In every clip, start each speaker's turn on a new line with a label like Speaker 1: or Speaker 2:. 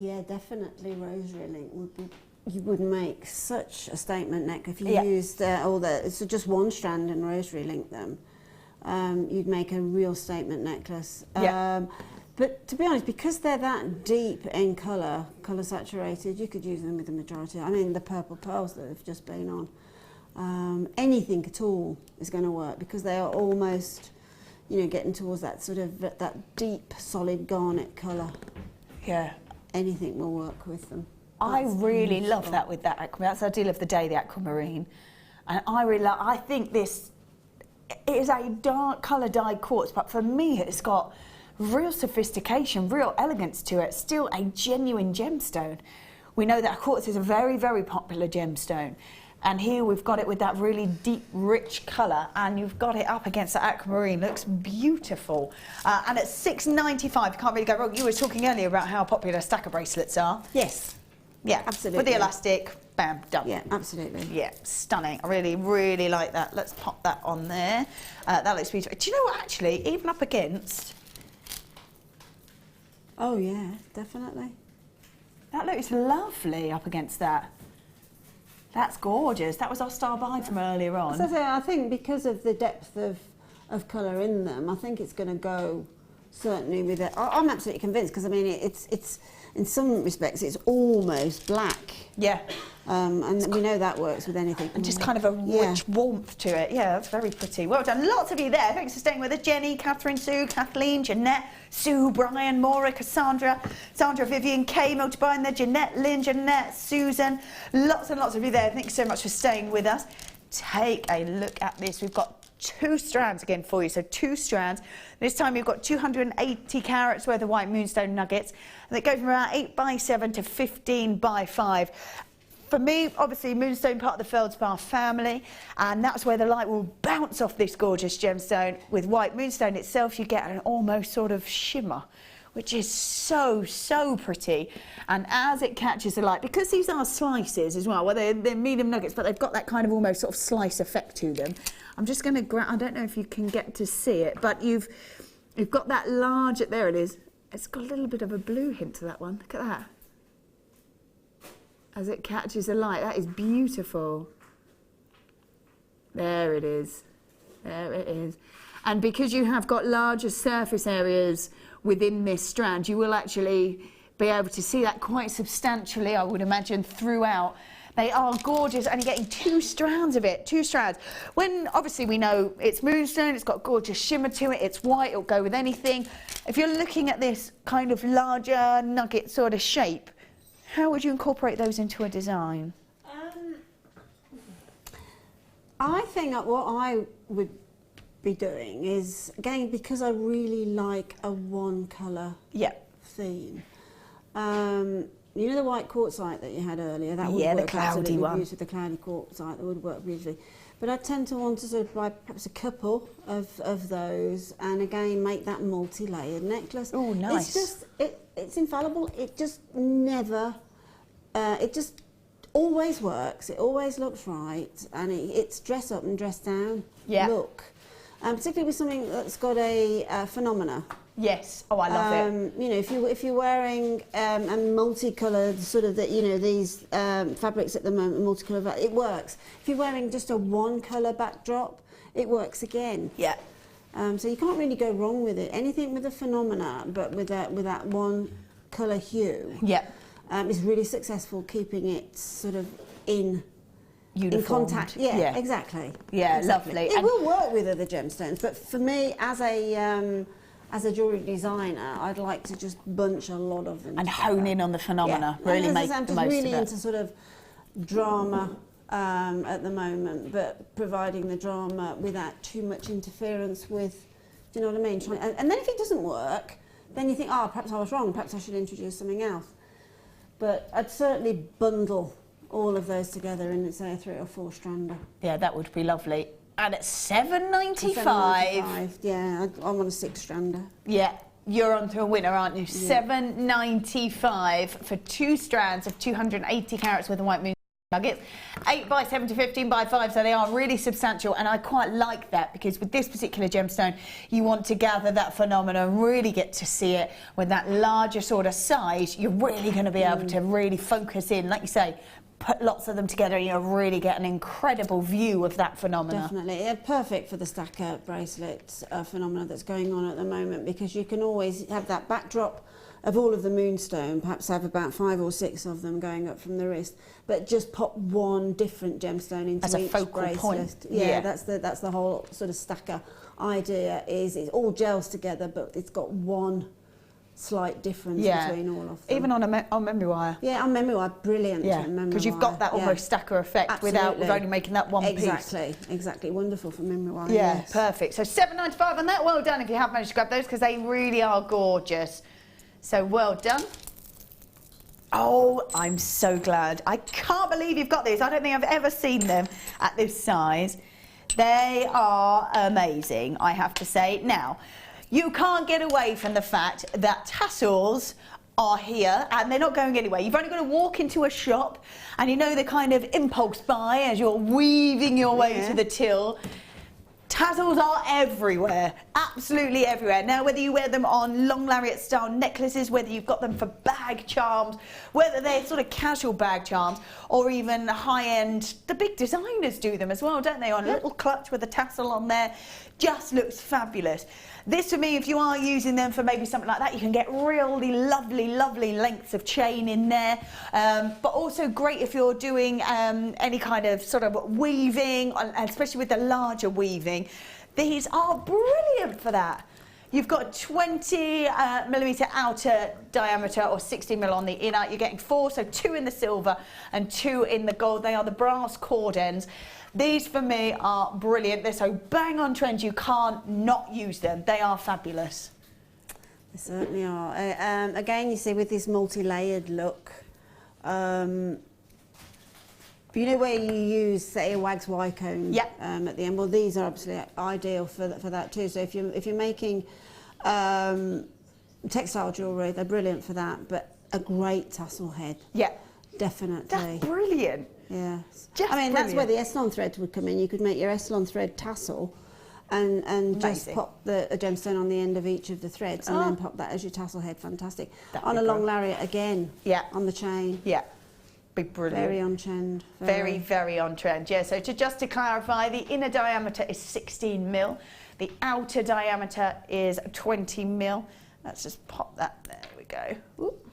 Speaker 1: Yeah, definitely rosary link would be. You would make such a statement neck if you used all the. So just one strand and rosary link them. You'd make a real statement necklace. But to be honest, because they're that deep in colour saturated, you could use them with the majority. I mean, the purple pearls that have just been on, anything at all is going to work because they are almost, you know, getting towards that sort of that deep, solid garnet colour. Yeah. Anything will work with them.
Speaker 2: I really love that with that aquamarine. That's our deal of the day, the aquamarine. And I think this is a dark colour dyed quartz, but for me it's got real sophistication, real elegance to it, still a genuine gemstone. We know that quartz is a very, very popular gemstone. And here we've got it with that really deep, rich colour, and you've got it up against the aquamarine. Looks beautiful. And at $6.95, you can't really go wrong. You were talking earlier about how popular stacker bracelets are.
Speaker 1: Yes.
Speaker 2: Yeah,
Speaker 1: absolutely.
Speaker 2: With the elastic, bam, done.
Speaker 1: Yeah, absolutely.
Speaker 2: Yeah, stunning. I really, really like that. Let's pop that on there. That looks beautiful. Do you know what, actually, even up against...
Speaker 1: Oh, yeah, definitely.
Speaker 2: That looks lovely up against that. That's gorgeous. That was our star buy from earlier on.
Speaker 1: So I think because of the depth of colour in them, I think it's going to go certainly with it. I'm absolutely convinced because I mean it's in some respects it's almost black.
Speaker 2: Yeah.
Speaker 1: And we know that works with anything.
Speaker 2: And just kind of a rich warmth to it. Yeah, that's very pretty. Well done. Lots of you there. Thanks for staying with us. Jenny, Catherine, Sue, Kathleen, Jeanette, Sue, Brian, Maura, Cassandra, Sandra, Vivian, Kay, multiplying there, Jeanette, Lynn, Jeanette, Susan. Lots and lots of you there. Thanks so much for staying with us. Take a look at this. We've got 2 strands again for you. So 2 strands. This time you've got 280 carats worth of white moonstone nuggets. And they go from around 8x7 to 15x5. For me, obviously, Moonstone, part of the feldspar family, and that's where the light will bounce off this gorgeous gemstone. With white moonstone itself, you get an almost sort of shimmer, which is so, so pretty. And as it catches the light, because these are slices as well, they're medium nuggets, but they've got that kind of almost sort of slice effect to them. I'm just going to grab, I don't know if you can get to see it, but you've got that large, there it is. It's got a little bit of a blue hint to that one. Look at that. As it catches the light, that is beautiful. There it is. There it is. And because you have got larger surface areas within this strand, you will actually be able to see that quite substantially, I would imagine, throughout. They are gorgeous, and you're getting 2 strands of it, 2 strands. When, obviously, we know it's moonstone, it's got gorgeous shimmer to it, it's white, it'll go with anything. If you're looking at this kind of larger nugget sort of shape, how would you incorporate those into a design?
Speaker 1: I think what I would be doing is, again, because I really like a one colour theme. You know the white quartzite that you had earlier? That would work
Speaker 2: the cloudy one.
Speaker 1: The cloudy quartzite, that would work beautifully. But I tend to want to sort of buy perhaps a couple of those, and again make that multi-layered necklace.
Speaker 2: Oh, nice.
Speaker 1: It's just it's infallible. It just never. It just always works. It always looks right, and it's dress up and dress down look. Particularly with something that's got a phenomena.
Speaker 2: Yes. Oh, I love it.
Speaker 1: You know, if you're wearing a multicoloured sort of these fabrics at the moment, multicolour, it works. If you're wearing just a one colour backdrop, it works again.
Speaker 2: Yeah.
Speaker 1: So you can't really go wrong with it. Anything with a phenomena, but with that one colour hue.
Speaker 2: Yeah.
Speaker 1: Is really successful, keeping it sort of in contact. Yeah, exactly.
Speaker 2: Yeah,
Speaker 1: exactly.
Speaker 2: lovely.
Speaker 1: It will work with other gemstones, but for me, as a jewellery designer, I'd like to just bunch a lot of them
Speaker 2: and hone in on the phenomena.
Speaker 1: Yeah.
Speaker 2: Really make
Speaker 1: I'm
Speaker 2: the
Speaker 1: just
Speaker 2: most
Speaker 1: really
Speaker 2: of it.
Speaker 1: into sort of drama at the moment, but providing the drama without too much interference with. Do you know what I mean? And then if it doesn't work, then you think, oh, perhaps I was wrong. Perhaps I should introduce something else. But I'd certainly bundle all of those together in, say, a 3 or 4 strander.
Speaker 2: Yeah, that would be lovely. And at $7.95.
Speaker 1: Yeah, I want a 6 strander.
Speaker 2: Yeah, you're on to a winner, aren't you? Yeah. $7.95 for 2 strands of 280 carats worth of white moon. nuggets, 8 by 7 to 15 by 5, so they are really substantial, and I quite like that because with this particular gemstone you want to gather that phenomenon, really get to see it. With that larger sort of size, you're really going to be able to really focus in, like you say, put lots of them together and you'll really get an incredible view of that phenomenon.
Speaker 1: Definitely, yeah, perfect for the stacker bracelet phenomena that's going on at the moment, because you can always have that backdrop of all of the Moonstone, perhaps have about 5 or 6 of them going up from the wrist, but just pop one different gemstone into
Speaker 2: as a
Speaker 1: each
Speaker 2: focal
Speaker 1: bracelet.
Speaker 2: point.
Speaker 1: Yeah, that's the whole sort of stacker idea. Is it all gels together, but it's got one slight difference between all of them.
Speaker 2: Even on memory wire.
Speaker 1: Yeah, on memory wire, brilliant.
Speaker 2: Yeah, because you've got that almost stacker effect with only making that one piece.
Speaker 1: Exactly, wonderful for memory wire.
Speaker 2: Yeah,
Speaker 1: yes.
Speaker 2: Perfect. So £7.95 on that. Well done if you have managed to grab those, because they really are gorgeous. So well done. Oh, I'm so glad. I can't believe you've got these. I don't think I've ever seen them at this size. They are amazing, I have to say. Now, you can't get away from the fact that tassels are here and they're not going anywhere. You've only got to walk into a shop and you know the kind of impulse buy as you're weaving your way to the till. Tassels are everywhere, absolutely everywhere. Now, whether you wear them on long lariat style necklaces, whether you've got them for bag charms, whether they're sort of casual bag charms, or even high-end, the big designers do them as well, don't they? On a little clutch with a tassel on there, just looks fabulous. This, for me, if you are using them for maybe something like that, you can get really lovely, lovely lengths of chain in there. But also great if you're doing any kind of sort of weaving, especially with the larger weaving. These are brilliant for that. You've got 20 millimetre outer diameter or 60 mil on the inner. You're getting 4, so 2 in the silver and 2 in the gold. They are the brass cord ends. These for me are brilliant. They're so bang on trend, you can't not use them. They are fabulous.
Speaker 1: They certainly are. Again, you see with this multi-layered look, you know where you use, say, a wax Y cone at the end? Well, these are absolutely ideal for that too. So if you're making textile jewellery, they're brilliant for that, but a great tassel head. Yeah. Definitely.
Speaker 2: That's brilliant.
Speaker 1: Yeah. I mean, that's where the Essilon thread would come in. You could make your Essilon thread tassel and just pop a gemstone on the end of each of the threads and then pop that as your tassel head. Fantastic. On a long lariat again. Yeah. On the chain.
Speaker 2: Yeah. Be brilliant.
Speaker 1: Very on trend.
Speaker 2: Very, very on trend. Yeah, so just to clarify, the inner diameter is 16 mil. The outer diameter is 20 mil. Let's just pop that. There we go. Whoop.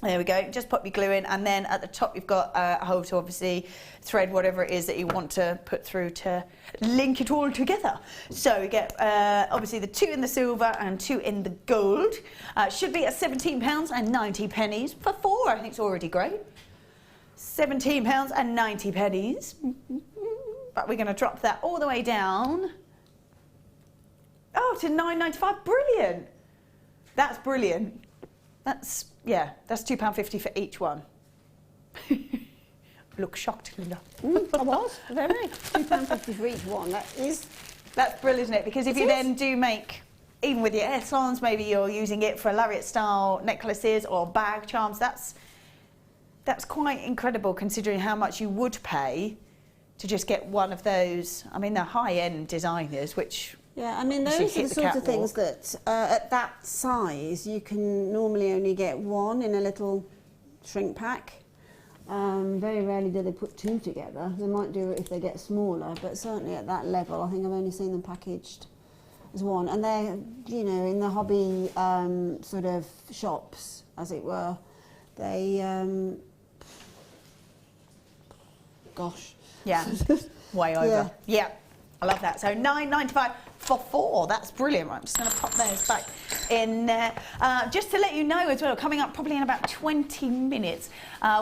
Speaker 2: There we go, just pop your glue in, and then at the top you've got a hole to obviously thread whatever it is that you want to put through to link it all together. So we get obviously the 2 in the silver and 2 in the gold. Should be at £17.90 for 4. I think it's already great. £17.90. But we're going to drop that all the way down. Oh, to £9.95. Brilliant. That's brilliant. That's £2.50 for each one. Look shocked, Linda.
Speaker 1: I was, very. £2.50 for each one.
Speaker 2: That's brilliant, isn't it? Because if you then do make, even with your Essilons, maybe you're using it for lariat style necklaces or bag charms, that's quite incredible considering how much you would pay to just get one of those. I mean, they're high-end designers, which...
Speaker 1: Yeah, I mean, those are the sorts of things that at that size you can normally only get one in a little shrink pack. Very rarely do they put 2 together. They might do it if they get smaller, but certainly at that level I think I've only seen them packaged as one. And they're, you know, in the hobby sort of shops, as it were, they... gosh.
Speaker 2: Yeah, way over. Yeah. I love that. So £9.95 for 4. That's brilliant. Right, I'm just going to pop those back in there. Just to let you know as well, coming up probably in about 20 minutes,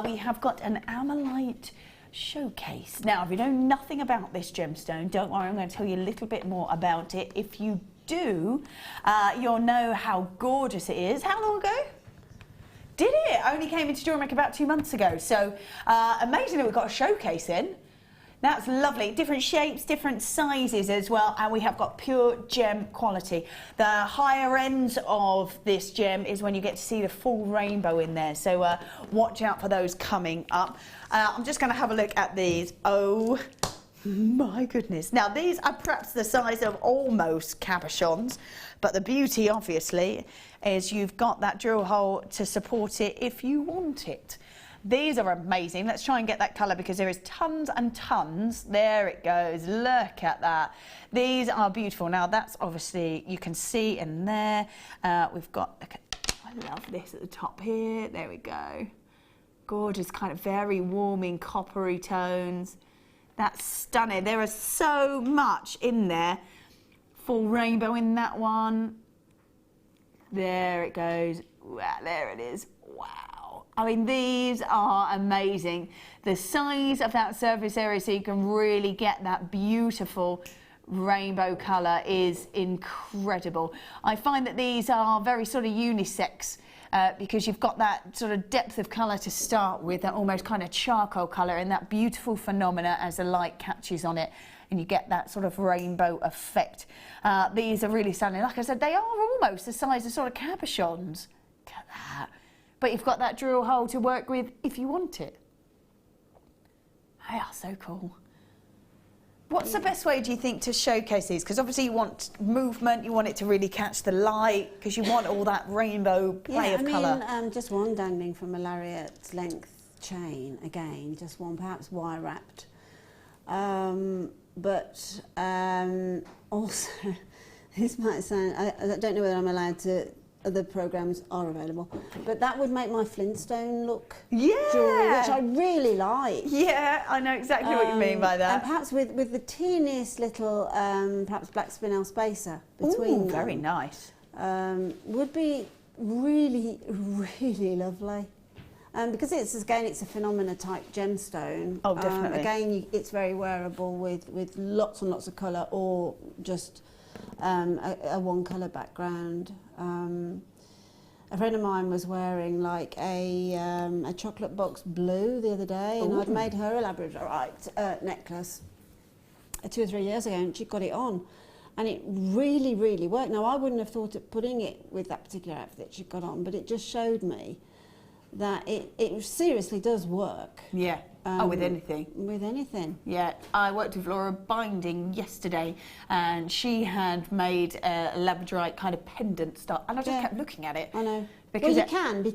Speaker 2: we have got an Amlite showcase. Now, if you know nothing about this gemstone, don't worry, I'm going to tell you a little bit more about it. If you do, you'll know how gorgeous it is. How long ago? Did it? Only came into Jewellery Maker about 2 months ago. So amazing that we've got a showcase in. That's lovely. Different shapes, different sizes as well, and we have got pure gem quality. The higher ends of this gem is when you get to see the full rainbow in there, so watch out for those coming up. I'm just going to have a look at these. Oh my goodness. Now these are perhaps the size of almost cabochons, but the beauty obviously is you've got that drill hole to support it if you want it. These are amazing. Let's try and get that colour because there is tons and tons. There it goes. Look at that. These are beautiful. Now that's obviously, you can see in there. We've got, look at, I love this at the top here. There we go. Gorgeous, kind of very warming coppery tones. That's stunning. There is so much in there. Full rainbow in that one. There it goes. Wow, there it is. Wow. I mean, these are amazing. The size of that surface area so you can really get that beautiful rainbow colour is incredible. I find that these are very sort of unisex because you've got that sort of depth of colour to start with, that almost kind of charcoal colour, and that beautiful phenomena as the light catches on it and you get that sort of rainbow effect. These are really stunning. Like I said, they are almost the size of sort of cabochons. Look at that. But you've got that drill hole to work with if you want it. They are so cool. What's the best way, do you think, to showcase these? Because obviously you want movement, you want it to really catch the light, because you want all that rainbow play of colour.
Speaker 1: Just one dangling from a lariat length chain, again, just one, perhaps wire wrapped. Also, this might sound, I don't know whether I'm allowed to, other programs are available, but that would make my Flintstone look jewellery, which I really like.
Speaker 2: Yeah, I know exactly what you mean by that.
Speaker 1: And perhaps with the teeniest little, perhaps black spinel spacer between them.
Speaker 2: Very nice.
Speaker 1: Would be really, really lovely. Because it's a phenomena type gemstone.
Speaker 2: Oh, definitely.
Speaker 1: Again, it's very wearable with lots and lots of colour, or just a one colour background. A friend of mine was wearing like a chocolate box blue the other day, and I'd made her a Labradorite necklace 2 or 3 years ago, and she got it on, and it really, really worked. Now, I wouldn't have thought of putting it with that particular outfit she got on, but it just showed me that it seriously does work.
Speaker 2: Yeah. With anything.
Speaker 1: With anything.
Speaker 2: Yeah. I worked with Laura Binding yesterday, and she had made a Labradorite kind of pendant style, and I just kept looking at it.
Speaker 1: I know.
Speaker 2: Because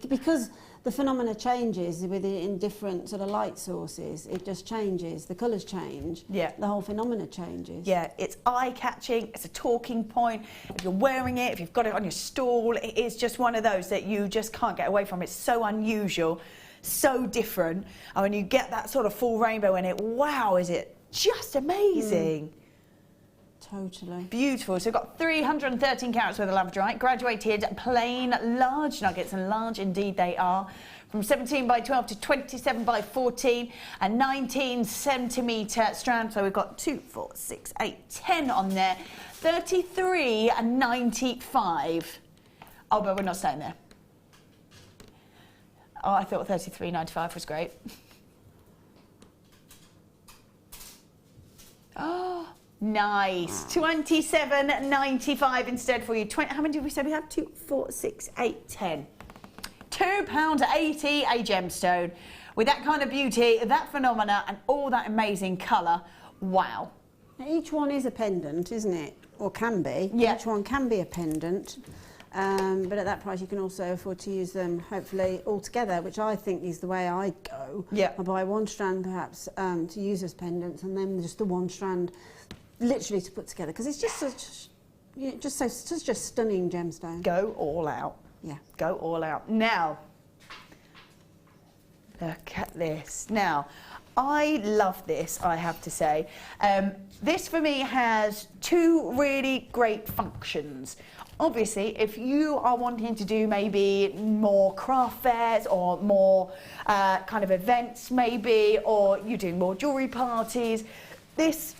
Speaker 1: because the phenomena changes in different sort of light sources. It just changes. The colours change.
Speaker 2: Yeah.
Speaker 1: The whole phenomena changes.
Speaker 2: Yeah. It's eye-catching. It's a talking point. If you're wearing it, if you've got it on your stall, it is just one of those that you just can't get away from. It's so unusual, so different. And when you get that sort of full rainbow in it, wow, is it just amazing.
Speaker 1: Totally.
Speaker 2: Beautiful. So we've got 313 carats worth of Labradorite, graduated plain large nuggets, and large indeed they are, from 17 by 12 to 27 by 14, and 19 centimetre strand. So we've got 2, 4, 6, 8, 10 on there, 33 and 95. Oh, but we're not staying there. Oh, I thought 33.95 was great. Oh, nice. 27.95 instead for you. How many did we say we had? 2, 4, 6, 8, 10. £2.80 a gemstone. With that kind of beauty, that phenomena, and all that amazing colour. Wow.
Speaker 1: Now, each one is a pendant, isn't it? Or can be.
Speaker 2: Yeah.
Speaker 1: Each one can be a pendant. But at that price, you can also afford to use them, hopefully, all together, which I think is the way I go.
Speaker 2: Yeah.
Speaker 1: I buy one strand, perhaps, to use as pendants, and then just the one strand, literally, to put together. Because it's just such, such a stunning gemstone.
Speaker 2: Go all out.
Speaker 1: Yeah.
Speaker 2: Go all out. Now, look at this. Now, I love this, I have to say. This, for me, has 2 really great functions. Obviously, if you are wanting to do maybe more craft fairs or more kind of events maybe, or you're doing more jewellery parties, this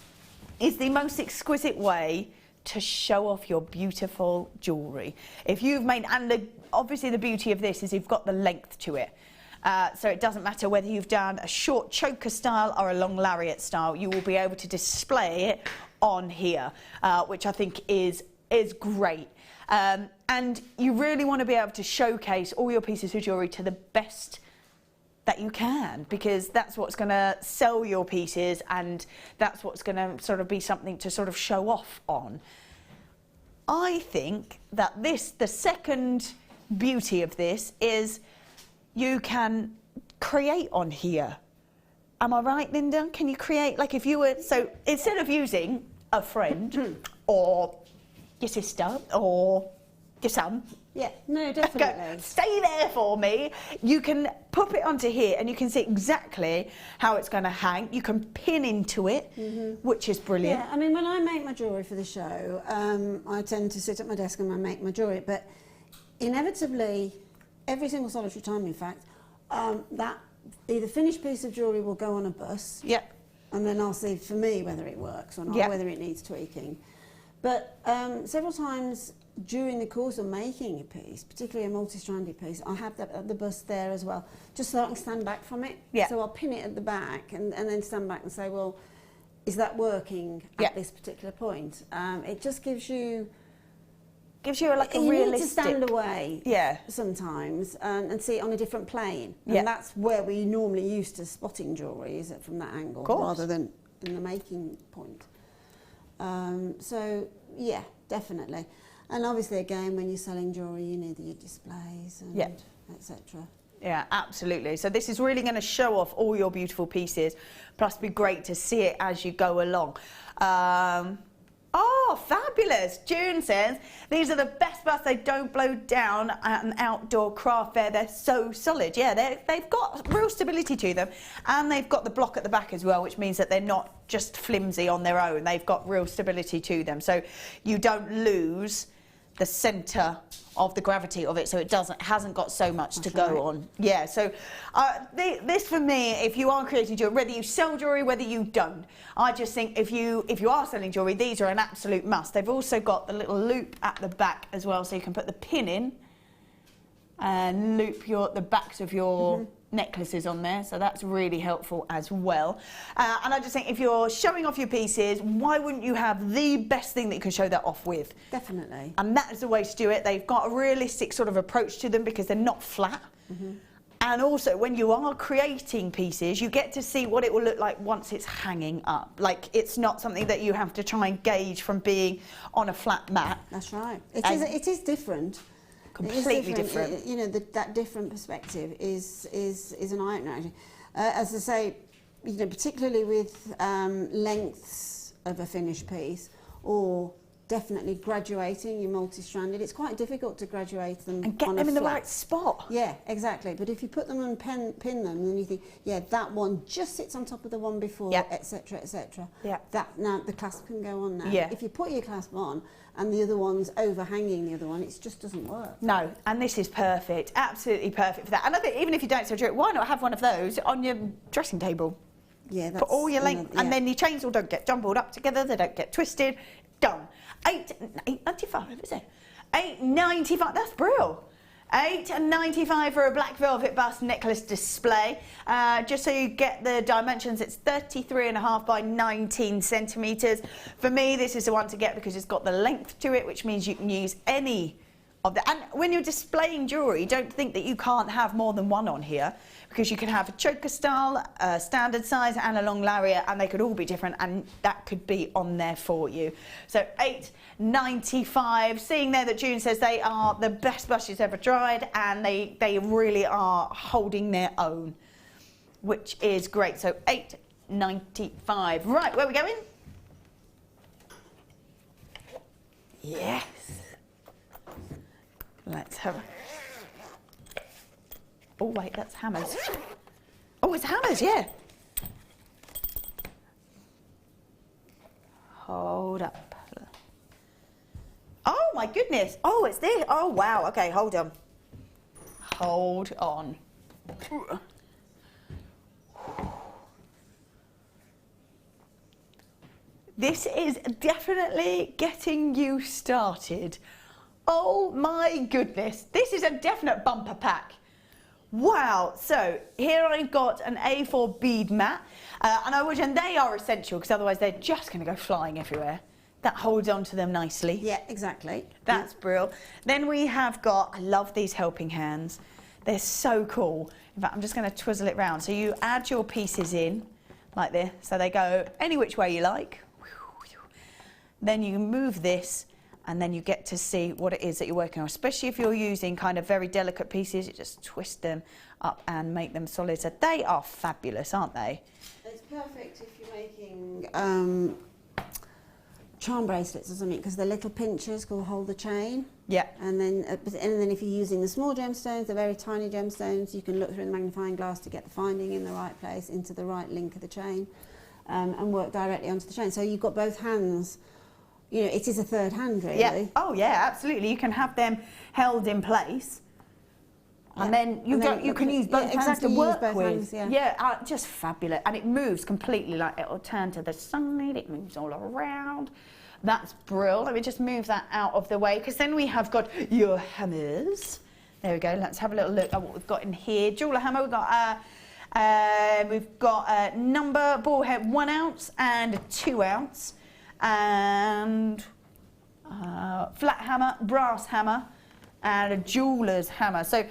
Speaker 2: is the most exquisite way to show off your beautiful jewellery. If you've made, and obviously the beauty of this is you've got the length to it. So it doesn't matter whether you've done a short choker style or a long lariat style, you will be able to display it on here, which I think is great. And you really want to be able to showcase all your pieces of jewellery to the best that you can, because that's what's going to sell your pieces, and that's what's going to sort of be something to sort of show off on. I think that the second beauty of this is you can create on here. Am I right, Linda? Can you create, like if you were, so instead of using a friend or your sister or your son,
Speaker 1: yeah, no, definitely.
Speaker 2: Stay there for me. You can pop it onto here and you can see exactly how it's going to hang. You can pin into it, which is brilliant.
Speaker 1: Yeah, I mean, when I make my jewellery for the show, I tend to sit at my desk and I make my jewellery, but inevitably, every single solitary time, in fact, that either finished piece of jewellery will go on a bus, and then I'll see for me whether it works or not, whether it needs tweaking. But several times during the course of making a piece, particularly a multi-stranded piece, I have the bust there as well, just so I can stand back from it. So I'll pin it at the back and then stand back and say, well, is that working at this particular point? It just gives you like a realistic... You need to stand away sometimes and see it on a different plane. And that's where we normally used to spotting jewellery, is it, from that angle, rather than in the making point. So, yeah, definitely. And obviously, again, when you're selling jewellery, you need your displays and etc.
Speaker 2: Yeah, absolutely. So this is really going to show off all your beautiful pieces, plus be great to see it as you go along. Oh, fabulous. June says, these are the best busts. They don't blow down at an outdoor craft fair. They're so solid. Yeah, they've got real stability to them. And they've got the block at the back as well, which means that they're not just flimsy on their own. They've got real stability to them. So you don't lose the centre of the gravity of it, so it hasn't got so much to go on. Yeah, so this for me, if you are creating jewellery, whether you sell jewellery, whether you don't, I just think if you are selling jewellery, these are an absolute must. They've also got the little loop at the back as well, so you can put the pin in and loop the backs of your necklaces on there, so that's really helpful as well. And I just think if you're showing off your pieces, why wouldn't you have the best thing that you can show that off with?
Speaker 1: Definitely.
Speaker 2: And that is the way to do it. They've got a realistic sort of approach to them because they're not flat. And also, when you are creating pieces, you get to see what it will look like once it's hanging up. Like, it's not something that you have to try and gauge from being on a flat mat.
Speaker 1: That's right. It is different.
Speaker 2: Completely different.
Speaker 1: You know, that different perspective is an eye-opener. As I say, you know, particularly with lengths of a finished piece, or definitely graduating your multi-stranded, it's quite difficult to graduate them
Speaker 2: and get them in the right spot.
Speaker 1: Yeah, exactly. But if you put them and pin them, and then you think, yeah, that one just sits on top of the one before, etc., etc. That now the clasp can go on now. If you put your clasp on and the other one's overhanging the other one, it just doesn't work.
Speaker 2: No, and this is perfect, absolutely perfect for that. And I think even if you don't sell jewellery, why not have one of those on your dressing table?
Speaker 1: Yeah, that's
Speaker 2: put all your length, and then your chains all don't get jumbled up together, they don't get twisted. Done. $8.95, is it? $8.95. That's brilliant. $8.95 for a black velvet bust necklace display. Just so you get the dimensions, it's 33.5 by 19 centimetres. For me, this is the one to get because it's got the length to it, which means you can use any of the. And when you're displaying jewellery, don't think that you can't have more than one on here, because you can have a choker style, a standard size, and a long lariat, and they could all be different, and that could be on there for you. So $8.95. Seeing there that June says they are the best blush she's ever tried, and they really are holding their own, which is great. So $8.95. Right, where are we going? Yes. Let's have a... Oh, wait, that's hammers. Oh, it's hammers, yeah. Hold up. Oh, my goodness. Oh, it's there. Oh, wow. Okay, hold on. Hold on. This is definitely getting you started. Oh, my goodness. This is a definite bumper pack. Wow, so here I've got an A4 bead mat, and they are essential because otherwise they're just going to go flying everywhere. That holds on to them nicely.
Speaker 1: Yeah, exactly.
Speaker 2: That's brilliant. Then we have got, I love these helping hands. They're so cool. In fact, I'm just going to twizzle it round. So you add your pieces in like this, so they go any which way you like. Then you move this, and then you get to see what it is that you're working on. Especially if you're using kind of very delicate pieces, you just twist them up and make them solid. So they are fabulous, aren't they?
Speaker 1: It's perfect if you're making charm bracelets or something, because the little pinchers will hold the chain.
Speaker 2: Yeah.
Speaker 1: And then if you're using the small gemstones, the very tiny gemstones, you can look through the magnifying glass to get the finding in the right place, into the right link of the chain, and work directly onto the chain. So you've got both hands. You know, it is a third hand, really.
Speaker 2: Yeah. Oh, yeah, absolutely. You can have them held in place, and then you can use both hands to work with. Yeah, just fabulous. And it moves completely. Like, it'll turn to the side. It moves all around. That's brilliant. Let me just move that out of the way, because then we have got your hammers. There we go. Let's have a little look at what we've got in here. Jeweller hammer. We've got a number ball head 1 ounce and a 2 ounce. And flat hammer, brass hammer, and a jeweller's hammer. So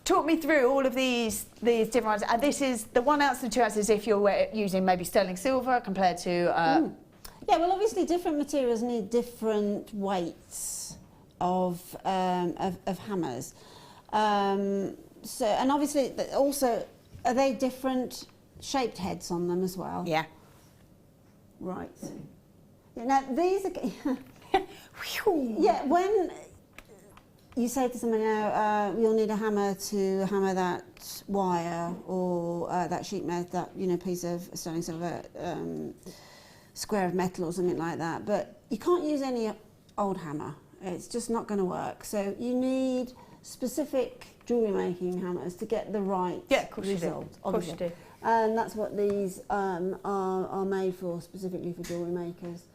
Speaker 2: talk me through all of these different ones. This is the 1 ounce and 2 ounces if you're using maybe sterling silver compared to...
Speaker 1: Yeah, well, obviously different materials need different weights of hammers. So, and obviously also, are they different shaped heads on them as well?
Speaker 2: Yeah.
Speaker 1: Right. Now these are. Yeah, when you say to someone, you'll need a hammer to hammer that wire or that sheet metal, that piece of sterling silver, square of metal or something like that. But you can't use any old hammer. It's just not going to work. So you need specific jewellery making hammers to get the right result. Of course you do. And that's what these are made for, specifically for jewellery makers.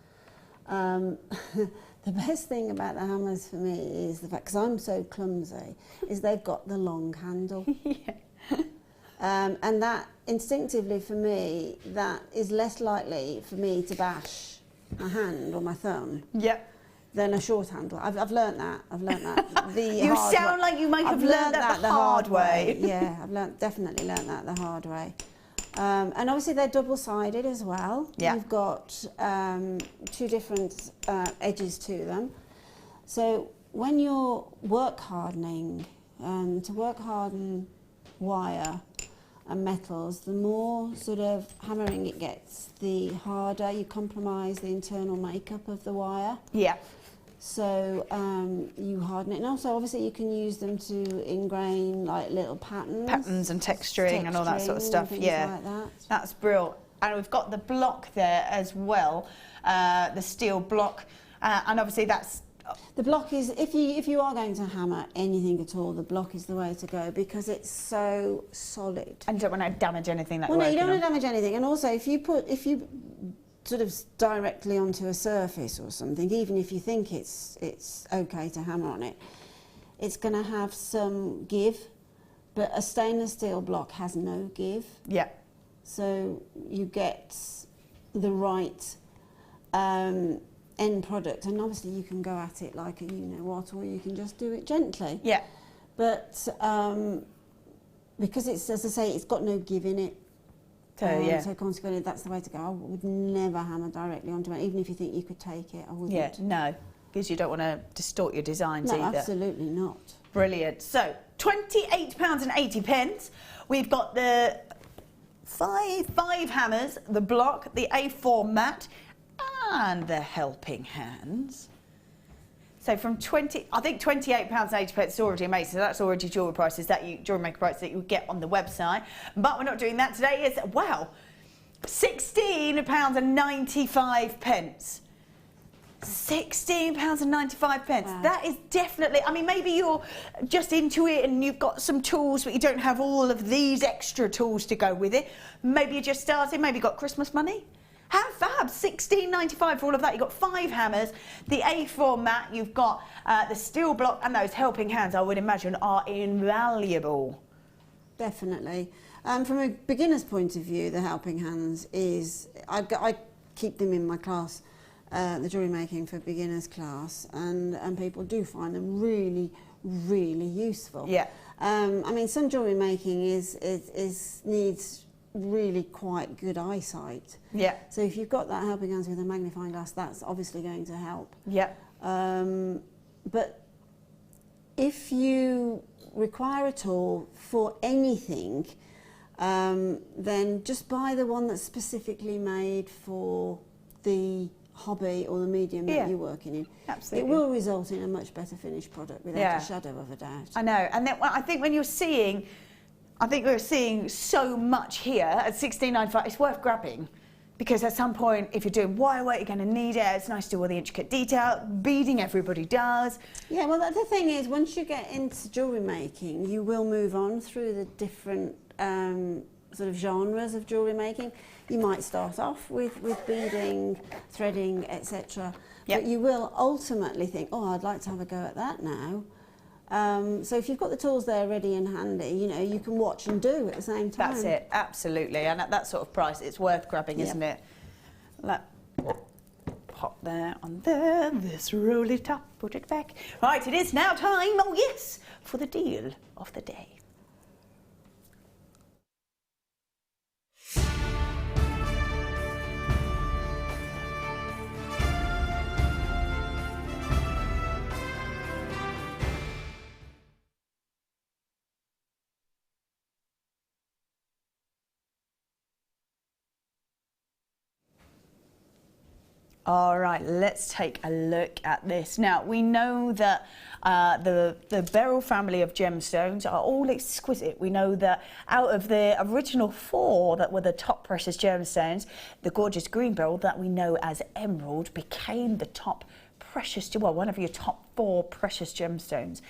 Speaker 1: The best thing about the hammers for me is the fact, because I'm so clumsy, is they've got the long handle.
Speaker 2: Yeah.
Speaker 1: And that, instinctively for me, that is less likely for me to bash my hand or my thumb.
Speaker 2: Yep.
Speaker 1: Than a short handle. I've learnt that.
Speaker 2: You sound like you might have learnt that the hard way.
Speaker 1: Yeah, I've definitely learnt that the hard way. And obviously they're double-sided as well.
Speaker 2: Yeah.
Speaker 1: You've got 2 different edges to them. So when you're work hardening, to work harden wire and metals, the more sort of hammering it gets, the harder you compromise the internal makeup of the wire.
Speaker 2: Yeah. So
Speaker 1: you harden it, and also obviously you can use them to ingrain like little patterns
Speaker 2: and texturing and all that sort of stuff. Yeah,
Speaker 1: like that.
Speaker 2: That's brilliant. And we've got the block there as well, the steel block, and obviously that's.
Speaker 1: The block is, if you are going to hammer anything at all, the block is the way to go, because it's so solid.
Speaker 2: And you don't want to damage anything that
Speaker 1: you're working on. No, you don't want to damage anything. And also, if you sort of directly onto a surface or something, even if you think it's okay to hammer on it, it's going to have some give, but a stainless steel block has no give.
Speaker 2: Yeah.
Speaker 1: So you get the right end product, and obviously you can go at it like a you-know-what, or you can just do it gently.
Speaker 2: Yeah.
Speaker 1: But because it's, as I say, it's got no give in it, so consequently that's the way to go. I would never hammer directly onto it, even if you think you could take it, I wouldn't.
Speaker 2: Yeah, no, because you don't want to distort your designs either.
Speaker 1: No, absolutely not.
Speaker 2: Brilliant. So, £28.80. We've got the five hammers, the block, the A4 mat, and the helping hands. So from £28.80 is already amazing. So that's already jewellery prices jewellery maker prices that you would get on the website. But we're not doing that today. It's £16.95. £16.95.
Speaker 1: Wow.
Speaker 2: That is definitely. I mean, maybe you're just into it and you've got some tools, but you don't have all of these extra tools to go with it. Maybe you're just starting. Maybe you've got Christmas money. How fab, $16.95 for all of that. You've got 5 hammers, the A4 mat, you've got the steel block, and those helping hands, I would imagine, are invaluable.
Speaker 1: Definitely. From a beginner's point of view, the helping hands is, I keep them in my class, the jewellery making for beginners class, and people do find them really, really useful.
Speaker 2: Yeah.
Speaker 1: I mean, some jewellery making needs really quite good eyesight.
Speaker 2: Yeah.
Speaker 1: So if you've got that helping hands with a magnifying glass, that's obviously going to help.
Speaker 2: Yeah.
Speaker 1: But if you require a tool for anything, then just buy the one that's specifically made for the hobby or the medium that you're working in.
Speaker 2: Absolutely.
Speaker 1: It will result in a much better finished product without a shadow of a doubt.
Speaker 2: I know, and then I think when you're seeing, I think we're seeing so much here at $16.95, it's worth grabbing. Because at some point, if you're doing wire work, you're going to need it. It's nice to do all the intricate detail. Beading, everybody does.
Speaker 1: Yeah, well, the thing is, once you get into jewellery making, you will move on through the different sort of genres of jewellery making. You might start off with beading, threading, etc.
Speaker 2: Yep.
Speaker 1: But you will ultimately think, oh, I'd like to have a go at that now. So if you've got the tools there ready and handy, you know, you can watch and do at the same time.
Speaker 2: That's it, absolutely. And at that sort of price, it's worth grabbing, isn't it? Pop there on there, this roll it up, put it back. Right, it is now time, oh yes, for the deal of the day. All right, let's take a look at this. Now, we know that the beryl family of gemstones are all exquisite. We know that out of the original 4 that were the top precious gemstones, the gorgeous green beryl that we know as emerald became the top precious, well, one of your top 4 precious gemstones.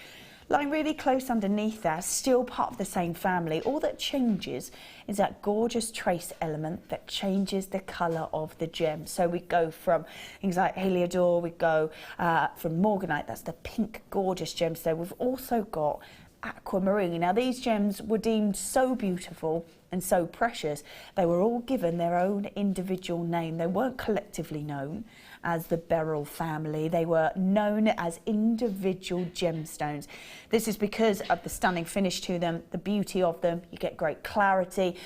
Speaker 2: Lying really close underneath that, still part of the same family. All that changes is that gorgeous trace element that changes the colour of the gem. So we go from things like heliodor, we go from morganite, that's the pink gorgeous gemstone. We've also got aquamarine. Now these gems were deemed so beautiful and so precious, they were all given their own individual name. They weren't collectively known as the beryl family. They were known as individual gemstones. This is because of the stunning finish to them, the beauty of them. You get great clarity.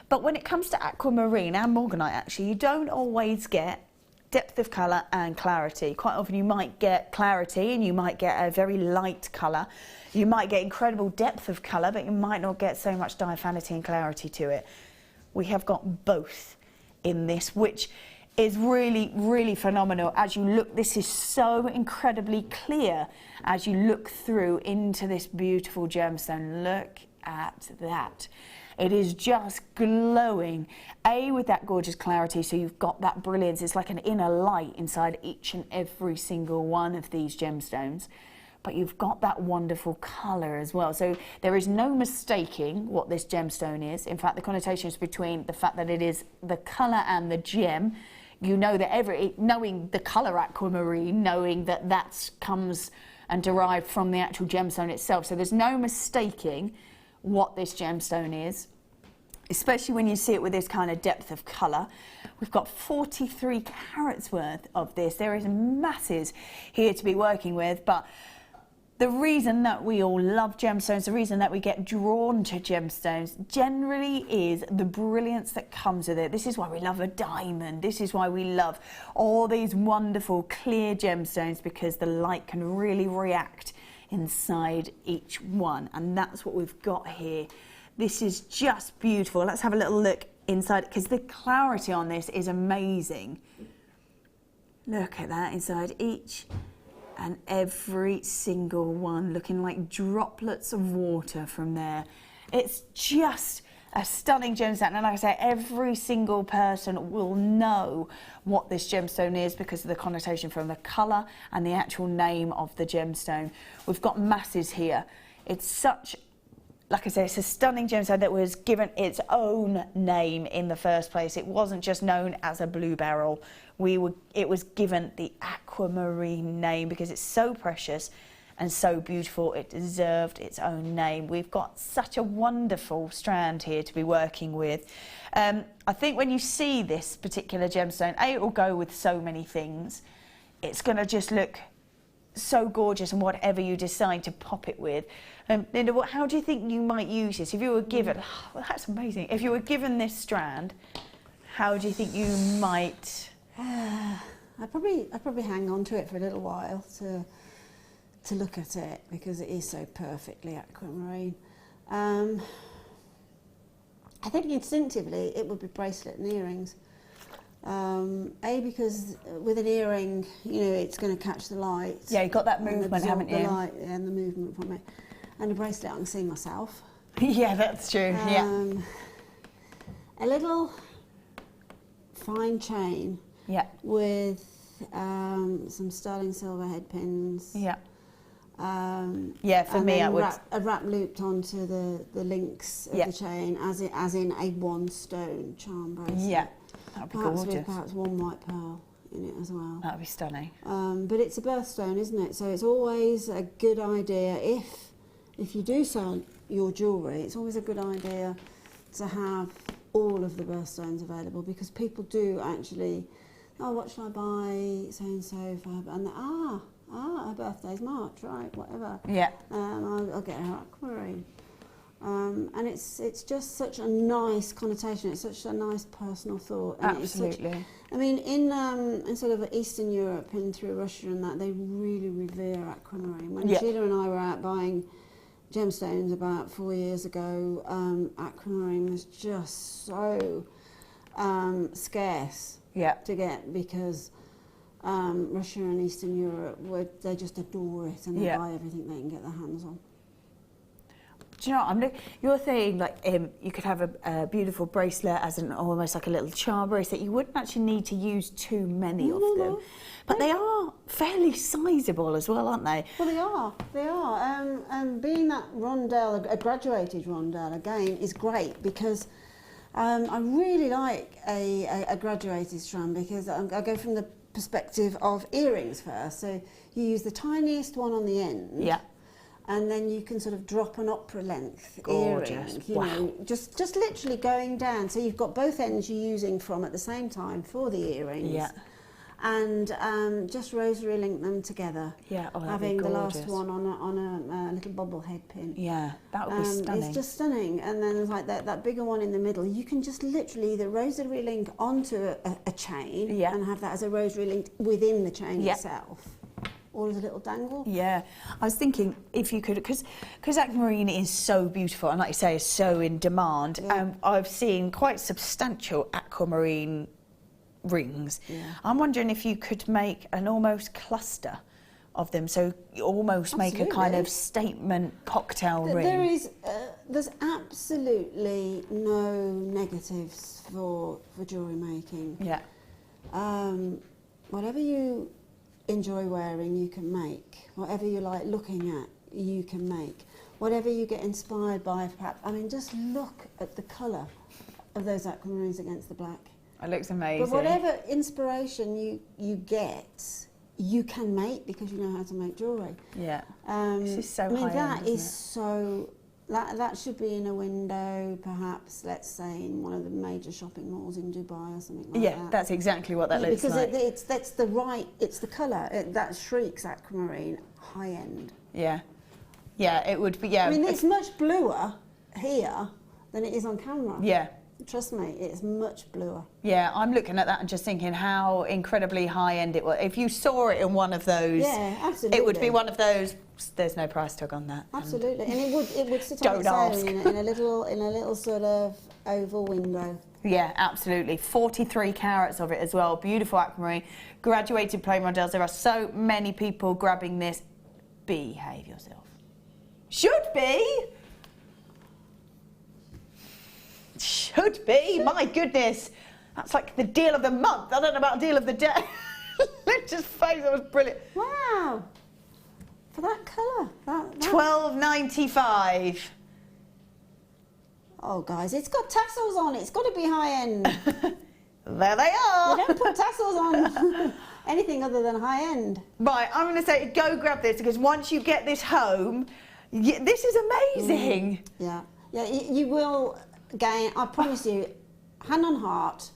Speaker 2: But when it comes to aquamarine and morganite, actually, you don't always get depth of colour and clarity. Quite often you might get clarity and you might get a very light colour. You might get incredible depth of colour, but you might not get so much diaphanity and clarity to it. We have got both in this, which is really, really phenomenal. As you look, this is so incredibly clear as you look through into this beautiful gemstone. Look at that. It is just glowing, with that gorgeous clarity, so you've got that brilliance. It's like an inner light inside each and every single one of these gemstones. But you've got that wonderful colour as well. So there is no mistaking what this gemstone is. In fact, the connotations between the fact that it is the colour and the gem, you know that knowing the colour aquamarine, knowing that that comes and derived from the actual gemstone itself. So there's no mistaking what this gemstone is, especially when you see it with this kind of depth of colour. We've got 43 carats worth of this. There is masses here to be working with, but the reason that we all love gemstones, the reason that we get drawn to gemstones generally is the brilliance that comes with it. This is why we love a diamond. This is why we love all these wonderful clear gemstones, because the light can really react inside each one. And that's what we've got here. This is just beautiful. Let's have a little look inside, because the clarity on this is amazing. Look at that inside each and every single one, looking like droplets of water from there. It's just a stunning gemstone, and like I say, every single person will know what this gemstone is because of the connotation from the colour and the actual name of the gemstone. We've got masses here. It's such like I said, it's a stunning gemstone that was given its own name in the first place. It wasn't just known as a blue beryl. It was given the Aquamarine name because it's so precious and so beautiful. It deserved its own name. We've got such a wonderful strand here to be working with. I think when you see this particular gemstone, it will go with so many things. It's going to just look so gorgeous, and whatever you decide to pop it with. Linda, how do you think you might use this? If you were given, that's amazing. If you were given this strand, how do you think you might?
Speaker 1: I'd probably hang on to it for a little while to look at it because it is so perfectly aquamarine. I think instinctively it would be bracelet and earrings. Because with an earring, you know, it's going to catch the light.
Speaker 2: Yeah, you've got that movement, haven't you?
Speaker 1: The light and the movement from it. And a bracelet, I can see myself.
Speaker 2: Yeah, that's true. Yeah.
Speaker 1: A little fine chain.
Speaker 2: Yeah.
Speaker 1: With some sterling silver head pins.
Speaker 2: Yeah. Yeah, for me, I would
Speaker 1: a wrap looped onto the links of the chain, as in a one stone charm bracelet.
Speaker 2: Yeah. That'd be gorgeous.
Speaker 1: With perhaps one white pearl in it as well.
Speaker 2: That'd be stunning.
Speaker 1: But it's a birthstone, isn't it? So it's always a good idea, if you do sell your jewellery, it's always a good idea to have all of the birthstones available, because people do actually, oh, what shall I buy so and so for her? And her birthday's March, right? Whatever.
Speaker 2: Yeah.
Speaker 1: I'll get her aquamarine. And it's just such a nice connotation. It's such a nice personal thought. And
Speaker 2: absolutely.
Speaker 1: I mean, in sort of Eastern Europe, in through Russia and that, they really revere aquamarine. When Sheila and I were out buying gemstones about 4 years ago, aquamarine was just so scarce to get, because Russia and Eastern Europe, they just adore it, and they buy everything they can get their hands on.
Speaker 2: Do you know what, you're saying, like, you could have a beautiful bracelet as almost like a little charm bracelet. You wouldn't actually need to use too many of them. No. But they are fairly sizable as well, aren't they?
Speaker 1: Well, they are. And being that rondelle, a graduated rondelle, again, is great, because I really like a graduated strand, because I go from the perspective of earrings first. So you use the tiniest one on the end. Yeah. And then you can sort of drop an opera length earring, you know, just literally going down. So you've got both ends you're using from at the same time for the earrings. Yeah. And just rosary link them together. Yeah, having the last one on a little bobblehead pin. Yeah, that would be stunning. It's just stunning. And then there's like that bigger one in the middle. You can just literally either rosary link onto a chain and have that as a rosary link within the chain itself. Or as a little dangle. Yeah,
Speaker 2: I was thinking if you could, because aquamarine is so beautiful, and like you say, is so in demand. I've seen quite substantial aquamarine rings. Yeah. I'm wondering if you could make an almost cluster of them, so you almost make a kind of statement cocktail ring.
Speaker 1: There's absolutely no negatives for jewellery making. Yeah. Whatever you enjoy wearing, you can make. Whatever you like looking at, you can make. Whatever you get inspired by, perhaps. I mean, just look at the colour of those aquamarines against the black.
Speaker 2: It looks amazing.
Speaker 1: But whatever inspiration you get, you can make, because you know how to make jewellery. Yeah.
Speaker 2: This is so high-end, isn't it?
Speaker 1: That is so... That should be in a window, perhaps, let's say, in one of the major shopping malls in Dubai or something like that.
Speaker 2: Yeah, that's exactly what that looks like.
Speaker 1: Because it's the colour, that shrieks aquamarine, high end.
Speaker 2: Yeah. Yeah, it would be, yeah.
Speaker 1: I mean, it's much bluer here than it is on camera.
Speaker 2: Yeah.
Speaker 1: Trust me, it's much bluer.
Speaker 2: Yeah, I'm looking at that and just thinking how incredibly high-end it was. If you saw it in one of those, it would be one of those. There's no price tag on that.
Speaker 1: Absolutely, and it would sit on its own in a little sort of oval window.
Speaker 2: Yeah, absolutely. 43 carats of it as well. Beautiful aquamarine, graduated plain rondelles. There are so many people grabbing this. Behave yourself. Should be. Should be. My goodness, that's like the deal of the month. I don't know about deal of the day. Linda's face, that was brilliant.
Speaker 1: Wow, for that colour.
Speaker 2: $12.95.
Speaker 1: Oh, guys, it's got tassels on. It's got to be high-end.
Speaker 2: There they are.
Speaker 1: We don't put tassels on anything other than high-end.
Speaker 2: Right, I'm going to say go grab this, because once you get this home, this is amazing.
Speaker 1: Yeah, you will gain, I promise you, hand on heart,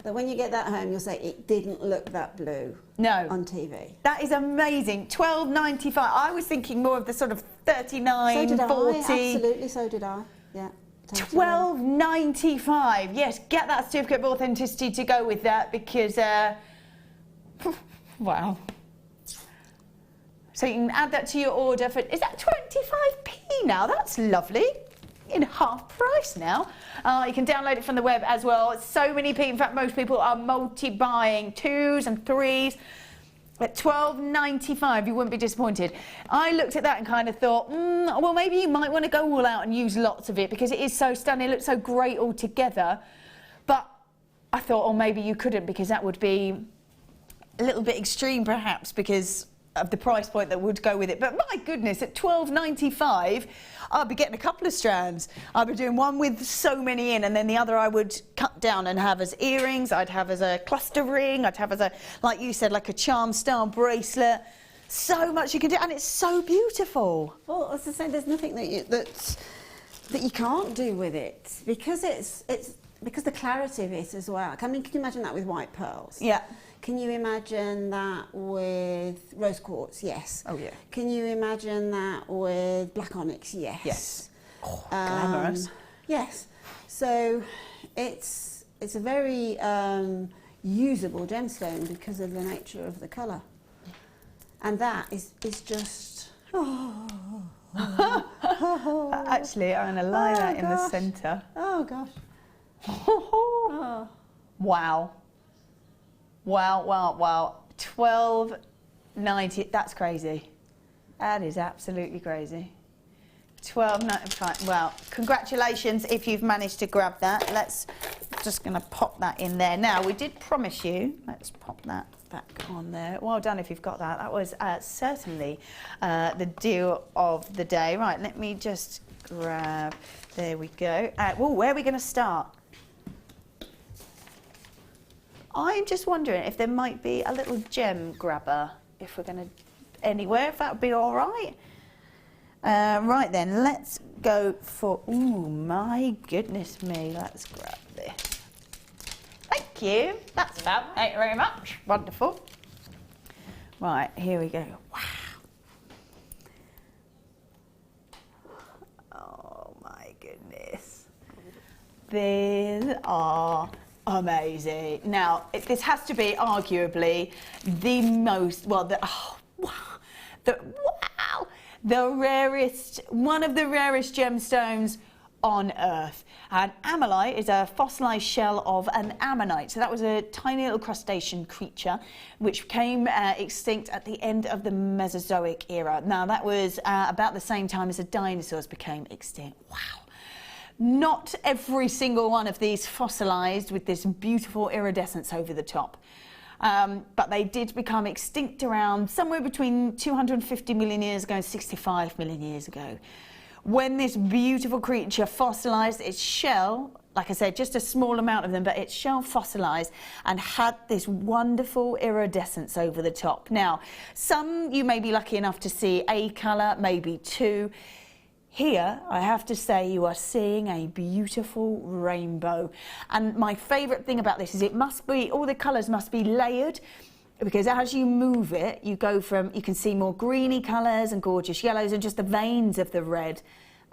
Speaker 1: that when you get that home, you'll say it didn't look that blue on TV.
Speaker 2: That is amazing. $12.95. I was thinking more of the sort of $39,
Speaker 1: so did
Speaker 2: $40.
Speaker 1: Absolutely, so did I. Yeah. Totally.
Speaker 2: $12.95. Yes, get that certificate of authenticity to go with that, because wow. So you can add that to your order for, is that 25p now? That's lovely. In half price now. You can download it from the web as well. So many people, in fact most people are multi-buying 2s and 3s at $12.95. You wouldn't be disappointed. I looked at that and kind of thought, well, maybe you might want to go all out and use lots of it, because it is so stunning, it looks so great all together. But I thought, oh, maybe you couldn't, because that would be a little bit extreme perhaps, because of the price point that would go with it. But my goodness, at $12.95, I'll be getting a couple of strands. I'll be doing one with so many in, and then the other I would cut down and have as earrings. I'd have as a cluster ring. I'd have as a, like you said, like a charm style bracelet. So much you can do, and it's so beautiful.
Speaker 1: Well, as I say, there's nothing that you can't do with it, because it's because the clarity of it as well. I mean, can you imagine that with white pearls?
Speaker 2: Yeah.
Speaker 1: Can you imagine that with rose quartz? Yes.
Speaker 2: Oh, yeah.
Speaker 1: Can you imagine that with black onyx? Yes.
Speaker 2: Yes. Oh, glamorous.
Speaker 1: Yes. So it's a very usable gemstone because of the nature of the colour. And that is just...
Speaker 2: Actually, I'm going to lie that in the centre.
Speaker 1: Oh, gosh. Oh.
Speaker 2: Wow. Wow, wow, wow. $12.90. That's crazy. That is absolutely crazy. $12.95. Well, congratulations if you've managed to grab that. Let's just going to pop that in there. Now, we did promise you. Let's pop that back on there. Well done if you've got that. That was certainly the deal of the day. Right, let me just grab. There we go. Well, where are we going to start? I'm just wondering if there might be a little gem grabber, if we're going to anywhere, if that would be all right. Right then, let's go for, ooh, my goodness me, let's grab this. Thank you, that's fab, thank you very much, wonderful. Right, here we go, wow. Oh my goodness. These are amazing. Now, this has to be arguably the most, well, the rarest, one of the rarest gemstones on Earth. And Amlite is a fossilized shell of an ammonite. So that was a tiny little crustacean creature which became extinct at the end of the Mesozoic era. Now, that was about the same time as the dinosaurs became extinct. Wow. Not every single one of these fossilized with this beautiful iridescence over the top. But they did become extinct around somewhere between 250 million years ago and 65 million years ago. When this beautiful creature fossilized, its shell, like I said, just a small amount of them, but its shell fossilized and had this wonderful iridescence over the top. Now, some you may be lucky enough to see a colour, maybe two. Here, I have to say, you are seeing a beautiful rainbow. And my favourite thing about this is it must be, all the colours must be layered, because as you move it, you go from, you can see more greeny colours and gorgeous yellows and just the veins of the red.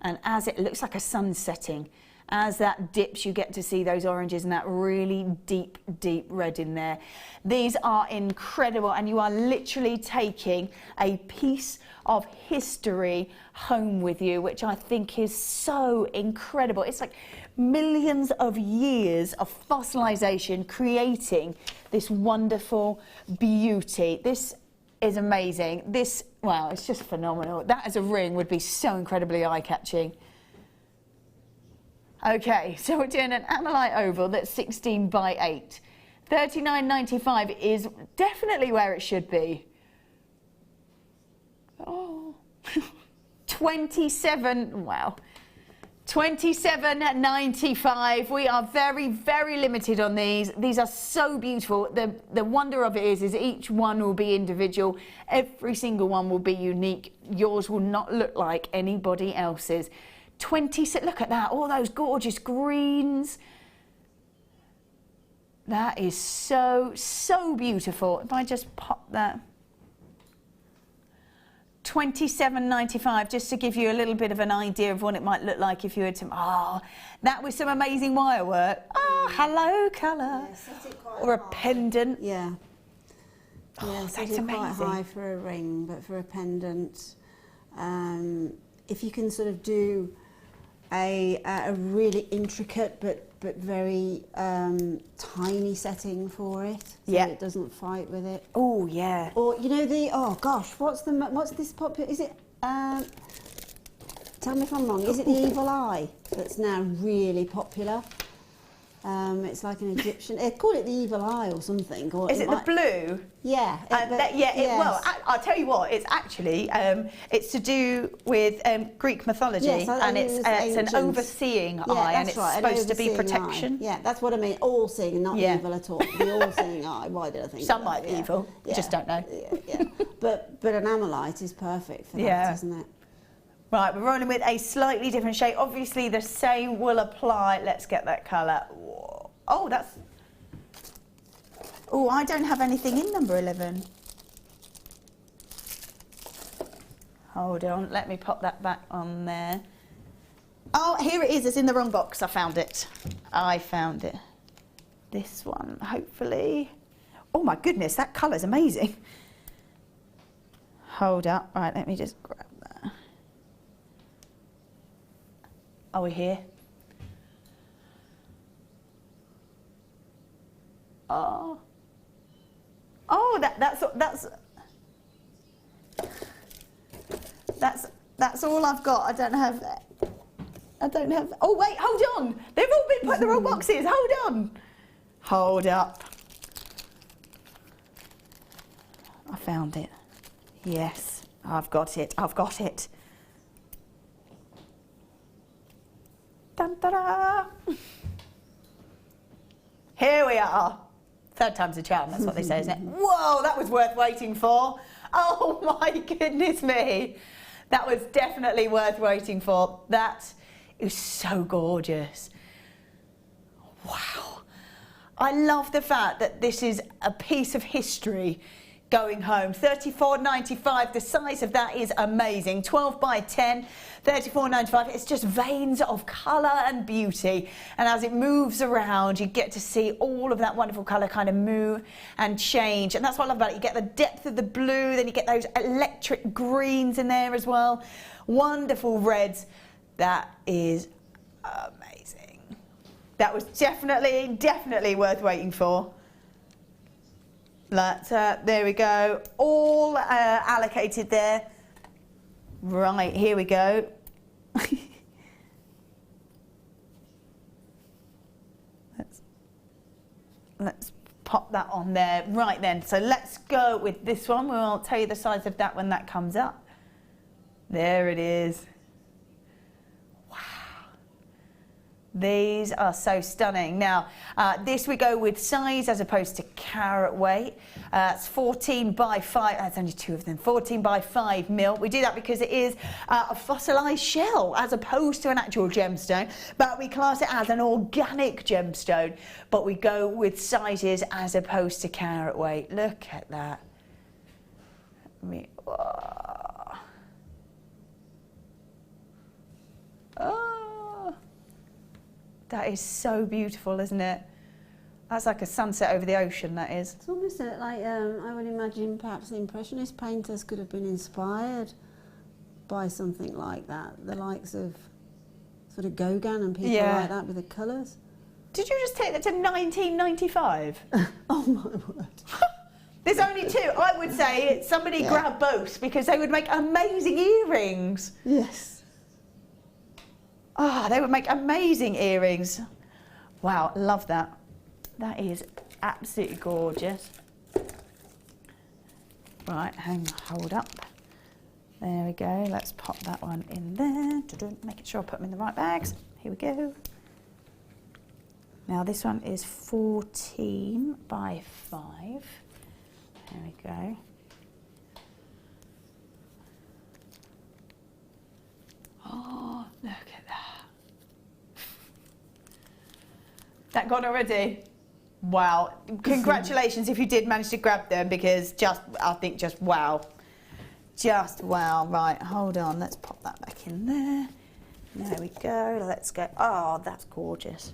Speaker 2: And as it looks like a sun setting, as that dips, you get to see those oranges and that really deep, deep red in there. These are incredible, and you are literally taking a piece of history home with you, which I think is so incredible. It's like millions of years of fossilization creating this wonderful beauty. This is amazing. This, wow, it's just phenomenal. That as a ring would be so incredibly eye-catching. Okay, so we're doing an Amlite oval that's 16 by 8. $39.95 is definitely where it should be. Oh, 27, wow. 27.95. We are very, very limited on these. These are so beautiful. The wonder of it is each one will be individual. Every single one will be unique. Yours will not look like anybody else's. 26, look at that, all those gorgeous greens. That is so, so beautiful. If I just pop that. 27.95, just to give you a little bit of an idea of what it might look like if you had some. Oh, that was some amazing wire work. Oh, hello colour.
Speaker 1: Yeah, set it quite
Speaker 2: or a
Speaker 1: high.
Speaker 2: pendant.
Speaker 1: Yeah.
Speaker 2: Oh,
Speaker 1: Yeah,
Speaker 2: that's
Speaker 1: set it quite
Speaker 2: amazing.
Speaker 1: high for a ring, but for a pendant, if you can sort of do a really intricate but very tiny setting for it, so
Speaker 2: Yeah.
Speaker 1: it doesn't fight with it.
Speaker 2: Oh yeah.
Speaker 1: Or you know oh gosh, what's this popular? Is it? Tell me if I'm wrong. Is it the evil eye that's now really popular? It's like an Egyptian. They call it the evil eye or something. Or
Speaker 2: Is it the blue?
Speaker 1: Yeah.
Speaker 2: Yeah. Well, I'll tell you what. It's actually it's to do with Greek mythology,
Speaker 1: Yes,
Speaker 2: and it's an
Speaker 1: ancient.
Speaker 2: overseeing eye, and it's
Speaker 1: right,
Speaker 2: supposed to be
Speaker 1: overseeing
Speaker 2: protection.
Speaker 1: Eye. Yeah, that's what I mean. All seeing, not
Speaker 2: Yeah.
Speaker 1: evil at all. The all-seeing eye. Why did I think?
Speaker 2: Some
Speaker 1: of
Speaker 2: might
Speaker 1: that?
Speaker 2: be
Speaker 1: Yeah.
Speaker 2: evil.
Speaker 1: Yeah.
Speaker 2: Just don't know.
Speaker 1: Yeah. But an Amlite is perfect for that,
Speaker 2: Yeah.
Speaker 1: isn't it?
Speaker 2: Right, we're rolling with a slightly different shade. Obviously, the same will apply. Let's get that colour. Whoa. Oh, that's. Oh, I don't have anything in number 11. Hold on, let me pop that back on there. Oh, here it is. It's in the wrong box. I found it. I found it. This one, hopefully. Oh my goodness, that colour's amazing. Hold up. Right, let me just grab that. Are we here? Oh. Oh, that's all I've got. I don't have. Oh wait, hold on. They've all been put in the wrong boxes. Hold on. Hold up. I found it. Yes, I've got it. I've got it. Dun, da, da. Here we are. Third time's a charm, that's what they say, isn't it? Whoa, that was worth waiting for. Oh my goodness me. That was definitely worth waiting for. That is so gorgeous. Wow. I love the fact that this is a piece of history going home. $34.95, the size of that is amazing. 12 by 10, $34.95. It's just veins of colour and beauty. And as it moves around, you get to see all of that wonderful colour kind of move and change. And that's what I love about it. You get the depth of the blue, then you get those electric greens in there as well. Wonderful reds. That is amazing. That was definitely worth waiting for. There we go, all allocated there. Right, here we go. let's pop that on there. Right then, so let's go with this one. We'll tell you the size of that when that comes up. There it is. These are so stunning. Now, this we go with size as opposed to carat weight. It's 14 by 5, that's only two of them, 14 by 5 mil. We do that because it is a fossilized shell as opposed to an actual gemstone, but we class it as an organic gemstone, but we go with sizes as opposed to carat weight. Look at that. That is so beautiful, isn't it? That's like a sunset over the ocean, that is.
Speaker 1: It's almost like, I would imagine perhaps the Impressionist painters could have been inspired by something like that. The likes of sort of Gauguin and people like that with the colours.
Speaker 2: Did you just take that to 1995?
Speaker 1: Oh my word.
Speaker 2: There's only two. I would say somebody grab both because they would make amazing earrings.
Speaker 1: Yes.
Speaker 2: Ah, they would make amazing earrings. Wow, love that. That is absolutely gorgeous. Right, hold up. There we go. Let's pop that one in there. Making sure I put them in the right bags. Here we go. Now this one is 14 by 5. There we go. Oh, look at that. That gone already? Wow. Congratulations if you did manage to grab them, because I think just wow. Just wow. Right, hold on. Let's pop that back in there. There we go. Let's go. Oh, that's gorgeous.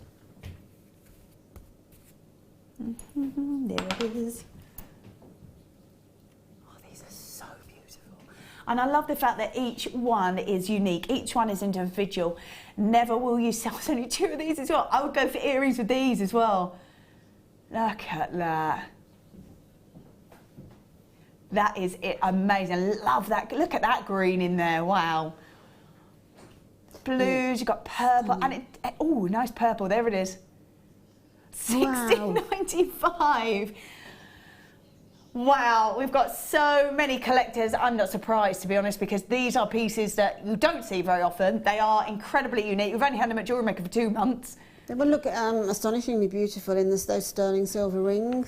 Speaker 2: There it is. Oh, these are so beautiful. And I love the fact that each one is unique. Each one is individual. Never will you sell. There's only 2 of these as well. I would go for earrings with these as well. Look at that. That is it. Amazing. I love that. Look at that green in there. Wow. Blues, you've got purple, and oh, nice purple. There it is. 16.95. Wow, we've got so many collectors. I'm not surprised, to be honest, because these are pieces that you don't see very often. They are incredibly unique. We've only had them at Jewellery Maker for 2 months.
Speaker 1: They will look astonishingly beautiful in those sterling silver ring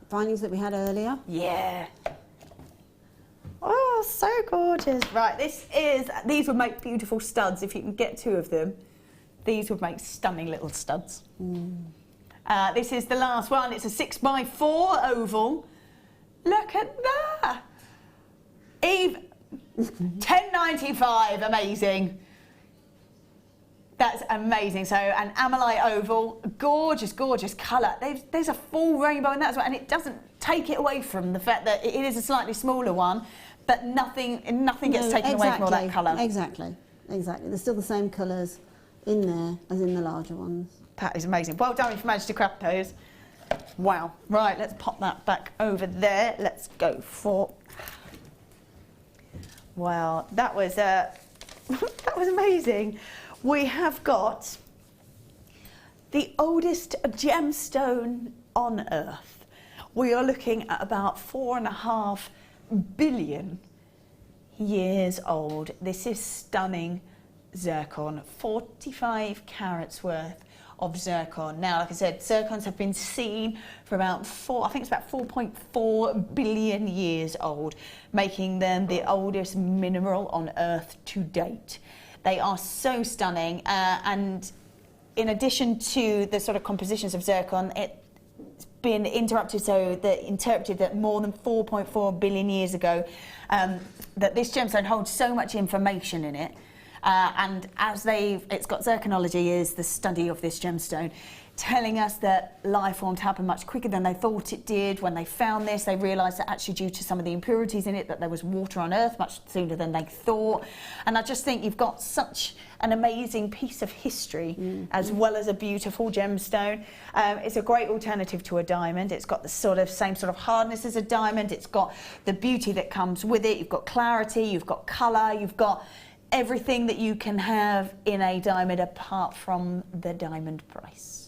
Speaker 1: findings that we had earlier.
Speaker 2: Yeah. Oh, so gorgeous. Right, these would make beautiful studs if you can get 2 of them. These would make stunning little studs. This is the last one. It's a 6 by 4 oval. Look at that. Eve, 10.95. Amazing. That's amazing. So an Amlite oval, gorgeous, gorgeous colour. There's a full rainbow in that as well, and it doesn't take it away from the fact that it is a slightly smaller one, but nothing gets taken away from all that colour.
Speaker 1: Exactly. There's still the same colours in there as in the larger ones.
Speaker 2: That is amazing. Well done if you managed to grab those. Wow. Right, let's pop that back over there. Let's go for... Wow, that was that was amazing. We have got the oldest gemstone on Earth. We are looking at about 4.5 billion years old. This is stunning zircon, 45 carats worth of zircon. Now, like I said, zircons have been seen for about I think it's about 4.4 billion years old, making them the oldest mineral on Earth to date. They are so stunning, and in addition to the sort of compositions of zircon, it's been interrupted interpreted that more than 4.4 billion years ago, that this gemstone holds so much information in it. And it's got zirconology is the study of this gemstone, telling us that life forms happen much quicker than they thought it did. When they found this, they realised that actually due to some of the impurities in it, that there was water on Earth much sooner than they thought. And I just think you've got such an amazing piece of history as well as a beautiful gemstone. It's a great alternative to a diamond. It's got the same sort of hardness as a diamond. It's got the beauty that comes with it. You've got clarity, you've got colour, you've got everything that you can have in a diamond apart from the diamond price.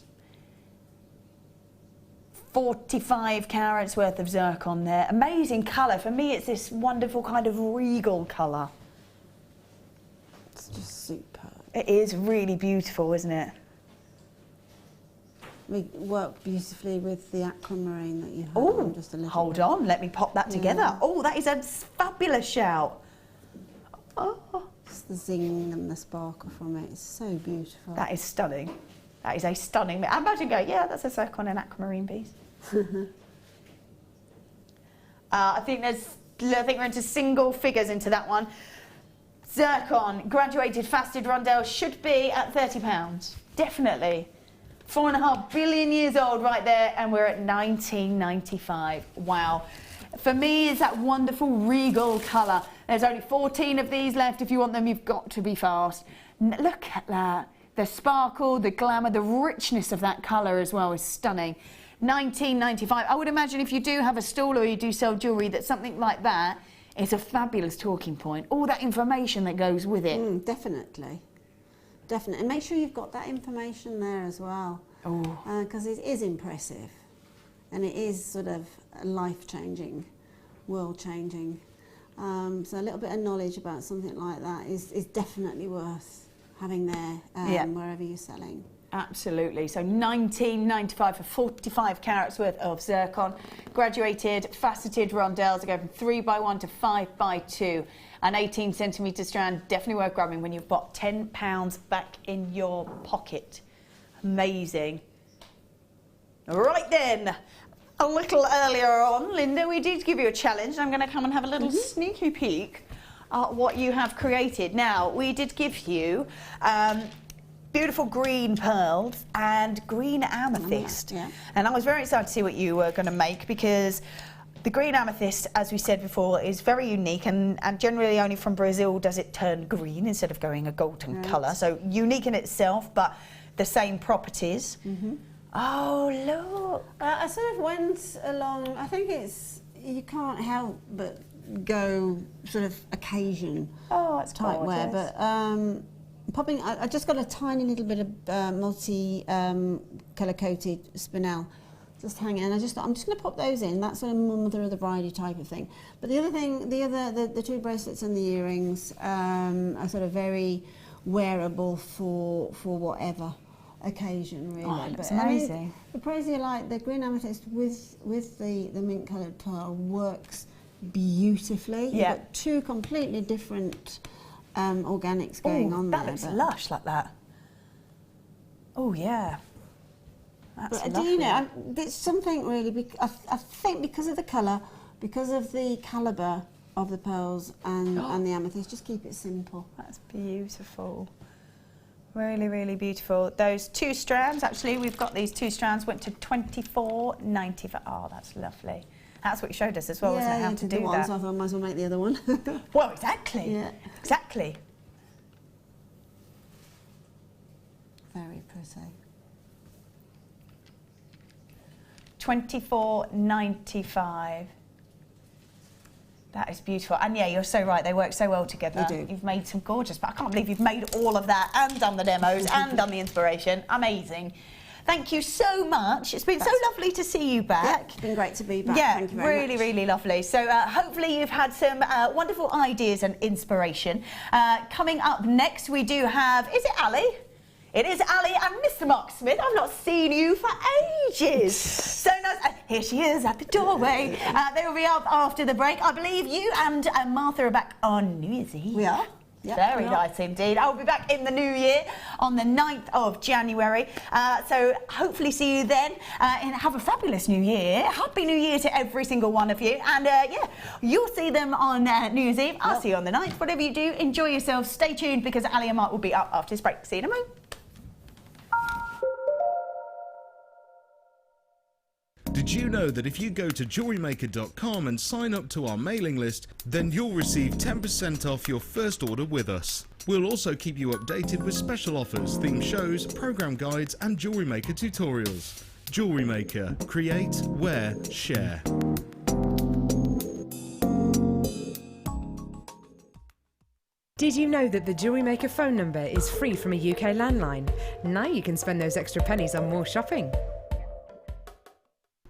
Speaker 2: 45 carats worth of zircon there. Amazing colour. For me, it's this wonderful kind of regal colour.
Speaker 1: It's just superb.
Speaker 2: It is really beautiful, isn't it?
Speaker 1: We work beautifully with the aquamarine that you have.
Speaker 2: Oh,
Speaker 1: just a little
Speaker 2: hold
Speaker 1: bit.
Speaker 2: on. Let me pop that together. Oh, that is a fabulous shout. Oh.
Speaker 1: It's the zing and the sparkle from it. It's so beautiful.
Speaker 2: That is stunning. That is a stunning... I imagine go, yeah, that's a zircon and aquamarine piece. I think we're into single figures into that one. Zircon, graduated faceted rondelles should be at £30. Definitely. 4.5 billion years old right there, and we're at 19.95. Wow. For me, it's that wonderful regal colour. There's only 14 of these left. If you want them, you've got to be fast. Look at that. The sparkle, the glamour, the richness of that colour as well is stunning. 19.95. I would imagine if you do have a stall or you do sell jewellery, that something like that is a fabulous talking point. All that information that goes with it.
Speaker 1: Definitely. Definitely. And make sure you've got that information there as well. Because it is impressive. And it is sort of life-changing, world-changing. So a little bit of knowledge about something like that is definitely worth having there wherever you're selling.
Speaker 2: Absolutely. So $19.95 for 45 carats worth of zircon. Graduated faceted rondelles are going from 3x1 to 5x2. An 18 centimetre strand, definitely worth grabbing when you've got £10 back in your pocket. Amazing. Right then, a little earlier on, Linda, we did give you a challenge. I'm going to come and have a little sneaky peek at what you have created. Now, we did give you beautiful green pearls and green amethyst. And I was very excited to see what you were going to make, because the green amethyst, as we said before, is very unique, and generally only from Brazil does it turn green instead of going a golden colour. So unique in itself, but the same properties. Oh, look.
Speaker 1: I sort of went along, I think it's, you can't help but go sort of occasion type wear, but popping, I just got a tiny little bit of multi colour coated spinel just hanging, and I'm just going to pop those in. That's sort of mother of the bridey type of thing. But the other thing, the two bracelets and the earrings are sort of very wearable for whatever occasion, really.
Speaker 2: Oh, it looks amazing.
Speaker 1: The crazy, like the green amethyst with the mint coloured pearl works beautifully. You've got two completely different organics going on there.
Speaker 2: That looks lush like that. Oh yeah. That's
Speaker 1: but
Speaker 2: lovely.
Speaker 1: do you know, it's something really, I think because of the colour, because of the calibre of the pearls and the amethyst, just keep it simple.
Speaker 2: That's beautiful. Really, really beautiful. Those two strands, actually, we've got these two strands, went to $24.95. Oh, that's lovely. That's what you showed us as well, wasn't it? How to do that.
Speaker 1: So I thought I might as well make the other one.
Speaker 2: Well, exactly.
Speaker 1: Yeah.
Speaker 2: Exactly.
Speaker 1: Very pretty.
Speaker 2: $24.95. That is beautiful. And yeah, you're so right, they work so well together.
Speaker 1: They do.
Speaker 2: You've made some gorgeous, but I can't believe you've made all of that and done the demos and done the inspiration. Amazing. Thank you so much. It's been so lovely to see you back.
Speaker 1: Yeah, it's been great to be back.
Speaker 2: Yeah,
Speaker 1: Thank you very much.
Speaker 2: really lovely. So hopefully you've had some wonderful ideas and inspiration. Coming up next, we do have, is it Ali? It is Ali and Mr. Mark Smith. I've not seen you for ages. So nice. Here she is at the doorway. They will be up after the break. I believe you and Martha are back on New Year's Eve.
Speaker 1: We are. Yep,
Speaker 2: Very nice indeed. I'll be back in the new year on the 9th of January. So hopefully see you then. And have a fabulous new year. Happy New Year to every single one of you. And yeah, you'll see them on New Year's Eve. I'll see you on the 9th. Whatever you do, enjoy yourselves. Stay tuned because Ali and Mark will be up after this break. See you in a moment.
Speaker 3: Did you know that if you go to jewellerymaker.com and sign up to our mailing list, then you'll receive 10% off your first order with us. We'll also keep you updated with special offers, theme shows, program guides and Jewellery Maker tutorials. Jewellery Maker. Create, wear, share.
Speaker 4: Did you know that the Jewellery Maker phone number is free from a UK landline? Now you can spend those extra pennies on more shopping.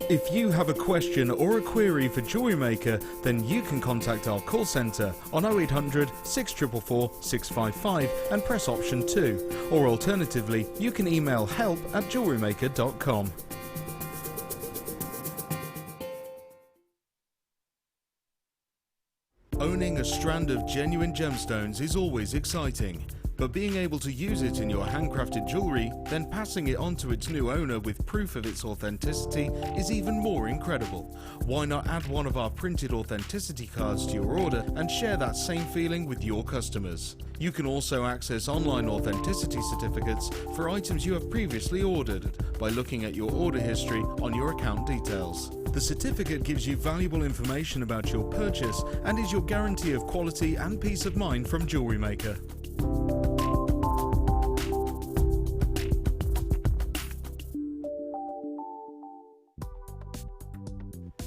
Speaker 3: If you have a question or a query for Jewellery Maker, then you can contact our call centre on 0800 644 655 and press option 2. Or alternatively, you can email help@jewellerymaker.com. Owning a strand of genuine gemstones is always exciting. But being able to use it in your handcrafted jewellery, then passing it on to its new owner with proof of its authenticity is even more incredible. Why not add one of our printed authenticity cards to your order and share that same feeling with your customers? You can also access online authenticity certificates for items you have previously ordered by looking at your order history on your account details. The certificate gives you valuable information about your purchase and is your guarantee of quality and peace of mind from Jewellery Maker.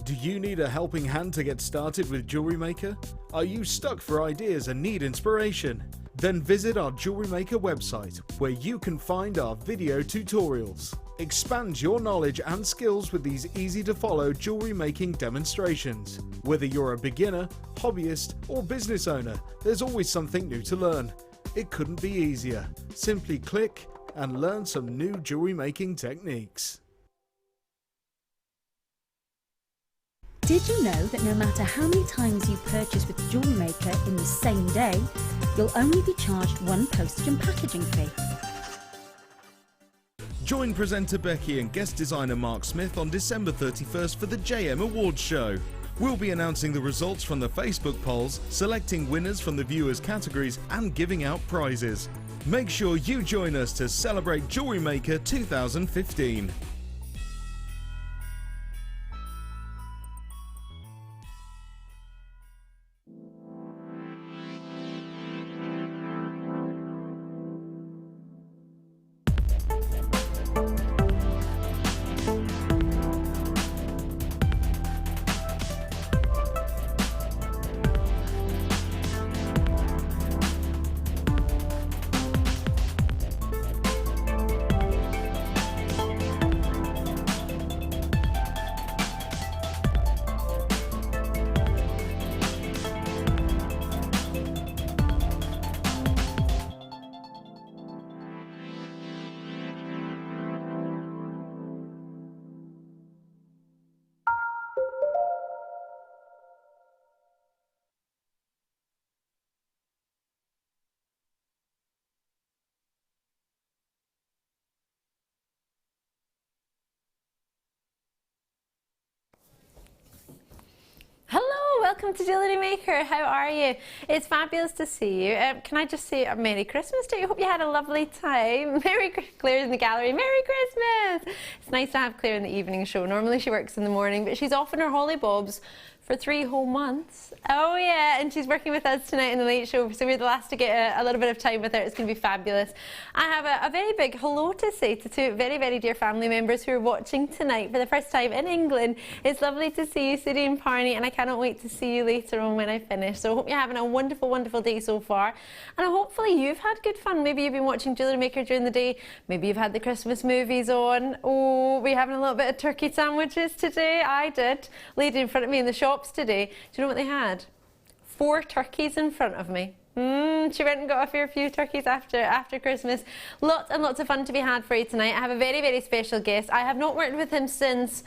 Speaker 3: Do you need a helping hand to get started with Jewellery Maker? Are you stuck for ideas and need inspiration? Then visit our Jewellery Maker website, where you can find our video tutorials. Expand your knowledge and skills with these easy-to-follow jewellery making demonstrations. Whether you're a beginner, hobbyist or business owner, there's always something new to learn. It couldn't be easier. Simply click and learn some new jewellery making techniques.
Speaker 5: Did you know that no matter how many times you purchase with the Jewellery Maker in the same day, you'll only be charged one postage and packaging fee?
Speaker 3: Join presenter Becky and guest designer Mark Smith on December 31st for the JM Awards show. We'll be announcing the results from the Facebook polls, selecting winners from the viewers' categories and giving out prizes. Make sure you join us to celebrate Jewellery Maker 2015.
Speaker 6: Hello, welcome to Jewellery Maker. How are you? It's fabulous to see you. Can I just say a Merry Christmas to you? Hope you had a lovely time. Claire's in the gallery. Merry Christmas! It's nice to have Claire in the evening show. Normally she works in the morning, but she's off on her holly bobs for 3 whole months. Oh yeah, and she's working with us tonight in the late show, so we're the last to get a little bit of time with her. It's going to be fabulous. I have a very big hello to say to 2 very, very dear family members who are watching tonight for the first time in England. It's lovely to see you, Sudi and Parney, and I cannot wait to see you later on when I finish. So I hope you're having a wonderful, wonderful day so far, and hopefully you've had good fun. Maybe you've been watching Jewellery Maker during the day, maybe you've had the Christmas movies on. Oh, we're having a little bit of turkey sandwiches today. I did. Lady in front of me in the shops today, do you know what they had? 4 turkeys in front of me. She went and got a fair few turkeys after Christmas. Lots and lots of fun to be had for you tonight. I have a very, very special guest. I have not worked with him since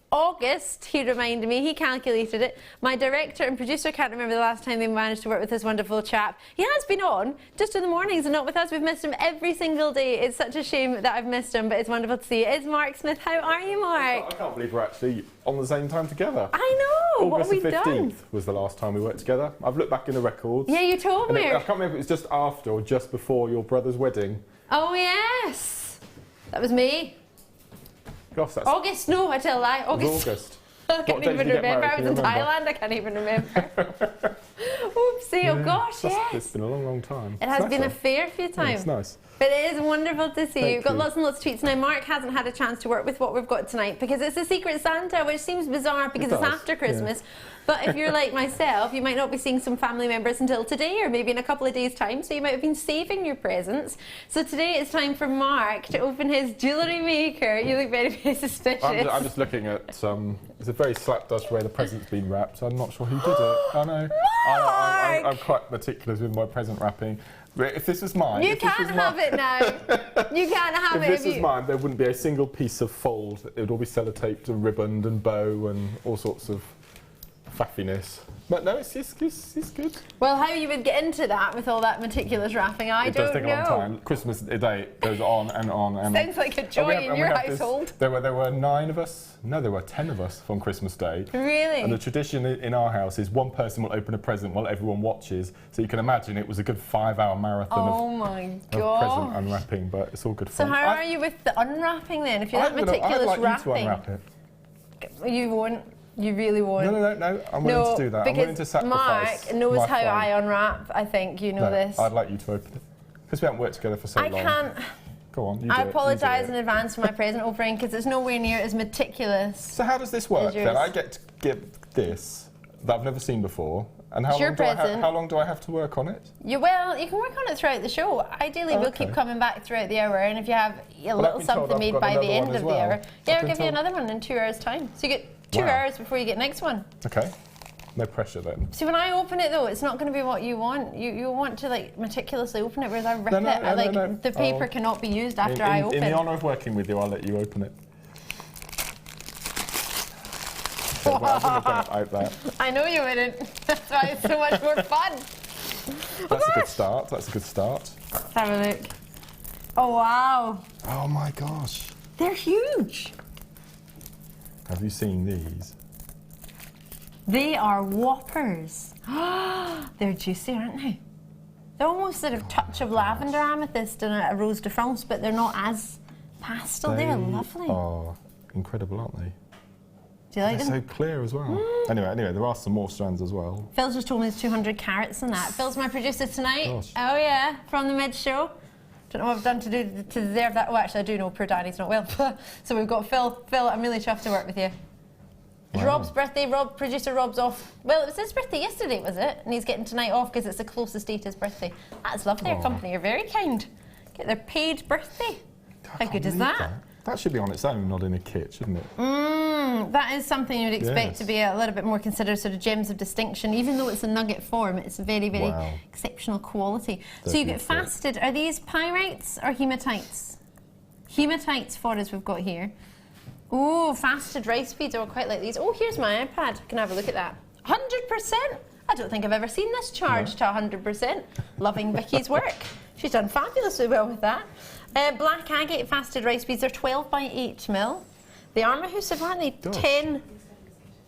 Speaker 6: August, he reminded me, he calculated it. My director and producer can't remember the last time they managed to work with this wonderful chap. He has been on, just in the mornings and not with us. We've missed him every single day. It's such a shame that I've missed him, but it's wonderful to see you. It's Mark Smith. How are you, Mark?
Speaker 7: I can't believe we're actually on the same time together.
Speaker 6: I know, what have we done?
Speaker 7: August the 15th was the last time we worked together. I've looked back in the records.
Speaker 6: Yeah, you told me.
Speaker 7: I can't remember if it was just after or just before your brother's wedding.
Speaker 6: Oh, yes. That was me.
Speaker 7: Gosh, that's
Speaker 6: August, no, I tell a lie. August. I can't even remember. I was in Thailand, I can't even remember. Oopsie, oh gosh, yes.
Speaker 7: It's been a long, long time.
Speaker 6: It has been a fair few times.
Speaker 7: Yeah, it's nice.
Speaker 6: But it is wonderful to see you. We've got
Speaker 7: you.
Speaker 6: lots and lots of tweets. Now, Mark hasn't had a chance to work with what we've got tonight because it's a Secret Santa, which seems bizarre because it's after Christmas. Yeah. But if you're like myself, you might not be seeing some family members until today or maybe in a couple of days' time, so you might have been saving your presents. So today it's time for Mark to open his Jewellery Maker. You look very, very suspicious.
Speaker 7: I'm just looking at it's a very slapdash way the present's been wrapped. I'm not sure who did it. I know. I'm quite meticulous with my present wrapping. If this was mine...
Speaker 6: You can't have it now. You can't have it.
Speaker 7: If this was mine, there wouldn't be a single piece of fold. It would all be sellotaped and ribboned and bow and all sorts of faffiness. But no, it's good.
Speaker 6: Well, how you would get into that with all that meticulous wrapping, I don't know.
Speaker 7: It does take a long time. Christmas Day goes on and on and on.
Speaker 6: Sounds like a joy in your household.
Speaker 7: There were 9 of us. No, there were 10 of us on Christmas Day.
Speaker 6: Really?
Speaker 7: And the tradition in our house is one person will open a present while everyone watches. So you can imagine it was a good 5-hour marathon of present unwrapping, but it's all good fun.
Speaker 6: So how are you with the unwrapping then? If you're that meticulous
Speaker 7: I'd like
Speaker 6: wrapping.
Speaker 7: you to unwrap it.
Speaker 6: You won't. You really won't.
Speaker 7: No. I'm willing to do that. I'm willing to sacrifice.
Speaker 6: Mark knows how I unwrap. I think you know this.
Speaker 7: I'd like you to open it because we haven't worked together for so long.
Speaker 6: I can't.
Speaker 7: Go on.
Speaker 6: I apologise in advance for my present opening because it's nowhere near as meticulous.
Speaker 7: So how does this work then? I get to give this that I've never seen before, And
Speaker 6: It's your present.
Speaker 7: how long do I have to work on it?
Speaker 6: Well, you can work on it throughout the show. Ideally, we'll keep coming back throughout the hour, and if you have a little something made by the end of the hour, yeah, I'll give you another one in 2 hours' time. So you get 2 hours before you get next one.
Speaker 7: Okay. No pressure then.
Speaker 6: See, when I open it though, it's not going to be what you want. You want to like meticulously open it, whereas I rip it. The paper cannot be used after I open.
Speaker 7: In the honour of working with you, I'll let you open it. Okay, well, I wouldn't have done it like that.
Speaker 6: I know you wouldn't. That's why it's so much more fun.
Speaker 7: That's a good start. That's a good start.
Speaker 6: Let's have a look. Oh wow.
Speaker 7: Oh my gosh.
Speaker 6: They're huge.
Speaker 7: Have you seen these?
Speaker 6: They are whoppers. They're juicy, aren't they? They're almost sort of touch of lavender amethyst and a rose de France, but they're not as pastel. They're lovely.
Speaker 7: Oh, incredible, aren't they?
Speaker 6: Do you like them?
Speaker 7: They're so clear as well. Anyway, there are some more strands as well.
Speaker 6: Phil's just told me there's 200 carats in that. Phil's my producer tonight.
Speaker 7: Gosh.
Speaker 6: Oh yeah, from the mid-show. Don't know what I've done to deserve that. Well, actually, I do know poor Danny's not well. So we've got Phil. Phil, I'm really chuffed to work with you. It's Rob's birthday. Producer Rob's off. Well, it was his birthday yesterday, was it? And he's getting tonight off because it's the closest day to his birthday. That's lovely. Your company are very kind. Get their paid birthday. How good is that?
Speaker 7: That should be on its own, not in a kit, shouldn't it?
Speaker 6: That is something you'd expect to be a little bit more considered sort of gems of distinction. Even though it's a nugget form, it's very, very exceptional quality. So you get fasted. Are these pyrites or hematites? Hematites for us we've got here. Oh, fasted rice beads. Oh, I quite like these. Oh, here's my iPad. I can have a look at that. 100%. I don't think I've ever seen this charged to 100%. Loving Vicky's work. She's done fabulously well with that. Black agate fasted rice beads are 12 by 8 mil. The Armahusive, aren't they? 10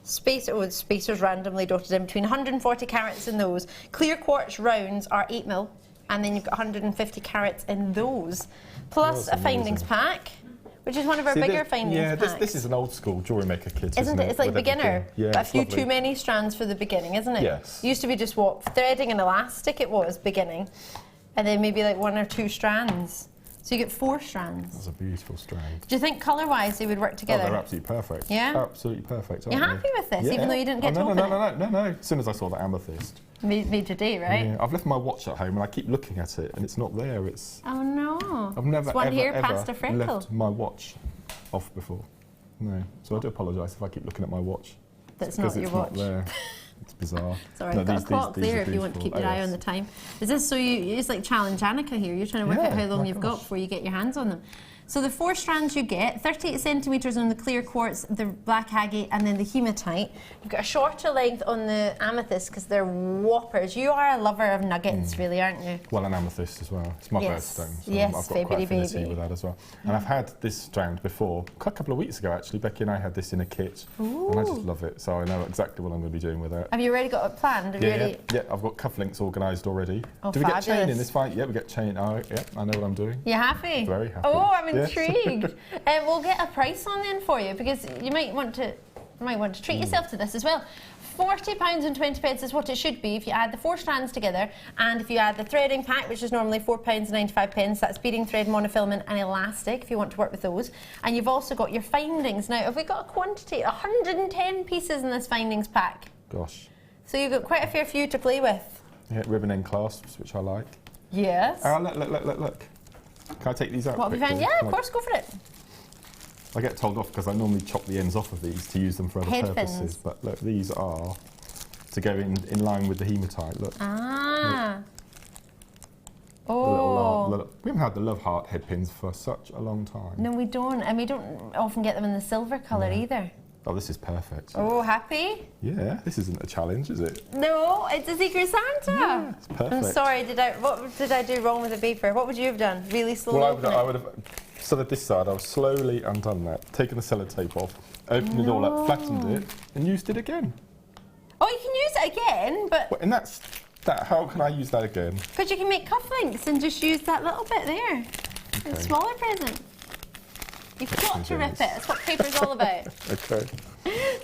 Speaker 6: spacers randomly dotted in between. 140 carats in those. Clear quartz rounds are 8 mil, and then you've got 150 carats in those. Plus a findings pack, which is one of our bigger findings packs.
Speaker 7: This is an old school jewellery maker kit,
Speaker 6: isn't it? It's like beginner.
Speaker 7: Yeah,
Speaker 6: but a few too many strands for the beginning, isn't it?
Speaker 7: Yes.
Speaker 6: It used to be just threading and elastic. It was beginning, and then maybe like 1 or 2 strands. So you get 4 strands.
Speaker 7: That's a beautiful strand.
Speaker 6: Do you think colour-wise they would work together?
Speaker 7: Oh, they're absolutely perfect.
Speaker 6: Yeah?
Speaker 7: Absolutely perfect, aren't
Speaker 6: You're happy with this, even though you didn't get to open it?
Speaker 7: No. As soon as I saw the amethyst.
Speaker 6: Made today, right?
Speaker 7: Yeah, I've left my watch at home and I keep looking at it and it's not there.
Speaker 6: Oh no.
Speaker 7: I've never
Speaker 6: ever
Speaker 7: left my watch off before. No. So I do apologise if I keep looking at my watch.
Speaker 6: That's not your watch.
Speaker 7: Not there. It's bizarre.
Speaker 6: Sorry, I've got a clock there if you want to keep your eye on the time. Is this so you just like challenge Annika here? You're trying to work out how long you've got before you get your hands on them. So the 4 strands you get, 38 centimetres on the clear quartz, the black agate, and then the hematite. You've got a shorter length on the amethyst because they're whoppers. You are a lover of nuggets, really, aren't you?
Speaker 7: Well, an amethyst as well. It's my birthstone, so
Speaker 6: yes,
Speaker 7: I've got quite affinity with that as well. And I've had this strand before, a couple of weeks ago actually. Becky and I had this in a kit, and I just love it. So I know exactly what I'm going to be doing with it.
Speaker 6: Have you already got it planned?
Speaker 7: Yeah, I've got cufflinks organised already.
Speaker 6: Oh,
Speaker 7: do we get chain in this fight? Yeah, we get chain. Oh, yeah, I know what I'm doing.
Speaker 6: You happy?
Speaker 7: Very happy.
Speaker 6: Oh, I'm intrigued. We'll get a price on then for you because you might want to treat yourself to this as well. £40.20 is what it should be if you add the 4 strands together, and if you add the threading pack, which is normally £4.95, that's beading thread, monofilament and elastic if you want to work with those. And you've also got your findings. Now, have we got a quantity? 110 pieces in this findings pack.
Speaker 7: Gosh.
Speaker 6: So you've got quite a fair few to play with.
Speaker 7: Yeah, ribbon end clasps, which I like.
Speaker 6: Yes.
Speaker 7: Look. Can I take these out?
Speaker 6: What have you found? Yeah, of course, go for it.
Speaker 7: I get told off because I normally chop the ends off of these to use them for other purposes. But look, these are to go in line with the hematite. Look.
Speaker 6: Ah.
Speaker 7: Look. Oh. We haven't had the love heart head pins for such a long time.
Speaker 6: No, we don't. And we don't often get them in the silver colour either.
Speaker 7: Oh, this is perfect.
Speaker 6: Oh, happy?
Speaker 7: Yeah, this isn't a challenge, is it?
Speaker 6: No, it's a Secret Santa.
Speaker 7: Yeah, it's perfect.
Speaker 6: I'm sorry, what did I do wrong with the paper? What would you have done? Really slowly?
Speaker 7: Well, I would have so this side, I would slowly undone that, taken the sellotape off, opened it all up, flattened it, and used it again.
Speaker 6: Oh, you can use it again, but...
Speaker 7: Well, and that's that. How can I use that again?
Speaker 6: Because you can make cufflinks and just use that little bit there. Okay. A smaller present. You've got to rip it. That's what paper's all about.
Speaker 7: Okay.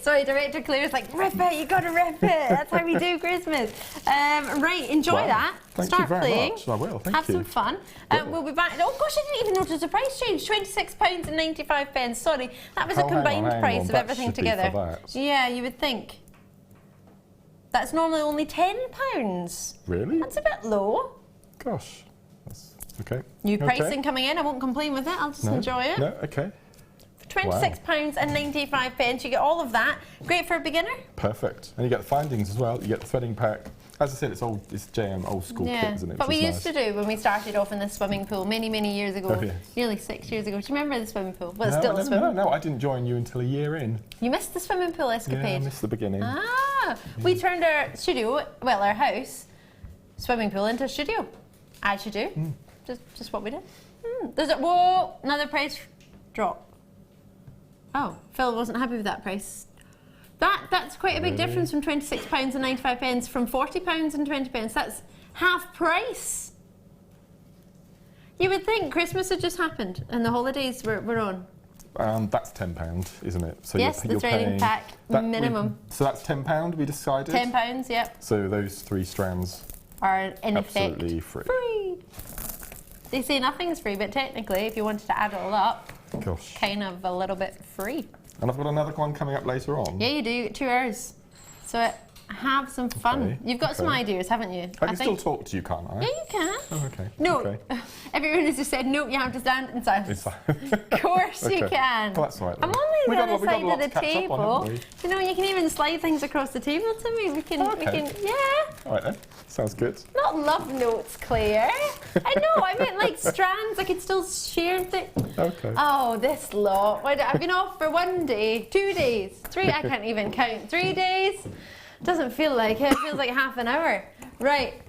Speaker 6: Sorry, Director Claire's like, rip it, you got to rip it. That's how we do Christmas. Right, enjoy that. Start playing.
Speaker 7: Much. I will, thank you.
Speaker 6: Have some fun. We'll be back. Oh gosh, I didn't even notice the price change. £26.95. Sorry, that was a combined price of everything together. Yeah, you would think. That's normally only £10.
Speaker 7: Really?
Speaker 6: That's a bit low.
Speaker 7: Gosh. That's okay.
Speaker 6: New
Speaker 7: Okay.
Speaker 6: pricing coming in. I won't complain with it. I'll just enjoy it.
Speaker 7: No, okay.
Speaker 6: For £26.95, you get all of that. Great for a beginner.
Speaker 7: Perfect. And you get the findings as well. You get the threading pack. As I said, it's JM old school kit, isn't it?
Speaker 6: But
Speaker 7: Which
Speaker 6: we
Speaker 7: is
Speaker 6: used to do when we started off in the swimming pool many, many years ago.
Speaker 7: Oh, yeah.
Speaker 6: Nearly 6 years ago. Do you remember the swimming pool? Well, it's
Speaker 7: No,
Speaker 6: still a swimming pool.
Speaker 7: No, I didn't join you until a year in.
Speaker 6: You missed the swimming pool escapade.
Speaker 7: Yeah, I missed the beginning.
Speaker 6: Ah, we turned our studio, well, our house, swimming pool into a studio. As you do. Just what we did. There's a, whoa, another price drop. Oh, Phil wasn't happy with that price. That's quite a big difference from £26.95 from £40.20. That's half price. You would think Christmas had just happened and the holidays were on.
Speaker 7: That's £10, isn't it? So
Speaker 6: Yes, the threading pack minimum.
Speaker 7: So that's £10 we decided?
Speaker 6: £10, yep.
Speaker 7: So those 3 strands
Speaker 6: Are in
Speaker 7: absolutely
Speaker 6: effect
Speaker 7: free.
Speaker 6: They say nothing's free, but technically, if you wanted to add it all up,
Speaker 7: Gosh.
Speaker 6: kind of a little bit free.
Speaker 7: And I've got another one coming up later on.
Speaker 6: Yeah, you do. You get 2 hours. So have some fun.
Speaker 7: Okay,
Speaker 6: You've got some
Speaker 7: okay.
Speaker 6: ideas, haven't you?
Speaker 7: I can still talk to you, can't I?
Speaker 6: Yeah, you can.
Speaker 7: Oh, okay.
Speaker 6: No,
Speaker 7: Okay.
Speaker 6: everyone has just said no. You have to stand in silence.
Speaker 7: It's fine.
Speaker 6: Of course you
Speaker 7: Okay.
Speaker 6: can.
Speaker 7: Well, that's all right then.
Speaker 6: I'm only
Speaker 7: We
Speaker 6: the
Speaker 7: got a
Speaker 6: other
Speaker 7: lot
Speaker 6: side of
Speaker 7: to
Speaker 6: the
Speaker 7: catch up on,
Speaker 6: table.
Speaker 7: haven't
Speaker 6: You know, you can even slide things across the table to me. We can,
Speaker 7: Okay.
Speaker 6: yeah.
Speaker 7: All right then. Sounds good.
Speaker 6: Not love notes, Claire. I know. I meant like strands. I could still share things.
Speaker 7: Okay.
Speaker 6: Oh, this lot. I've been off for 1 day, 2 days, 3. I can't even count. 3 days. Doesn't feel like it. It feels like half an hour. Right.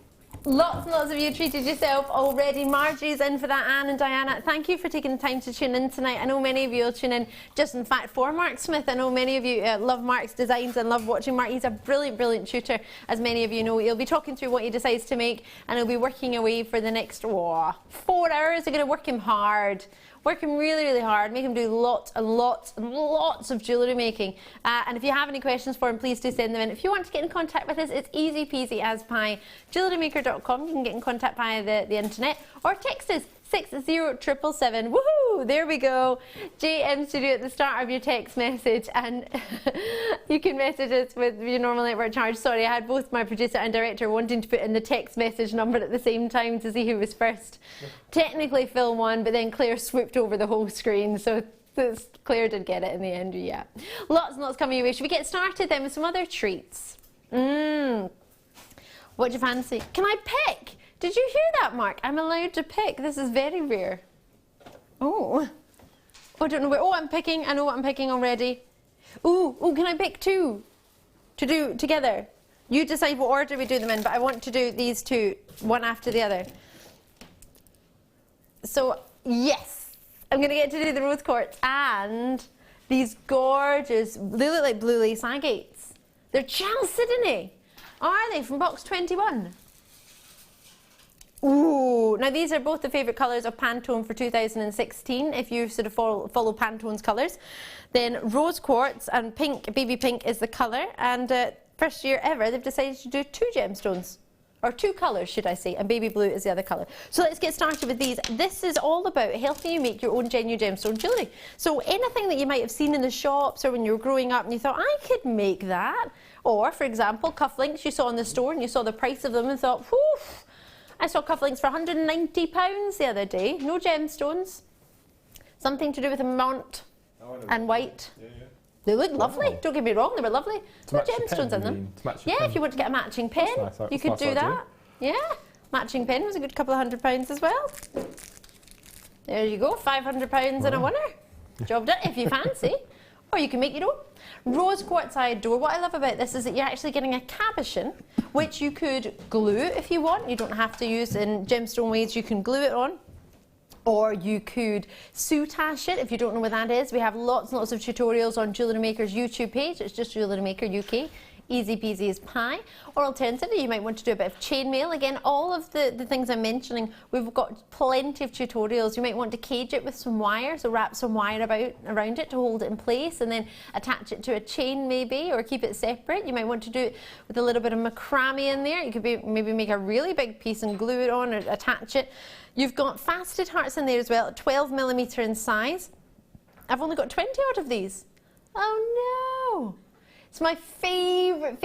Speaker 6: Lots and lots of you treated yourself already. Marjorie's in for that, Anne and Diana. Thank you for taking the time to tune in tonight. I know many of you will tune in just in fact for Mark Smith. I know many of you love Mark's designs and love watching Mark. He's a brilliant, brilliant tutor, as many of you know. He'll be talking through what he decides to make, and he'll be working away for the next 4 hours. They're going to work him hard. Work him really, really hard. Make him do lots and lots and lots of jewellery making. And if you have any questions for him, please do send them in. If you want to get in contact with us, it's easy peasy as pie. Jewellerymaker.com. You can get in contact via the internet or text us 60777. Woohoo! There we go. JM Studio at the start of your text message, and you can message us with your normal network charge. Sorry, I had both my producer and director wanting to put in the text message number at the same time to see who was first. Technically Phil won, but then Claire swooped over the whole screen, so Claire did get it in the end. Yeah, lots and lots coming your way. Should we get started then with some other treats? What do you fancy? Can I pick? Did you hear that, Mark? I'm allowed to pick. This is very rare. Oh, I don't know where. Oh, I'm picking. I know what I'm picking already. Oh, can I pick 2 to do together? You decide what order we do them in, but I want to do these 2, one after the other. So, yes, I'm going to get to do the Rose Quartz and these gorgeous, they look like blue lace agates. They're chalcedony. Are they? From box 21. Ooh, now these are both the favourite colours of Pantone for 2016, if you sort of follow Pantone's colours. Then Rose Quartz and pink, baby pink is the colour, and first year ever they've decided to do 2 gemstones. Or 2 colours, should I say, and baby blue is the other colour. So let's get started with these. This is all about helping you make your own genuine gemstone jewellery. So anything that you might have seen in the shops or when you were growing up and you thought, I could make that. Or, for example, cufflinks you saw in the store and you saw the price of them and thought, whew, I saw cufflinks for £190 the other day. No gemstones. Something to do with a mount and white.
Speaker 7: Yeah.
Speaker 6: They look lovely. Don't get me wrong, they were lovely. No gemstones in them. Yeah, if you want to get a matching pen, you could do that. Yeah, matching pen was a good couple of £100 as well. There you go, £500 and a winner. Job done if you fancy. Or you can make your own. Rose Quartz I adore. What I love about this is that you're actually getting a cabochon, which you could glue if you want. You don't have to use in gemstone ways. You can glue it on. Or you could soutache it if you don't know what that is. We have lots and lots of tutorials on Jewellery Maker's YouTube page. It's just Jewellery Maker UK. Easy peasy as pie. Or alternatively, you might want to do a bit of chainmail. Again, all of the things I'm mentioning, we've got plenty of tutorials. You might want to cage it with some wire, so wrap some wire around it to hold it in place and then attach it to a chain maybe, or keep it separate. You might want to do it with a little bit of macrame in there. You could maybe make a really big piece and glue it on or attach it. You've got faceted hearts in there as well, 12mm in size. I've only got 20 out of these. Oh no! It's my favourite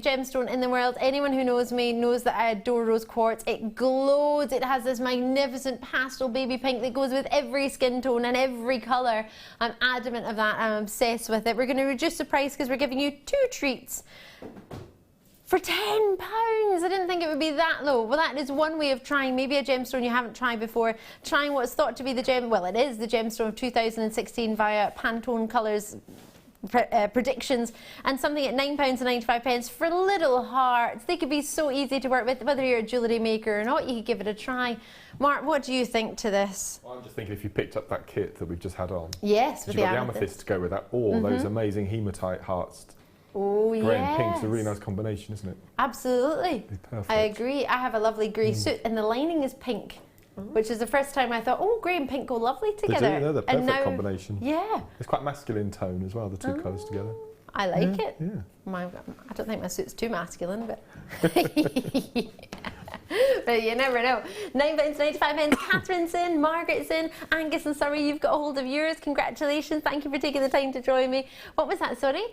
Speaker 6: gemstone in the world. Anyone who knows me knows that I adore rose quartz. It glows. It has this magnificent pastel baby pink that goes with every skin tone and every colour. I'm adamant of that. I'm obsessed with it. We're going to reduce the price because we're giving you 2 treats for £10. I didn't think it would be that low. Well, that is one way of trying maybe a gemstone you haven't tried before. Trying what's thought to be the well, it is the gemstone of 2016 via Pantone Colours predictions, and something at £9.95 for little hearts. They could be so easy to work with, whether you're a jewellery maker or not. You could give it a try. Mark, what do you think to this?
Speaker 7: Well, I'm just thinking if you picked up that kit that we've just had on.
Speaker 6: Yes, with
Speaker 7: you've
Speaker 6: the
Speaker 7: got the amethyst to go with that, or those amazing hematite hearts.
Speaker 6: Oh,
Speaker 7: grey and
Speaker 6: yes.
Speaker 7: pink. It's a really nice combination, isn't it?
Speaker 6: Absolutely.
Speaker 7: It'd be perfect.
Speaker 6: I agree. I have a lovely grey suit and the lining is pink. Which is the first time I thought, oh, grey and pink go lovely together.
Speaker 7: They do, they're the perfect combination.
Speaker 6: Yeah.
Speaker 7: It's quite masculine tone as well, the 2 colours together.
Speaker 6: I like it.
Speaker 7: Yeah.
Speaker 6: I don't think my suit's too masculine, but but you never know. £9.95. Catherine's in, Margaret's in, Angus and Surrey, you've got a hold of yours. Congratulations. Thank you for taking the time to join me. What was that, sorry?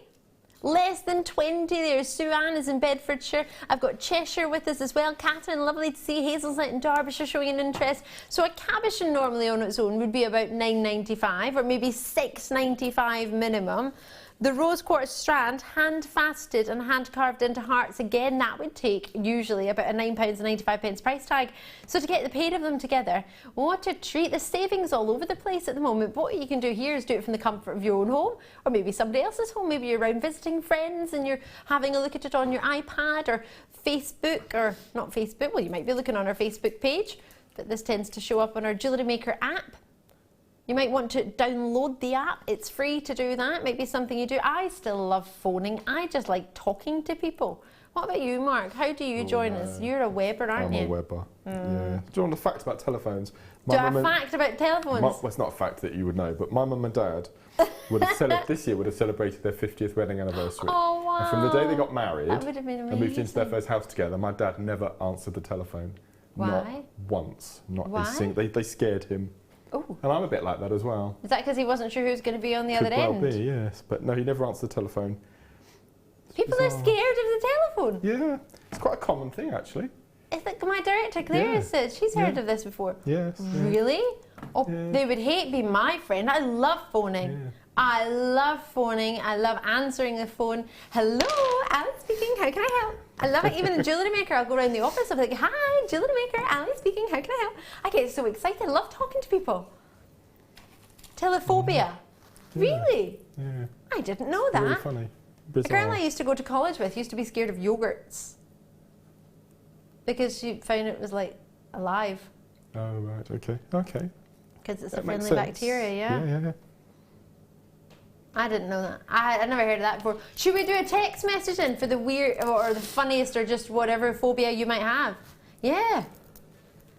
Speaker 6: Less than 20 there. Sue Ann is in Bedfordshire. I've got Cheshire with us as well. Catherine, lovely to see. Hazel's out in Derbyshire showing an interest. So a cabochon normally on its own would be about £9.95 or maybe £6.95 minimum. The rose quartz strand, hand fasted and hand carved into hearts, again, that would take usually about a £9.95 price tag. So to get the pair of them together, what a treat. The savings all over the place at the moment. What you can do here is do it from the comfort of your own home, or maybe somebody else's home. Maybe you're around visiting friends and you're having a look at it on your iPad or Facebook, or not Facebook, well, you might be looking on our Facebook page, but this tends to show up on our Jewellery Maker app. You might want to download the app. It's free to do that. Maybe something you do. I still love phoning. I just like talking to people. What about you, Mark? How do you join us? You're a Webber, aren't you?
Speaker 7: I'm a Webber. Yeah. Do you want a fact about telephones?
Speaker 6: Do I have a fact about telephones?
Speaker 7: Well, it's not a fact that you would know, but my mum and dad would have this year would have celebrated their 50th wedding anniversary.
Speaker 6: Oh, wow.
Speaker 7: And from the day they got married
Speaker 6: That would have been amazing.
Speaker 7: and moved into their first house together, my dad never answered the telephone.
Speaker 6: Why?
Speaker 7: Not once. Not
Speaker 6: Why?
Speaker 7: a single. They scared him.
Speaker 6: Oh.
Speaker 7: And I'm a bit like that as well.
Speaker 6: Is that because he wasn't sure who was going to be on the other end?
Speaker 7: Could well be, yes. But no, he never answered the telephone.
Speaker 6: People are scared of the telephone.
Speaker 7: Yeah. It's quite a common thing, actually.
Speaker 6: It's like my director, Claire, said. She's heard of this before.
Speaker 7: Yes.
Speaker 6: Really? Oh,
Speaker 7: Yeah.
Speaker 6: they would hate being my friend. I love phoning.
Speaker 7: Yeah.
Speaker 6: I love phoning. I love answering the phone. Hello, Alice speaking. How can I help? I love it. Even the Jewellery Maker, I'll go around the office. I'll be like, hi, Jewellery Maker, Alice speaking. How can I help? I get so excited. I love talking to people. Telephobia. Really?
Speaker 7: Yeah.
Speaker 6: I didn't know that.
Speaker 7: Really funny.
Speaker 6: The girl
Speaker 7: Bizarre.
Speaker 6: I used to go to college with used to be scared of yogurts because she found it was like alive.
Speaker 7: Oh, right. Okay. Okay.
Speaker 6: Because it's
Speaker 7: That
Speaker 6: a
Speaker 7: makes
Speaker 6: friendly
Speaker 7: sense.
Speaker 6: bacteria, yeah.
Speaker 7: Yeah.
Speaker 6: I didn't know that. I never heard of that before. Should we do a text message in for the weird or the funniest or just whatever phobia you might have? Yeah.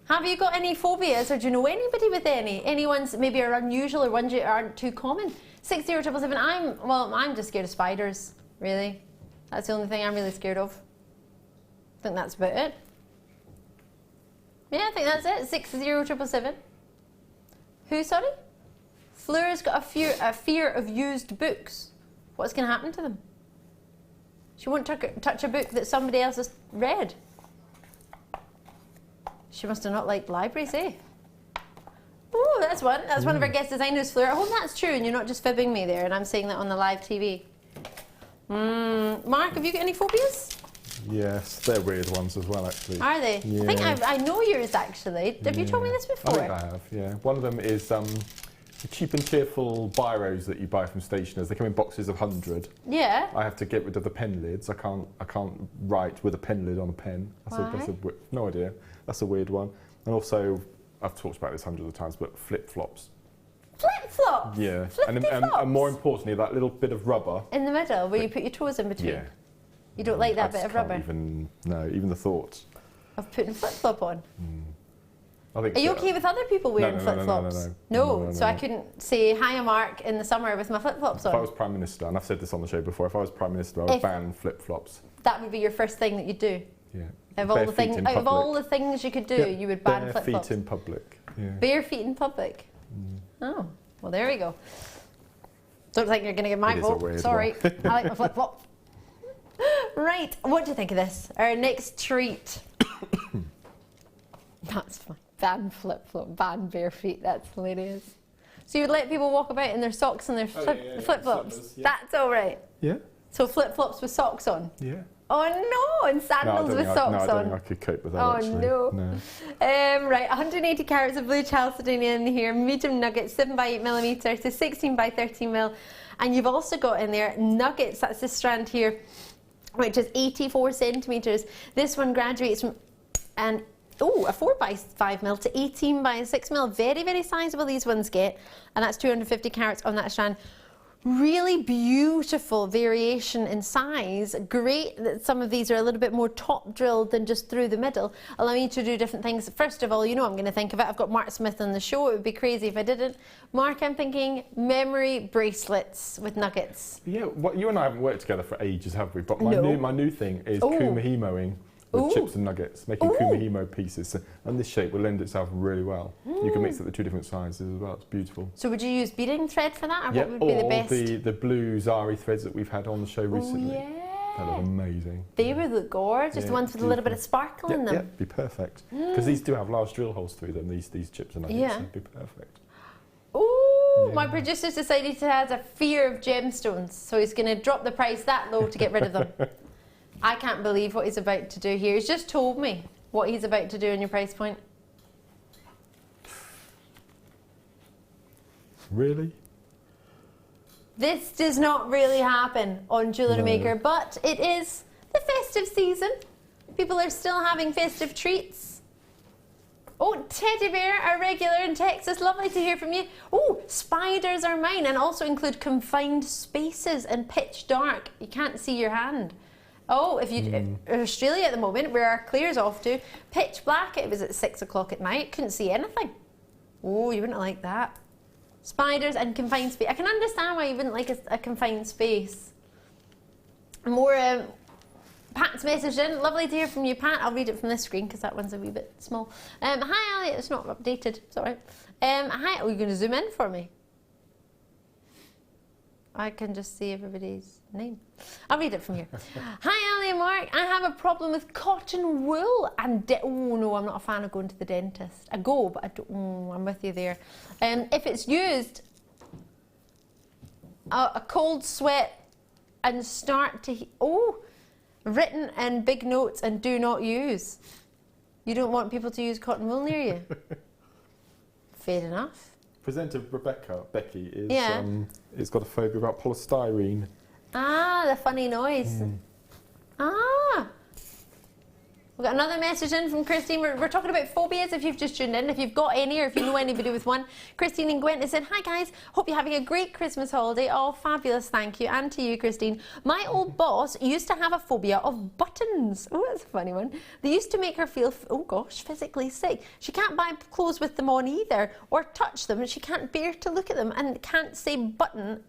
Speaker 6: Have you got any phobias, or do you know anybody with any? Any ones that maybe are unusual or ones that aren't too common? 60777. I'm just scared of spiders, really. That's the only thing I'm really scared of. I think that's about it. Yeah, I think that's it. 60777. Who, sorry? Fleur's got a fear of used books. What's going to happen to them? She won't touch a book that somebody else has read. She must have not liked libraries, eh? Oh, that's one. That's one of our guest designers, Fleur. I hope that's true and you're not just fibbing me there and I'm saying that on the live TV. Mark, have you got any phobias?
Speaker 7: Yes, they're weird ones as well, actually.
Speaker 6: Are they?
Speaker 7: Yeah.
Speaker 6: I think I know yours, actually. Have you told me this before?
Speaker 7: I think I have, yeah. One of them is the cheap and cheerful biros that you buy from stationers. They come in boxes of 100.
Speaker 6: Yeah.
Speaker 7: I have to get rid of the pen lids. I can't write with a pen lid on a pen. No idea. That's a weird one. And also, I've talked about this hundreds of times, but flip-flops.
Speaker 6: Flip-flops?
Speaker 7: Yeah.
Speaker 6: Flippity-flops?
Speaker 7: And more importantly, that little bit of rubber.
Speaker 6: In the middle, where you put your toes in between?
Speaker 7: Yeah.
Speaker 6: You don't like that bit of rubber?
Speaker 7: Even the thought.
Speaker 6: Of putting flip-flop on?
Speaker 7: I think
Speaker 6: Are you
Speaker 7: so.
Speaker 6: okay with other people wearing
Speaker 7: No,
Speaker 6: flip-flops?
Speaker 7: No,
Speaker 6: So I couldn't say, hiya Mark, in the summer with my flip-flops on?
Speaker 7: If I was Prime Minister, and I've said this on the show before, if I was Prime Minister, I would ban flip-flops.
Speaker 6: That would be your first thing that you'd do?
Speaker 7: Yeah.
Speaker 6: Out of all the things you could do, you would ban
Speaker 7: bare
Speaker 6: flip-flops?
Speaker 7: feet in public. Yeah.
Speaker 6: Bare feet in public? Oh, well there we go. Don't think you're going to get my vote. Sorry. I like my flip-flop. Right, what do you think of this? Our next treat. That's fun. Ban flip-flop, ban bare feet. That's hilarious. So you would let people walk about in their socks and their flip-flops? Yeah. That's all right?
Speaker 7: Yeah.
Speaker 6: So flip-flops with socks on?
Speaker 7: Yeah.
Speaker 6: Oh no, and sandals with socks on.
Speaker 7: I don't think I could cope with that, actually.
Speaker 6: No. Right, 180 carats of blue chalcedony in here, medium nuggets, 7 by 8 millimetre to 16 by 13 mil. And you've also got in there nuggets, that's this strand here, which is 84 centimetres. This one graduates from a 4 by 5 mil to 18 by 6 mil. Very, very sizable these ones get. And that's 250 carats on that strand. Really beautiful variation in size. Great that some of these are a little bit more top drilled than just through the middle, allowing you to do different things. First of all, you know I'm going to think of it. I've got Mark Smith on the show. It would be crazy if I didn't. Mark, I'm thinking memory bracelets with nuggets.
Speaker 7: Yeah, well, you and I haven't worked together for ages, have we? But my new thing is kumahimoing with chips and nuggets, making kumahimo pieces. And this shape will lend itself really well. You can mix up the two different sizes as well. It's beautiful.
Speaker 6: So would you use beading thread for that, or what would be the best?
Speaker 7: The blue Zari threads that we've had on the show recently. They look amazing.
Speaker 6: They would look gorgeous. The ones with a little bit of sparkle in them.
Speaker 7: Yeah, be perfect. Because these do have large drill holes through them. These chips and nuggets. Yeah, so be perfect.
Speaker 6: My producer's decided he has a fear of gemstones, so he's going to drop the price that low to get rid of them. I can't believe what he's about to do here. He's just told me what he's about to do on your price point.
Speaker 7: Really?
Speaker 6: This does not really happen on Jewellery Maker, but it is the festive season. People are still having festive treats. Oh, Teddy Bear, our regular in Texas, lovely to hear from you. Oh, spiders are mine, and also include confined spaces and pitch dark. You can't see your hand. Oh, if you Australia at the moment, where our Claire's off to, pitch black. It was at 6 o'clock at night. Couldn't see anything. Oh, you wouldn't like that. Spiders and confined space. I can understand why you wouldn't like a confined space. More Pat's message in. Lovely to hear from you, Pat. I'll read it from this screen because that one's a wee bit small. Hi, Elliot. It's not updated. It's all right. Hi. Oh, you're going to zoom in for me? I can just see everybody's name. I'll read it from here. Hi, Ali and Mark. I have a problem with cotton wool and oh no, I'm not a fan of going to the dentist. I go, but I don't. I'm with you there. If it's used, a cold sweat and start to written in big notes and do not use. You don't want people to use cotton wool near you. Fair enough.
Speaker 7: Presenter Becky, is it's got a phobia about polystyrene.
Speaker 6: Ah, the funny noise. We've got another message in from Christine. We're talking about phobias if you've just tuned in. If you've got any or if you know anybody with one. Christine and Gwen said, hi guys, hope you're having a great Christmas holiday. Oh, fabulous, thank you. And to you, Christine. My old boss used to have a phobia of buttons. Oh, that's a funny one. They used to make her feel, physically sick. She can't buy clothes with them on either or touch them. She can't bear to look at them and can't say button.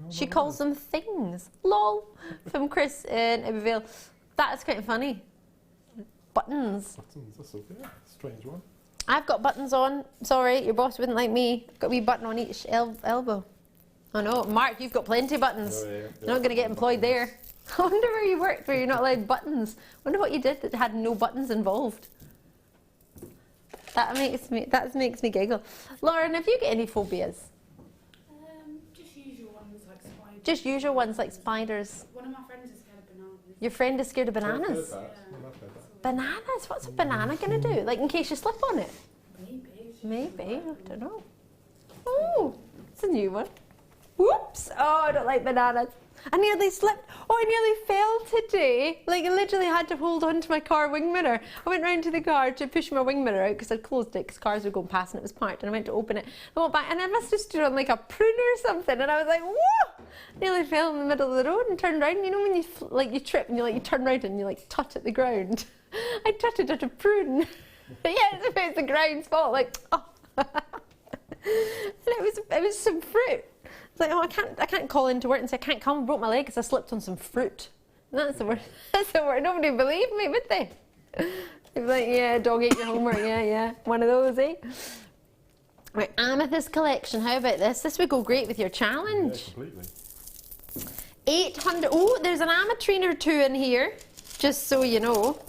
Speaker 6: She calls them things. Lol. From Chris in Iberville. That is quite funny. Buttons.
Speaker 7: That's a strange one.
Speaker 6: I've got buttons on. Sorry, your boss wouldn't like me. Got a wee button on each elbow. I know. Mark, you've got plenty of buttons. You're not going to get employed there. I wonder where you worked where you're not allowed buttons. I wonder what you did that had no buttons involved. That makes me giggle. Lauren, have you got any phobias?
Speaker 8: Just usual ones like spiders.
Speaker 6: Just usual ones like spiders.
Speaker 8: One of my friends is scared of bananas.
Speaker 6: Your friend is scared of bananas? Bananas? What's a banana going to do? Like in case you slip on it? Maybe. I don't know. Oh, it's a new one. Whoops. Oh, I don't like bananas. I nearly slipped. Oh, I nearly fell today. Like, I literally had to hold on to my car wing mirror. I went round to the car to push my wing mirror out because I'd closed it because cars were going past and it was parked. And I went to open it. I went back and I must have stood on like a prune or something. And I was like, whoa! Nearly fell in the middle of the road and turned around. You know when you trip and you turn around and you tut at the ground? I tutted at a prune. But yeah, it's the ground's fault. Like, oh. And it was some fruit. It's like, oh, I can't call into work and say I can't come. I broke my leg because I slipped on some fruit. And that's the word. That's the word. Nobody would believe me, would they? They'd be like, yeah, dog ate your homework. Yeah, one of those, eh? Right, Amethyst collection, how about this? This would go great with your challenge.
Speaker 7: Yeah, completely.
Speaker 6: 800, oh, there's an ametrine or two in here, just so you know.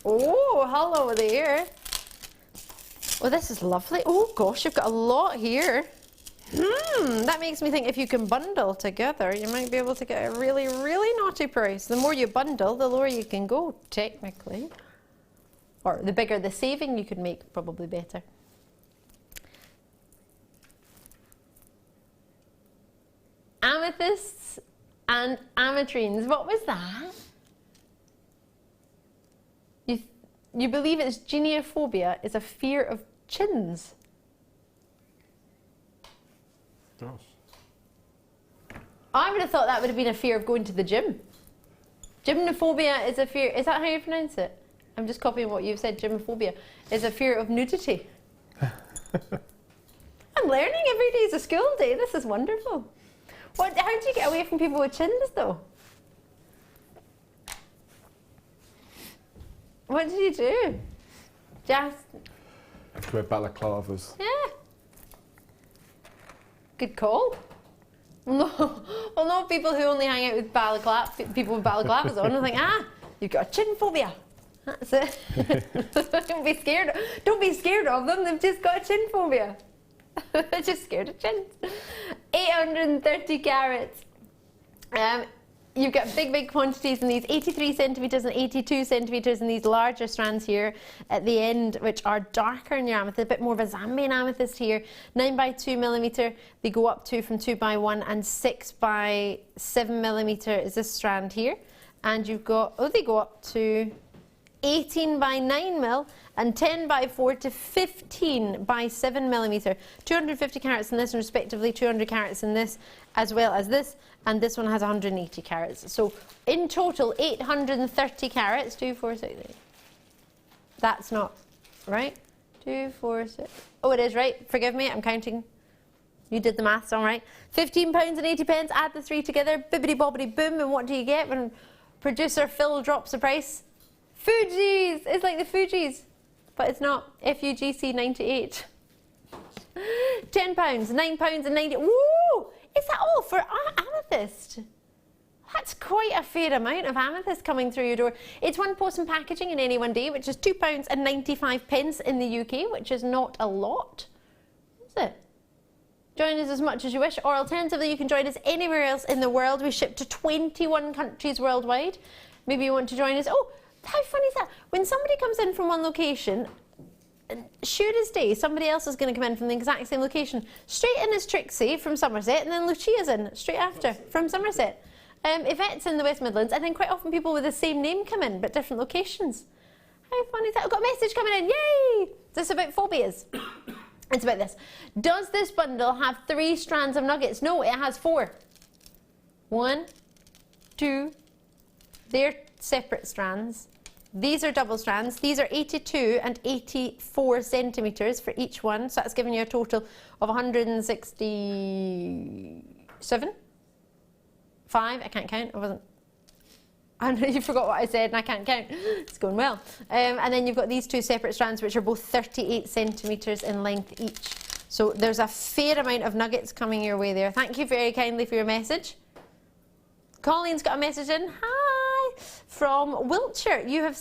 Speaker 6: Oh, hello there. Oh, this is lovely. Oh gosh, you've got a lot here. That makes me think if you can bundle together, you might be able to get a really, really naughty price. The more you bundle, the lower you can go, technically. Or the bigger the saving you could make, probably better. Amethysts and ametrines. What was that? You believe it's geniophobia is a fear of chins.
Speaker 7: Gosh.
Speaker 6: I would have thought that would have been a fear of going to the gym. Gymnophobia is a fear, is that how you pronounce it? I'm just copying what you've said. Gymnophobia is a fear of nudity. I'm learning. Every day is a school day. This is wonderful. How do you get away from people with chins though? What did you do? Just...
Speaker 7: To wear balaclavas.
Speaker 6: Yeah. Good call. No, well, no people who only hang out with people with balaclavas on. I think, you've got a chin phobia. That's it. Don't be scared. Don't be scared of them. They've just got a chin phobia. They're just scared of chins. 830 carats. You've got big quantities in these 83 centimetres and 82 centimetres in these larger strands here at the end, which are darker in your amethyst, a bit more of a Zambian amethyst here. 9 by 2 millimetre, they go up to from 2 by 1 and 6 by 7 millimetre is this strand here. And you've got, they go up to 18 by 9 mil and 10 by 4 to 15 by 7 millimetre. 250 carats in this and respectively 200 carats in this as well as this, and this one has 180 carats. So in total 830 carats. 2, 4, 6, 8. That's not right. 2, 4, 6. Oh, it is right. Forgive me, I'm counting. You did the maths, all right. £15.80. Add the 3 together. Bibbidi bobbidi boom. And what do you get when producer Phil drops the price? Fuji's! It's like the Fuji's, but it's not. FUGC 98. £10, £9.90. Woo! Is that all for amethyst? That's quite a fair amount of amethyst coming through your door. It's one post and packaging in any one day, which is £2.95 in the UK, which is not a lot, is it? Join us as much as you wish, or alternatively, you can join us anywhere else in the world. We ship to 21 countries worldwide. Maybe you want to join us. Oh, how funny is that? When somebody comes in from one location, sure as day, somebody else is going to come in from the exact same location. Straight in is Trixie from Somerset, and then Lucia's in straight after from Somerset. Yvette's in the West Midlands, and then quite often people with the same name come in, but different locations. How funny is that? I've got a message coming in, yay! Is this about phobias? It's about this. Does this bundle have 3 strands of nuggets? No, it has 4. 1, 2, they're separate strands. These are double strands. These are 82 and 84 centimetres for each one. So that's giving you a total of 167? 5? I can't count. You forgot what I said and I can't count. It's going well. And then you've got these 2 separate strands which are both 38 centimetres in length each. So there's a fair amount of nuggets coming your way there. Thank you very kindly for your message. Colleen's got a message in. Hi! From Wiltshire. You have,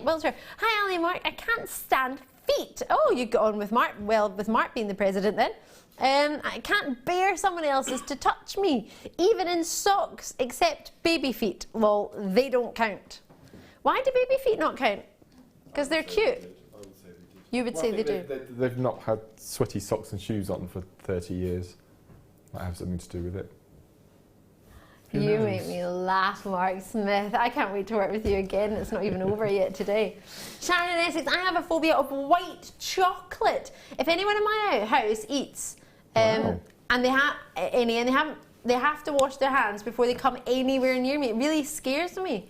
Speaker 6: Wiltshire. Hi, Ali and Mark. I can't stand feet. Oh, you got on with Mark. Well, with Mark being the president then. I can't bear someone else's to touch me, even in socks, except baby feet. Well, they don't count. Why do baby feet not count? Because they're cute. You would say they do.
Speaker 7: They've not had sweaty socks and shoes on for 30 years. Might have something to do with it.
Speaker 6: You make me laugh, Mark Smith. I can't wait to work with you again. It's not even over yet today. Sharon in Essex, I have a phobia of white chocolate. If anyone in my house eats and they have to wash their hands before they come anywhere near me, it really scares me.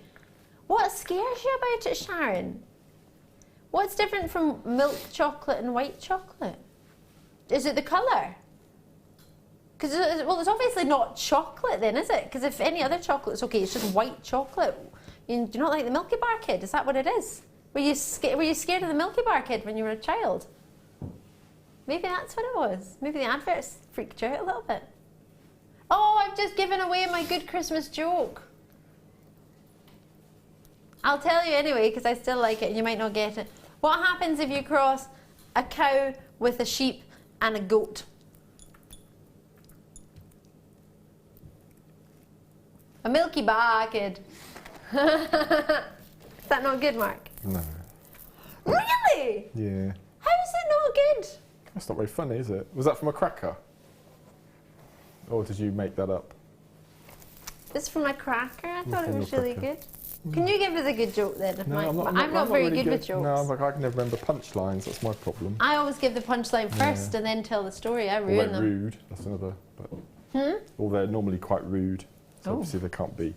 Speaker 6: What scares you about it, Sharon? What's different from milk chocolate and white chocolate? Is it the colour? Because, well, it's obviously not chocolate then, is it? Because if any other chocolate's okay, it's just white chocolate. Do you not like the Milky Bar Kid? Is that what it is? Were you scared of the Milky Bar Kid when you were a child? Maybe that's what it was. Maybe the adverts freaked you out a little bit. Oh, I've just given away my good Christmas joke. I'll tell you anyway, because I still like it and you might not get it. What happens if you cross a cow with a sheep and a goat? A milky bucket. Is that not good, Mark?
Speaker 7: No.
Speaker 6: Really?
Speaker 7: Yeah.
Speaker 6: How is it not good?
Speaker 7: That's not very funny, is it? Was that from a cracker? Or did you make that up?
Speaker 6: This is from a cracker. I thought it
Speaker 7: from
Speaker 6: was
Speaker 7: your
Speaker 6: really
Speaker 7: cracker.
Speaker 6: good. Can you give us a good joke then?
Speaker 7: No,
Speaker 6: I'm not very
Speaker 7: really
Speaker 6: good with jokes.
Speaker 7: No, I can never remember punchlines. That's my problem.
Speaker 6: I always give the punchline first and then tell the story. I ruin them.
Speaker 7: Rude. That's another. But, or they're normally quite rude. So obviously they can't be.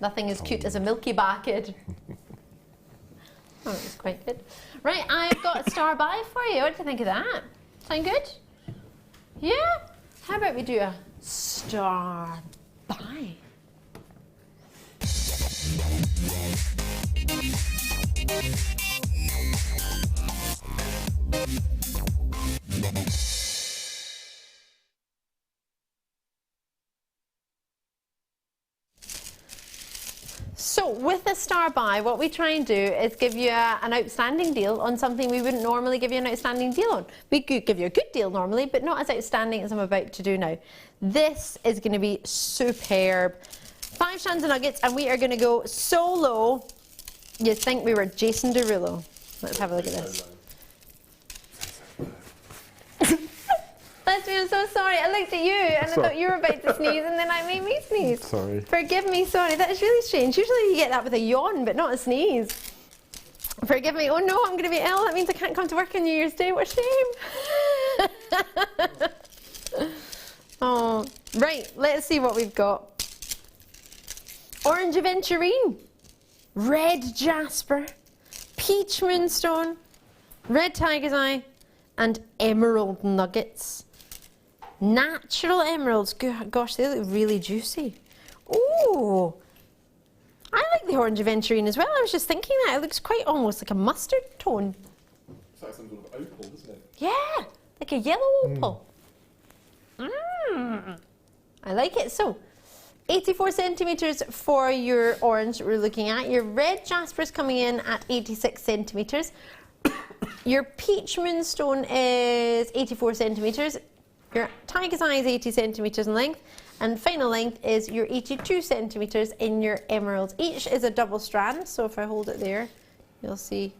Speaker 6: Nothing as cute as a milky bucket. Oh, it was quite good. Right, I've got a star by for you. What do you think of that? Sound good? Yeah? How about we do a star by? So with a star buy, what we try and do is give you an outstanding deal on something we wouldn't normally give you an outstanding deal on. We could give you a good deal normally, but not as outstanding as I'm about to do now. This is going to be superb. 5 strands of nuggets, and we are going to go so low, you think we were Jason Derulo. Let's have a look at this. Leslie, I'm so sorry. I looked at you and I thought you were about to sneeze and then I made me sneeze.
Speaker 7: Sorry.
Speaker 6: Forgive me, sorry. That is really strange. Usually you get that with a yawn, but not a sneeze. Forgive me. Oh no, I'm going to be ill. That means I can't come to work on New Year's Day. What a shame. Oh, right. Let's see what we've got. Orange aventurine, red jasper, peach moonstone, red tiger's eye, and emerald nuggets. Natural emeralds. Gosh, they look really juicy. Ooh, I like the orange aventurine as well. I was just thinking that. It looks quite almost like a mustard tone.
Speaker 7: It's like some sort of opal, isn't it?
Speaker 6: Yeah, like a yellow opal. I like it. So, 84 centimetres for your orange we're looking at. Your red jasper's coming in at 86 centimetres. Your peach moonstone is 84 centimetres. Your tiger's eye is 80 centimetres in length. And final length is your 82 centimetres in your emeralds. Each is a double strand, so if I hold it there, you'll see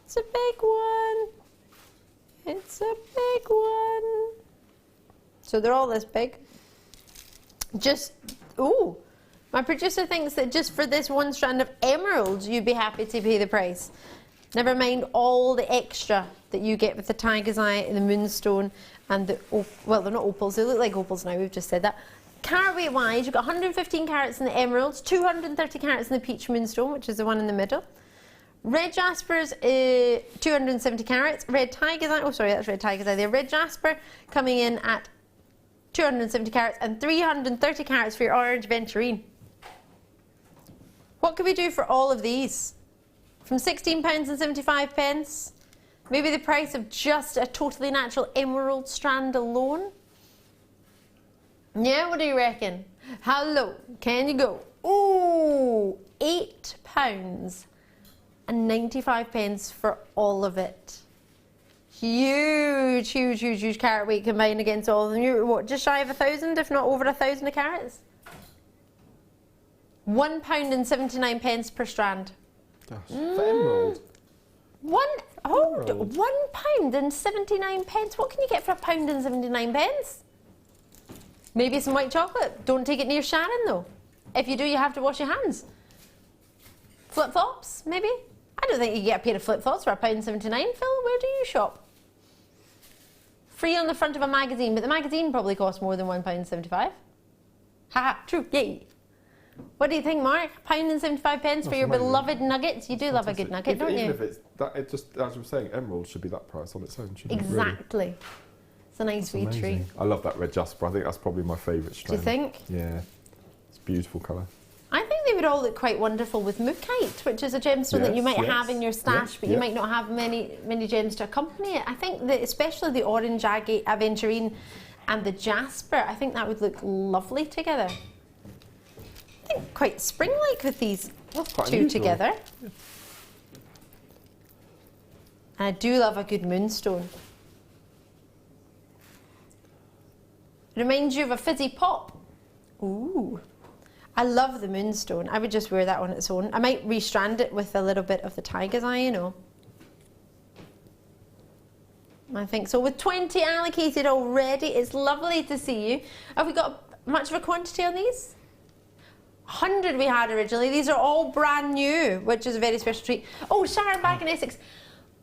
Speaker 6: it's a big one. It's a big one. So they're all this big. Ooh, my producer thinks that just for this one strand of emeralds, you'd be happy to pay the price. Never mind all the extra that you get with the tiger's eye and the moonstone and the, well, they're not opals, they look like opals now, we've just said that. Carat weight wise, you've got 115 carats in the emeralds, 230 carats in the peach moonstone, which is the one in the middle. Red jasper's 270 carats, red tiger's eye, oh sorry, that's red tiger's eye there. Red jasper coming in at 270 carats and 330 carats for your orange aventurine. What could we do for all of these? From £16.75, maybe the price of just a totally natural emerald strand alone? Yeah, what do you reckon? How low can you go? Ooh, £8.95 for all of it. Huge, huge, huge, huge carat weight combined against all of them. You're what, just shy of 1,000, if not over 1,000 carats? £1.79 per strand.
Speaker 7: Gosh, for emerald.
Speaker 6: £1.79. What can you get for £1.79? Maybe some white chocolate. Don't take it near Sharon though. If you do, you have to wash your hands. Flip-flops, maybe? I don't think you can get a pair of flip-flops for £1.79. Phil, where do you shop? Free on the front of a magazine, but the magazine probably costs more than £1.75. Haha, true, yay. What do you think, Mark? £1.75 for your beloved nuggets? You do love a good nugget, don't you?
Speaker 7: Even if it's that, it just, as I'm saying, emerald should be that price on its own, shouldn't it?
Speaker 6: Exactly.
Speaker 7: Really?
Speaker 6: It's a nice wee treat.
Speaker 7: I love that red jasper. I think that's probably my favourite strand.
Speaker 6: Do you think?
Speaker 7: Yeah. It's a beautiful colour.
Speaker 6: I think they would all look quite wonderful with mookaite, which is a gemstone that you might have in your stash, but you might not have many gems to accompany it. I think that especially the orange agate, aventurine, and the jasper, I think that would look lovely together. I think quite spring-like with these two together. Yeah. And I do love a good moonstone. Reminds you of a fizzy pop. Ooh. I love the moonstone. I would just wear that on its own. I might restrand it with a little bit of the tiger's eye, you know. I think so. With 20 allocated already, it's lovely to see you. Have we got much of a quantity on these? 100 we had originally. These are all brand new, which is a very special treat. Oh, Sharon back in Essex.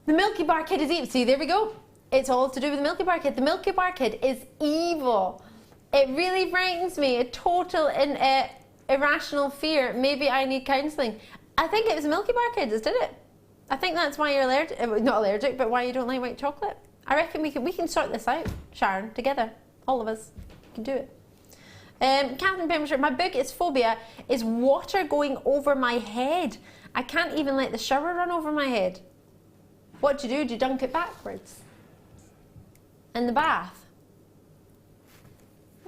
Speaker 6: The Milky Bar Kid is evil. See, there we go. It's all to do with the Milky Bar Kid. The Milky Bar Kid is evil. It really frightens me. A total irrational fear. Maybe I need counselling. I think it was the Milky Bar Kids, did it? I think that's why you're allergic. Not allergic, but why you don't like white chocolate. I reckon we can sort this out, Sharon, together. All of us can do it. Catherine Pembershire, my biggest phobia is water going over my head. I can't even let the shower run over my head. What do you do? Do you dunk it backwards? In the bath?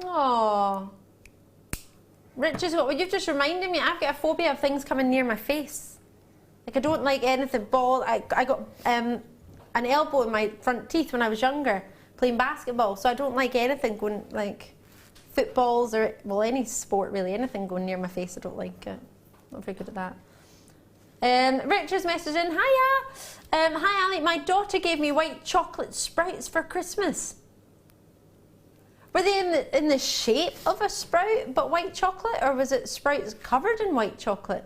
Speaker 6: Oh. Rich is what you've just reminded me. I've got a phobia of things coming near my face. Like I don't like anything bald. I got an elbow in my front teeth when I was younger playing basketball, so I don't like anything going like footballs or any sport really. Anything going near my face, I don't like it. Not very good at that. Richard's messaging, hiya. Hi Ali, my daughter gave me white chocolate sprouts for Christmas. Were they in the shape of a sprout but white chocolate, or was it sprouts covered in white chocolate?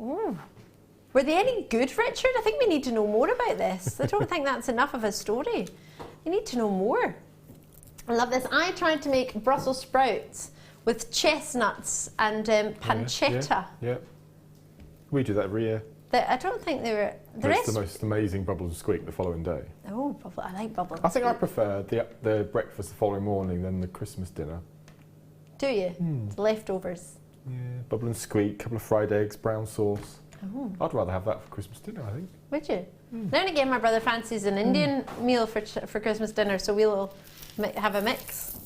Speaker 6: Ooh. Were they any good, Richard? I think we need to know more about this. I don't think that's enough of a story. You need to know more. I love this. I tried to make Brussels sprouts with chestnuts and pancetta.
Speaker 7: Yeah. We do that every year.
Speaker 6: I don't think they were...
Speaker 7: It's the most amazing bubbles and squeak the following day.
Speaker 6: Oh, bubble! I like bubbles.
Speaker 7: I think I prefer the breakfast the following morning than the Christmas dinner.
Speaker 6: Do you? The leftovers.
Speaker 7: Yeah, bubble and squeak, couple of fried eggs, brown sauce.
Speaker 6: Oh.
Speaker 7: I'd rather have that for Christmas dinner, I think.
Speaker 6: Would you? Now and again, my brother fancies an Indian meal for Christmas dinner, so we'll have a mix.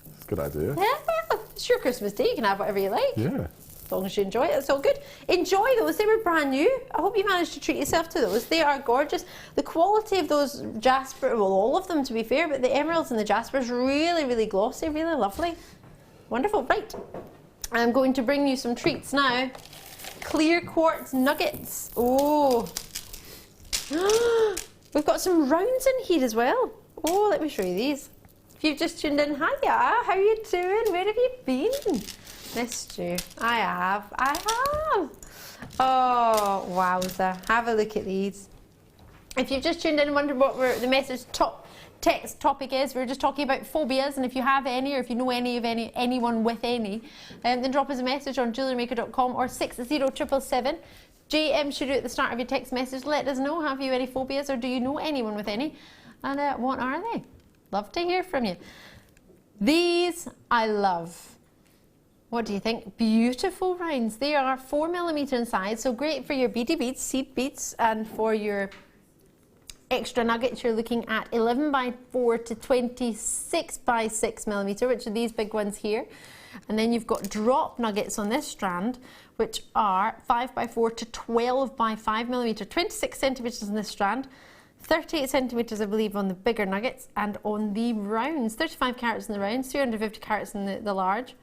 Speaker 7: That's a good idea.
Speaker 6: Yeah, well, it's your Christmas Day. You can have whatever you like.
Speaker 7: Yeah.
Speaker 6: As long as you enjoy it, it's all good. Enjoy those. They were brand new. I hope you managed to treat yourself to those. They are gorgeous. The quality of those jasper, well, all of them to be fair, but the emeralds and the jaspers really, really glossy, really lovely. Wonderful. Right. I'm going to bring you some treats now. Clear quartz nuggets. Oh. We've got some rounds in here as well. Oh, let me show you these. If you've just tuned in, hiya, how are you doing? Where have you been? Missed you. I have. Oh, wowza. Have a look at these. If you've just tuned in and wondered what the message text topic is, we're just talking about phobias, and if you have any, or if you know anyone with any, then drop us a message on jewellerymaker.com or 60777. JM should do at the start of your text message. Let us know, have you any phobias, or do you know anyone with any? And what are they? Love to hear from you. These I love. What do you think? Beautiful rounds. They are 4mm in size, so great for your beady beads, seed beads, and for your extra nuggets. You're looking at 11x4 to 26x6mm, which are these big ones here. And then you've got drop nuggets on this strand, which are 5x4 to 12x5mm, 26 centimetres on this strand, 38 centimetres I believe on the bigger nuggets, and on the rounds, 35 carats in the rounds, 350 carats in the large,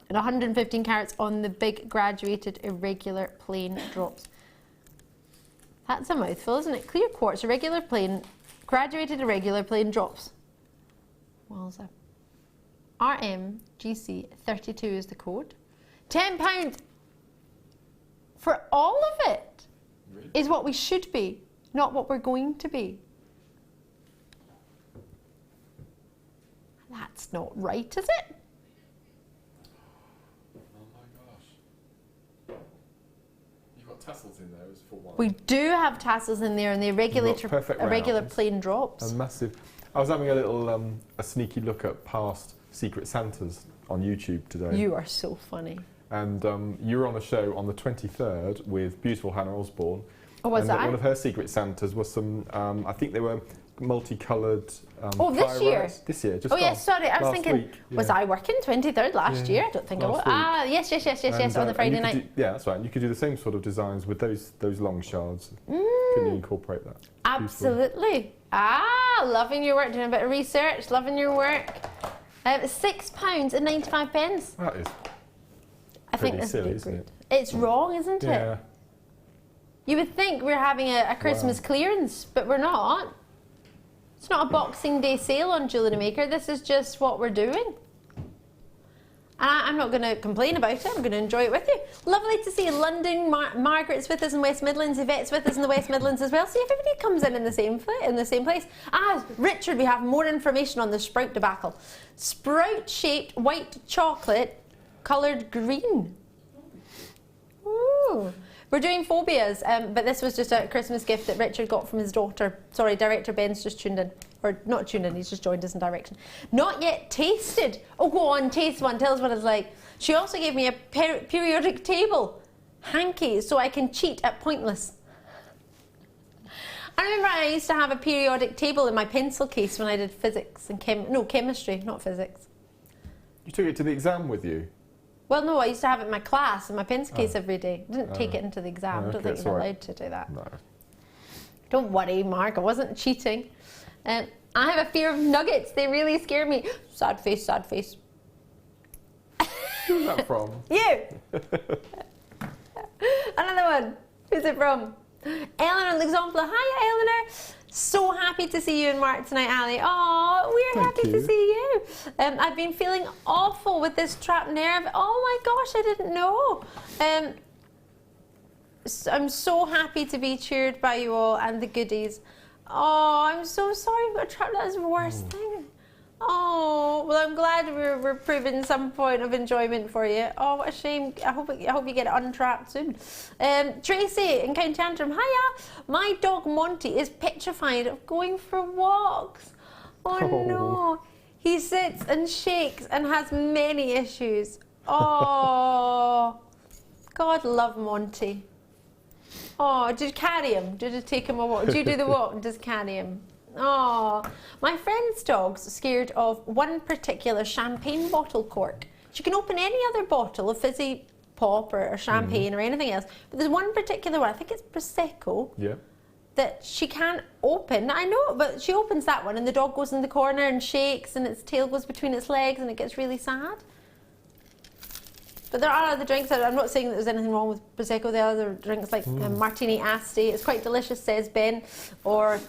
Speaker 6: and 115 carats on the big graduated irregular plain drops. That's a mouthful, isn't it? Clear quartz, irregular plain, graduated irregular plain drops. Wowza. RMGC32 is the code. £10 for all of it is what we should be, not what we're going to be. That's not right, is it?
Speaker 7: Tassels in there is for one.
Speaker 6: We do have tassels in there, and the irregular plain drops.
Speaker 7: And massive. I was having a little a sneaky look at past Secret Santas on YouTube today.
Speaker 6: You are so funny.
Speaker 7: and you were on a show on the 23rd with beautiful Hannah Osborne.
Speaker 6: Oh, was that?
Speaker 7: One of her secret Santas was some, I think they were multicoloured
Speaker 6: this year?
Speaker 7: This year, just
Speaker 6: yes, sorry, I was thinking,
Speaker 7: week,
Speaker 6: was I working 23rd last year? I don't think I was. Ah, yes, on the Friday night.
Speaker 7: That's right, and you could do the same sort of designs with those long shards. Can you incorporate that?
Speaker 6: Absolutely. Ah, loving your work, doing a bit of research, loving your work. £6.95.
Speaker 7: That is
Speaker 6: I think that's
Speaker 7: silly, isn't it?
Speaker 6: It's wrong, isn't it? You would think we're having a Christmas clearance, but we're not. It's not a Boxing Day sale on Jewellery Maker. This is just what we're doing. And I'm not going to complain about it. I'm going to enjoy it with you. Lovely to see London. Margaret's with us in West Midlands. Yvette's with us in the West Midlands as well. See, everybody comes in the same place. Ah, Richard, we have more information on the sprout debacle. Sprout-shaped white chocolate, coloured green. Ooh. We're doing phobias, but this was just a Christmas gift that Richard got from his daughter. Sorry, Director Ben's just tuned in. Or not tuned in, he's just joined us in direction. Not yet tasted. Oh, go on, taste one. Tell us what it's like. She also gave me a periodic table hanky so I can cheat at Pointless. I remember I used to have a periodic table in my pencil case when I did physics and chemistry, not physics.
Speaker 7: You took it to the exam with you?
Speaker 6: Well, no, I used to have it in my class, in my pencil case every day. I didn't take it into the exam. I don't think you're allowed to do that.
Speaker 7: No. Don't
Speaker 6: worry, Mark, I wasn't cheating. I have a fear of nuggets. They really scare me. Sad face, sad face.
Speaker 7: Who's that from?
Speaker 6: You! Another one. Who's it from? Eleanor L'Exemple. Hi, Eleanor. So happy to see you and Mark tonight, Ali. Oh, we're happy to see you. I've been feeling awful with this trapped nerve. Oh my gosh, I didn't know. I'm so happy to be cheered by you all and the goodies. Oh, I'm so sorry you've got trapped. That's the worst thing. Oh, well, I'm glad we're proving some point of enjoyment for you. Oh, what a shame. I hope you get it untrapped soon. Tracy in County Antrim. Hiya. My dog Monty is petrified of going for walks. Oh, no. He sits and shakes and has many issues. Oh, God love Monty. Oh, did you carry him? Did you take him a walk? Did you do the walk and just carry him? Oh, my friend's dog's scared of one particular champagne bottle cork. She can open any other bottle of fizzy pop or champagne or anything else, but there's one particular one, I think it's Prosecco, that she can't open. I know, but she opens that one and the dog goes in the corner and shakes and its tail goes between its legs and it gets really sad. But there are other drinks. I'm not saying that there's anything wrong with Prosecco. There are other drinks like Martini Asti. It's quite delicious, says Ben. Or,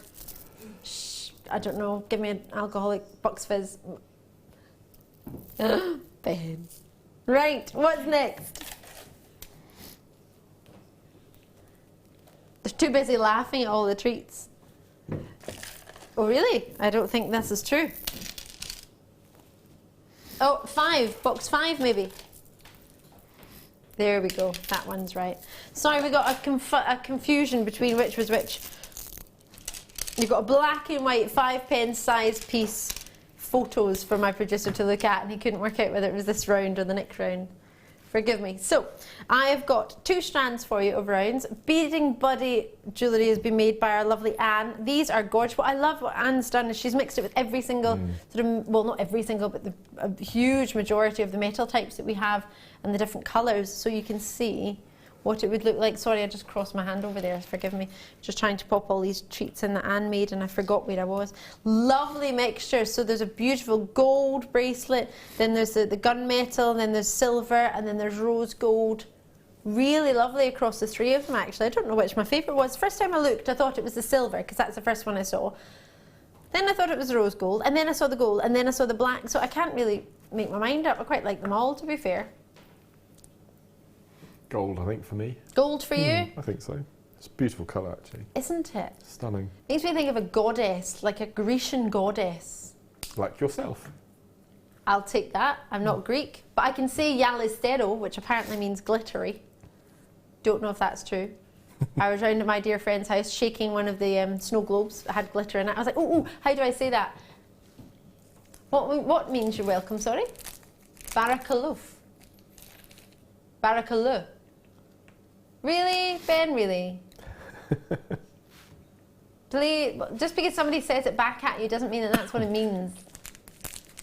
Speaker 6: I don't know, give me an alcoholic Bucks Fizz. Ben. Right, what's next? They're too busy laughing at all the treats. Oh, really? I don't think this is true. Oh, 5. Box 5, maybe. There we go. That one's right. Sorry, we got a confusion between which was which. You've got a black and white 5-pence size piece photos for my producer to look at, and he couldn't work out whether it was this round or the next round. Forgive me. So, I've got 2 strands for you of rounds. Beading Buddy jewellery has been made by our lovely Anne. These are gorgeous. What I love what Anne's done is she's mixed it with every single, sort of, well, not every single, but a huge majority of the metal types that we have and the different colours, so you can see what it would look like. Sorry, I just crossed my hand over there, forgive me. Just trying to pop all these treats in that Anne made and I forgot where I was. Lovely mixture. So there's a beautiful gold bracelet, then there's the gunmetal, then there's silver, and then there's rose gold. Really lovely across the 3 of them, actually. I don't know which my favourite was. First time I looked, I thought it was the silver, because that's the first one I saw. Then I thought it was the rose gold, and then I saw the gold, and then I saw the black. So I can't really make my mind up. I quite like them all, to be fair.
Speaker 7: Gold, I think, for me.
Speaker 6: Gold for you?
Speaker 7: I think so. It's a beautiful colour, actually.
Speaker 6: Isn't it?
Speaker 7: Stunning.
Speaker 6: Makes me think of a goddess, like a Grecian goddess.
Speaker 7: Like yourself.
Speaker 6: I'll take that. I'm not Greek. But I can say Yalistero, which apparently means glittery. Don't know if that's true. I was round at my dear friend's house shaking one of the snow globes that had glitter in it. I was like, oh, how do I say that? What means you're welcome, sorry? Barakaloof. Barakaloo. Really, Ben, really? Please, just because somebody says it back at you doesn't mean that that's what it means.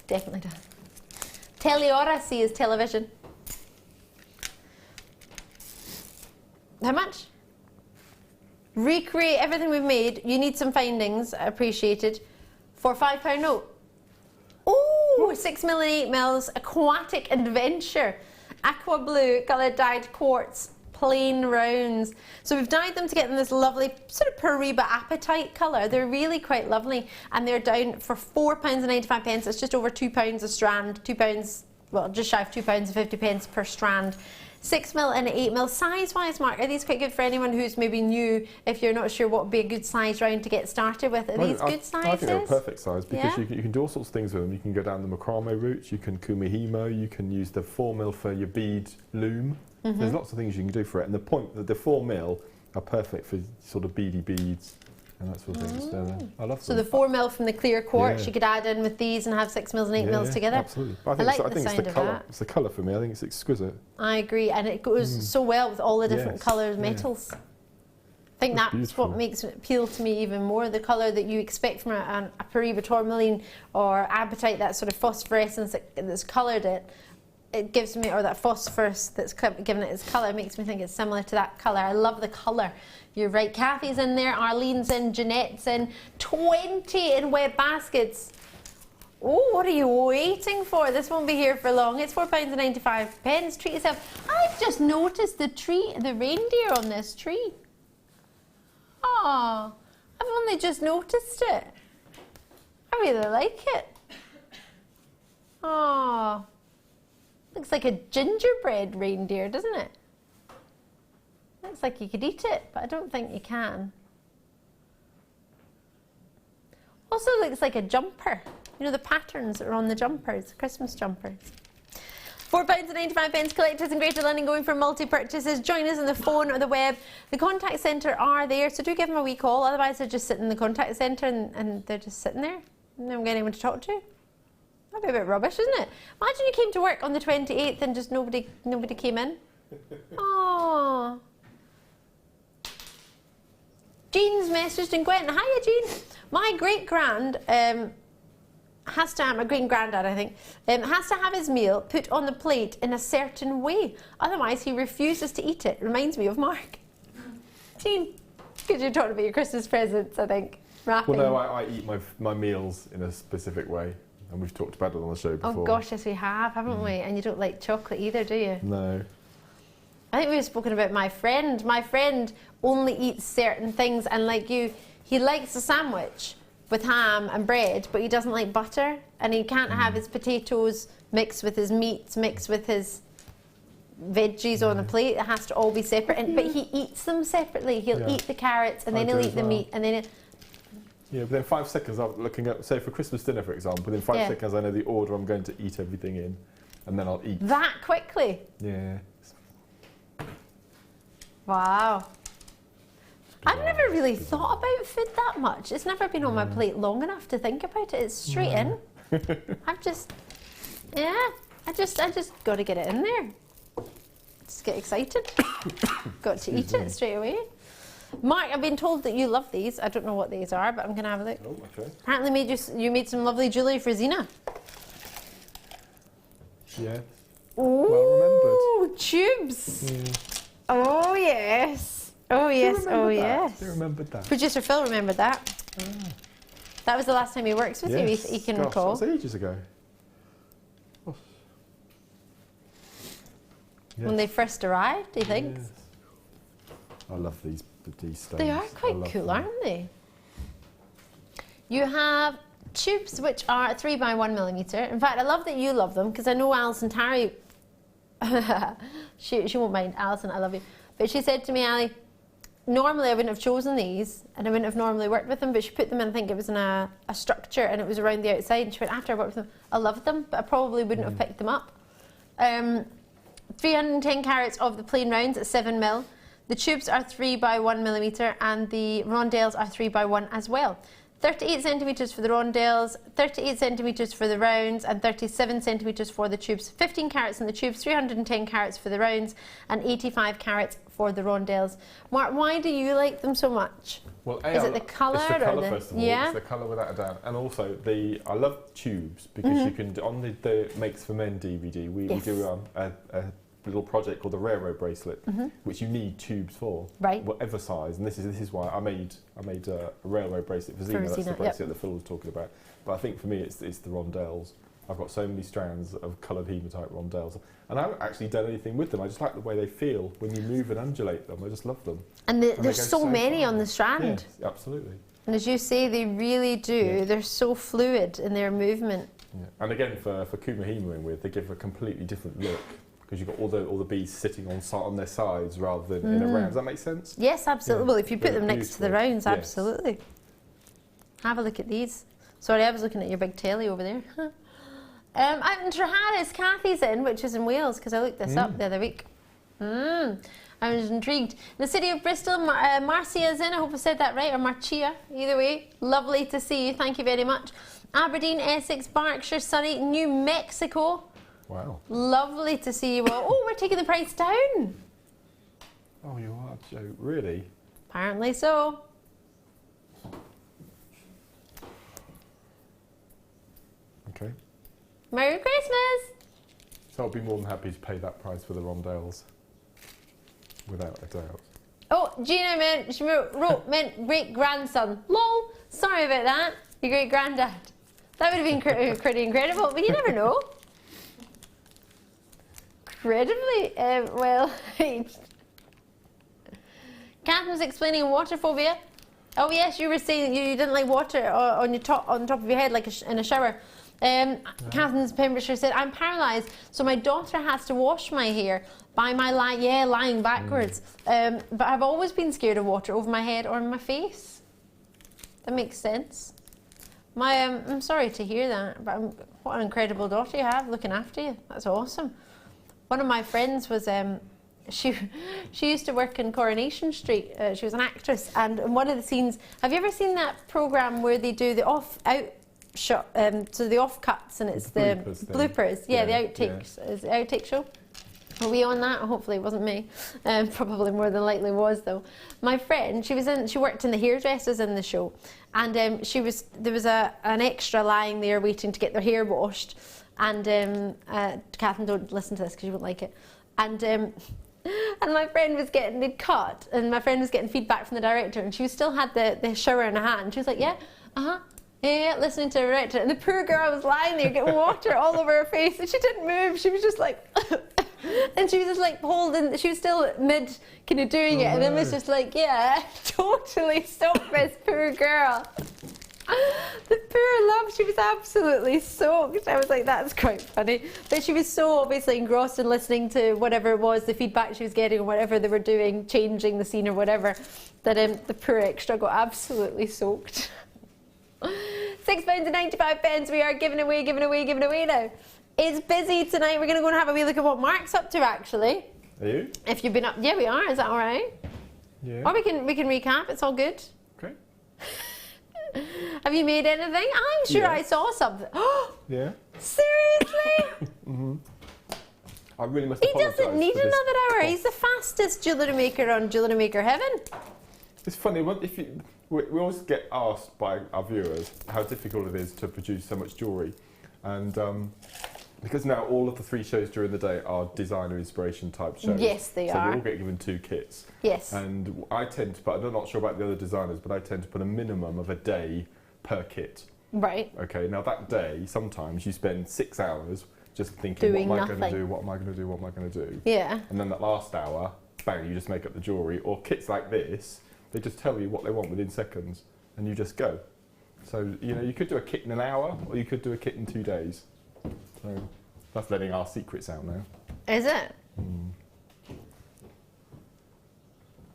Speaker 6: Definitely does. Teleorasi is television. How much? Recreate everything we've made. You need some findings, appreciated, for £5 note. Ooh, 6mm and 8mm, aquatic adventure, aqua blue, coloured dyed quartz, plain rounds. So we've dyed them to get them this lovely sort of Paracord apatite colour. They're really quite lovely, and they're down for £4.95. It's just over £2 a strand. £2, well, just shy of £2.50 per strand. 6mm and 8mm. Size-wise, Mark, are these quite good for anyone who's maybe new, if you're not sure what would be a good size round to get started with? Are these good sizes?
Speaker 7: I think they're a perfect size because you can do all sorts of things with them. You can go down the macrame route, you can kumihimo, you can use the 4mm for your bead loom. There's lots of things you can do for it. And the point that the 4mm are perfect for sort of beady beads and that sort of thing. So, I love them.
Speaker 6: So the 4mm from the clear quartz you could add in with these and have 6mm and 8mm together.
Speaker 7: Absolutely. I think it's the colour. It's the colour for me. I think it's exquisite.
Speaker 6: I agree, and it goes so well with all the different colours, metals. I think that's
Speaker 7: beautiful.
Speaker 6: what makes it appeal to me even more. The colour that you expect from a Paracord tourmaline or apatite, that sort of phosphorescence that's coloured it gives me, or that phosphorus that's given it its colour, makes me think it's similar to that colour. I love the colour. You're right. Kathy's in there, Arlene's in, Jeanette's in. 20 in web baskets. Oh, what are you waiting for? This won't be here for long. It's £4.95. Treat yourself. I've just noticed the reindeer on this tree. Oh, I've only just noticed it. I really like it. Oh, looks like a gingerbread reindeer, doesn't it? Looks like you could eat it, but I don't think you can. Also looks like a jumper. You know the patterns that are on the jumpers, Christmas jumpers. £4.95. Collectors in Greater London going for multi-purchases. Join us on the phone or the web. The contact centre are there, so do give them a wee call. Otherwise they're just sitting in the contact centre and they're just sitting there. And they don't get anyone to talk to. That'd be a bit rubbish, isn't it? Imagine you came to work on the 28th and just nobody came in. Oh. Jean's messaged in Gwen. Hiya, Jean. My great-grand has to have, my great-granddad, I think, has to have his meal put on the plate in a certain way. Otherwise, he refuses to eat it. Reminds me of Mark. Jean, because you're talking about your Christmas presents, I think. Wrapping.
Speaker 7: Well, no, I eat my meals in a specific way. And we've talked about it on the show before.
Speaker 6: Oh gosh, yes we have, haven't we? And you don't like chocolate either, do you?
Speaker 7: No.
Speaker 6: I think we've spoken about my friend. My friend only eats certain things, and like you, he likes a sandwich with ham and bread, but he doesn't like butter, and he can't have his potatoes mixed with his meats, mixed with his veggies on a plate. It has to all be separate, but he eats them separately. He'll eat the carrots, and then he'll eat the meat, and then
Speaker 7: yeah, within 5 seconds I'm looking at, say for Christmas dinner for example, within 5 seconds I know the order I'm going to eat everything in, and then I'll eat.
Speaker 6: That quickly?
Speaker 7: Yeah.
Speaker 6: Wow. I've never really thought about food that much. It's never been on my plate long enough to think about it. It's straight in. I just got to get it in there. Just get excited. Got to eat it straight away. Mark, I've been told that you love these. I don't know what these are, but I'm going to have a look.
Speaker 7: Oh, okay.
Speaker 6: Apparently you made some lovely jewellery for Zena.
Speaker 7: Yeah.
Speaker 6: Ooh,
Speaker 7: well remembered.
Speaker 6: Tubes.
Speaker 7: Yeah.
Speaker 6: Oh, yes. Oh, yes. Oh, yes.
Speaker 7: Who remembered that?
Speaker 6: Producer Phil remembered that. Oh. That was the last time he works with you, he can recall.
Speaker 7: That was ages ago. Oh. Yes.
Speaker 6: When they first arrived, he thinks.
Speaker 7: Yes. I love these stones.
Speaker 6: They are quite cool, aren't they? You have tubes which are 3x1mm. In fact, I love that you love them because I know Alison Tarry, she won't mind. Alison, I love you. But she said to me, Ali, normally I wouldn't have chosen these and I wouldn't have normally worked with them, but she put them in, I think it was in a structure and it was around the outside, and she went, after I worked with them, I loved them, but I probably wouldn't have picked them up. 310 carats of the plain rounds at 7mm. The tubes are 3x1mm and the rondelles are 3x1 as well. 38 centimetres for the rondelles, 38 centimetres for the rounds, and 37 centimetres for the tubes. 15 carats in the tubes, 310 carats for the rounds, and 85 carats for the rondelles. Mark, why do you like them so much?
Speaker 7: Well,
Speaker 6: is it the colour?
Speaker 7: It's the colour, first of all.
Speaker 6: Yeah?
Speaker 7: It's the colour without a doubt. And also, I love tubes because you can, on the Makes for Men DVD, we do a little project called the Railroad Bracelet, which you need tubes for, whatever size. And this is why I made a railroad bracelet for Zena. That's the bracelet that Phil was talking about. But I think for me, it's the rondelles. I've got so many strands of coloured hematite rondelles, and I haven't actually done anything with them. I just like the way they feel when you move and undulate them. I just love them. And
Speaker 6: there's so many on the strand.
Speaker 7: Yes, absolutely.
Speaker 6: And as you say, they really do. Yeah. They're so fluid in their movement.
Speaker 7: Yeah. And again, for kumahimaing with, they give a completely different look because you've got all the beads sitting on their sides rather than in a round. Does that make sense?
Speaker 6: Yes, absolutely. Yeah. Well, if you put them next to the rounds, absolutely. Have a look at these. Sorry, I was looking at your big telly over there. Out in Treharris, Kathy's in, which is in Wales, because I looked this up the other week. I was intrigued. The city of Bristol, Marcia's in, I hope I said that right, or Marcia, either way. Lovely to see you, thank you very much. Aberdeen, Essex, Berkshire, Surrey, New Mexico.
Speaker 7: Wow.
Speaker 6: Lovely to see you all. Oh, we're taking the price down.
Speaker 7: Oh, you are, Joe, really?
Speaker 6: Apparently so.
Speaker 7: Okay.
Speaker 6: Merry Christmas!
Speaker 7: So I'll be more than happy to pay that price for the rondelles, without a doubt.
Speaker 6: Oh, Gina meant great-grandson. Lol, sorry about that, your great-granddad. That would have been pretty incredible, but you never know. Incredibly well aged. Catherine's explaining water phobia. Oh yes, you were saying you didn't like water on the top of your head, like in a shower. Catherine's Pembrokeshire said, I'm paralysed, so my daughter has to wash my hair by my lying backwards. But I've always been scared of water over my head or in my face. That makes sense. I'm sorry to hear that, but what an incredible daughter you have looking after you. That's awesome. One of my friends was she used to work in Coronation Street. She was an actress, and in one of the scenes, have you ever seen that programme where they do the out shot, so the off cuts, and it's the bloopers? Yeah, the outtakes. Yeah. Is it outtake show? Were we on that? Hopefully it wasn't me. Probably more than likely was though. My friend, she worked in the hairdressers in the show, and there was an extra lying there waiting to get their hair washed, and Catherine, don't listen to this because you won't like it, and my friend was getting the cut, and my friend was getting feedback from the director, and she still had the shower in her hand. She was like, yeah, listening to the director, and the poor girl was lying there getting water all over her face, and she didn't move. She was just like, and she was just like holding. She was still mid kind of doing it, and then was just like, yeah, totally stop this poor girl. The poor love, she was absolutely soaked. I was like, that's quite funny. But she was so obviously engrossed in listening to whatever it was, the feedback she was getting, or whatever they were doing, changing the scene or whatever, that the poor extra got absolutely soaked. £6.95. We are giving away now. It's busy tonight. We're going to go and have a wee look at what Mark's up to, actually.
Speaker 7: Are you?
Speaker 6: If you've been up, yeah, we are. Is that all right?
Speaker 7: Yeah.
Speaker 6: Or we can recap. It's all good.
Speaker 7: Okay.
Speaker 6: Have you made anything? I'm sure I saw something.
Speaker 7: Yeah.
Speaker 6: Seriously?
Speaker 7: I really must.
Speaker 6: He doesn't need another hour. He's the fastest jewellery maker on Jewellery Maker Heaven.
Speaker 7: It's funny. We always get asked by our viewers how difficult it is to produce so much jewellery, and because now all of the 3 shows during the day are designer inspiration type shows.
Speaker 6: Yes, they are.
Speaker 7: So we all get given 2 kits.
Speaker 6: Yes.
Speaker 7: And I tend to put, I'm not sure about the other designers, but I tend to put a minimum of a day per kit.
Speaker 6: Right.
Speaker 7: Okay, now that day, sometimes you spend 6 hours just thinking,
Speaker 6: doing
Speaker 7: what am I going to do, what am I going to do, what am I going to do?
Speaker 6: Yeah.
Speaker 7: And then that last hour, bang, you just make up the jewellery. Or kits like this, they just tell you what they want within seconds, and you just go. So, you could do a kit in an hour, or you could do a kit in 2 days. So that's letting our secrets out now.
Speaker 6: Is it?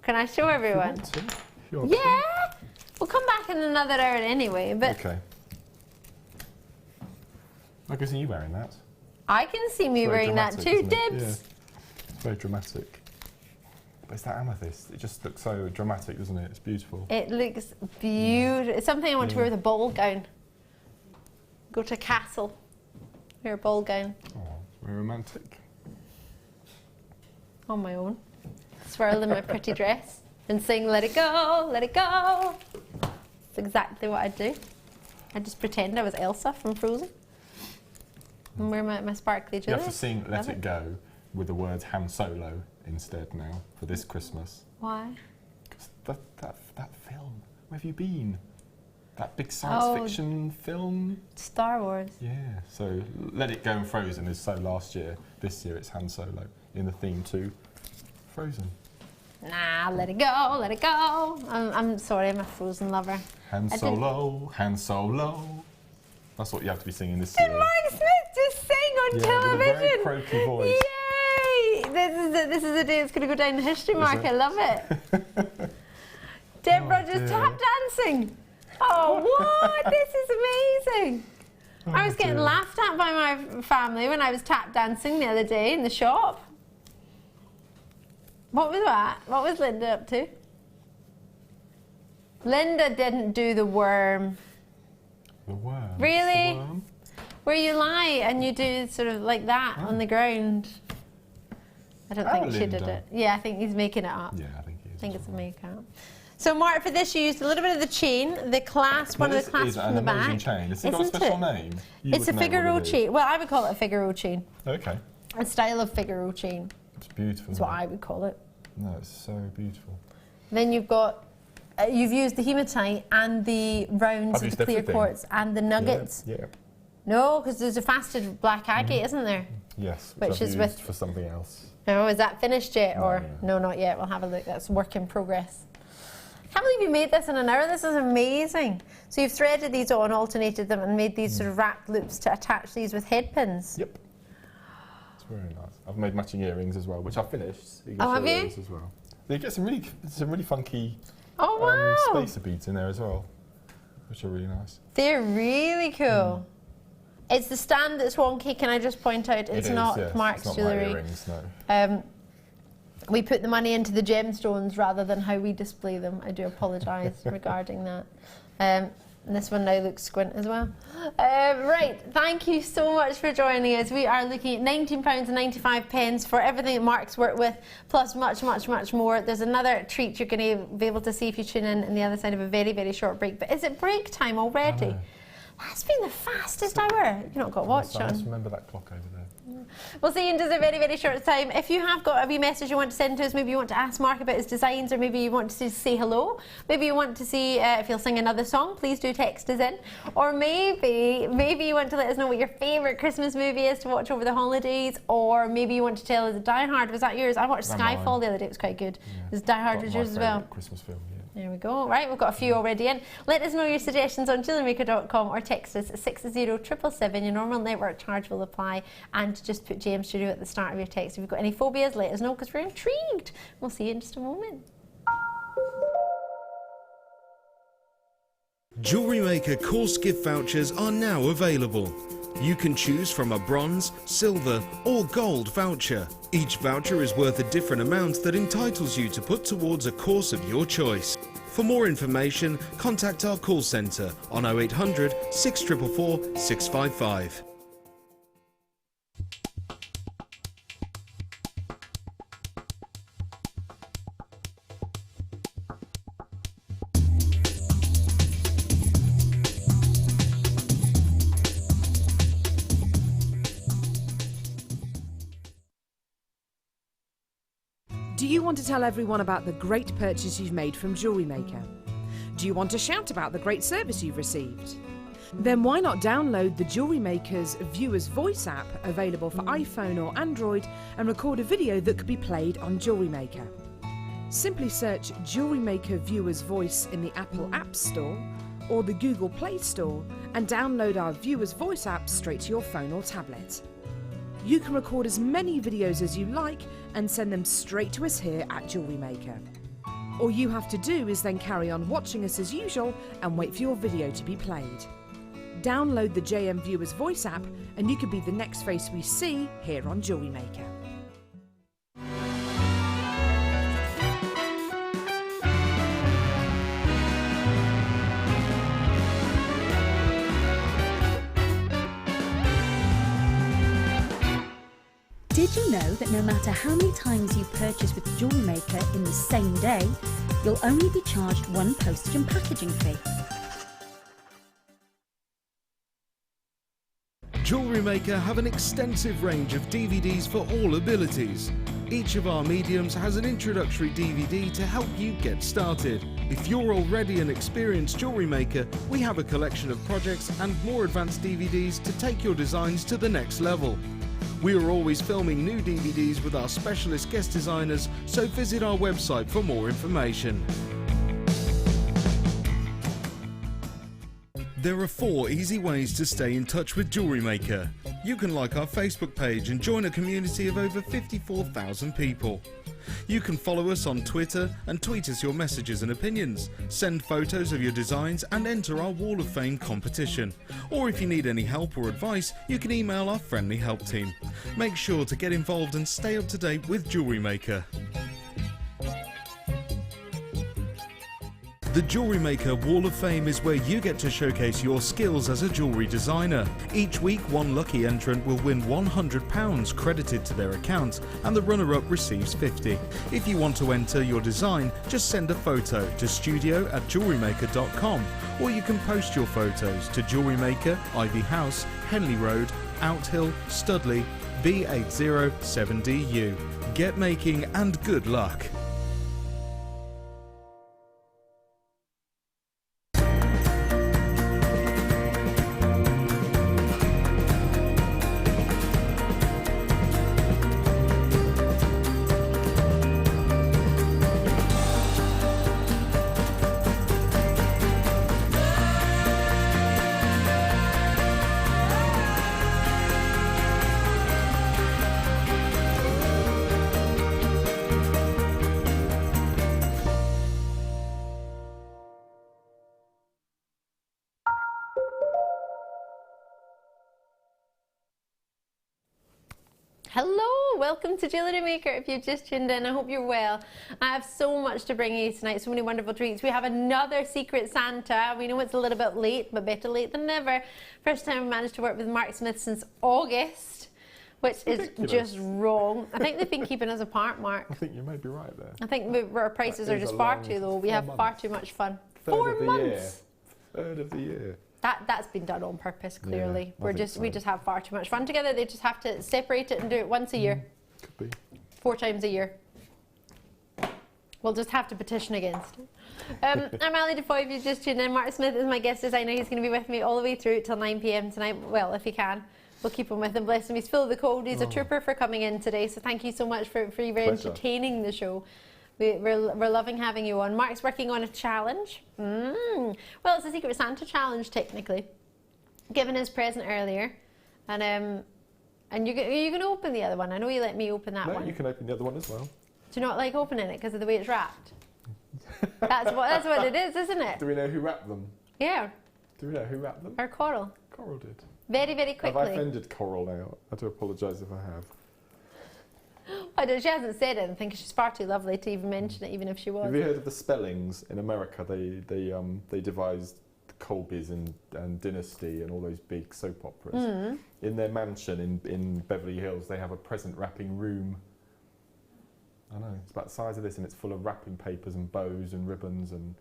Speaker 6: Can I show everyone?
Speaker 7: If you want
Speaker 6: yeah! We'll come back in another hour anyway, but...
Speaker 7: Okay. I can see you wearing that.
Speaker 6: I can see me wearing that too, Dibs!
Speaker 7: Yeah. It's very dramatic. It's that amethyst. It just looks so dramatic, doesn't it? It's beautiful.
Speaker 6: It looks beautiful. It's something I want to wear with a ball gown. Go to a castle, wear a ball gown.
Speaker 7: Oh, very romantic.
Speaker 6: On my own. Swirl in my pretty dress and sing "Let It Go, Let It Go." That's exactly what I'd do. I'd just pretend I was Elsa from Frozen and wear my sparkly jewellery.
Speaker 7: You have to sing "Let It Go" with the words Han Solo instead now for this Christmas.
Speaker 6: Why?
Speaker 7: Because that film, where have you been? That big science fiction film?
Speaker 6: Star Wars.
Speaker 7: Yeah, so Let It Go and Frozen is so last year. This year it's Han Solo in the theme to Frozen.
Speaker 6: Nah, let it go, let it go. I'm sorry, I'm a Frozen lover.
Speaker 7: Han Solo, Han Solo. That's what you have to be singing this year.
Speaker 6: Did Mark Smith just sing on television?
Speaker 7: With a very croaky voice.
Speaker 6: Yay! This is a day that's going to go down in history, Mark. I love it. Deborah just tap dancing. Oh, what? This is amazing. I was getting laughed at by my family when I was tap dancing the other day in the shop. What was that? What was Linda up to? Linda didn't do the worm.
Speaker 7: The worm?
Speaker 6: Really?
Speaker 7: The worm?
Speaker 6: Where you lie and you do sort of like that on the ground. I don't think she did it. Yeah, I think he's making it up.
Speaker 7: Yeah, I think he is.
Speaker 6: I think it's a make-up. So Mark, for this you used a little bit of the chain, the clasp, one of the clasps from the back.
Speaker 7: This is an amazing chain. Has it got a special name?
Speaker 6: It's a Figaro chain. Well, I would call it a Figaro chain.
Speaker 7: Okay.
Speaker 6: A style of Figaro chain.
Speaker 7: It's beautiful.
Speaker 6: That's what I would call it.
Speaker 7: No, it's so beautiful.
Speaker 6: Then you've got, you've used the hematite and the rounds of the clear quartz and the nuggets.
Speaker 7: Yeah.
Speaker 6: No, because there's a faceted black agate, isn't there?
Speaker 7: Yes,
Speaker 6: which is
Speaker 7: used for something else.
Speaker 6: Oh, is that finished yet? Or no, not yet. We'll have a look. That's work in progress. I can't believe you made this in an hour. This is amazing. So you've threaded these on, alternated them, and made these sort of wrapped loops to attach these with head pins.
Speaker 7: Yep. It's very nice. I've made matching earrings as well, which I finished. You
Speaker 6: have you?
Speaker 7: As well. You get some really funky spacer beads in there as well, which are really nice.
Speaker 6: They're really cool. It's the stand that's wonky. Can I just point out? It's not Mark's jewellery.
Speaker 7: It's not my earrings, no.
Speaker 6: We put the money into the gemstones rather than how we display them. I do apologise regarding that. And this one now looks squint as well. Right, thank you so much for joining us. We are looking at £19.95 for everything that Mark's worked with, plus much, much, much more. There's another treat you're going to be able to see if you tune in the other side of a very, very short break. But is it break time already? That's been the fastest hour. You've not got a watch on.
Speaker 7: Just remember that clock over there.
Speaker 6: We'll see you in just a very, very short time. If you have got a wee message you want to send to us, maybe you want to ask Mark about his designs, or maybe you want to say hello, maybe you want to see if he'll sing another song, please do text us in. Or maybe you want to let us know what your favourite Christmas movie is to watch over the holidays, or maybe you want to tell us Die Hard. Was that yours? I watched Skyfall the other day. It was quite good. Yeah. Was Die Hard was yours as well?
Speaker 7: Christmas film, yeah.
Speaker 6: There we go. Right, we've got a few already in. Let us know your suggestions on jewellerymaker.com or text us at 60777. Your normal network charge will apply, and just put JM Studio at the start of your text. If you've got any phobias, let us know because we're intrigued. We'll see you in just a moment.
Speaker 3: Jewellery Maker course gift vouchers are now available. You can choose from a bronze, silver or gold voucher. Each voucher is worth a different amount that entitles you to put towards a course of your choice. For more information, contact our call centre on 0800 644 655.
Speaker 4: Do you want to tell everyone about the great purchase you've made from Jewellery Maker? Do you want to shout about the great service you've received? Then why not download the Jewellery Maker's Viewer's Voice app, available for iPhone or Android, and record a video that could be played on Jewellery Maker. Simply search Jewellery Maker Viewer's Voice in the Apple App Store or the Google Play Store and download our Viewer's Voice app straight to your phone or tablet. You can record as many videos as you like and send them straight to us here at Jewellery Maker. All you have to do is then carry on watching us as usual and wait for your video to be played. Download the JM Viewer's Voice app and you could be the next face we see here on Jewellery Maker.
Speaker 5: Did you know that no matter how many times you purchase with Jewellery Maker in the same day, you'll only be charged one postage and packaging fee?
Speaker 3: Jewellery Maker have an extensive range of DVDs for all abilities. Each of our mediums has an introductory DVD to help you get started. If you're already an experienced jewellery maker, we have a collection of projects and more advanced DVDs to take your designs to the next level. We are always filming new DVDs with our specialist guest designers, so visit our website for more information. There are 4 easy ways to stay in touch with Jewellery Maker. You can like our Facebook page and join a community of over 54,000 people. You can follow us on Twitter and tweet us your messages and opinions, send photos of your designs and enter our Wall of Fame competition. Or if you need any help or advice, you can email our friendly help team. Make sure to get involved and stay up to date with Jewellery Maker. The Jewellery Maker Wall of Fame is where you get to showcase your skills as a jewellery designer. Each week, one lucky entrant will win £100 credited to their account, and the runner-up receives £50. If you want to enter your design, just send a photo to studio@jewellerymaker.com, or you can post your photos to Jewellery Maker, Ivy House, Henley Road, Outhill, Studley, B807DU. Get making and good luck.
Speaker 6: Hello, welcome to Jewellery Maker. If you've just tuned in, I hope you're well. I have so much to bring you tonight, so many wonderful treats. We have another Secret Santa. We know it's a little bit late, but better late than never. First time we managed to work with Mark Smith since August, which is just wrong. I think they've been keeping us apart, Mark.
Speaker 7: I think you may be right there.
Speaker 6: I think our prices are just far too low. We have far too much fun.
Speaker 7: Third
Speaker 6: 4 months.
Speaker 7: Third of the year.
Speaker 6: That's been done on purpose, clearly.
Speaker 7: Yeah,
Speaker 6: we just have far too much fun together. They just have to separate it and do it once a year.
Speaker 7: Could be.
Speaker 6: 4 times a year. We'll just have to petition against it. I'm Ali DeFoy. If you just tuned in, Mark Smith is my guest designer. He's going to be with me all the way through till 9 p.m. tonight. Well, if he can. We'll keep him with him. Bless him. He's full of the cold. He's a trooper for coming in today. So thank you so much for entertaining the show. We're loving having you on. Mark's working on a challenge. Well, it's a Secret Santa challenge, technically. Given his present earlier. And you're going to open the other one. I know you let me open that one.
Speaker 7: No, you can open the other one as well.
Speaker 6: Do you not like opening it because of the way it's wrapped? That's what it is, isn't it?
Speaker 7: Do we know who wrapped them?
Speaker 6: Yeah.
Speaker 7: Do we know who wrapped them?
Speaker 6: Or Coral.
Speaker 7: Coral did.
Speaker 6: Very, very quickly.
Speaker 7: Have I offended Coral now? I do apologise if I have.
Speaker 6: She hasn't said anything because she's far too lovely to even mention it, even if she was.
Speaker 7: Have you heard of the Spellings in America? They devised Colby's and Dynasty and all those big soap operas. In their mansion in Beverly Hills, they have a present wrapping room. I know, it's about the size of this, and it's full of wrapping papers and bows and ribbons, and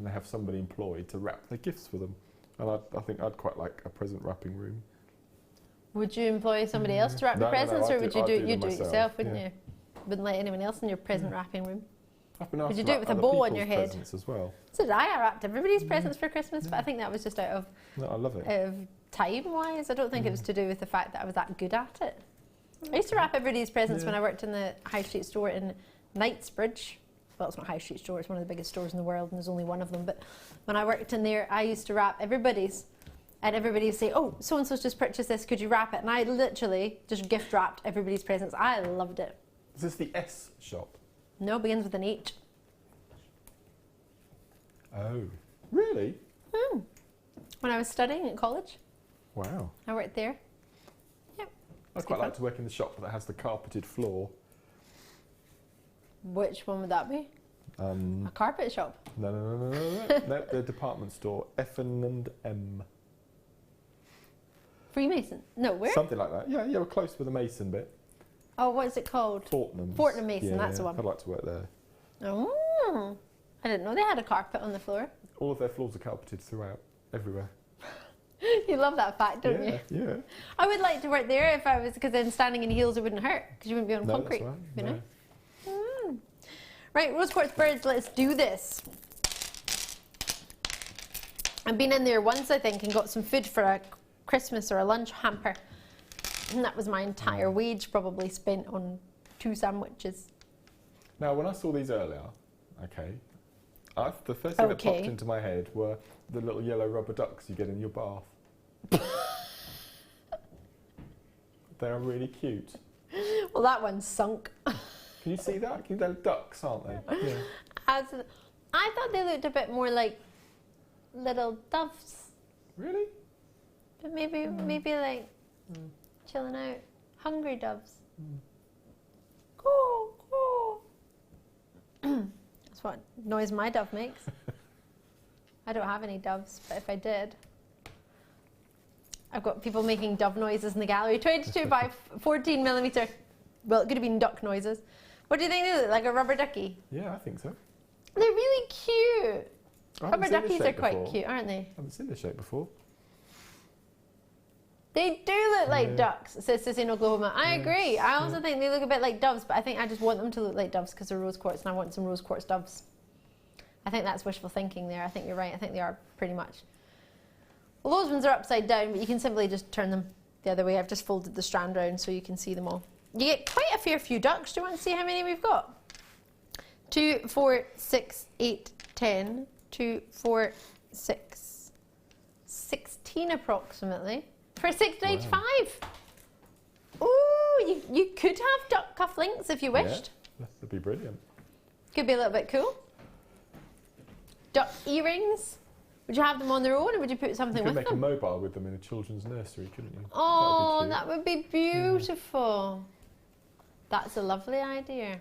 Speaker 7: they have somebody employed to wrap their gifts for them. And I think I'd quite like a present wrapping room. Would
Speaker 6: you employ somebody else to wrap the presents, or would you do it yourself, wouldn't
Speaker 7: you?
Speaker 6: Wouldn't let anyone else in your present wrapping room?
Speaker 7: Would
Speaker 6: you do it with a bow on your head?
Speaker 7: As well.
Speaker 6: So did I wrapped everybody's presents for Christmas, but I think that was just out of
Speaker 7: I love it.
Speaker 6: Out of time-wise. I don't think it was to do with the fact that I was that good at it. I used to wrap everybody's presents when I worked in the high street store in Knightsbridge. Well, it's not a high street store, it's one of the biggest stores in the world, and there's only one of them. But when I worked in there, I used to wrap everybody's. And everybody would say, oh, so-and-so's just purchased this, could you wrap it? And I literally just gift wrapped everybody's presents. I loved it.
Speaker 7: Is this the S shop?
Speaker 6: No, it begins with an H.
Speaker 7: Oh, really?
Speaker 6: When I was studying at college.
Speaker 7: Wow.
Speaker 6: I worked there. Yep.
Speaker 7: I'd quite like to work in the shop that has the carpeted floor.
Speaker 6: Which one would that be? A carpet shop?
Speaker 7: No. No, the department store, F&M.
Speaker 6: Freemason? No, where?
Speaker 7: Something like that. Yeah, we're close with the Mason bit.
Speaker 6: Oh, what is it called?
Speaker 7: Fortnum's.
Speaker 6: Fortnum Mason,
Speaker 7: Yeah,
Speaker 6: that's the one.
Speaker 7: I'd like to work there.
Speaker 6: Oh, I didn't know they had a carpet on the floor.
Speaker 7: All of their floors are carpeted throughout, everywhere.
Speaker 6: You love that fact, don't you?
Speaker 7: Yeah.
Speaker 6: I would like to work there if I was, because then standing in heels it wouldn't hurt, because you wouldn't be on
Speaker 7: No,
Speaker 6: concrete,
Speaker 7: that's right.
Speaker 6: you
Speaker 7: No.
Speaker 6: know? Right, Rose Quartz birds, let's do this. I've been in there once, I think, and got some food for a Christmas or a lunch hamper. And that was my entire wage probably spent on 2 sandwiches.
Speaker 7: Now, when I saw these earlier, okay, the first thing that popped into my head were the little yellow rubber ducks you get in your bath. They're really cute.
Speaker 6: Well, that one's sunk.
Speaker 7: Can you see that? They're ducks, aren't they? Yeah.
Speaker 6: I thought they looked a bit more like little doves.
Speaker 7: Really?
Speaker 6: But maybe like chilling out. Hungry doves. Caw, caw. That's what noise my dove makes. I don't have any doves, but if I did. I've got people making dove noises in the gallery. 22 by 14 millimeter. Well, it could have been duck noises. What do you think they look like? A rubber ducky?
Speaker 7: Yeah, I think so.
Speaker 6: They're really cute. Rubber
Speaker 7: seen this
Speaker 6: duckies are
Speaker 7: shape
Speaker 6: quite
Speaker 7: before.
Speaker 6: cute, aren't they?
Speaker 7: I haven't seen this shape before.
Speaker 6: They do look like ducks, says Sissy in Oklahoma. I agree. I also think they look a bit like doves, but I think I just want them to look like doves because they're rose quartz and I want some rose quartz doves. I think that's wishful thinking there. I think you're right. I think they are pretty much. Well, those ones are upside down, but you can simply just turn them the other way. I've just folded the strand round so you can see them all. You get quite a fair few ducks. Do you want to see how many we've got? 2, 4, 6, 8, 10, 2, 4, 6, 16 approximately. For $6.95. Wow. Ooh, you could have duck cufflinks if you wished.
Speaker 7: Yeah, that'd be brilliant.
Speaker 6: Could be a little bit cool. Duck earrings. Would you have them on their own, or would you put something with them?
Speaker 7: You could make a mobile with them in a children's nursery, couldn't you?
Speaker 6: Oh, that would be beautiful. That's a lovely idea.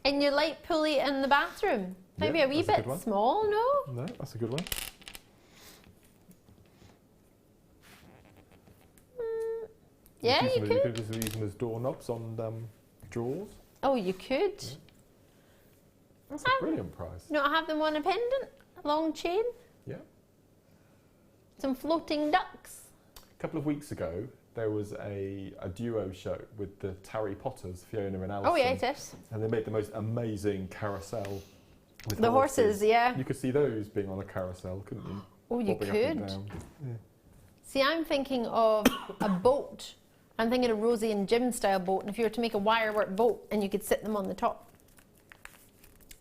Speaker 6: And your light pulley in the bathroom. Maybe a wee bit small, no?
Speaker 7: No, that's a good one.
Speaker 6: Yeah, you could.
Speaker 7: You could just use them as doorknobs on drawers.
Speaker 6: Oh, you could.
Speaker 7: Yeah. That's a brilliant price.
Speaker 6: Not have them on a pendant, a long chain.
Speaker 7: Yeah.
Speaker 6: Some floating ducks.
Speaker 7: A couple of weeks ago, there was a duo show with the Tarry Potters, Fiona and Alison.
Speaker 6: Oh, yeah, yes.
Speaker 7: And they made the most amazing carousel with
Speaker 6: the horses, yeah.
Speaker 7: You could see those being on a carousel, couldn't you?
Speaker 6: Oh, you
Speaker 7: Bobbing
Speaker 6: could.
Speaker 7: up and down. Yeah.
Speaker 6: See, I'm thinking of a boat. I'm thinking of Rosie and Jim style boat, and if you were to make a wirework boat and you could sit them on the top.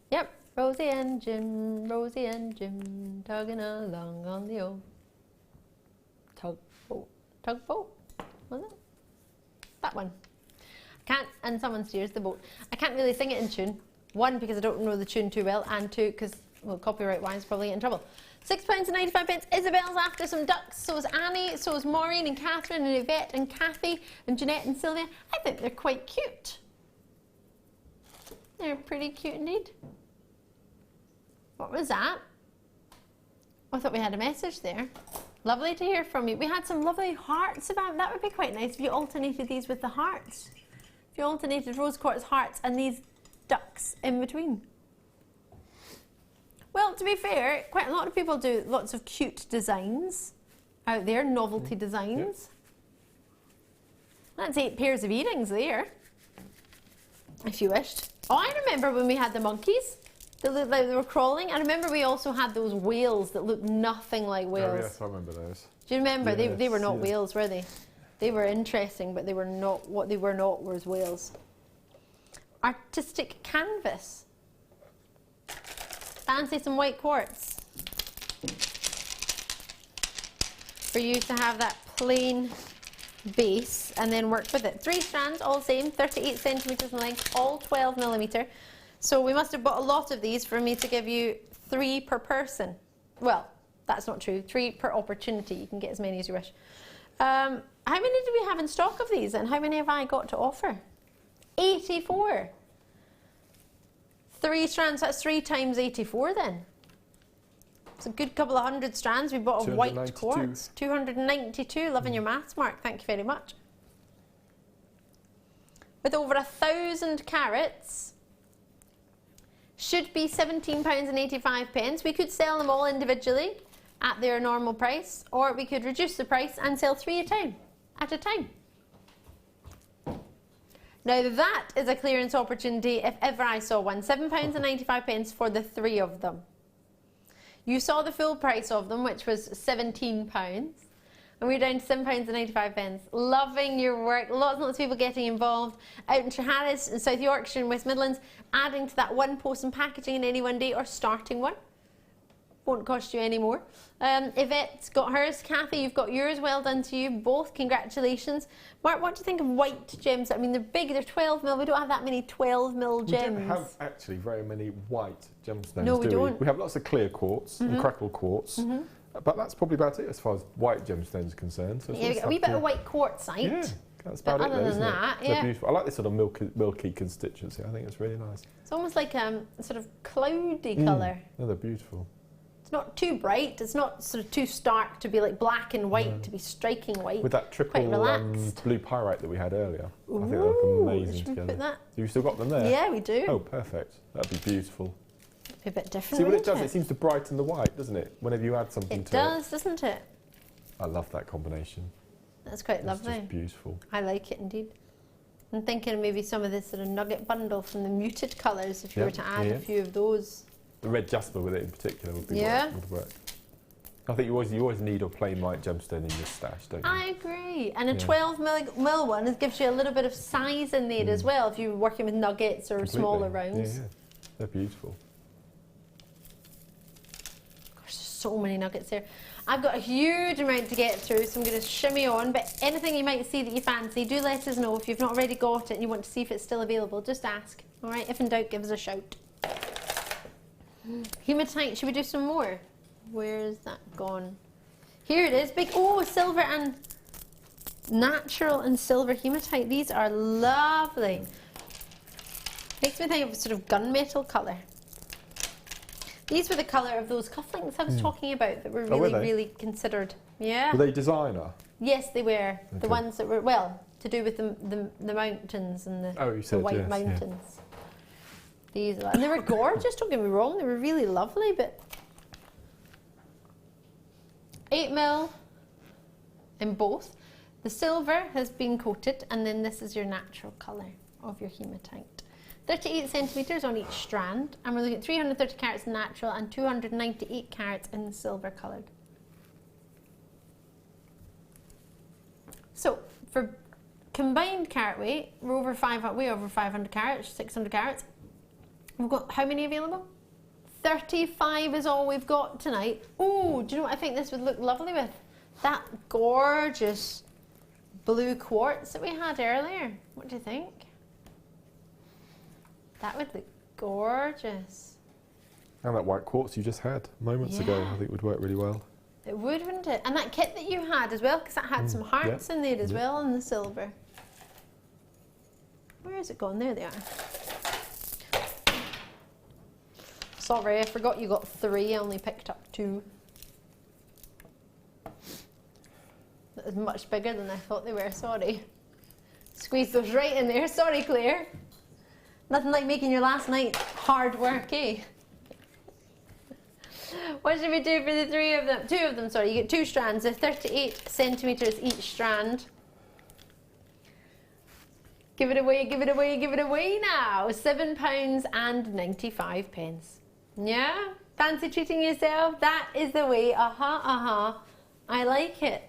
Speaker 6: Yep, Rosie and Jim, tugging along on the old tugboat. Tugboat, was it? That one. Can't, and someone steers the boat. I can't really sing it in tune. 1, because I don't know the tune too well, and 2, because, well, copyright-wise, probably get in trouble. £6.95. Isabel's after some ducks. So is Annie. So is Maureen and Catherine and Yvette and Kathy and Jeanette and Sylvia. I think they're quite cute. They're pretty cute indeed. What was that? I thought we had a message there. Lovely to hear from you. We had some lovely hearts about. That would be quite nice if you alternated these with the hearts. If you alternated rose quartz hearts and these ducks in between. Well, to be fair, quite a lot of people do lots of cute designs out there, novelty designs. Yep. That's 8 pairs of earrings there, if you wished. Oh, I remember when we had the monkeys that looked like they were crawling. I remember we also had those whales that looked nothing like whales.
Speaker 7: Oh, yes, I remember those.
Speaker 6: Do you remember?
Speaker 7: Yes,
Speaker 6: they were not whales, were they? They were interesting, but they were not. What they were not was whales. Artistic canvas. Fancy some white quartz for you to have that plain base and then work with it. 3 strands, all same, 38 centimeters in length, all 12 millimeter. So we must have bought a lot of these for me to give you 3 per person. Well, that's not true. 3 per opportunity. You can get as many as you wish. How many do we have in stock of these, and how many have I got to offer? 84. 3 strands, that's 3 times 84 then. It's a good couple of 100 strands we bought of white quartz. 292, loving your maths, Mark, thank you very much. with over 1,000 carats should be £17.85. We could sell them all individually at their normal price, or we could reduce the price and sell 3 at a time. Now that is a clearance opportunity if ever I saw one. £7.95 for the 3 of them. You saw the full price of them, which was £17, and we're down to £7.95. Loving your work. Lots and lots of people getting involved out in Treharris in South Yorkshire and West Midlands, adding to that one post and packaging in any one day, or starting one. Won't cost you any more. Yvette's got hers. Kathy, you've got yours. Well done to you both. Congratulations. Mark, what do you think of white gems? I mean, they're big. They're 12mm. We don't have that many 12mm gems.
Speaker 7: We don't have actually very many white gemstones,
Speaker 6: no, we don't.
Speaker 7: We have lots of clear quartz and crackle quartz. But that's probably about it as far as white gemstones are concerned. So
Speaker 6: yeah, we get a wee bit of white quartzite.
Speaker 7: Yeah, that's about
Speaker 6: but
Speaker 7: it,
Speaker 6: other
Speaker 7: though,
Speaker 6: than that,
Speaker 7: yeah. They're beautiful. I like this sort of milky constituency. I think it's really nice.
Speaker 6: It's almost like a sort of cloudy colour.
Speaker 7: No, they're beautiful.
Speaker 6: It's not too bright. It's not sort of too stark to be like black and white, to be striking white.
Speaker 7: With that triple blue pyrite that we had earlier. I think they look amazing together.
Speaker 6: Put that?
Speaker 7: You've still got them there?
Speaker 6: Yeah, we do.
Speaker 7: Oh, perfect. That'd be beautiful.
Speaker 6: It'd be a bit different.
Speaker 7: See what it does? It seems to brighten the white, doesn't it? Whenever you add something to it.
Speaker 6: It does, doesn't it?
Speaker 7: I love that combination.
Speaker 6: That's quite lovely.
Speaker 7: It's just beautiful.
Speaker 6: I like it indeed. I'm thinking maybe some of this sort of nugget bundle from the muted colours, if you were to add a few of those.
Speaker 7: The red jasper with it in particular would be would work. I think you always need a plain white gemstone in your stash, don't you?
Speaker 6: I agree. And a 12mm one gives you a little bit of size in there as well, if you're working with nuggets or smaller rounds.
Speaker 7: Yeah, they're beautiful.
Speaker 6: Gosh, there's so many nuggets there. I've got a huge amount to get through, so I'm going to shimmy on. But anything you might see that you fancy, do let us know. If you've not already got it and you want to see if it's still available, just ask. All right, if in doubt, give us a shout. Hematite, should we do some more? Where is that gone? Here it is, big, oh, silver and natural and silver hematite. These are lovely. Makes me think of a sort of gunmetal colour. These were the colour of those cufflinks I was talking about that were really, really considered. Yeah.
Speaker 7: Were they designer?
Speaker 6: Yes, they were. Okay. The ones that were, well, to do with the mountains and the white mountains. Yeah. These, and they were gorgeous, don't get me wrong, they were really lovely, but 8mm in both. The silver has been coated, and then this is your natural colour of your hematite. 38 centimetres on each strand, and we're looking at 330 carats natural and 298 carats in the silver coloured. So for combined carat weight, we're way over 500 carats, 600 carats. We've got how many available? 35 is all we've got tonight. Oh, do you know what I think this would look lovely with? That gorgeous blue quartz that we had earlier. What do you think? That would look gorgeous.
Speaker 7: And that white quartz you just had moments ago, I think would work really well.
Speaker 6: It would, wouldn't it? And that kit that you had as well, because that had some hearts in there as well, in the silver. Where is it gone? There they are. Sorry, I forgot you got 3. I only picked up 2. That was much bigger than I thought they were, sorry. Squeeze those right in there, sorry Claire. Nothing like making your last night hard work, eh? What should we do for the 3 of them? 2 of them, sorry. You get 2 strands. They're 38 centimetres each strand. Give it away, give it away, give it away now. £7.95. Yeah? Fancy treating yourself? That is the way. I like it.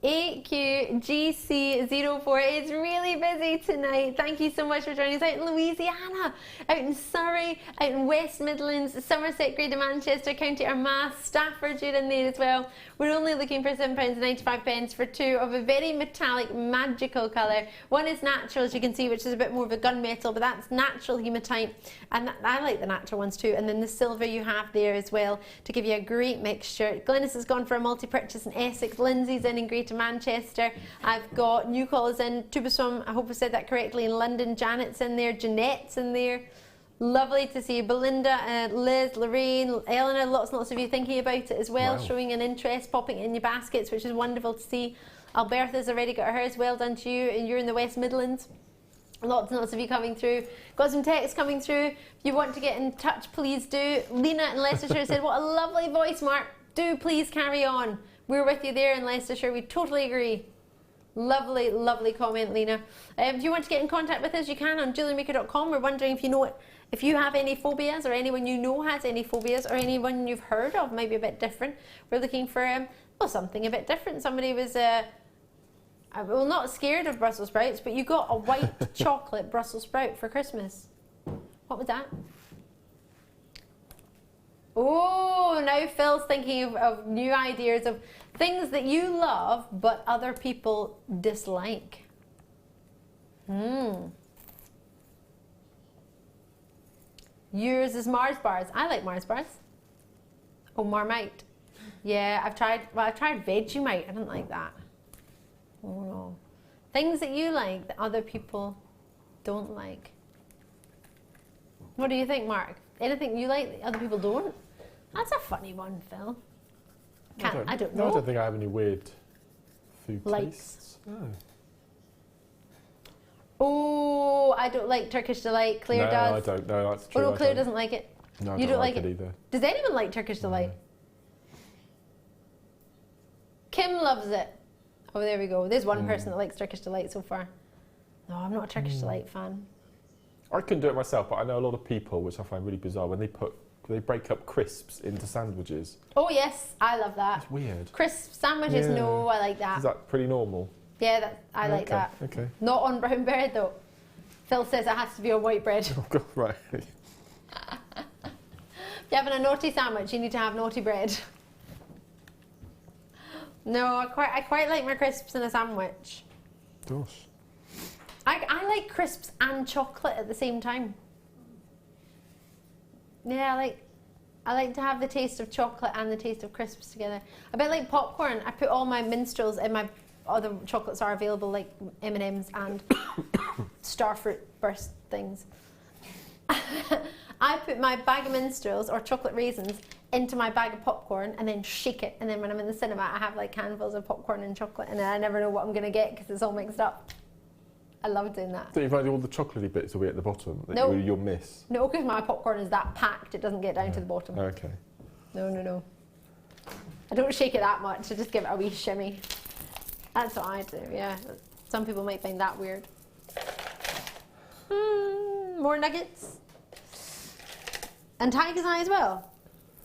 Speaker 6: AQGC04. It's really busy tonight. Thank you so much for joining us out in Louisiana, out in Surrey, out in West Midlands, Somerset, Greater Manchester, County Armagh, Staffordshire in there as well. We're only looking for £7.95 for 2 of a very metallic, magical colour. One is natural, as you can see, which is a bit more of a gunmetal, but that's natural hematite, and I like the natural ones too. And then the silver you have there as well to give you a great mixture. Glynis has gone for a multi-purchase in Essex. Lindsay's in Greater Manchester. I've got New Calls in Tubesum, I hope I said that correctly, in London. Janet's in there, Jeanette's in there. Lovely to see you. Belinda, Liz, Lorraine, Eleanor, lots and lots of you thinking about it as well, showing an interest, popping it in your baskets, which is wonderful to see. Albertha's already got hers. Well done to you, and you're in the West Midlands. Lots and lots of you coming through. Got some texts coming through. If you want to get in touch, please do. Lena in Leicestershire said, what a lovely voice, Mark. Do please carry on. We're with you there in Leicestershire. We totally agree. Lovely, lovely comment, Lena. If you want to get in contact with us, you can on jewellerymaker.com. We're wondering if you have any phobias, or anyone you know has any phobias, or anyone you've heard of maybe a bit different. We're looking for well, something a bit different. Somebody was well, not scared of Brussels sprouts, but you got a white chocolate Brussels sprout for Christmas. What was that? Oh, now Phil's thinking of new ideas of things that you love but other people dislike. Yours is Mars bars. I like Mars bars. Oh, Marmite. Yeah, I've tried Vegemite. I don't like that. Oh no. Things that you like that other people don't like. What do you think, Mark? Anything you like that other people don't? That's a funny one, Phil. I don't know.
Speaker 7: I don't think I have any weird food tastes. No.
Speaker 6: Oh, I don't like Turkish Delight. Claire does.
Speaker 7: No, I don't. No, that's true.
Speaker 6: Oh no, Claire doesn't like it.
Speaker 7: No,
Speaker 6: you don't like it
Speaker 7: either.
Speaker 6: Does anyone like Turkish Delight? Kim loves it. Oh, there we go. There's one person that likes Turkish Delight so far. No, I'm not a Turkish Delight fan.
Speaker 7: I couldn't do it myself, but I know a lot of people, which I find really bizarre, when they break up crisps into sandwiches.
Speaker 6: Oh yes, I love that.
Speaker 7: It's weird.
Speaker 6: Crisp sandwiches, no, I like that.
Speaker 7: Is that pretty normal?
Speaker 6: Yeah, I like that.
Speaker 7: Okay.
Speaker 6: Not on brown bread though. Phil says it has to be on white bread.
Speaker 7: Oh God, right.
Speaker 6: If you're having a naughty sandwich, you need to have naughty bread. No, I quite like my crisps in a sandwich.
Speaker 7: Gosh.
Speaker 6: I like crisps and chocolate at the same time. Yeah, I like to have the taste of chocolate and the taste of crisps together. A bit like popcorn. I put all my minstrels in my other chocolates are available, like M&Ms and starfruit burst things. I put my bag of minstrels or chocolate raisins into my bag of popcorn and then shake it, and then when I'm in the cinema I have like handfuls of popcorn and chocolate, and then I never know what I'm going to get because it's all mixed up. I love doing that.
Speaker 7: So you've had all the chocolatey bits will be at the bottom that you'll miss?
Speaker 6: No, because my popcorn is that packed it doesn't get down to the bottom.
Speaker 7: Okay.
Speaker 6: No. I don't shake it that much, I just give it a wee shimmy. That's what I do, yeah. Some people might find that weird. More nuggets. And tiger's eye as well.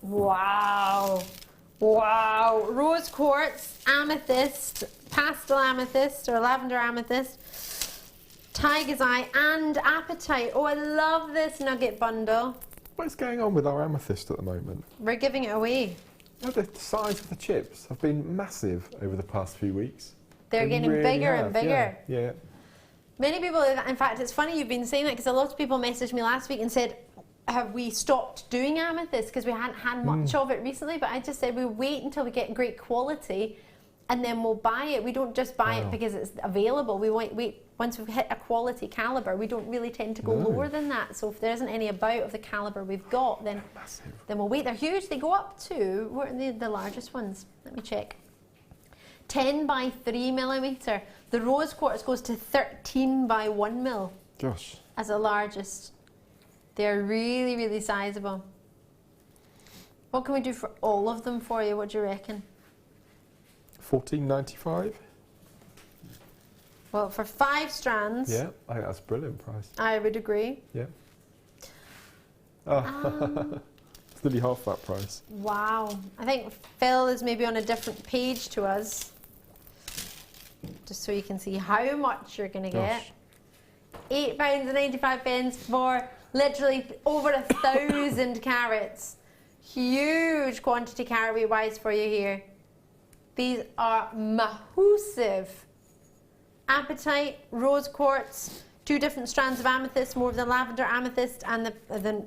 Speaker 6: Wow. Rose quartz, amethyst, pastel amethyst or lavender amethyst, tiger's eye and apatite. Oh, I love this nugget bundle.
Speaker 7: What's going on with our amethyst at the moment?
Speaker 6: We're giving it away.
Speaker 7: Oh, the size of the chips have been massive over the past few weeks.
Speaker 6: They're getting
Speaker 7: really
Speaker 6: bigger and bigger.
Speaker 7: Yeah.
Speaker 6: Many people, in fact, it's funny you've been saying that because a lot of people messaged me last week and said, have we stopped doing amethyst because we hadn't had much of it recently? But I just said we wait until we get great quality and then we'll buy it. We don't just buy it because it's available. We wait once we've hit a quality caliber. We don't really tend to go lower than that. So if there isn't any about of the caliber we've got, then we'll wait. They're huge. They go up to, what are the largest ones? Let me check. 10 by 3 millimeter. The rose quartz goes to 13 by 1 mil.
Speaker 7: Gosh.
Speaker 6: As the largest. They're really, really sizable. What can we do for all of them for you? What do you reckon?
Speaker 7: $14.95.
Speaker 6: Well, for 5 strands.
Speaker 7: Yeah, I think that's a brilliant price.
Speaker 6: I would agree.
Speaker 7: Yeah. It's nearly half that price.
Speaker 6: Wow. I think Phil is maybe on a different page to us. Just so you can see how much you're going to get. £8.95 for literally over 1,000 carats. Huge quantity carat weight wise for you here. These are massive. Apatite, rose quartz, 2 different strands of amethyst, more of the lavender amethyst and the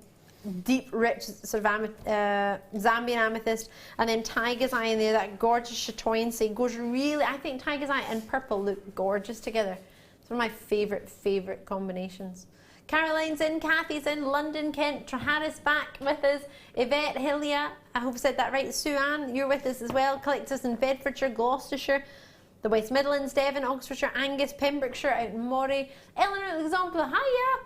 Speaker 6: deep, rich sort of Zambian amethyst, and then tiger's eye in there, that gorgeous chatoyancy goes really, I think tiger's eye and purple look gorgeous together. It's one of my favourite combinations. Caroline's in, Kathy's in, London, Kent, Traharis back with us, Yvette, Hilia, I hope I said that right, Sue Ann, you're with us as well, Collectors in Bedfordshire, Gloucestershire, the West Midlands, Devon, Oxfordshire, Angus, Pembrokeshire, out in Moray. Eleanor example, hiya!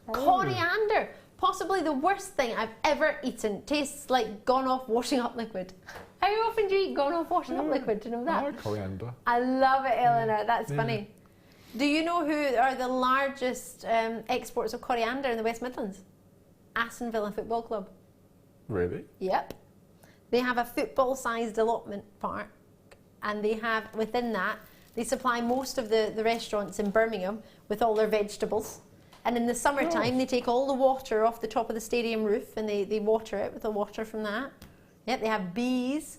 Speaker 6: Coriander, possibly the worst thing I've ever eaten. Tastes like gone off washing up liquid. How often do you eat gone off washing up liquid? Do you know that?
Speaker 7: I like coriander.
Speaker 6: I love it, Eleanor. That's funny. Do you know who are the largest exports of coriander in the West Midlands? Aston Villa Football Club.
Speaker 7: Really?
Speaker 6: Yep. They have a football-sized allotment park, and they have, within that, they supply most of the restaurants in Birmingham with all their vegetables. And in the summertime, they take all the water off the top of the stadium roof and they water it with the water from that. Yep, they have bees.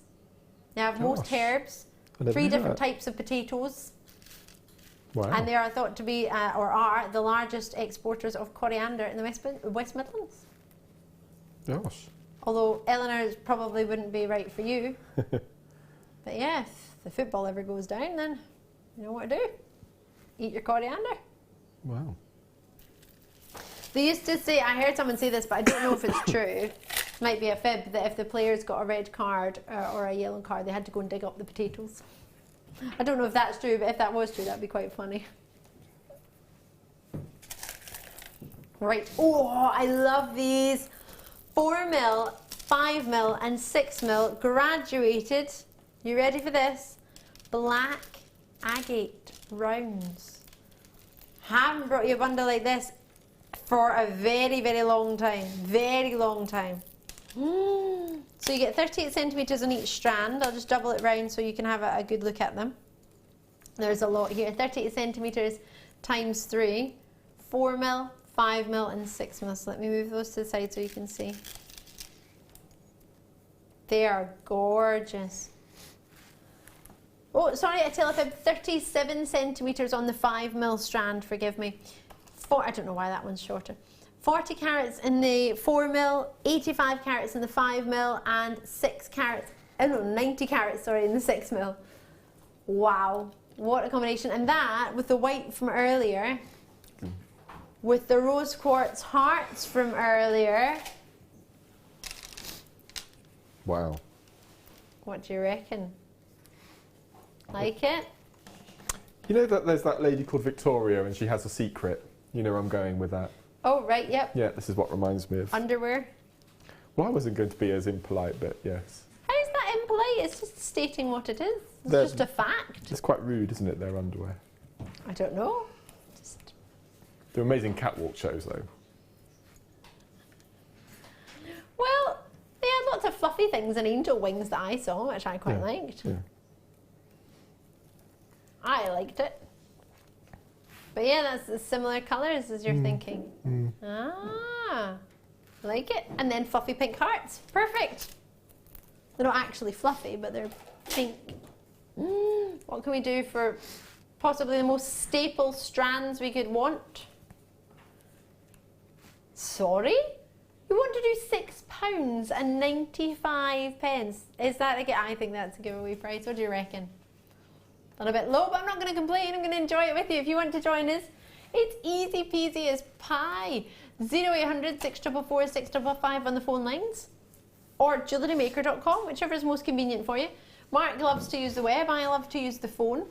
Speaker 6: They have most herbs. 3 different types of potatoes.
Speaker 7: Wow.
Speaker 6: And they are thought to be, or are, the largest exporters of coriander in the West Midlands.
Speaker 7: Gosh.
Speaker 6: Although Eleanor's probably wouldn't be right for you. But yeah, if the football ever goes down, then you know what to do. Eat your coriander.
Speaker 7: Wow.
Speaker 6: They used to say, I heard someone say this, but I don't know if it's true. It might be a fib, that if the players got a red card or a yellow card, they had to go and dig up the potatoes. I don't know if that's true, but if that was true, that'd be quite funny. Right. Oh, I love these 4mm, 5mm, and 6mm graduated. You ready for this? Black agate rounds. Haven't brought you a bundle like this for a very, very long time. Very long time. So you get 38 centimetres on each strand. I'll just double it round so you can have a good look at them. There's a lot here. 38 centimetres times 3. 4mm, 5mm, and 6mm. So let me move those to the side so you can see. They are gorgeous. Oh, sorry, I tell a fib. 37 centimetres on the 5mm strand, forgive me. I don't know why that one's shorter. 40 carats in the 4mm, 85 carats in the 5mm, and 90 carats, sorry, in the 6mm. Wow, what a combination. And that, with the white from earlier, with the rose quartz hearts from earlier.
Speaker 7: Wow.
Speaker 6: What do you reckon? Like it?
Speaker 7: You know that there's that lady called Victoria and she has a secret? You know where I'm going with that.
Speaker 6: Oh, right, yep.
Speaker 7: Yeah, this is what reminds me of.
Speaker 6: Underwear.
Speaker 7: Well, I wasn't going to be as impolite, but yes.
Speaker 6: How is that impolite? It's just stating what it is. It's just a fact.
Speaker 7: It's quite rude, isn't it, their underwear?
Speaker 6: I don't know.
Speaker 7: They're amazing catwalk shows, though.
Speaker 6: Well, they had lots of fluffy things and angel wings that I saw, which I quite liked.
Speaker 7: Yeah.
Speaker 6: I liked it. But yeah, that's the similar colours as you're thinking. Ah, like it. And then fluffy pink hearts. Perfect. They're not actually fluffy, but they're pink. What can we do for possibly the most staple strands we could want? Sorry? You want to do £6.95? Is that I think that's a giveaway price. What do you reckon? A little bit low, but I'm not going to complain. I'm going to enjoy it with you. If you want to join us, it's easy peasy as pie. 0800 644 655 on the phone lines, or jewellerymaker.com, whichever is most convenient for you. Mark loves to use the web. I love to use the phone.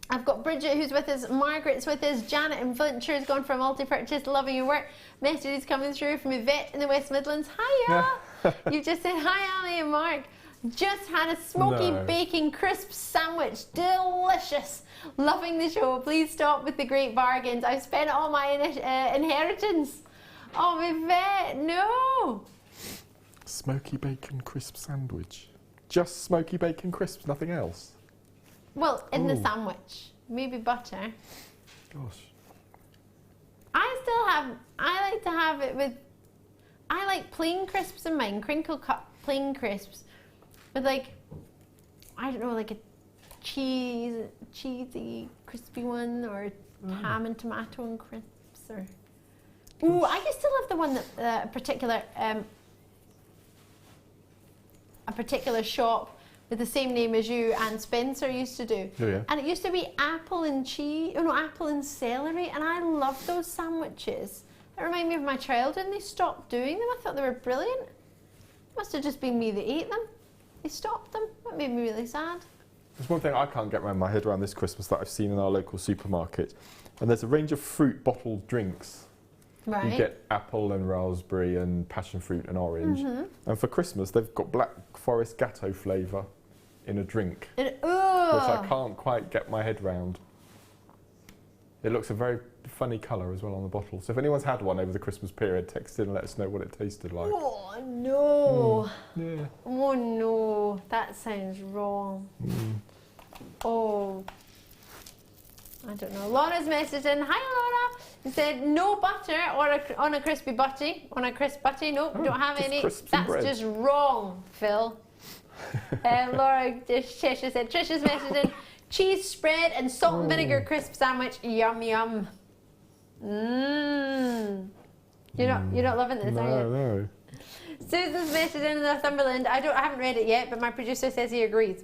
Speaker 6: I've got Bridget who's with us, Margaret's with us, Janet in Flintshire has gone for a multi-purchase, loving your work. Messages coming through from Yvette in the West Midlands. Hiya! You've just said hi, Ali and Mark. Just had a smoky bacon crisp sandwich. Delicious. Loving the show. Please stop with the great bargains. I've spent all my inheritance. Oh, Yvette, no.
Speaker 7: Smoky bacon crisp sandwich. Just smoky bacon crisps, nothing else?
Speaker 6: Well, in the sandwich. Maybe butter.
Speaker 7: Gosh.
Speaker 6: I like to have it with, I like plain crisps in mine. Crinkle cut plain crisps. With I don't know, like a cheesy, crispy one, or ham and tomato and crisps, or... Ooh, I used to love the one that a particular shop with the same name as you and Spencer used to do.
Speaker 7: Oh, yeah.
Speaker 6: And it used to be apple and apple and celery, and I loved those sandwiches. That remind me of my childhood, and they stopped doing them. I thought they were brilliant. Must have just been me that ate them. They stopped them. That made me really sad.
Speaker 7: There's one thing I can't get my head around this Christmas that I've seen in our local supermarket, and there's a range of fruit bottled drinks.
Speaker 6: Right.
Speaker 7: You get apple and raspberry and passion fruit and orange. And for Christmas, they've got Black Forest Gateau flavour in a drink, which I can't quite get my head round. It looks a very funny colour as well on the bottle. So if anyone's had one over the Christmas period, text in and let us know what it tasted like.
Speaker 6: Oh no!
Speaker 7: Yeah.
Speaker 6: Oh no, that sounds wrong. Oh, I don't know. Laura's messaged in. Hi Laura. He said no butter on a crispy butty. On a crisp butty. Nope, don't have any. That's just wrong, Phil. Laura Trisha said Trisha's messaged in. Cheese spread and salt and vinegar crisp sandwich. Yum yum. You're not loving this, are you?
Speaker 7: No.
Speaker 6: Susan's messaged in Northumberland. I haven't read it yet, but my producer says he agrees.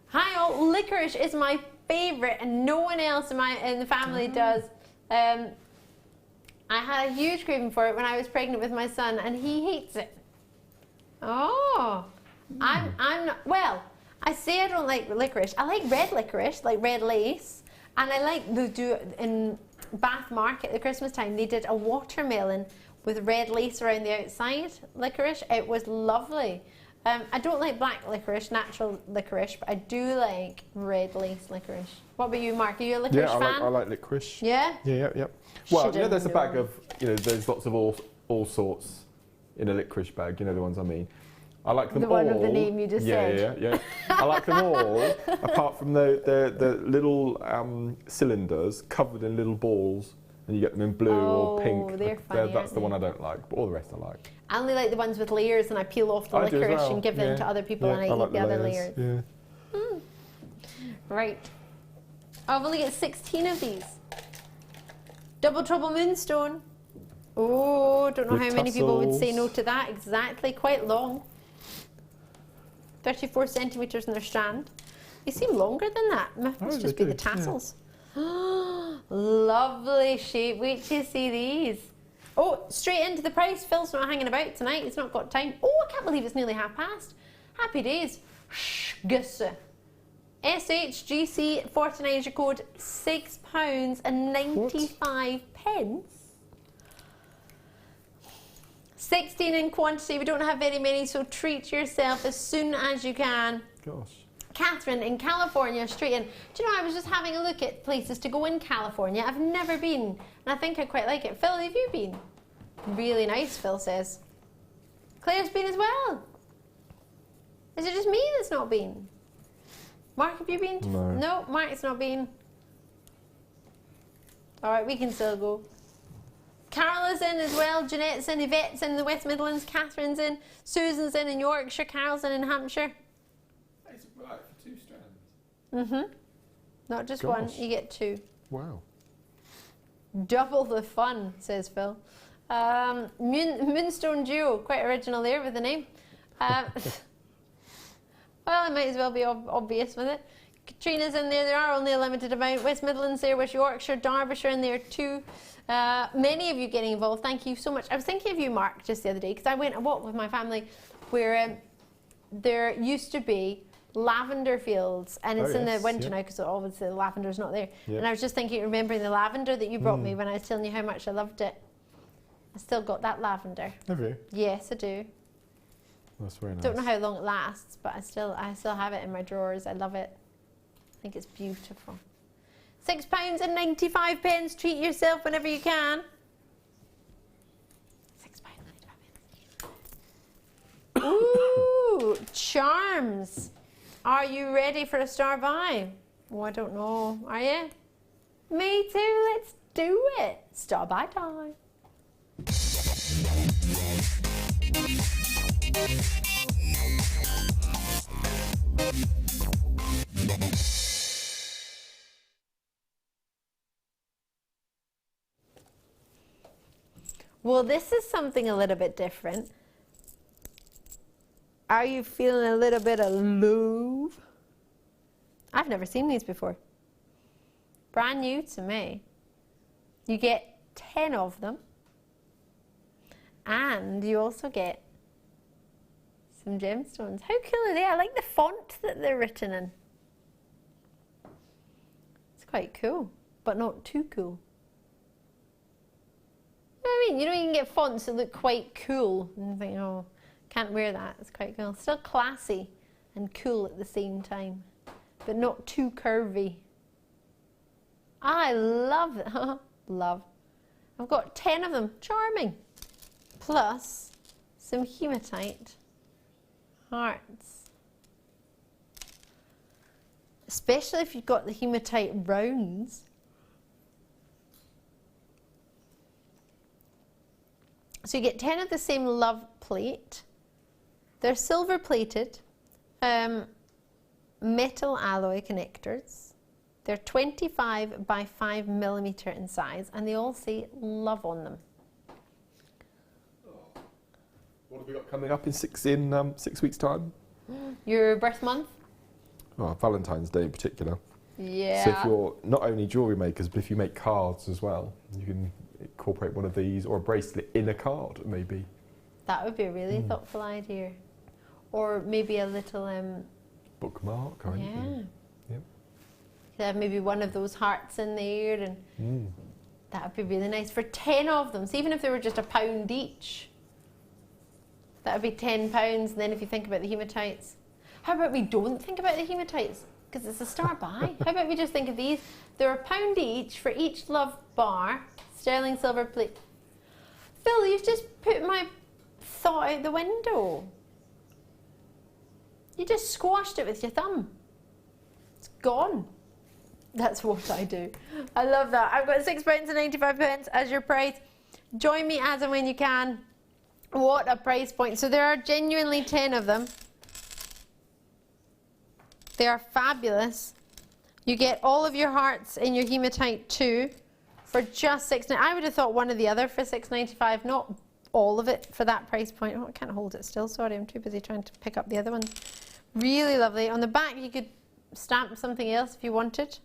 Speaker 6: Hi all, licorice is my favourite and no one else in the family does. I had a huge craving for it when I was pregnant with my son and he hates it. Oh, I'm not, well, I say I don't like licorice. I like red licorice, like red lace, and I like in Bath Market at the Christmas time they did a watermelon with red lace around the outside licorice. It was lovely. I don't like black licorice, natural licorice, but I do like red lace licorice. What about you, Mark? Are you a licorice fan?
Speaker 7: I like licorice.
Speaker 6: Yeah?
Speaker 7: Yeah. Well, there's a bag of, there's lots of all sorts in a licorice bag, you know the ones I mean. I like them all.
Speaker 6: The one with the name you just said.
Speaker 7: Yeah. I like them all, apart from the little cylinders covered in little balls, and you get them in blue or pink.
Speaker 6: They're funny,
Speaker 7: that's the one I don't like, but all the rest I like.
Speaker 6: I only like the ones with layers, and I peel off the licorice and give them to other people, and I eat the other layers.
Speaker 7: Yeah.
Speaker 6: Right. I've only got 16 of these. Double Trouble Moonstone. Oh, don't know how many people would say no to that. Exactly, quite long. 34 centimetres in their strand. They seem longer than that. Must just be the tassels. Yeah. Lovely shape. Wait till you see these. Oh, straight into the price. Phil's not hanging about tonight. He's not got time. Oh, I can't believe it's nearly past. Happy days. Gusse. SHGC 49 is your code. £6.95. 16 in quantity. We don't have very many, so treat yourself as soon as you can.
Speaker 7: Gosh.
Speaker 6: Catherine in California, straight in. Do you know, I was just having a look at places to go in California. I've never been, and I think I quite like it. Phil, have you been? Really nice, Phil says. Claire's been as well. Is it just me that's not been? Mark, have you been? No, Mark's not been. All right, we can still go. Carol is in as well. Jeanette's in. Yvette's in the West Midlands. Catherine's in. Susan's in Yorkshire. Carol's in Hampshire.
Speaker 7: It's right for 2 strands.
Speaker 6: Not just one. You get 2.
Speaker 7: Wow.
Speaker 6: Double the fun, says Phil. Moonstone Duo. Quite original there with the name. Well, it might as well be obvious with it. Katrina's in there. There are only a limited amount. West Midlands there. West Yorkshire. Derbyshire in there too. Many of you getting involved. Thank you so much. I was thinking of you, Mark, just the other day, because I went a walk with my family where there used to be lavender fields, and it's in the winter now because obviously the lavender's not there. And I was just thinking, remembering the lavender that you brought me when I was telling you how much I loved it. I still got that lavender.
Speaker 7: Have you?
Speaker 6: Yes, I do.
Speaker 7: That's very nice.
Speaker 6: Don't know how long it lasts, but I still have it in my drawers. I love it. I think it's beautiful. £6.95. Treat yourself whenever you can. £6.95. Ooh, charms. Are you ready for a star buy? Oh, I don't know. Are you? Me too. Let's do it. Star buy time. Well, this is something a little bit different. Are you feeling a little bit of love? I've never seen these before. Brand new to me. You get 10 of them. And you also get some gemstones. How cool are they? I like the font that they're written in. quite cool, but not too cool. You know what I mean? You know, you can get fonts that look quite cool and think, oh, can't wear that. It's quite cool. Still classy and cool at the same time, but not too curvy. I love it. Love. I've got 10 of them. Charming. Plus some hematite hearts. Especially if you've got the hematite rounds. So you get 10 of the same love plate. They're silver plated, metal alloy connectors. They're 25 by 5 millimeter in size, and they all say love on them.
Speaker 7: What have we got coming up in 6 weeks' time?
Speaker 6: Your birth month?
Speaker 7: Oh, Valentine's Day in particular.
Speaker 6: Yeah.
Speaker 7: So if you're not only jewellery makers, but if you make cards as well, you can incorporate one of these or a bracelet in a card, maybe.
Speaker 6: That would be a really thoughtful idea. Or maybe a little...
Speaker 7: bookmark, or anything. Yep.
Speaker 6: Could have maybe one of those hearts in there, and that would be really nice for 10 of them. So even if they were just £1 each, that would be £10. And then if you think about the hematites, how about we don't think about the hematites? Because it's a star buy. How about we just think of these? They're £1 each for each love bar, sterling silver plate. Phil, you've just put my thought out the window. You just squashed it with your thumb. It's gone. That's what I do. I love that. I've got £6.95 as your price. Join me as and when you can. What a price point. So there are genuinely 10 of them. They are fabulous. You get all of your hearts in your hematite too for just $6.95. I would have thought one or the other for $6.95, not all of it for that price point. Oh, I can't hold it still. Sorry, I'm too busy trying to pick up the other one. Really lovely. On the back, you could stamp something else if you wanted.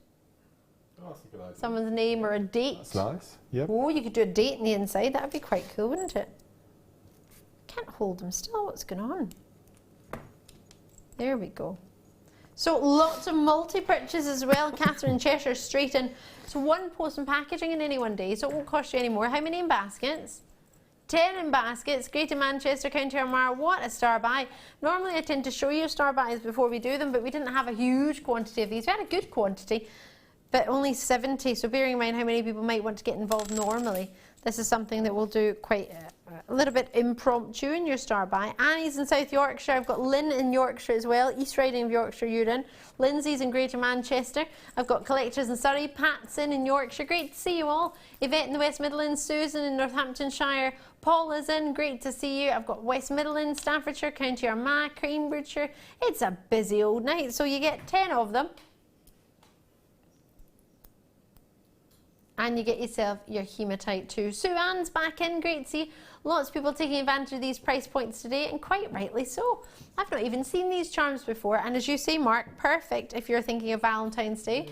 Speaker 7: Oh, that's a good idea.
Speaker 6: Someone's name or a date.
Speaker 7: That's nice. Yep.
Speaker 6: Oh, you could do a date on the inside. That would be quite cool, wouldn't it? Can't hold them still. What's going on? There we go. So lots of multi-purchase as well. Catherine Cheshire straight in. So one post and packaging in any one day, so it won't cost you any more. How many in baskets? 10 in baskets. Greater Manchester, County Armagh. What a star buy. Normally I tend to show you star buys before we do them, but we didn't have a huge quantity of these. We had a good quantity, but only 70. So bearing in mind how many people might want to get involved normally, this is something that we'll do quite a little bit impromptu in your star buy. Annie's in South Yorkshire. I've got Lynn in Yorkshire as well. East Riding of Yorkshire you're in. Lindsay's in Greater Manchester. I've got collectors in Surrey. Pat's in Yorkshire. Great to see you all. Yvette in the West Midlands. Susan in Northamptonshire. Paul is in. Great to see you. I've got West Midlands, Staffordshire, County Armagh, Cambridgeshire. It's a busy old night. So you get 10 of them. And you get yourself your hematite too. Sue Ann's back in, great to see you. Lots of people taking advantage of these price points today, and quite rightly so. I've not even seen these charms before, and as you say, Mark, perfect if you're thinking of Valentine's Day.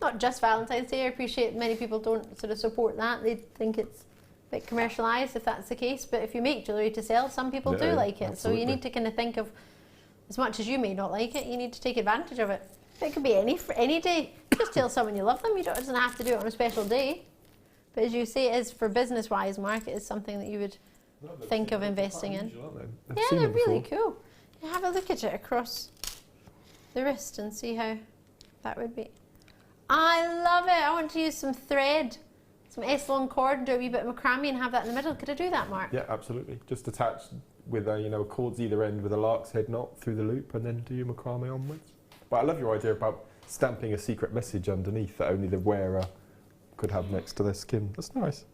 Speaker 6: Not just Valentine's Day, I appreciate many people don't sort of support that. They think it's a bit commercialised if that's the case, but if you make jewellery to sell, some people do like it.
Speaker 7: Absolutely.
Speaker 6: So you need to kind of think of, as much as you may not like it, you need to take advantage of it. It could be any day. Just tell someone you love them. You don't, it doesn't have to do it on a special day. But as you say, it is for business-wise, Mark, it is something that you would think of investing in. Yeah, they're really cool. You have a look at it across the wrist and see how that would be. I love it. I want to use some thread, some S-long cord, and do a wee bit of macrame and have that in the middle. Could I do that, Mark?
Speaker 7: Yeah, absolutely. Just attach with a cords either end with a lark's head knot through the loop, and then do your macrame onwards. But I love your idea about stamping a secret message underneath that only the wearer could have next to their skin. That's nice.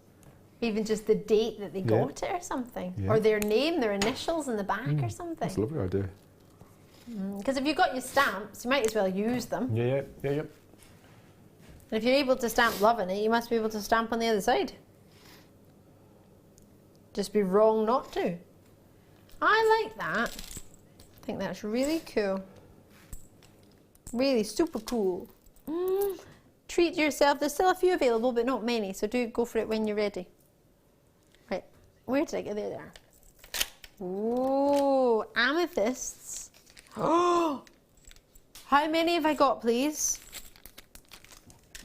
Speaker 6: Even just the date that they got it or something. Yeah. Or their name, their initials in the back or something.
Speaker 7: That's a lovely idea.
Speaker 6: Because if you've got your stamps, you might as well use them.
Speaker 7: Yeah.
Speaker 6: And if you're able to stamp love in it, you must be able to stamp on the other side. Just be wrong not to. I like that. I think that's really cool. Really super cool. Treat yourself. There's still a few available, but not many, so do go for it when you're ready. Right, where did I get there? Ooh, amethysts. Oh, how many have I got, please?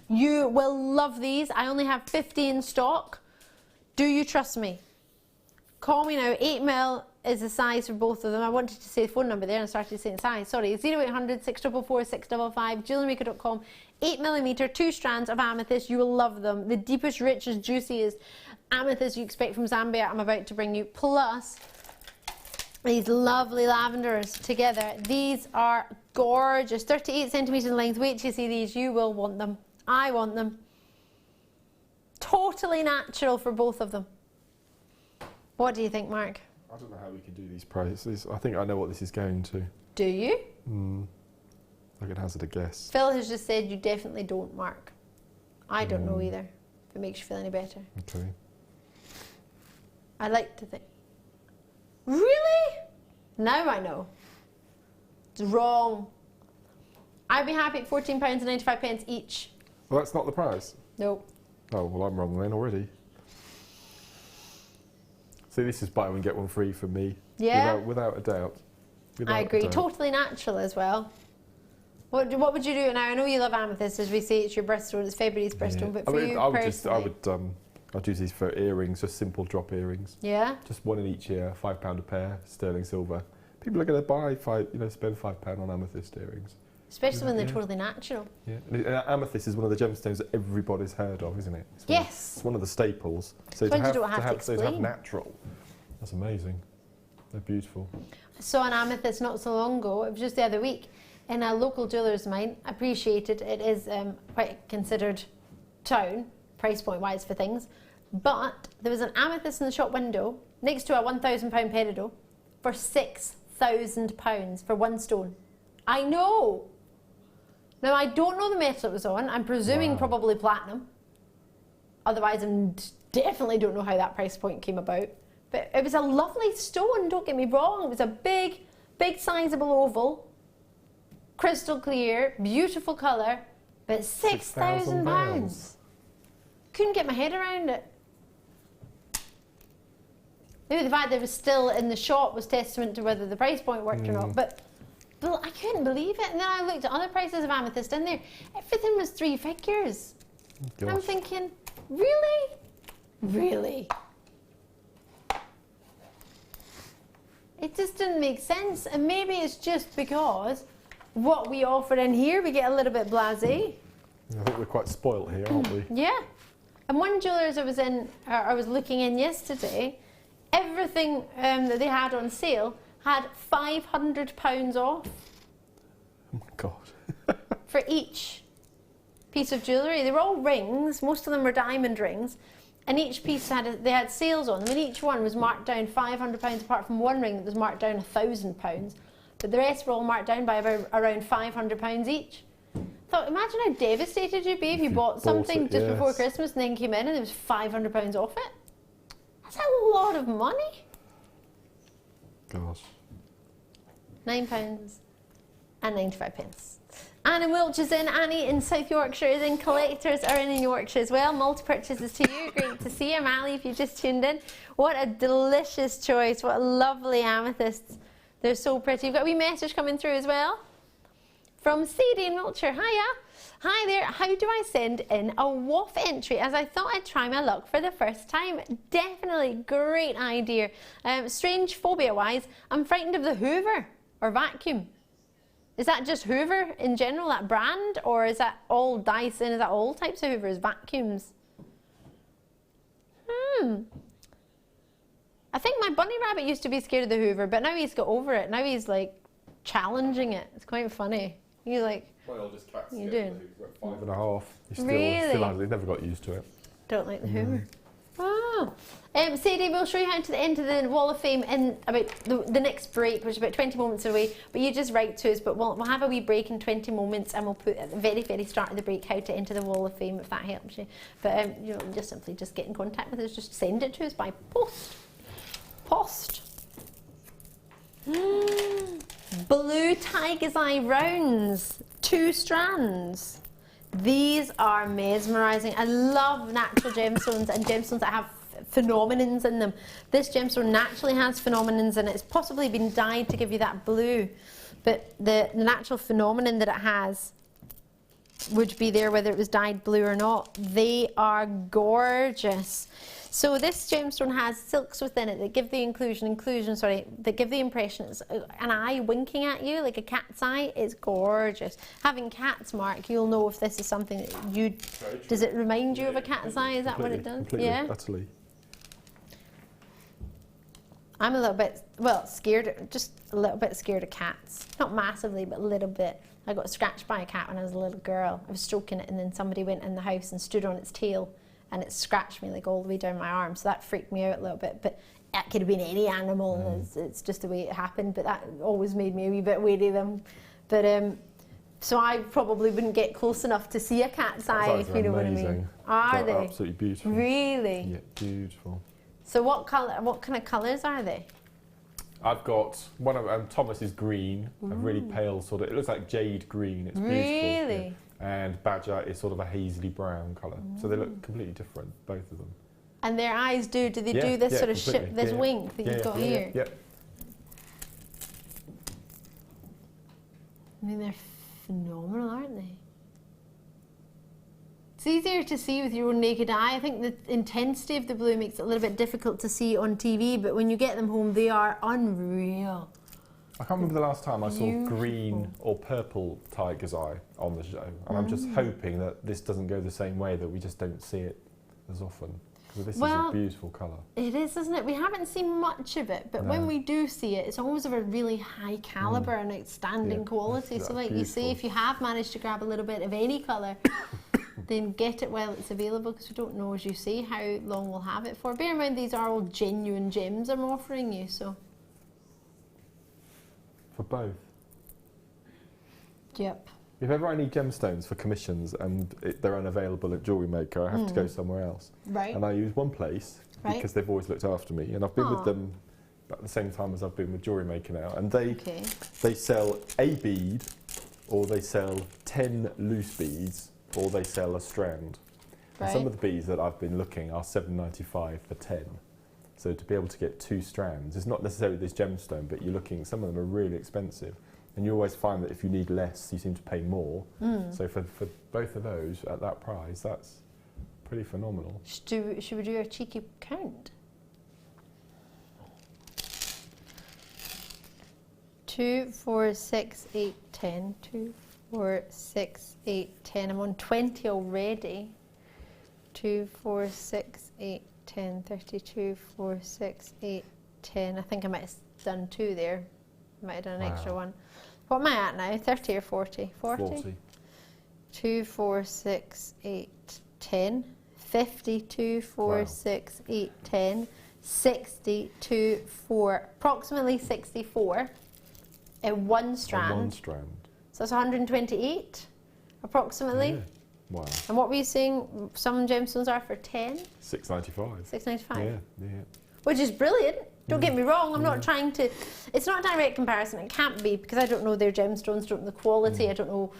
Speaker 6: You will love these. I only have 50 in stock. Do you trust me? Call me now. 8mm is the size for both of them. I wanted to say the phone number there and I started saying size. Sorry. 0800 644 655, jewellerymaker.com. 8mm, 2 strands of amethyst. You will love them. The deepest, richest, juiciest amethyst you expect from Zambia, I'm about to bring you. Plus these lovely lavenders together. These are gorgeous. 38 centimeters in length. Wait till you see these. You will want them. I want them. Totally natural for both of them. What do you think, Mark?
Speaker 7: I don't know how we can do these prices. I think I know what this is going to.
Speaker 6: Do you?
Speaker 7: I could hazard a guess.
Speaker 6: Phil has just said you definitely don't, Mark. I don't know either, if it makes you feel any better.
Speaker 7: Okay.
Speaker 6: I like to think. Really? Now I know. It's wrong. I'd be happy at £14.95 each.
Speaker 7: Well, that's not the price?
Speaker 6: Nope.
Speaker 7: Oh, well, I'm wrong then already. See, this is buy one, get one free from me.
Speaker 6: Yeah.
Speaker 7: Without a doubt.
Speaker 6: I agree. Totally natural as well. What would you do now? I know you love amethyst, as we say, it's your birthstone, it's February's birthstone, but for you personally?
Speaker 7: I'd use these for earrings, just simple drop earrings.
Speaker 6: Yeah?
Speaker 7: Just one in each ear, £5 a pair, sterling silver. People are going to buy spend £5 on amethyst earrings.
Speaker 6: Especially when they're totally natural.
Speaker 7: Yeah, and amethyst is one of the gemstones that everybody's heard of, isn't it?
Speaker 6: Yes.
Speaker 7: It's one of the staples. So
Speaker 6: to have
Speaker 7: natural, that's amazing. They're beautiful.
Speaker 6: I saw an amethyst not so long ago, it was just the other week, in a local jeweller's of mine. Appreciated. It is quite considered town, price point wise for things. But there was an amethyst in the shop window next to a £1,000 peridot for £6,000 for one stone. I know. Now I don't know the metal it was on. I'm presuming probably platinum. Otherwise I definitely don't know how that price point came about. But it was a lovely stone, don't get me wrong. It was a big, big sizable oval. Crystal clear, beautiful colour, but £6,000. Couldn't get my head around it. Maybe the fact that it was still in the shop was testament to whether the price point worked or not. But I couldn't believe it. And then I looked at other prices of amethyst in there. Everything was 3 figures.
Speaker 7: Gosh.
Speaker 6: I'm thinking, really? Really? It just didn't make sense. And maybe it's just because what we offer in here, we get a little bit blasé.
Speaker 7: I think we're quite spoilt here, aren't we?
Speaker 6: Yeah. And one jeweller's I was looking in yesterday, everything that they had on sale had £500 off.
Speaker 7: Oh my God.
Speaker 6: For each piece of jewellery. They were all rings, most of them were diamond rings, and each piece they had sales on them, and each one was marked down £500 apart from one ring that was marked down £1,000. But the rest were all marked down by around £500 each. I thought, imagine how devastated you'd be if you bought something just before Christmas and then came in and there was £500 off it. That's a lot of money.
Speaker 7: Gosh.
Speaker 6: £9.95. Anna Wiltsh is in, Annie in South Yorkshire is in, collectors are in Yorkshire as well. Multi-purchases to you, great to see you. Mally, if you just tuned in. What a delicious choice, what a lovely amethysts. They're so pretty. You've got a wee message coming through as well from Sadie in Wiltshire. Hiya. Hi there. How do I send in a WOF entry, as I thought I'd try my luck for the first time? Definitely great idea. Strange phobia wise, I'm frightened of the Hoover or vacuum. Is that just Hoover in general, that brand, or is that all Dyson? Is that all types of Hoovers, vacuums? I think my bunny rabbit used to be scared of the Hoover, but now he's got over it. Now he's like challenging it. It's quite funny. He's like,
Speaker 7: My oldest cat's
Speaker 6: what are you doing?
Speaker 7: 5.5. He's
Speaker 6: Really?
Speaker 7: still has it. He's never got used to it.
Speaker 6: Don't like the Hoover. Oh. Sadie, we'll show you how to enter the Wall of Fame in about the next break, which is about 20 moments away. But you just write to us, but we'll have a wee break in 20 moments and we'll put at the very, very start of the break how to enter the Wall of Fame, if that helps you. But you know, just simply get in contact with us. Just send it to us by post. Blue Tiger's Eye rounds, 2 strands. These are mesmerising. I love natural gemstones and gemstones that have phenomenons in them. This gemstone naturally has phenomenons in it. It's possibly been dyed to give you that blue, but the natural phenomenon that it has would be there whether it was dyed blue or not. They are gorgeous. So this gemstone has silks within it that give the that give the impression it's an eye winking at you, like a cat's eye. It's gorgeous. Having cats, Mark, you'll know if this is something that you... Does it remind you of a cat's eye? Is that what it does?
Speaker 7: Completely,
Speaker 6: yeah?
Speaker 7: utterly.
Speaker 6: I'm a little bit, well, scared, just a little bit scared of cats. Not massively, but a little bit. I got scratched by a cat when I was a little girl. I was stroking it and then somebody went in the house and stood on its tail and it scratched me like all the way down my arm. So that freaked me out a little bit. But it could have been any animal. It's just the way it happened. But that always made me a wee bit wary of them. But so I probably wouldn't get close enough to see a cat's eye, if you know what I mean. Are they?
Speaker 7: Absolutely beautiful.
Speaker 6: Really?
Speaker 7: Yeah, beautiful.
Speaker 6: So what kind of colours are they?
Speaker 7: I've got one of Thomas is green, a really pale sort of. It looks like jade green. It's beautiful.
Speaker 6: Really?
Speaker 7: Yeah. And Badger is sort of a hazily brown colour. So they look completely different, both of them.
Speaker 6: And their eyes do they do this sort of
Speaker 7: completely.
Speaker 6: this wink that you've got here?
Speaker 7: Yeah.
Speaker 6: I mean, they're phenomenal, aren't they? It's easier to see with your own naked eye. I think the intensity of the blue makes it a little bit difficult to see on TV, but when you get them home, they are unreal.
Speaker 7: I can't remember the last time I saw green or purple tiger's eye on the show, and I'm just hoping that this doesn't go the same way, that we just don't see it as often. Because this is a beautiful colour.
Speaker 6: It is, isn't it? We haven't seen much of it, but when we do see it, it's always of a really high calibre and outstanding quality. So like you say, if you have managed to grab a little bit of any colour, then get it while it's available, because we don't know, as you say, how long we'll have it for. Bear in mind, these are all genuine gems I'm offering you, so.
Speaker 7: For both.
Speaker 6: Yep.
Speaker 7: If ever I need gemstones for commissions and they're unavailable at Jewellery Maker, I have to go somewhere else.
Speaker 6: Right.
Speaker 7: And I use one place because they've always looked after me, and I've been with them at the same time as I've been with Jewellery Maker now, and they sell a bead, or they sell 10 loose beads, or they sell a strand. And some of the beads that I've been looking are $7.95 for 10. So to be able to get 2 strands, it's not necessarily this gemstone, but you're looking, some of them are really expensive. And you always find that if you need less, you seem to pay more. So for both of those at that price, that's pretty phenomenal.
Speaker 6: Should we do a cheeky count? 2, 4, 6, 8, 10. 2, 4, 6, 8, 10. I'm on 20 already. 2, 4, 6, 8, 10, 32, 4, 6, 8, 10. I think I might have done 2 there. I might have done an extra one. What am I at now? 30 or 40? 40. 2, 4, 6, 8, 10. 50, 2, 4, 6, 8, 10. 60, 2, 4. Approximately 64 in one strand.
Speaker 7: One strand.
Speaker 6: So that's 128, approximately.
Speaker 7: Yeah. Wow.
Speaker 6: And what were you saying some gemstones are for 10?
Speaker 7: $6.95.
Speaker 6: $6.95.
Speaker 7: Yeah.
Speaker 6: Which is brilliant. Don't get me wrong, I'm not trying to... It's not a direct comparison, it can't be, because I don't know their gemstones, don't know the quality, I don't know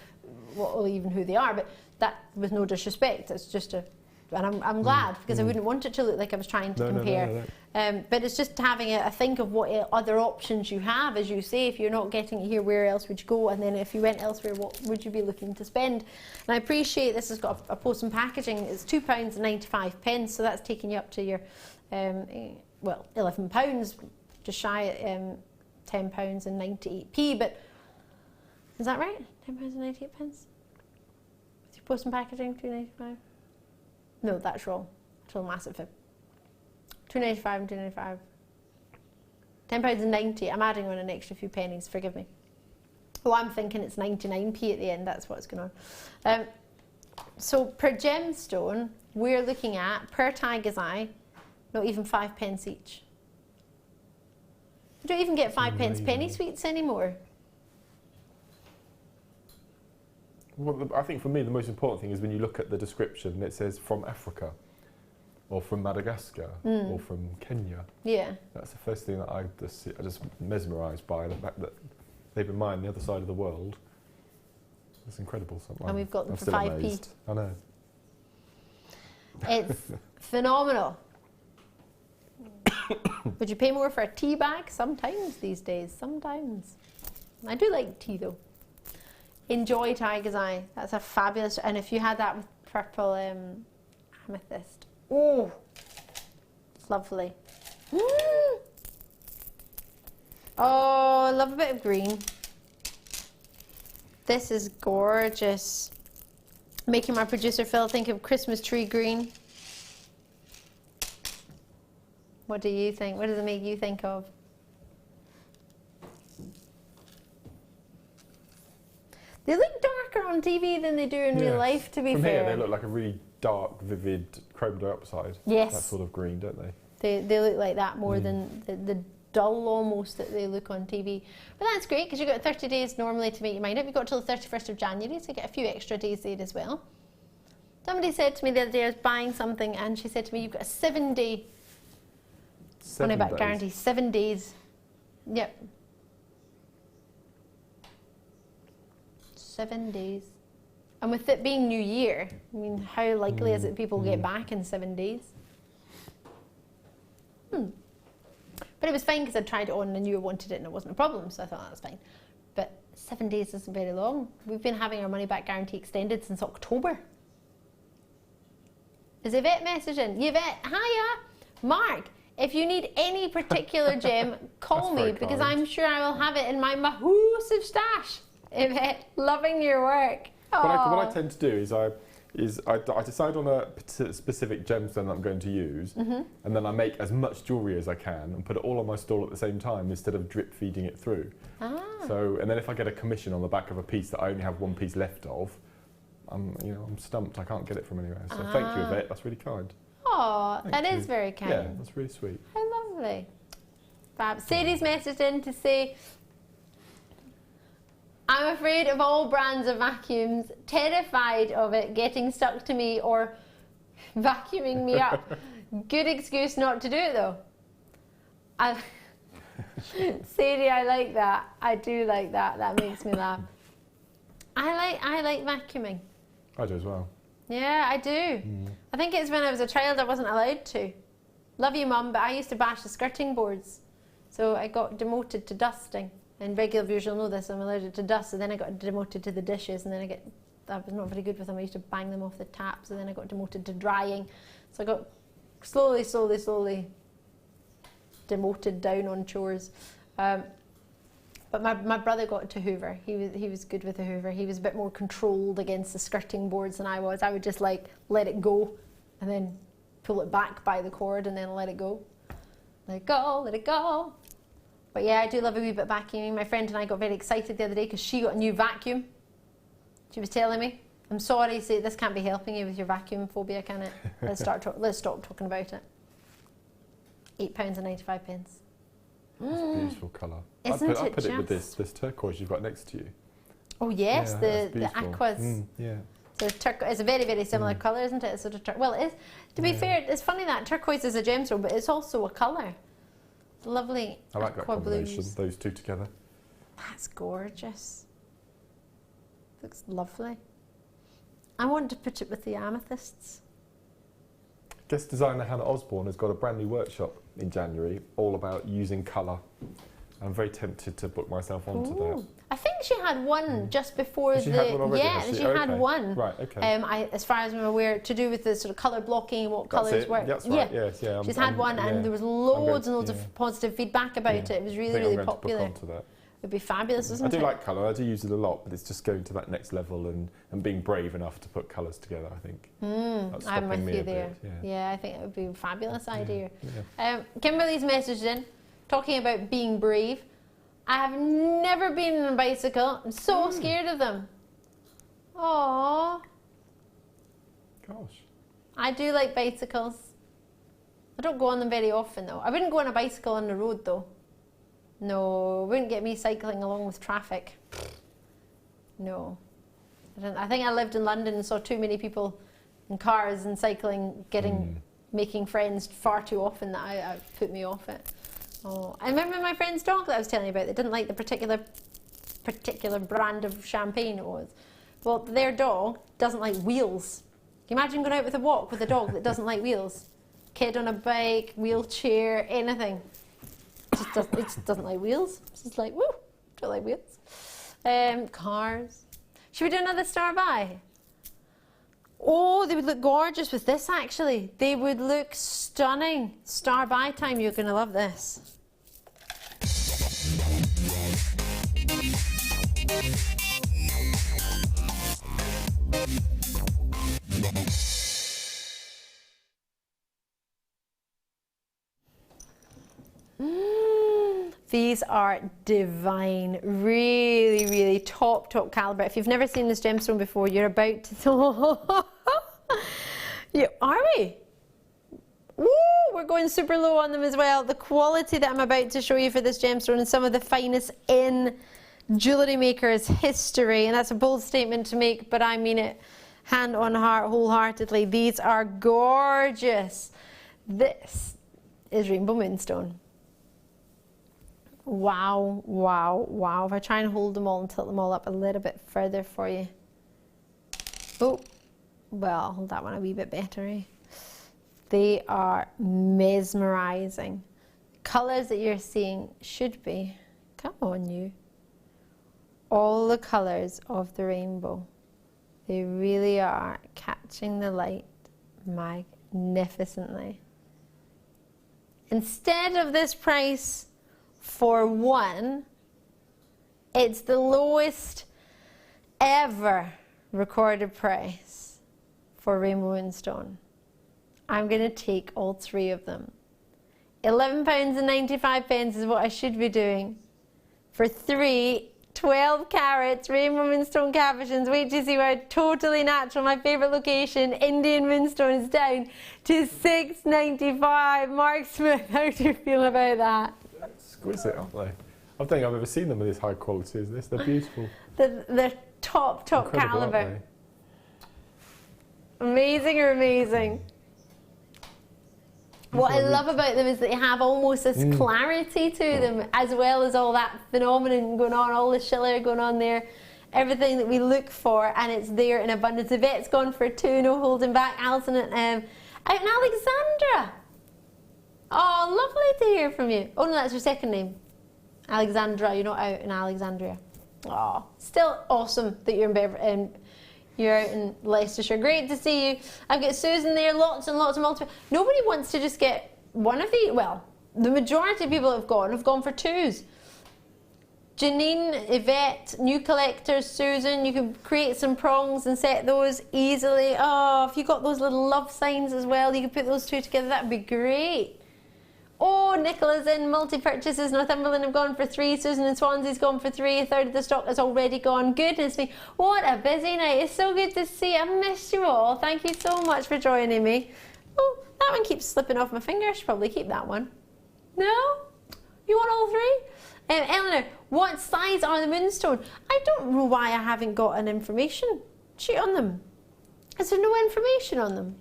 Speaker 6: or even who they are, but that, with no disrespect, it's just a... And I'm glad, because I wouldn't want it to look like I was trying to compare. But it's just having a think of what other options you have, as you say. If you're not getting it here, where else would you go? And then if you went elsewhere, what would you be looking to spend? And I appreciate this has got a post and packaging. It's £2.95, so that's taking you up to your, well, £11, just shy at £10.98p. But is that right? £10.98? With your post and packaging, £2.95. No, that's wrong. It's a massive fib. £2.95 and £2.95. £10.90. I'm adding on an extra few pennies, forgive me. Oh, I'm thinking it's 99p at the end, that's what's going on. So per gemstone, we're looking at, per tiger's eye, not even 5 pence each. You don't even get 5 pence penny sweets anymore.
Speaker 7: Well, I think for me the most important thing is when you look at the description and it says from Africa, or from Madagascar, or from Kenya. Yeah. That's the first thing that I just mesmerised by, the fact that they've been mined the other side of the world. It's incredible.
Speaker 6: And we've got them
Speaker 7: I'm
Speaker 6: for
Speaker 7: still
Speaker 6: 5p.
Speaker 7: Amazed. I know.
Speaker 6: It's phenomenal. Would you pay more for a tea bag? Sometimes these days, sometimes. I do like tea though. Enjoy Tiger's Eye. That's a fabulous, and if you had that with purple amethyst. Oh, it's lovely. Oh, I love a bit of green. This is gorgeous. Making my producer Phil think of Christmas tree green. What do you think? What does it make you think of? They look darker on TV than they do in real life, to be
Speaker 7: From
Speaker 6: fair.
Speaker 7: here, they look like a really dark, vivid chrome dioxide.
Speaker 6: Yes.
Speaker 7: That sort of green, don't they?
Speaker 6: They look like that more than the dull almost that they look on TV. But that's great because you've got 30 days normally to make your mind up. You've got till the 31st of January, so you get a few extra days there as well. Somebody said to me the other day, I was buying something, and she said to me, you've got a 7-day money back guarantee. 7 days. Yep. 7 days. And with it being New Year, I mean, how likely is it people get back in 7 days? But it was fine because I tried it on and I knew I wanted it and it wasn't a problem, so I thought that was fine. But 7 days isn't very long. We've been having our money back guarantee extended since October. Is Yvette messaging? Yvette, hiya! Mark, if you need any particular gem, call me because I'm sure I will have it in my massive stash. Yvette, loving your work.
Speaker 7: What I tend to do is I decide on a specific gemstone that I'm going to use, and then I make as much jewellery as I can and put it all on my stall at the same time instead of drip feeding it through. So, and then if I get a commission on the back of a piece that I only have one piece left of, I'm stumped. I can't get it from anywhere. So thank you, Yvette. That's really kind.
Speaker 6: Oh, that is very kind.
Speaker 7: Yeah, that's really sweet.
Speaker 6: How lovely. Fab. Sadie's messaged in to say, I'm afraid of all brands of vacuums, terrified of it getting stuck to me or vacuuming me up. Good excuse not to do it though. Sadie, I like that. I do like that. That makes me laugh. I like vacuuming.
Speaker 7: I do as well.
Speaker 6: Yeah, I do. I think it's when I was a child I wasn't allowed to. Love you, Mum, but I used to bash the skirting boards. So I got demoted to dusting. And regular viewers will know this, I'm allergic to dust, so then I got demoted to the dishes, and then I was not very good with them. I used to bang them off the taps, and then I got demoted to drying. So I got slowly demoted down on chores. But my brother got to Hoover. He was good with the Hoover. He was a bit more controlled against the skirting boards than I was. I would just like let it go, and then pull it back by the cord, and then let it go. Let it go, let it go. But yeah, I do love a wee bit of vacuuming. My friend and I got very excited the other day because she got a new vacuum. She was telling me, I'm sorry, say this can't be helping you with your vacuum phobia, can it? Let's stop talking about it. £8.95.
Speaker 7: That's a beautiful colour. I put it with this turquoise you've got next to you.
Speaker 6: Oh yes,
Speaker 7: yeah,
Speaker 6: the aquas.
Speaker 7: Yeah.
Speaker 6: So it's a very, very similar colour, isn't it? It's sort of well, it is. To be fair, it's funny that turquoise is a gemstone, but it's also a colour. Lovely.
Speaker 7: I like that combination,
Speaker 6: blues.
Speaker 7: those two together.
Speaker 6: That's gorgeous. Looks lovely. I want to put it with the amethysts.
Speaker 7: Guest designer Hannah Osborne has got a brand new workshop in January all about using colour. I'm very tempted to book myself onto that.
Speaker 6: I think she had one just before
Speaker 7: she had one already,
Speaker 6: she had one.
Speaker 7: Right, okay.
Speaker 6: As far as I'm aware, to do with the sort of colour blocking, what colours work.
Speaker 7: That's right. Yes, yeah.
Speaker 6: She's had one, and there was loads and loads of positive feedback about it. It was really, really popular.
Speaker 7: To book onto that.
Speaker 6: It'd be fabulous, isn't it?
Speaker 7: I do like colour. I do use it a lot, but it's just going to that next level and being brave enough to put colours together. I think. That's
Speaker 6: I'm with you
Speaker 7: a
Speaker 6: there.
Speaker 7: bit,
Speaker 6: Yeah, I think it would be a fabulous idea.
Speaker 7: Yeah.
Speaker 6: Kimberly's messaged in, talking about being brave. I have never been on a bicycle. I'm so scared of them. Aww.
Speaker 7: Gosh.
Speaker 6: I do like bicycles. I don't go on them very often though. I wouldn't go on a bicycle on the road though. No, it wouldn't get me cycling along with traffic. No. I think I lived in London and saw too many people in cars and cycling making friends far too often that I put me off it. Oh, I remember my friend's dog that I was telling you about. They didn't like the particular brand of champagne it was. Well, their dog doesn't like wheels. Can you imagine going out with a walk with a dog that doesn't like wheels? Kid on a bike, wheelchair, anything. It just doesn't like wheels. It's just like, woo, don't like wheels. Cars. Should we do another star by? Oh, they would look gorgeous with this actually. They would look stunning. Star by time, you're going to love this. These are divine, really, really top caliber. If you've never seen this gemstone before, you're about to. Yeah, are we? Woo, we're going super low on them as well. The quality that I'm about to show you for this gemstone is some of the finest in Jewellery Maker's history, and that's a bold statement to make, but I mean it hand on heart, wholeheartedly. These are gorgeous. This is Rainbow Moonstone. Wow, wow, wow. If I try and hold them all and tilt them all up a little bit further for you. Oh, well, I'll hold that one a wee bit better, eh? They are mesmerizing. Colours that you're seeing should be, come on you, all the colours of the rainbow. They really are catching the light magnificently. Instead of this price for one, it's the lowest ever recorded price for Rainbow Moonstone. I'm going to take all three of them. £11.95 is what I should be doing for 3 12 carats Rainbow Moonstone cabochons. Wait to see where totally natural, my favourite location, Indian Moonstone, is down to £6.95. Mark Smith, how do you feel about that?
Speaker 7: Exquisite, aren't they? I don't think I've ever seen them with this high quality as this. They're beautiful.
Speaker 6: They're top
Speaker 7: Incredible,
Speaker 6: caliber. Amazing or amazing? What I love about them is that they have almost this clarity to them, as well as all that phenomenon going on, all the shiller going on there, everything that we look for, and it's there in abundance. Yvette's gone for 2, no holding back. Alison out in Alexandra. Oh, lovely to hear from you. Oh no, that's your second name. Alexandra, you're not out in Alexandria. Oh, still awesome that you're you're out in Leicestershire. Great to see you. I've got Susan there, lots and lots of multiple. Nobody wants to just get one of these. Well, the majority of people have gone for 2s. Janine, Yvette, new collectors, Susan, you can create some prongs and set those easily. Oh, if you got those little love signs as well, you can put those 2 together, that'd be great. Oh, Nicola's in, multi-purchases, Northumberland have gone for 3, Susan and Swansea's gone for 3, a third of the stock has already gone. Goodness me, what a busy night. It's so good to see you. I've missed you all. Thank you so much for joining me. Oh, that one keeps slipping off my finger. I should probably keep that one. No? You want all 3? Eleanor, what size are the Moonstone? I don't know why I haven't got an information sheet on them. Is there no information on them?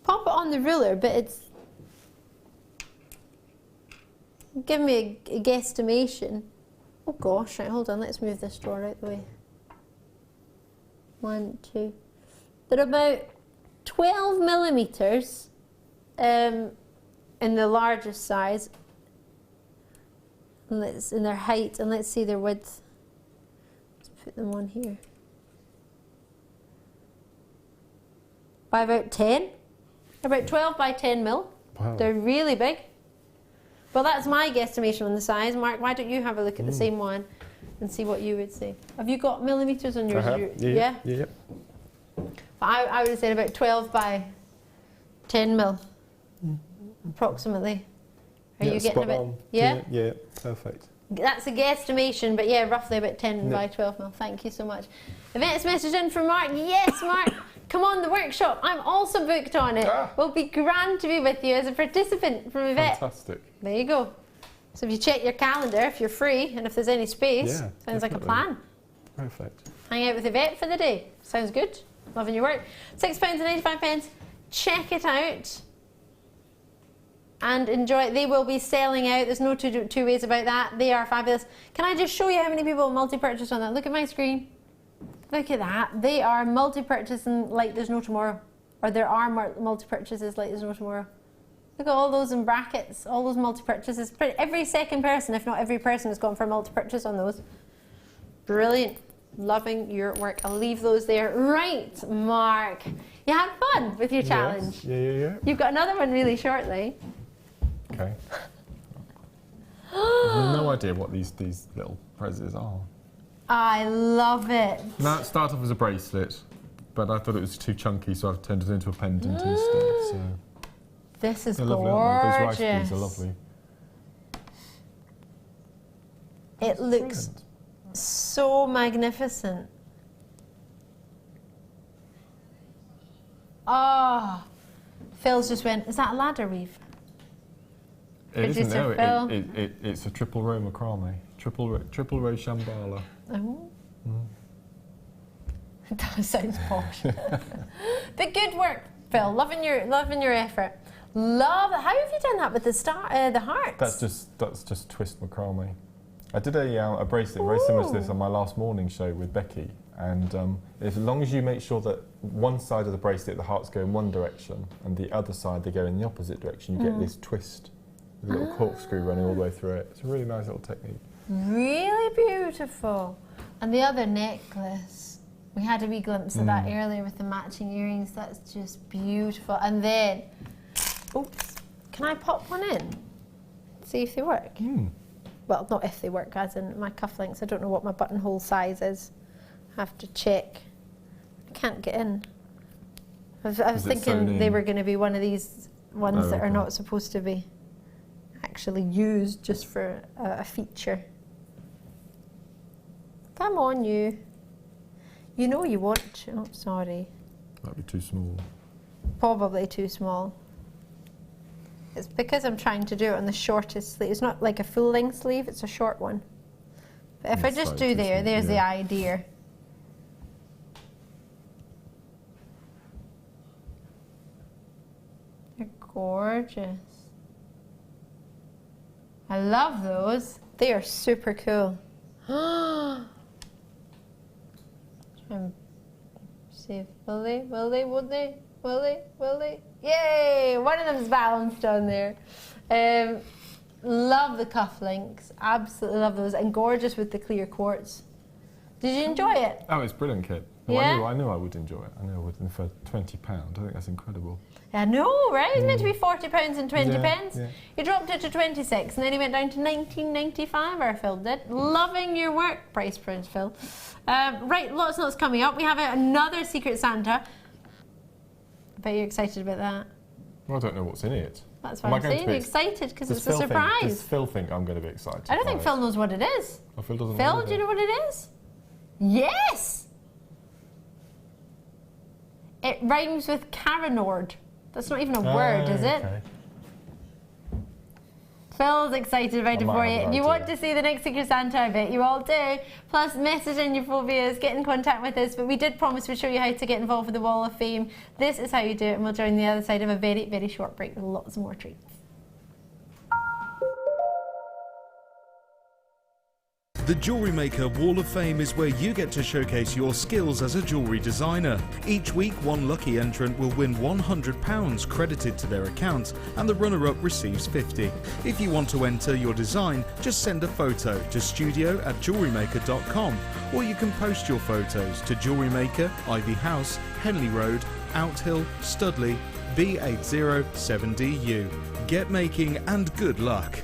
Speaker 6: Pop it on the ruler, but it's... Give me a guesstimation. Oh gosh, right, hold on, let's move this drawer out the way. 1, 2. They're about 12 millimetres in the largest size. And in their height, and let's see their width. Let's put them on here. By about 10. About 12 by 10 mil. Wow. They're really big. Well, that's my guesstimation on the size. Mark, why don't you have a look at the same one and see what you would say? Have you got millimetres on yours?
Speaker 7: Yeah.
Speaker 6: I would have said about 12 by 10 mil, approximately. Are you getting a bit? Yeah?
Speaker 7: Yeah, perfect.
Speaker 6: That's a guesstimation, but yeah, roughly about 10 by 12 mil. Thank you so much. Events message in from Mark. Yes, Mark. Come on, the workshop. I'm also booked on it. Will be grand to be with you as a participant from Yvette.
Speaker 7: Fantastic.
Speaker 6: There you go. So if you check your calendar, if you're free and if there's any space, sounds like a plan.
Speaker 7: Perfect.
Speaker 6: Hang out with Yvette for the day. Sounds good. Loving your work. £6.95. Check it out and enjoy it. They will be selling out. There's no two ways about that. They are fabulous. Can I just show you how many people multi-purchase on that? Look at my screen. Look at that. They are multi-purchasing like there's no tomorrow. Or there are multi-purchases like there's no tomorrow. Look at all those in brackets, all those multi-purchases. Every second person, if not every person, has gone for a multi-purchase on those. Brilliant. Loving your work. I'll leave those there. Right, Mark. You had fun with your challenge.
Speaker 7: Yes. Yeah.
Speaker 6: You've got another one really shortly.
Speaker 7: Okay. I have no idea what these little prezzies are.
Speaker 6: I love it.
Speaker 7: Now, it started off as a bracelet, but I thought it was too chunky, so I've turned it into a pendant instead. So.
Speaker 6: This is
Speaker 7: They're
Speaker 6: gorgeous.
Speaker 7: lovely, those rice beads are lovely.
Speaker 6: It looks so magnificent. Oh, Phil's just went, is that a ladder weave?
Speaker 7: It isn't, no,
Speaker 6: Phil.
Speaker 7: it's a triple row macrame, triple row shambhala.
Speaker 6: Oh. That sounds posh. But good work, Phil. Loving your effort. Love. How have you done that with the hearts?
Speaker 7: That's just twist macrame. I did a bracelet very similar to this on my last morning show with Becky, and as long as you make sure that one side of the bracelet the hearts go in one direction and the other side they go in the opposite direction, you get this twist with a little corkscrew running all the way through it. It's a really nice little technique.
Speaker 6: Really beautiful. And the other necklace, we had a wee glimpse of that earlier with the matching earrings. That's just beautiful. And then, oops, can I pop one in? See if they work. Well, not if they work, as in my cufflinks. I don't know what my buttonhole size is. I have to check. I can't get in. I was thinking they were going to be one of these ones that are not supposed to be actually used just for a feature. Come on, you. You know you want to. Oh, sorry.
Speaker 7: That'd be too small.
Speaker 6: Probably too small. It's because I'm trying to do it on the shortest sleeve. It's not like a full length sleeve, it's a short one. But if I just do there's the idea. They're gorgeous. I love those. They are super cool. See if will they? Yay! One of them's balanced on there. Love the cufflinks. Absolutely love those. And gorgeous with the clear quartz. Did you enjoy it?
Speaker 7: Oh, it's brilliant, Kit. No,
Speaker 6: Yeah?
Speaker 7: I knew I would enjoy it. I knew I would. And for £20, I think that's incredible.
Speaker 6: I know, right? It's meant to be £40 and 20 pence.
Speaker 7: Yeah.
Speaker 6: You dropped it to 26 and then he went down to 19.95, our Phil did. Loving your work, Price Prince Phil. Right, lots and lots coming up. We have another Secret Santa. I bet you're excited about that.
Speaker 7: Well, I don't know what's in it.
Speaker 6: That's what I'm saying. You're excited because it's a surprise.
Speaker 7: Does Phil think I'm going to be excited?
Speaker 6: I don't think Phil knows what it is.
Speaker 7: Oh, Phil doesn't know.
Speaker 6: Phil, do you know what it is? Yes! It rhymes with Caranord. That's not even a word, is it?
Speaker 7: Okay.
Speaker 6: Phil's excited about it for you. You want to see the next Secret Santa, I bet you all do. Plus, message in your phobias, get in contact with us. But we did promise we'd show you how to get involved with the Wall of Fame. This is how you do it, and we'll join the other side of a very, very short break with lots more treats.
Speaker 3: The Jewellery Maker Wall of Fame is where you get to showcase your skills as a jewellery designer. Each week, one lucky entrant will win £100 credited to their account, and the runner-up receives £50. If you want to enter your design, just send a photo to studio@jewellerymaker.com, or you can post your photos to Jewellery Maker, Ivy House, Henley Road, Outhill, Studley, B807DU. Get making and good luck.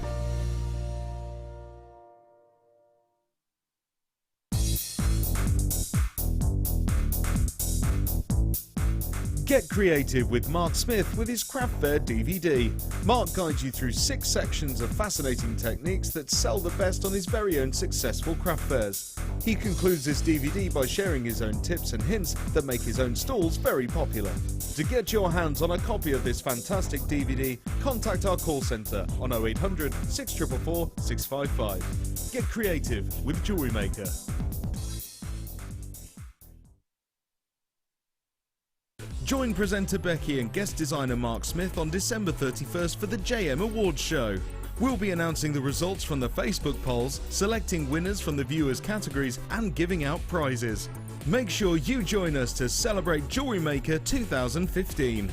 Speaker 3: Get creative with Mark Smith with his Craft Fair DVD. Mark guides you through 6 sections of fascinating techniques that sell the best on his very own successful craft fairs. He concludes this DVD by sharing his own tips and hints that make his own stalls very popular. To get your hands on a copy of this fantastic DVD, contact our call centre on 0800 644 655. Get creative with Jewellery Maker. Join presenter Becky and guest designer Mark Smith on December 31st for the JM Awards show. We'll be announcing the results from the Facebook polls, selecting winners from the viewers' categories and giving out prizes. Make sure you join us to celebrate Jewellery Maker 2015.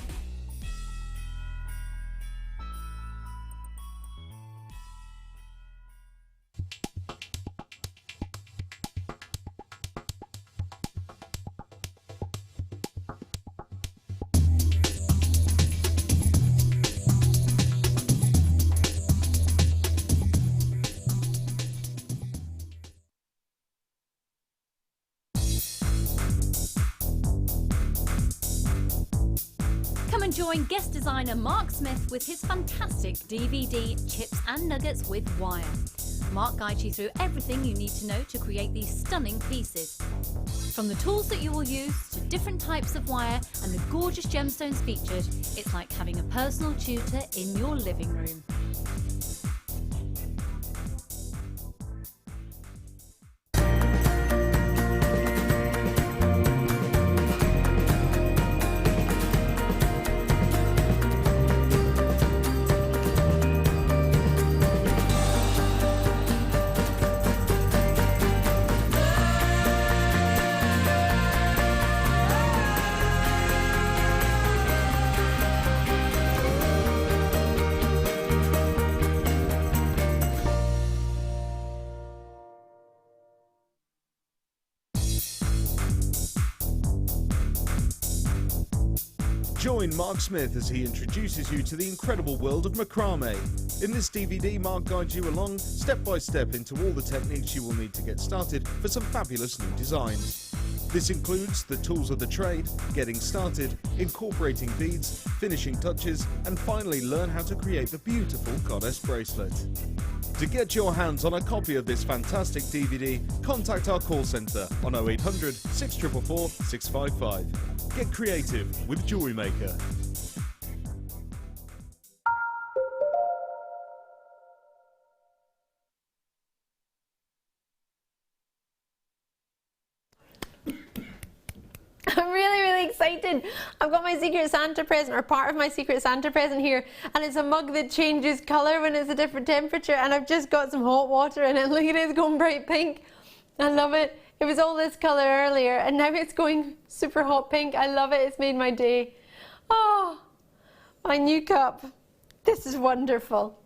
Speaker 5: and join guest designer Mark Smith with his fantastic DVD Chips and Nuggets with Wire. Mark guides you through everything you need to know to create these stunning pieces. From the tools that you will use to different types of wire and the gorgeous gemstones featured, it's like having a personal tutor in your living room.
Speaker 3: Join Mark Smith as he introduces you to the incredible world of macrame. In this DVD, Mark guides you along step by step into all the techniques you will need to get started for some fabulous new designs. This includes the tools of the trade, getting started, incorporating beads, finishing touches, and finally learn how to create the beautiful goddess bracelet. To get your hands on a copy of this fantastic DVD, contact our call centre on 0800 644 655. Get creative with Jewellery Maker.
Speaker 6: I'm really excited. I've got my Secret Santa present, or part of my Secret Santa present here, and it's a mug that changes colour when it's a different temperature, and I've just got some hot water in it. Look at it, it's going bright pink. I love it. It was all this colour earlier, and now it's going super hot pink. I love it. It's made my day. Oh, my new cup. This is wonderful.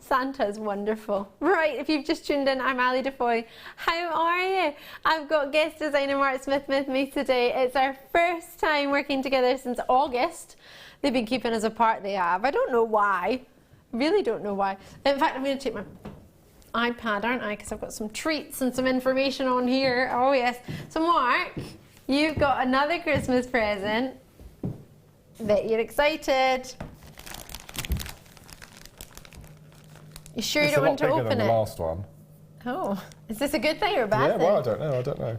Speaker 6: Santa is wonderful. Right, if you've just tuned in, I'm Ali DeFoy. How are you? I've got guest designer Mark Smith with me today. It's our first time working together since August. They've been keeping us apart, they have. I don't know why. Really don't know why. In fact, I'm going to take my iPad, aren't I? Because I've got some treats and some information on here. Oh yes. So Mark, you've got another Christmas present. Bet you're excited. You sure you don't want to open it?
Speaker 7: It's a lot bigger than the last one.
Speaker 6: Oh, is this a good thing or a bad thing?
Speaker 7: Yeah, well, I don't know.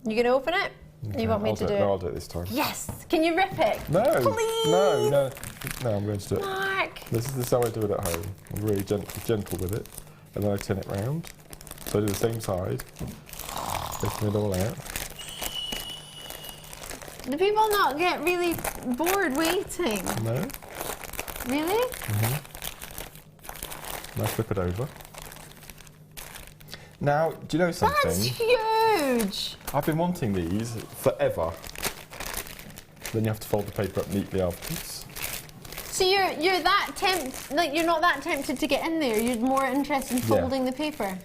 Speaker 6: You going to open it?
Speaker 7: Okay,
Speaker 6: You want me to do it?
Speaker 7: No, I'll do it this time.
Speaker 6: Yes! Can you rip it?
Speaker 7: No!
Speaker 6: Please!
Speaker 7: No, I'm going to do it.
Speaker 6: Mark!
Speaker 7: This is how I do it at home. I'm really gentle with it. And then I turn it round. So I do the same side. Lifting it all out.
Speaker 6: Do people not get really bored waiting?
Speaker 7: No.
Speaker 6: Really?
Speaker 7: Mm-hmm. And I flip it over. Now, do you know something?
Speaker 6: That's huge!
Speaker 7: I've been wanting these forever. Then you have to fold the paper up neatly afterwards.
Speaker 6: So you're that you're not that tempted to get in there. You're more interested in folding the paper.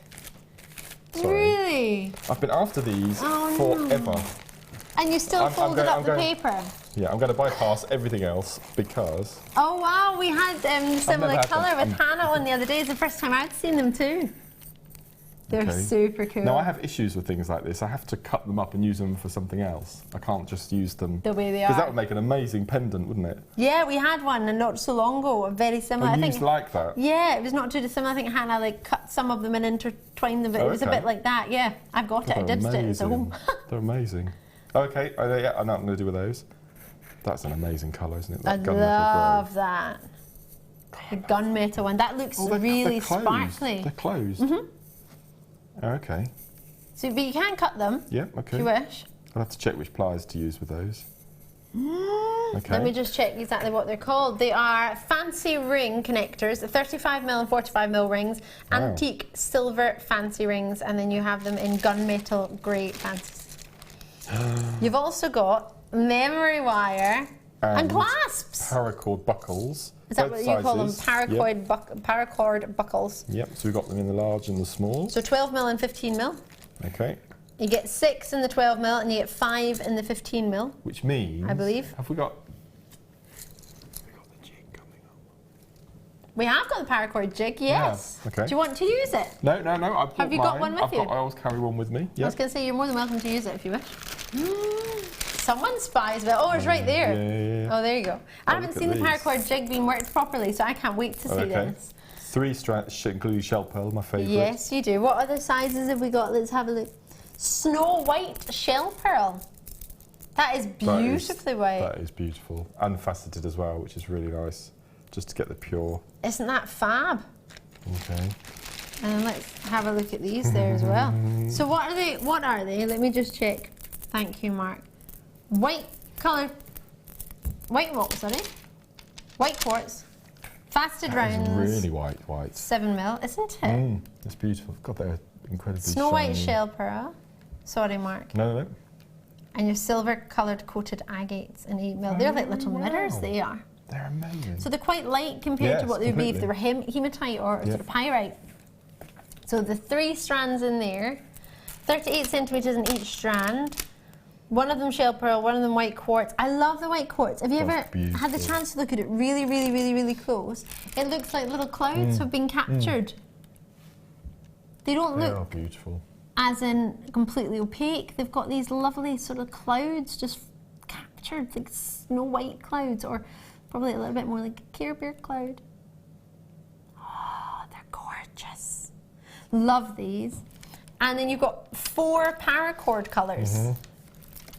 Speaker 7: Sorry.
Speaker 6: Really?
Speaker 7: I've been after these forever.
Speaker 6: No. And you still folded up the paper?
Speaker 7: Yeah, I'm going to bypass everything else because...
Speaker 6: Oh wow, we had similar colour with Hannah on the other day. It's the first time I'd seen them too. They're super cool.
Speaker 7: Now I have issues with things like this. I have to cut them up and use them for something else. I can't just use them
Speaker 6: the way they are.
Speaker 7: Because that would make an amazing pendant, wouldn't it?
Speaker 6: Yeah, we had one and not so long ago, very similar.
Speaker 7: I think like that?
Speaker 6: Yeah, it was not too dissimilar. I think Hannah cut some of them and intertwined them, but it was a bit like that. Yeah, I've got it. I did it at home.
Speaker 7: They're amazing. Okay, yeah, I know what I'm going to do with those. That's an amazing colour, isn't it?
Speaker 6: I love that. The gunmetal one. That looks really sparkly.
Speaker 7: They're closed.
Speaker 6: Mm-hmm.
Speaker 7: Okay.
Speaker 6: So, but you can cut them.
Speaker 7: Yeah, okay.
Speaker 6: If you wish.
Speaker 7: I'll have to check which pliers to use with those. Okay.
Speaker 6: Let me just check exactly what they're called. They are fancy ring connectors, 35mm and 45mm rings, antique silver fancy rings, and then you have them in gunmetal grey fancy. You've also got memory wire and clasps.
Speaker 7: Paracord buckles.
Speaker 6: Is that what you call them? Paracord buckles.
Speaker 7: Yep, so we've got them in the large and the small.
Speaker 6: So 12mm and 15mm.
Speaker 7: Okay.
Speaker 6: You get 6 in the 12mm and you get 5 in the 15mm.
Speaker 7: Which means...
Speaker 6: I believe.
Speaker 7: Have we got the jig coming up?
Speaker 6: We have got the paracord jig, yes.
Speaker 7: Yeah, okay.
Speaker 6: Do you want to use it?
Speaker 7: No. Have
Speaker 6: you got one with you?
Speaker 7: I always carry one with me. Yeah.
Speaker 6: I was going to say you're more than welcome to use it if you wish. someone spies it. Oh, it's right there.
Speaker 7: Yeah.
Speaker 6: Oh, there you go. I haven't seen the
Speaker 7: these.
Speaker 6: paracord jig being worked properly, so I can't wait to see this.
Speaker 7: 3 strands, including shell pearl, my favourite.
Speaker 6: Yes, you do. What other sizes have we got? Let's have a look. Snow white shell pearl. That is beautifully white.
Speaker 7: That is beautiful. Unfaceted as well, which is really nice. Just to get the pure.
Speaker 6: Isn't that fab?
Speaker 7: Okay.
Speaker 6: And let's have a look at these there as well. So what are they? What are they? Let me just check. Thank you, Mark. White colour. White what? Sorry. White quartz. Faceted rounds.
Speaker 7: Really white.
Speaker 6: 7mm, isn't it?
Speaker 7: It's beautiful. God, they're incredibly
Speaker 6: Snow
Speaker 7: shiny.
Speaker 6: white shell pearl. Sorry, Mark.
Speaker 7: No.
Speaker 6: And your silver coloured coated agates in 8mm. They're like little mirrors, they are.
Speaker 7: They're amazing.
Speaker 6: So they're quite light compared to what they would be if they were hematite or sort of pyrite. So the 3 strands in there, 38 centimetres in each strand. One of them shell pearl, one of them white quartz. I love the white quartz. Have you ever had the chance to look at it really close? It looks like little clouds have been captured. They don't look
Speaker 7: beautiful.
Speaker 6: as in completely opaque. They've got these lovely sort of clouds just captured, like snow white clouds, or probably a little bit more like a Care Bear cloud. Oh, they're gorgeous. Love these. And then you've got 4 paracord colours.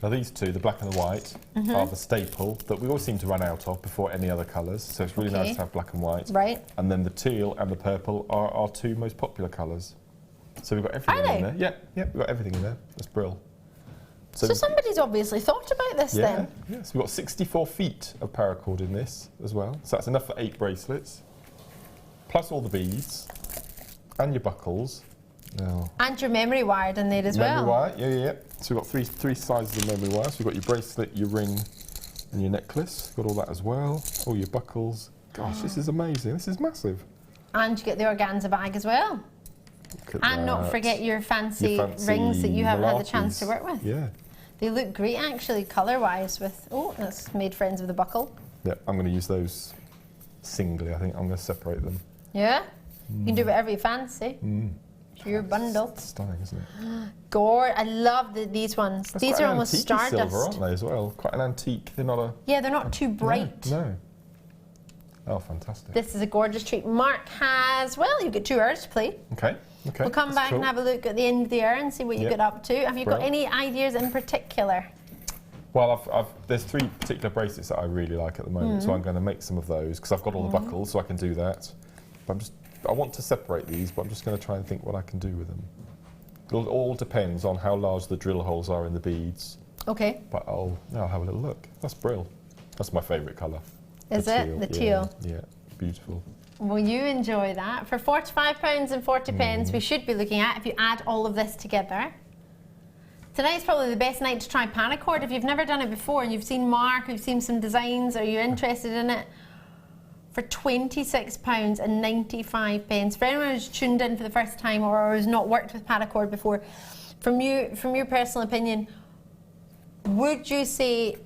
Speaker 7: Now these 2, the black and the white, are the staple that we always seem to run out of before any other colours. So it's really nice to have black and white.
Speaker 6: Right.
Speaker 7: And then the teal and the purple are our 2 most popular colours. So we've got everything in there. Yeah, we've got everything in there. That's brilliant.
Speaker 6: So somebody's obviously thought about this then.
Speaker 7: Yeah, so we've got 64 feet of paracord in this as well. So that's enough for 8 bracelets, plus all the beads, and your buckles.
Speaker 6: And your memory wired in there as well.
Speaker 7: Memory wire, yeah. So we've got three sizes of memory wire. So you've got your bracelet, your ring, and your necklace. Got all that as well. All your buckles. Gosh, this is amazing. This is massive.
Speaker 6: And you get the organza bag as well. And not forget your fancy rings that you haven't had the chance to work with.
Speaker 7: Yeah.
Speaker 6: They look great actually, colour-wise with, that's made friends with the buckle.
Speaker 7: Yeah, I'm going to use those singly, I think. I'm going to separate them.
Speaker 6: Yeah? You can do whatever you fancy. Your bundle.
Speaker 7: It's stunning, isn't it?
Speaker 6: Gore. I love these ones.
Speaker 7: That's
Speaker 6: these are almost
Speaker 7: antique
Speaker 6: stardust.
Speaker 7: silver, aren't they, as well? Quite an antique. They're not a...
Speaker 6: Yeah, they're not too bright.
Speaker 7: No. Oh, fantastic.
Speaker 6: This is a gorgeous treat. Mark has, well, you get 2 hours to play.
Speaker 7: Okay.
Speaker 6: We'll come back and have a look at the end of the hour and see what you get up to. Have you got any ideas in particular?
Speaker 7: Well, there's 3 particular bracelets that I really like at the moment, so I'm going to make some of those because I've got all the buckles, so I can do that. But I want to separate these, but I'm just going to try and think what I can do with them. It all depends on how large the drill holes are in the beads.
Speaker 6: Okay.
Speaker 7: But I'll have a little look. That's brilliant. That's my favourite colour.
Speaker 6: Is it? The teal?
Speaker 7: Yeah, beautiful.
Speaker 6: Well, you enjoy that. For £45.40, we should be looking at, if you add all of this together. Tonight's probably the best night to try Paracord. If you've never done it before and you've seen Mark, you've seen some designs, or you're interested in it, for £26.95. For anyone who's tuned in for the first time or has not worked with Paracord before, from your personal opinion, would you say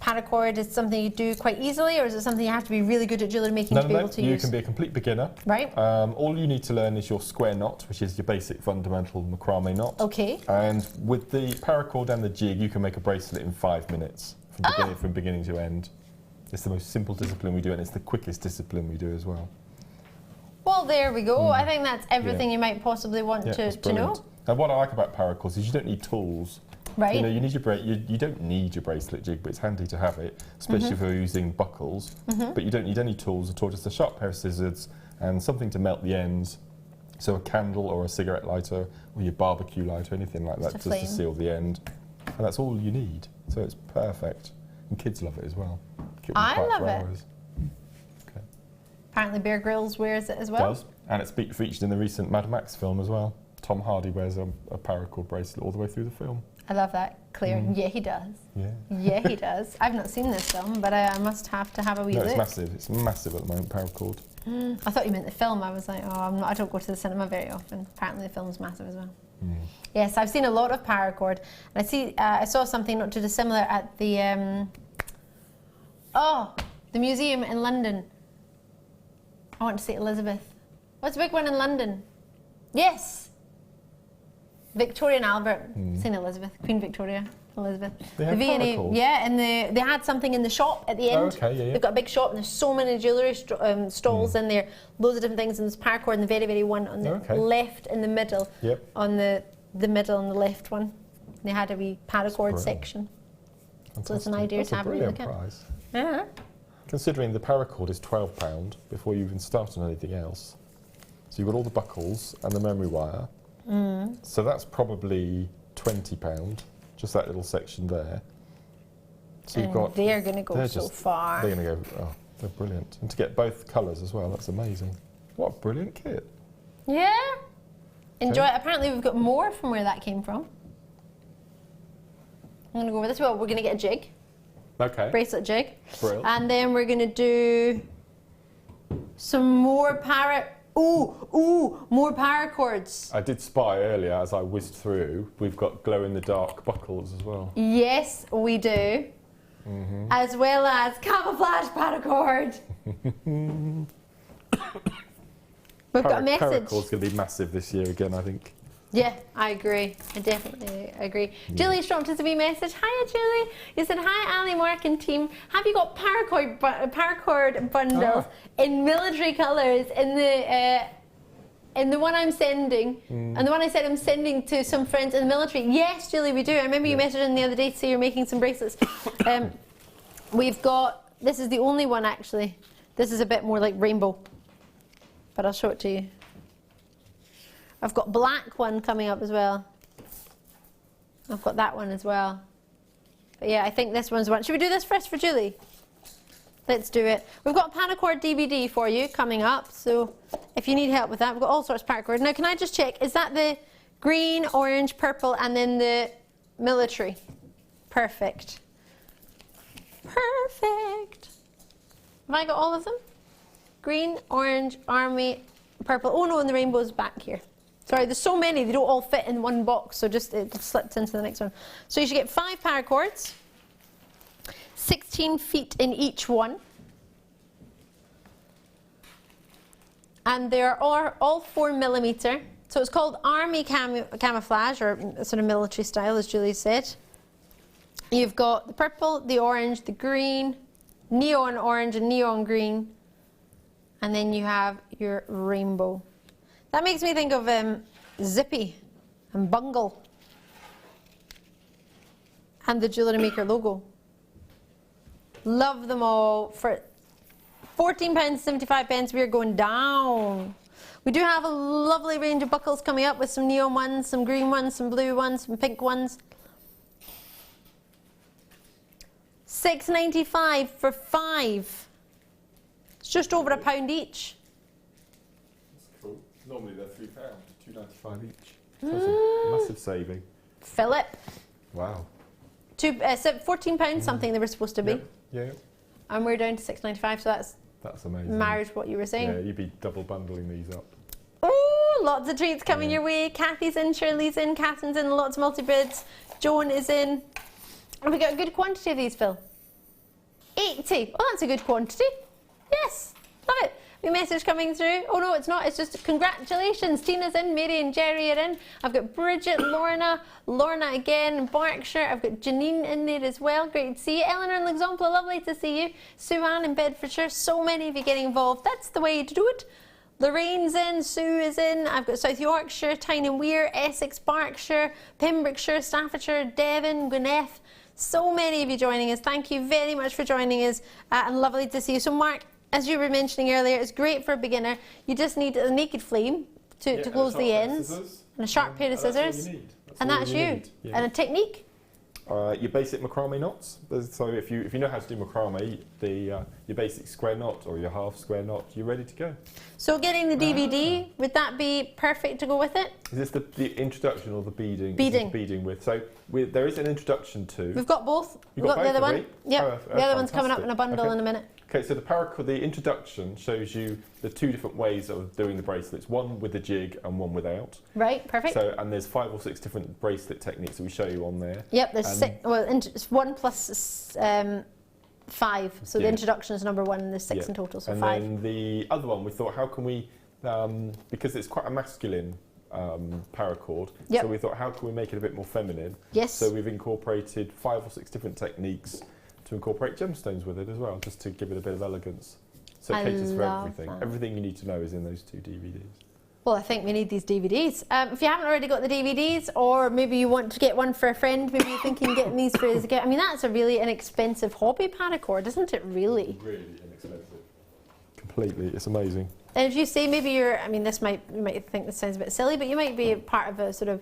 Speaker 6: Paracord is something you do quite easily, or is it something you have to be really good at jewellery making to be able to use?
Speaker 7: You can be a complete beginner.
Speaker 6: Right.
Speaker 7: All you need to learn is your square knot, which is your basic fundamental macrame knot.
Speaker 6: Okay.
Speaker 7: And with the paracord and the jig, you can make a bracelet in 5 minutes from beginning to end. It's the most simple discipline we do, and it's the quickest discipline we do as well.
Speaker 6: Well, there we go. I think that's everything you might possibly want to know.
Speaker 7: And what I like about paracords is you don't need tools.
Speaker 6: Right.
Speaker 7: You know, you need you don't need your bracelet jig, but it's handy to have it, especially if you're using buckles. But you don't need any tools at all, just a sharp pair of scissors and something to melt the ends. So a candle or a cigarette lighter or your barbecue lighter, anything like that, just to seal the end. And that's all you need. So it's perfect. And kids love it as well.
Speaker 6: I love it.
Speaker 7: Okay.
Speaker 6: Apparently Bear Grylls wears it as well.
Speaker 7: Does. And it's featured in the recent Mad Max film as well. Tom Hardy wears a paracord bracelet all the way through the film.
Speaker 6: I love that, Claire. Yeah, he does.
Speaker 7: Yeah.
Speaker 6: Yeah, he does. I've not seen this film, but I must have to have a wee look.
Speaker 7: It's massive. It's massive at the moment, paracord.
Speaker 6: I thought you meant the film. I was like, I don't go to the cinema very often. Apparently the film's massive as well. Yes, I've seen a lot of paracord. And I saw something not too dissimilar at the the museum in London. I want to say Elizabeth. What's the big one in London? Yes. Victoria and Albert, St Elizabeth, Queen Victoria, Elizabeth.
Speaker 7: They have
Speaker 6: the V&A,
Speaker 7: Paracord?
Speaker 6: yeah, and they had something in the shop at the end.
Speaker 7: Oh, okay, yeah.
Speaker 6: They've got a big shop and there's so many jewellery stalls in there, loads of different things, and there's Paracord and the very one on the left in the middle, on the middle and the left one. They had a wee Paracord section. Fantastic. So it's an idea to have a look at.
Speaker 7: Price.
Speaker 6: Yeah.
Speaker 7: Considering the Paracord is £12 before you even start on anything else. So you've got all the buckles and the memory wire. So that's probably £20, just that little section there. So you've got.
Speaker 6: They're going to go so far.
Speaker 7: They're going to go. Oh, they're brilliant, and to get both colours as well. That's amazing. What a brilliant kit.
Speaker 6: Yeah. Enjoy it. Apparently we've got more from where that came from. I'm going to go with this. Well, we're going to get a jig.
Speaker 7: Okay.
Speaker 6: Bracelet jig.
Speaker 7: Brilliant.
Speaker 6: And then we're going to do some more more paracords.
Speaker 7: I did spy earlier as I whizzed through. We've got glow-in-the-dark buckles as well.
Speaker 6: Yes, we do. As well as camouflage paracord. We've got a message.
Speaker 7: Paracord's going to be massive this year again, I think.
Speaker 6: Yeah, I agree. I definitely agree. Julie's dropped us a wee message. Hiya, Julie. You said, hi, Ali, Mark and team. Have you got paracord bundles in military colours in the one I'm sending? And the one I said I'm sending to some friends in the military. Yes, Julie, we do. I remember you messaging the other day to say you're making some bracelets. We've got, this is the only one actually. This is a bit more like rainbow. But I'll show it to you. I've got black one coming up as well. I've got that one as well. But yeah, I think this one's one. Should we do this first for Julie? Let's do it. We've got a Paracord DVD for you coming up. So if you need help with that, we've got all sorts of Paracord. Now, can I just check? Is that the green, orange, purple, and then the military? Perfect. Perfect. Have I got all of them? Green, orange, army, purple. Oh no, and the rainbow's back here. Sorry, there's so many, they don't all fit in one box, so just it slipped into the next one. So you should get 5 paracords, 16 feet in each one. And they are all 4mm. So it's called army camouflage, or sort of military style, as Julie said. You've got the purple, the orange, the green, neon orange and neon green. And then you have your rainbow. That makes me think of Zippy and Bungle and the Jewellery Maker logo. Love them all. For £14.75 we are going down. We do have a lovely range of buckles coming up with some neon ones, some green ones, some blue ones, some pink ones. £6.95 for 5. It's just over £1 each.
Speaker 7: That's cool. Normally they're £3, £2.95 each. That's a massive saving.
Speaker 6: Philip.
Speaker 7: Wow.
Speaker 6: £14 something they were supposed to be.
Speaker 7: Yeah.
Speaker 6: And we're down to £6.95, so that's
Speaker 7: amazing.
Speaker 6: marriage what you were saying.
Speaker 7: Yeah, you'd be double bundling these up.
Speaker 6: Ooh, lots of treats coming your way. Kathy's in, Shirley's in, Catherine's in, lots of multi-bids. Joan is in. And we got a good quantity of these, Phil. 80. Oh, that's a good quantity. Yes, love it. A message coming through. Oh no, it's not. It's just congratulations. Tina's in, Mary and Jerry are in. I've got Bridget, Lorna again, Berkshire. I've got Janine in there as well. Great to see you. Eleanor and Luxembourg, lovely to see you. Sue Ann in Bedfordshire. So many of you getting involved. That's the way to do it. Lorraine's in, Sue is in. I've got South Yorkshire, Tyne and Weir, Essex, Berkshire, Pembrokeshire, Staffordshire, Devon, Gwynedd. So many of you joining us. Thank you very much for joining us, and lovely to see you. So Mark, as you were mentioning earlier, it's great for a beginner. You just need a naked flame to close the ends, and a sharp pair of scissors, and that's you. And a technique?
Speaker 7: Your basic macrame knots. So if you know how to do macrame, your basic square knot or your half square knot, you're ready to go.
Speaker 6: So getting the DVD, would that be perfect to go with it?
Speaker 7: Is this the introduction or the beading?
Speaker 6: Beading.
Speaker 7: Beading with. So there is an introduction to.
Speaker 6: We've got both.
Speaker 7: We've got
Speaker 6: the other one.
Speaker 7: Yep.
Speaker 6: The other one's coming up in a bundle in a minute.
Speaker 7: Okay, so the introduction shows you the 2 different ways of doing the bracelets, one with the jig and one without.
Speaker 6: Right, perfect.
Speaker 7: So, and there's 5 or 6 different bracelet techniques that we show you on there.
Speaker 6: Yep, there's 6, well, it's 1 plus 5, so the introduction is number 1 and there's 6 in total, so 5.
Speaker 7: And then the other one, we thought, how can we, because it's quite a masculine paracord.
Speaker 6: Yep.
Speaker 7: So we thought, how can we make it a bit more feminine?
Speaker 6: Yes.
Speaker 7: So we've incorporated 5 or 6 different techniques to incorporate gemstones with it as well, just to give it a bit of elegance. So it caters for everything.
Speaker 6: that.
Speaker 7: Everything you need to know is in those 2 DVDs.
Speaker 6: Well, I think we need these DVDs. If you haven't already got the DVDs, or maybe you want to get one for a friend, maybe you're thinking getting these for his gift. I mean, that's a really inexpensive hobby paracord, isn't it, really?
Speaker 7: Really inexpensive. Completely, it's amazing.
Speaker 6: And if you say maybe you're, I mean, you might think this sounds a bit silly, but you might be a part of a sort of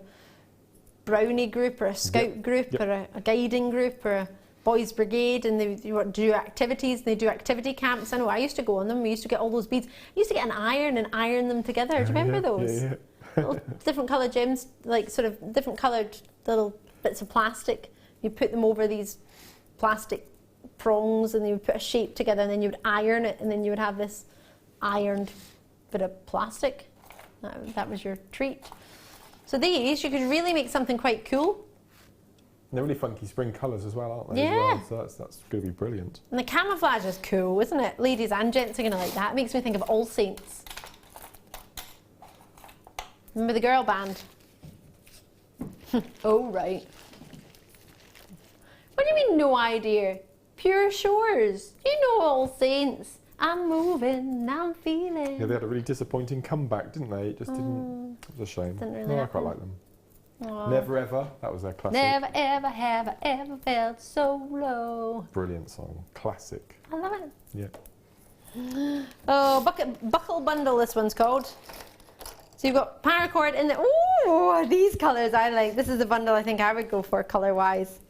Speaker 6: brownie group or a scout group or a guiding group or a boys brigade, and you want to do activities, and they do activity camps. I know I used to go on them. We used to get all those beads. I used to get an iron and iron them together. Do you remember those?
Speaker 7: Yeah.
Speaker 6: Little different coloured gems, like sort of different coloured little bits of plastic. You put them over these plastic prongs, and you would put a shape together, and then you would iron it, and then you would have this ironed bit of plastic. That was your treat. So these, you could really make something quite cool.
Speaker 7: They're really funky spring colours as well, aren't they?
Speaker 6: Yeah.
Speaker 7: As well? So that's going to be brilliant.
Speaker 6: And the camouflage is cool, isn't it? Ladies and gents are going to like that. It makes me think of All Saints. Remember the girl band? Oh, right. What do you mean, no idea? Pure Shores. You know All Saints. I'm moving, I'm feeling.
Speaker 7: Yeah, they had a really disappointing comeback, didn't they? It just didn't. It was a shame.
Speaker 6: Didn't really
Speaker 7: no, I
Speaker 6: happen.
Speaker 7: quite like them.
Speaker 6: Aww.
Speaker 7: Never Ever, that was their classic.
Speaker 6: Never ever have I ever felt so low.
Speaker 7: Brilliant song, classic.
Speaker 6: I love it.
Speaker 7: Yeah.
Speaker 6: Oh, buckle bundle, this one's called. So you've got paracord in the. Oh, these colours I like. This is the bundle I think I would go for colour wise.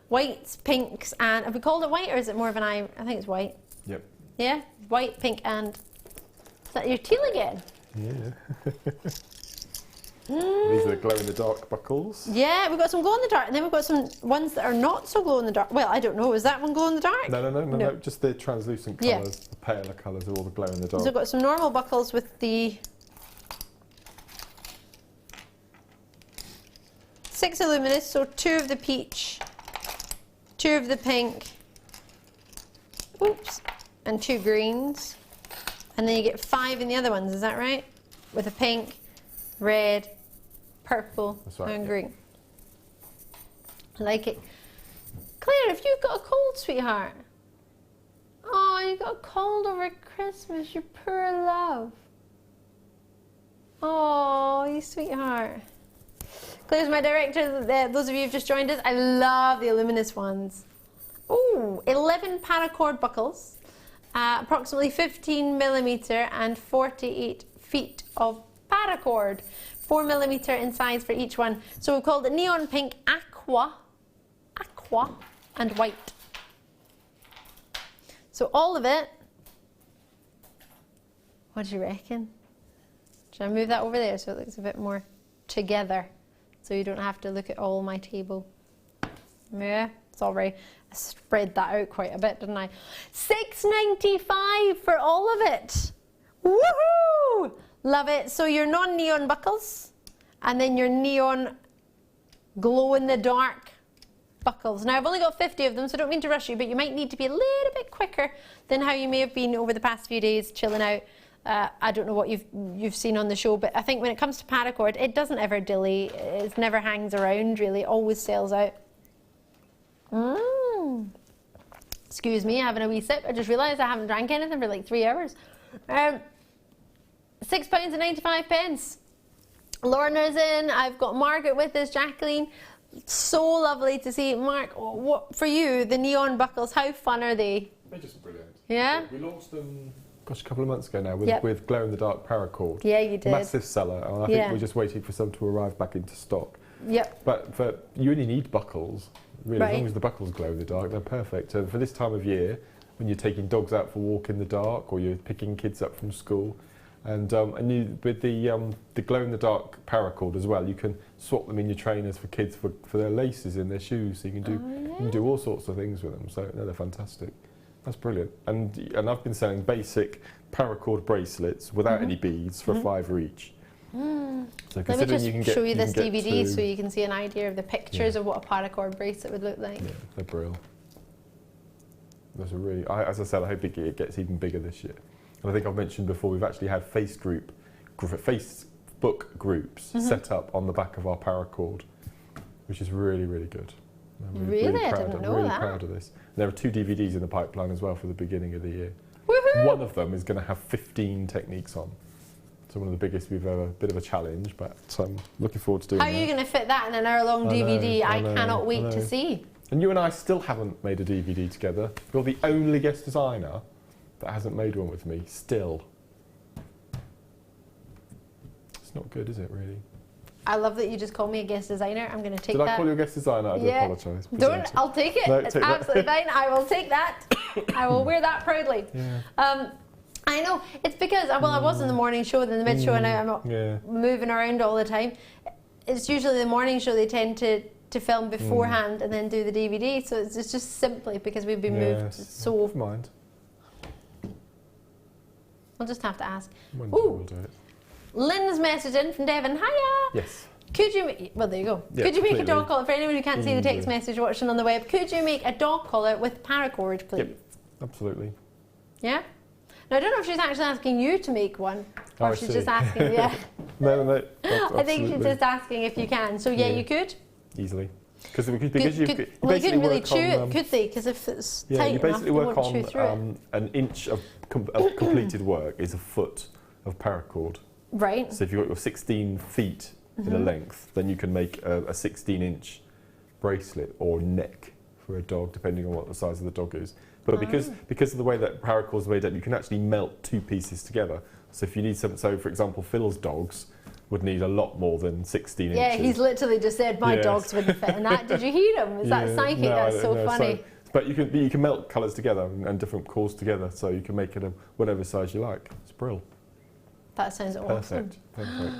Speaker 6: Whites, pinks, and have we called it white or is it more of an eye? I think it's white.
Speaker 7: Yep.
Speaker 6: Yeah, white, pink, and is that your teal again?
Speaker 7: Yeah. These are the glow-in-the-dark buckles.
Speaker 6: Yeah, we've got some glow-in-the-dark, and then we've got some ones that are not so glow-in-the-dark. Well, I don't know, is that one glow-in-the-dark?
Speaker 7: No, just the translucent
Speaker 6: Yeah.
Speaker 7: colours, the paler colours are all the glow-in-the-dark.
Speaker 6: So we've got some normal buckles with the 6 luminous, so 2 of the peach, 2 of the pink, oops, and 2 greens. And then you get 5 in the other ones, is that right? With a pink, red, purple,
Speaker 7: right,
Speaker 6: and
Speaker 7: yeah.
Speaker 6: green. I like it. Claire, have you got a cold, sweetheart? Oh, you got a cold over Christmas, you poor love. Oh, you sweetheart. Claire's my director. Those of you who've just joined us, I love the luminous ones. Ooh, 11 paracord buckles, approximately 15 millimetre and 48 feet of paracord. 4 millimetre in size for each one. So we've called it neon pink, aqua, and white. So all of it. What do you reckon? Should I move that over there so it looks a bit more together? So you don't have to look at all my table. Yeah, sorry. I spread that out quite a bit, didn't I? $6.95 for all of it. Woohoo! Love it. So your non-neon buckles, and then your neon glow-in-the-dark buckles. Now, I've only got 50 of them, so I don't mean to rush you, but you might need to be a little bit quicker than how you may have been over the past few days chilling out. I don't know what you've seen on the show, but I think when it comes to paracord, it doesn't ever dilly. It never hangs around, really. It always sells out. Excuse me, having a wee sip. I just realised I haven't drank anything for like 3 hours. £6.95. Lorna's in. I've got Margaret with us, Jacqueline. So lovely to see. Mark, what for you, the neon buckles, how fun are they?
Speaker 7: They're just brilliant.
Speaker 6: Yeah?
Speaker 7: We launched them, a couple of months ago now with glow-in-the-dark paracord.
Speaker 6: Yeah, you did.
Speaker 7: Massive seller, and I think we're just waiting for some to arrive back into stock.
Speaker 6: Yep.
Speaker 7: But you only need buckles, really.
Speaker 6: Right.
Speaker 7: As long as the buckles glow in the dark, they're perfect. For this time of year, when you're taking dogs out for a walk in the dark, or you're picking kids up from school, and with the glow-in-the-dark paracord as well, you can swap them in your trainers for kids for their laces in their shoes. So you can do all sorts of things with them. So they're fantastic. That's brilliant. And I've been selling basic paracord bracelets without any beads for $5 each. So
Speaker 6: let me just show you this
Speaker 7: get
Speaker 6: DVD so you can see an idea of the pictures of what a paracord bracelet would look like.
Speaker 7: Yeah, they're brilliant. Those are really. As I said, I hope it gets even bigger this year. And I think I've mentioned before, we've actually had face book groups set up on the back of our Paracord, which is really, really good. I'm
Speaker 6: Really? I
Speaker 7: proud,
Speaker 6: didn't know
Speaker 7: really
Speaker 6: that.
Speaker 7: proud of this. There are 2 DVDs in the pipeline as well for the beginning of the year.
Speaker 6: Woohoo!
Speaker 7: One of them is going to have 15 techniques on. So one of the biggest we've ever, bit of a challenge, but I'm looking forward to doing
Speaker 6: How
Speaker 7: that.
Speaker 6: are you going to fit that in an hour-long DVD? I cannot wait to see.
Speaker 7: And you and I still haven't made a DVD together. You're the only guest designer that hasn't made one with me, still. It's not good, is it, really?
Speaker 6: I love that you just call me a guest designer. I'm going to take
Speaker 7: Did
Speaker 6: that.
Speaker 7: I call you a guest designer? I do apologise.
Speaker 6: Don't. I'll take it.
Speaker 7: No,
Speaker 6: it's
Speaker 7: take that.
Speaker 6: absolutely fine. I will take that. I will wear that proudly.
Speaker 7: Yeah.
Speaker 6: I know. It's because, well, I was in the morning show, then the mid show, and now I'm not moving around all the time. It's usually the morning show they tend to film beforehand and then do the DVD. So it's just simply because we've been moved so...
Speaker 7: Never mind.
Speaker 6: We'll just have to ask.
Speaker 7: We'll do it.
Speaker 6: Lynn's message in from Devon. Hiya!
Speaker 7: Yes.
Speaker 6: Could you, well there you go.
Speaker 7: Yeah,
Speaker 6: could you make a
Speaker 7: completely.
Speaker 6: dog collar, for anyone who can't see the text message watching on the web, could you make a dog collar with paracord, please?
Speaker 7: Yep, absolutely.
Speaker 6: Yeah? Now I don't know if she's actually asking you to make one, or
Speaker 7: I
Speaker 6: she's
Speaker 7: see.
Speaker 6: just asking,
Speaker 7: No,
Speaker 6: I think she's just asking if you can. So yeah, you could?
Speaker 7: Easily. Because you
Speaker 6: well, you couldn't really chew it, could they? Because if it's tight
Speaker 7: you
Speaker 6: enough,
Speaker 7: basically
Speaker 6: they
Speaker 7: work
Speaker 6: won't chew through it.
Speaker 7: on an inch of completed work is a foot of paracord.
Speaker 6: Right.
Speaker 7: So if you've got your 16 feet in a length, then you can make a 16-inch bracelet or neck for a dog, depending on what the size of the dog is. But because of the way that paracord is made up, you can actually melt 2 pieces together. So if you need some, so for example, Phil's dogs would need a lot more than 16 inches.
Speaker 6: Yeah, he's literally just said my dogs wouldn't fit in that. Did you hear him? Is that psychic?
Speaker 7: No,
Speaker 6: That's so
Speaker 7: no,
Speaker 6: funny.
Speaker 7: But you can melt colours together and different cores together, so you can make it whatever size you like. It's brilliant.
Speaker 6: That sounds awesome.
Speaker 7: Perfect.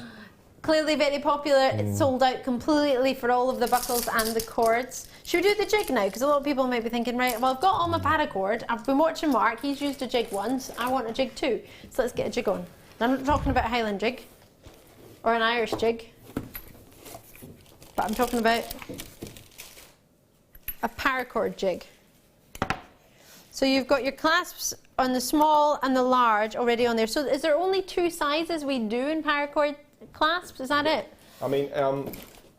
Speaker 6: Clearly very popular. It's sold out completely for all of the buckles and the cords. Should we do the jig now? Because a lot of people might be thinking, right, well, I've got all my paracord. I've been watching Mark. He's used a jig once. I want a jig too. So let's get a jig on. And I'm not talking about a Highland jig or an Irish jig, but I'm talking about a paracord jig. So you've got your clasps on the small and the large already on there. So is there only 2 sizes we do in paracord clasps? Is that it?
Speaker 7: I mean,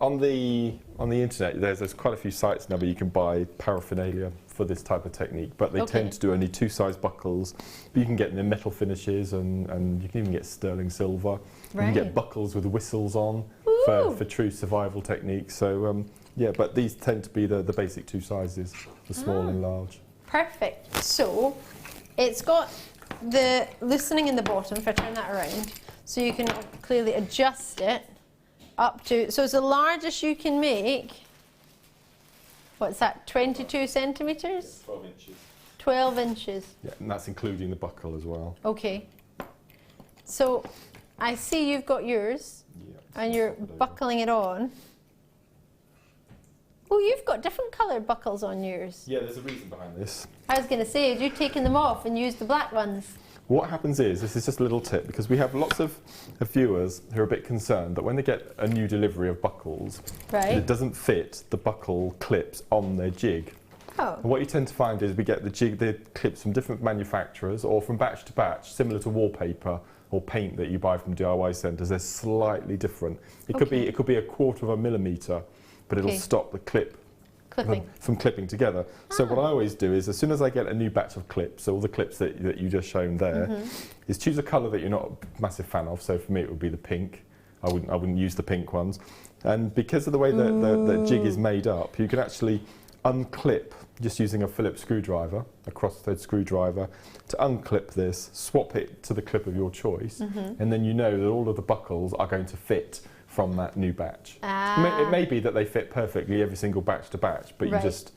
Speaker 7: on the internet, there's quite a few sites now where you can buy paraphernalia for this type of technique, but they tend to do only 2 size buckles. But you can get them in metal finishes, and you can even get sterling silver. You can get buckles with whistles on for true survival techniques. So yeah, but these tend to be the basic 2 sizes, the small and large.
Speaker 6: Perfect. So it's got the loosening in the bottom, if I turn that around, so you can clearly adjust it up to, so it's the largest you can make. What's that, 22 centimetres?
Speaker 7: 12 inches.
Speaker 6: 12 inches.
Speaker 7: Yeah, and that's including the buckle as well.
Speaker 6: Okay. So I see you've got yours, and you're buckling it on. Oh, you've got different coloured buckles on yours.
Speaker 7: Yeah, there's a reason behind this.
Speaker 6: I was going to say, you've taken them off and used the black ones.
Speaker 7: What happens is, this is just a little tip, because we have lots of viewers who are a bit concerned that when they get a new delivery of buckles, it doesn't fit the buckle clips on their jig.
Speaker 6: Oh.
Speaker 7: And what you tend to find is we get the clips from different manufacturers or from batch to batch, similar to wallpaper or paint that you buy from DIY centres. They're slightly different. It could be a 1/4 of a millimetre, but it'll stop the clip from clipping together. So what I always do is, as soon as I get a new batch of clips, so all the clips that you just shown there, is choose a colour that you're not a massive fan of. So for me it would be the pink. I wouldn't use the pink ones. And because of the way that the jig is made up, you can actually unclip just using a Phillips screwdriver, a cross-thread screwdriver, to unclip this, swap it to the clip of your choice, and then you know that all of the buckles are going to fit from that new batch. It may be that they fit perfectly every single batch to batch, but you just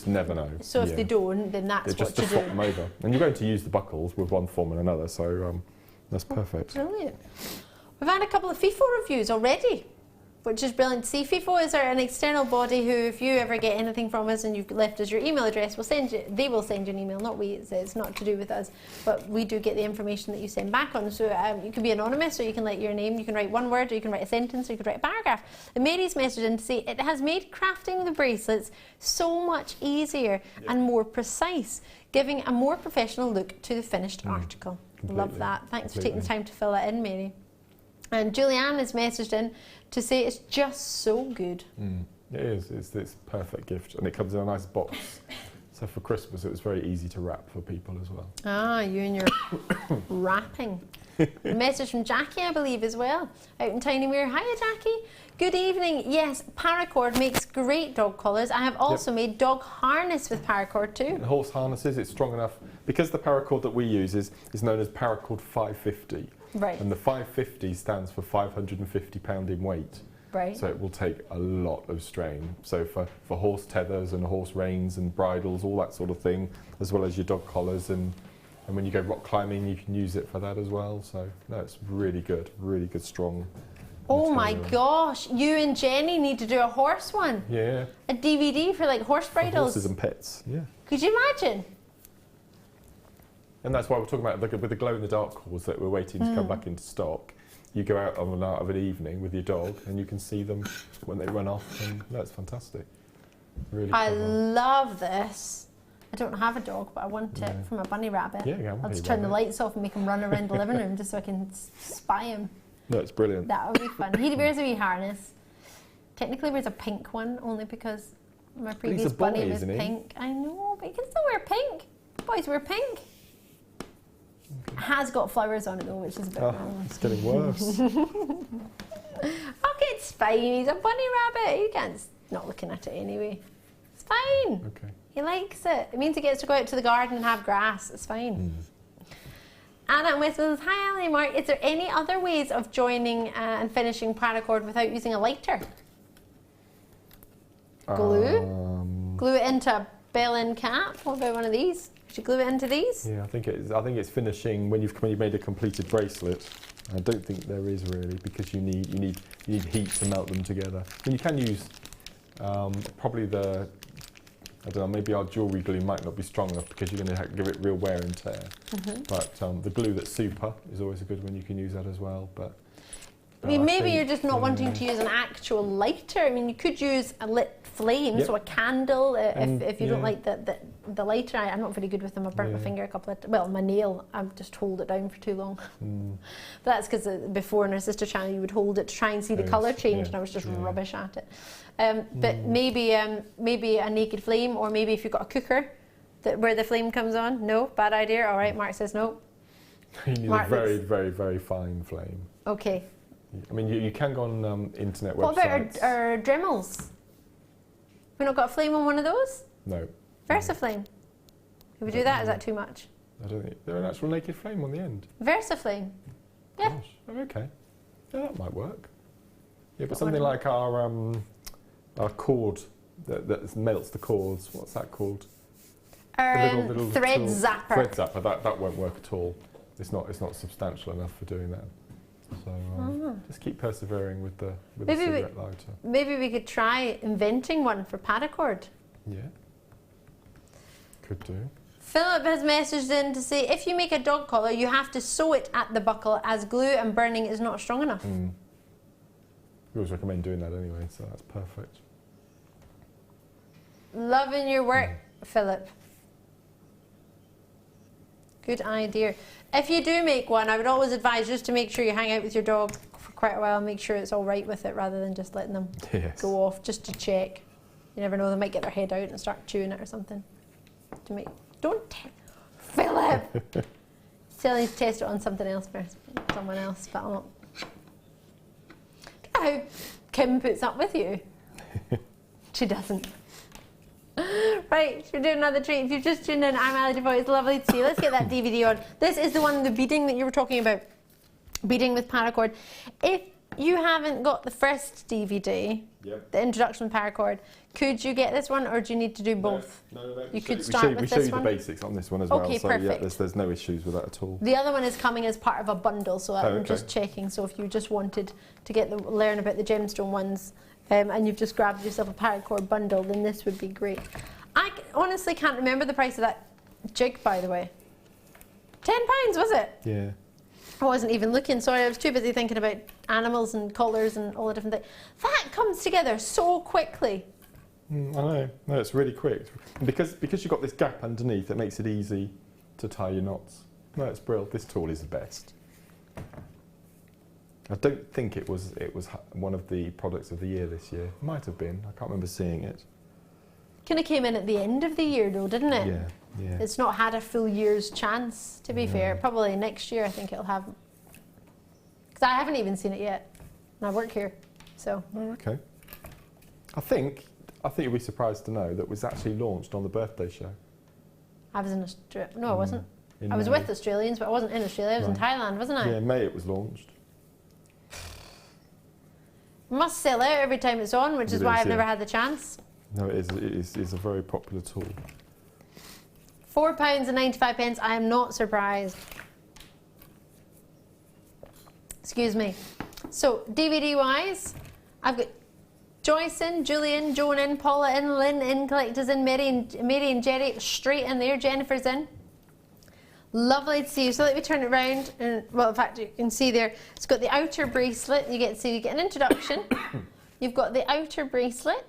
Speaker 7: never know.
Speaker 6: So if they don't, then that's what you do.
Speaker 7: swap them over. And you're going to use the buckles with one form and another, so that's perfect.
Speaker 6: Brilliant. We've had a couple of FIFO reviews already, which is brilliant. See, FIFO is an external body who, if you ever get anything from us and you've left us your email address, they will send you an email, not we, it's not to do with us, but we do get the information that you send back on. So you can be anonymous, or you can let your name, you can write one word, or you can write a sentence, or you can write a paragraph. And Mary's message in to say, it has made crafting the bracelets so much easier and more precise, giving a more professional look to the finished article.
Speaker 7: Completely.
Speaker 6: Love that. Thanks for taking the time to fill that in, Mary. And Julianne has messaged in to say it's just so good.
Speaker 7: It is. It's a perfect gift, and it comes in a nice box. So for Christmas, it was very easy to wrap for people as well.
Speaker 6: Ah, you and your wrapping. A message from Jackie, I believe, as well, out in Tiny Muir. Hiya, Jackie. Good evening. Yes, Paracord makes great dog collars. I have also made dog harness with Paracord too.
Speaker 7: And horse harnesses, it's strong enough. Because the Paracord that we use is known as Paracord 550.
Speaker 6: Right.
Speaker 7: And the 550 stands for 550 pound in weight.
Speaker 6: Right.
Speaker 7: So it will take a lot of strain. So for horse tethers and horse reins and bridles, all that sort of thing, as well as your dog collars, and when you go rock climbing, you can use it for that as well. So no, it's really good, strong.
Speaker 6: Oh my
Speaker 7: material.
Speaker 6: gosh, you and Jenny need to do a horse one.
Speaker 7: Yeah.
Speaker 6: A DVD for like horse
Speaker 7: For
Speaker 6: bridles.
Speaker 7: horses and pets, yeah.
Speaker 6: Could you imagine?
Speaker 7: And that's why we're talking about with the glow-in-the-dark cords that we're waiting to come back into stock. You go out of an evening with your dog and you can see them when they run off, and that's fantastic. Really
Speaker 6: I
Speaker 7: clever.
Speaker 6: love this. I don't have a dog, but I want it from a bunny rabbit.
Speaker 7: Yeah,
Speaker 6: I'll just turn the lights off and make him run around the living room just so I can spy him.
Speaker 7: No, it's brilliant.
Speaker 6: That would be fun. He wears a wee harness. Technically wears a pink one, only because my previous
Speaker 7: a boy,
Speaker 6: bunny was
Speaker 7: isn't he?
Speaker 6: pink. I know, but he can still wear pink. Boys wear pink. Has got flowers on it though, which is a bit wrong.
Speaker 7: It's getting worse.
Speaker 6: Okay, it's fine. He's a bunny rabbit. He can't. Not looking at it anyway. It's fine.
Speaker 7: Okay.
Speaker 6: He likes it. It means he gets to go out to the garden and have grass. It's fine. Anna with us. Hi, Ali Mark. Is there any other ways of joining and finishing Paracord without using a lighter? Glue? Glue it into a bell-end cap. What about one of these? Should you glue it into these?
Speaker 7: Yeah, I think it's finishing when you've made a completed bracelet. I don't think there is really, because you need heat to melt them together. I mean, you can use probably I don't know, maybe our jewellery glue might not be strong enough because you're going to give it real wear and tear. But the glue that's super is always a good one. You can use that as well. But
Speaker 6: I mean, maybe you're just not wanting to use an actual lighter. I mean, you could use a lit flame, so a candle, if you don't like the lighter. I'm not very good with them. I burnt my finger a couple of well, my nail. I just hold it down for too long. But that's because before in our sister channel, you would hold it to try and see the colour change, and I was just rubbish at it. But maybe a naked flame, or maybe if you've got a cooker where the flame comes on. No, bad idea. All right, Mark says no.
Speaker 7: You need a very, very, very fine flame.
Speaker 6: Okay.
Speaker 7: I mean, you can go on internet websites.
Speaker 6: What about our Dremels? We not got a flame on one of those?
Speaker 7: No.
Speaker 6: VersaFlame. If we do that, is that too much?
Speaker 7: I don't think they're an actual naked flame on the end.
Speaker 6: VersaFlame. Yeah.
Speaker 7: Gosh. Oh, okay. Yeah, that might work. Yeah, but something like our cord that melts the cords. What's that called?
Speaker 6: Little thread
Speaker 7: tool.
Speaker 6: zapper.
Speaker 7: Thread zapper. That won't work at all. It's not substantial enough for doing that. So just keep persevering with the cigarette lighter.
Speaker 6: Maybe we could try inventing one for Paracord.
Speaker 7: Yeah. Could do.
Speaker 6: Philip has messaged in to say, if you make a dog collar, you have to sew it at the buckle as glue and burning is not strong enough.
Speaker 7: We always recommend doing that anyway, so that's perfect.
Speaker 6: Loving your work, Philip. Good idea. If you do make one, I would always advise just to make sure you hang out with your dog for quite a while, make sure it's all right with it rather than just letting them go off just to check. You never know, they might get their head out and start chewing it or something. Philip! Still need to test it on something else first, someone else, but I'll not. Do you know how Kim puts up with you? She doesn't. Right, should we do another treat? If you've just tuned in, I'm Ali DeFoy. It's lovely to see you. Let's get that DVD on. This is the one, the beading that you were talking about. Beading with Paracord. If you haven't got the first DVD, the introduction with Paracord, could you get this one, or do you need to do both?
Speaker 7: No.
Speaker 6: You could start with this one.
Speaker 7: We show you the basics on this one as well.
Speaker 6: Okay,
Speaker 7: so
Speaker 6: perfect.
Speaker 7: Yeah, there's no issues with that at all.
Speaker 6: The other one is coming as part of a bundle, so I'm just checking. So if you just wanted to learn about the gemstone ones, and you've just grabbed yourself a Paracord bundle, then this would be great. I honestly can't remember the price of that jig, by the way. £10, was it?
Speaker 7: Yeah.
Speaker 6: I wasn't even looking, sorry, I was too busy thinking about animals and colours and all the different things. That comes together so quickly.
Speaker 7: I know. No, it's really quick. And because you've got this gap underneath, it makes it easy to, to tie your knots. No, it's brilliant. This tool is the best. I don't think it was one of the products of the year this year. Might have been. I can't remember seeing it.
Speaker 6: Kind of came in at the end of the year though, didn't it?
Speaker 7: Yeah, yeah.
Speaker 6: It's not had a full year's chance, to be fair. Probably next year I think it'll have. Because I haven't even seen it yet. And I work here, so.
Speaker 7: Oh, okay. I think you'll be surprised to know that it was actually launched on the birthday show.
Speaker 6: I was in Australia. No, I wasn't.
Speaker 7: In
Speaker 6: I was
Speaker 7: May.
Speaker 6: with Australians, but I wasn't in Australia. I was in Thailand, wasn't I?
Speaker 7: Yeah, in May it was launched.
Speaker 6: Must sell out every time it's on, which is why I've never had the chance.
Speaker 7: No, it is a very popular tool.
Speaker 6: £4.95. I am not surprised. Excuse me. So, DVD-wise, I've got Joyce in, Julian, Joan in, Paula in, Lynn in, Collectors in, Mary and Jerry straight in there, Jennifer's in. Lovely to see you. So let me turn it around. And, well, in fact, you can see there, it's got the outer bracelet. You get an introduction. You've got the outer bracelet,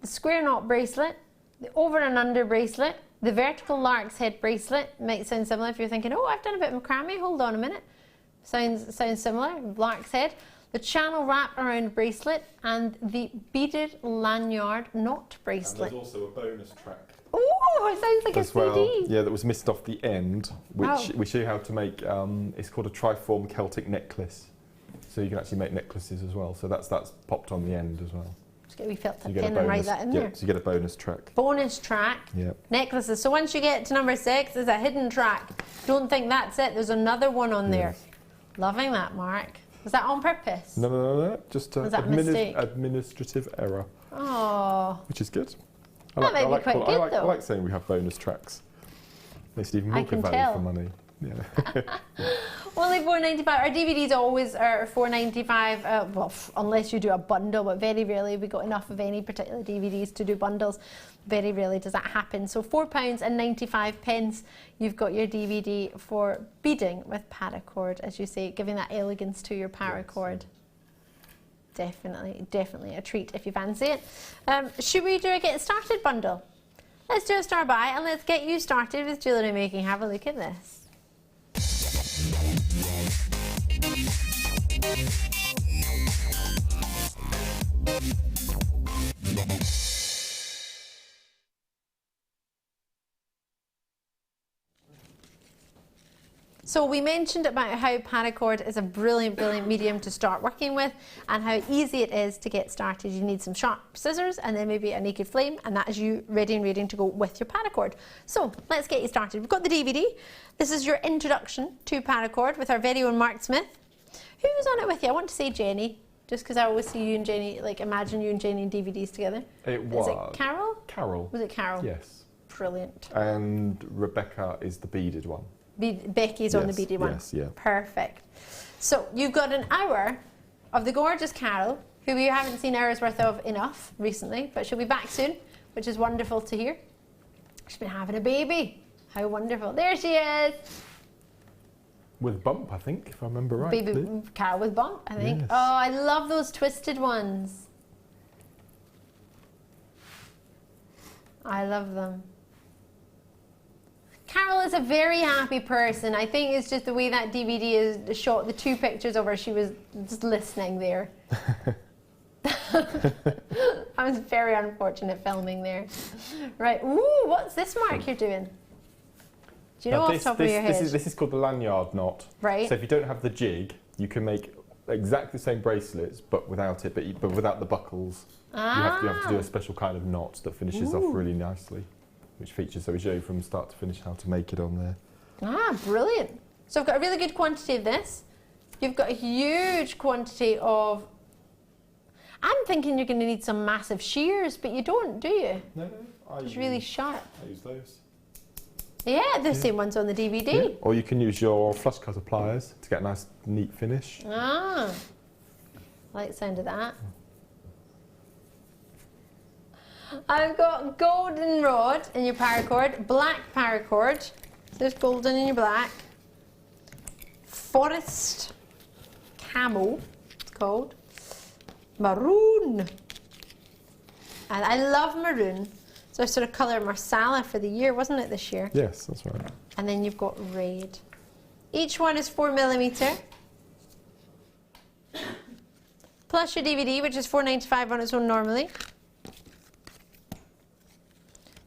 Speaker 6: the square knot bracelet, the over and under bracelet, the vertical lark's head bracelet. Might sound similar if you're thinking, oh, I've done a bit of macrame. Hold on a minute. Sounds similar. Lark's head. The channel wrap around bracelet and the beaded lanyard knot bracelet.
Speaker 7: And there's also a bonus track.
Speaker 6: Oh, it sounds like a CD.
Speaker 7: Well, yeah, that was missed off the end, which we show you how to make. It's called a triform Celtic necklace, so you can actually make necklaces as well. So that's popped on the end as well.
Speaker 6: Just get a wee felt tip
Speaker 7: So
Speaker 6: pen and write that in there.
Speaker 7: So you get a bonus track.
Speaker 6: Bonus track.
Speaker 7: Yep.
Speaker 6: Necklaces. So once you get to number 6, there's a hidden track. Don't think that's it. There's another one on there. Loving that, Mark. Was that on purpose?
Speaker 7: No. Just an administrative error.
Speaker 6: Oh.
Speaker 7: Which is good.
Speaker 6: That might be quite good, though.
Speaker 7: I like saying we have bonus tracks. Makes it even more good value for money. Yeah.
Speaker 6: Only $4.95. Our DVDs always are $4.95. Well, unless you do a bundle, but very rarely we got enough of any particular DVDs to do bundles. Very rarely does that happen. So £4.95. You've got your DVD for beading with paracord, as you say, giving that elegance to your paracord. Yes. Definitely a treat if you fancy it. Should we do a get started bundle? Let's do a star by and let's get you started with jewellery making. Have a look at this. So we mentioned about how paracord is a brilliant medium to start working with and how easy it is to get started. You need some sharp scissors and then maybe a naked flame, and that is you ready and waiting to go with your paracord. So let's get you started. We've got the DVD. This is your introduction to paracord with our very own Mark Smith. Who's on it with you? I want to say Jenny, just because I always see you and Jenny, like imagine you and Jenny in DVDs together.
Speaker 7: It was.
Speaker 6: Is it Carol?
Speaker 7: Carol.
Speaker 6: Was it Carol?
Speaker 7: Yes.
Speaker 6: Brilliant.
Speaker 7: And Rebecca is the beaded one.
Speaker 6: Becky's on the beaded one.
Speaker 7: Yes, yeah.
Speaker 6: Perfect. So you've got an hour of the gorgeous Carol, who we haven't seen hours worth of enough recently, but she'll be back soon, which is wonderful to hear. She's been having a baby. How wonderful. There she is.
Speaker 7: With bump, I think, if I remember right.
Speaker 6: Baby Carol with bump, I think.
Speaker 7: Yes.
Speaker 6: Oh, I love those twisted ones. I love them. Carol is a very happy person. I think it's just the way that DVD is shot, the two pictures of her, she was just listening there. I was very unfortunate filming there. Right, ooh, what's this Mark you're doing? Do you know off the top of your head?
Speaker 7: This is called the lanyard knot.
Speaker 6: Right.
Speaker 7: So if you don't have the jig, you can make exactly the same bracelets, but without it, but without the buckles.
Speaker 6: Ah.
Speaker 7: You have to do a special kind of knot that finishes off really nicely. Which features, so we show you from start to finish how to make it on there.
Speaker 6: Ah, brilliant. So I've got a really good quantity of this. You've got a huge quantity of... I'm thinking you're going to need some massive shears, but you don't, do you?
Speaker 7: No,
Speaker 6: it's really sharp.
Speaker 7: I use those.
Speaker 6: Yeah, the same ones on the DVD.
Speaker 7: Yeah. Or you can use your flush cutter pliers to get a nice, neat finish.
Speaker 6: Ah, I like the sound of that. I've got golden rod in your paracord, black paracord, so there's golden in your black, forest camel, it's called, maroon, and I love maroon, so I sort of colour marsala for the year, wasn't it this year?
Speaker 7: Yes, that's right.
Speaker 6: And then you've got red. Each one is 4mm. plus your DVD, which is £4.95 on its own normally.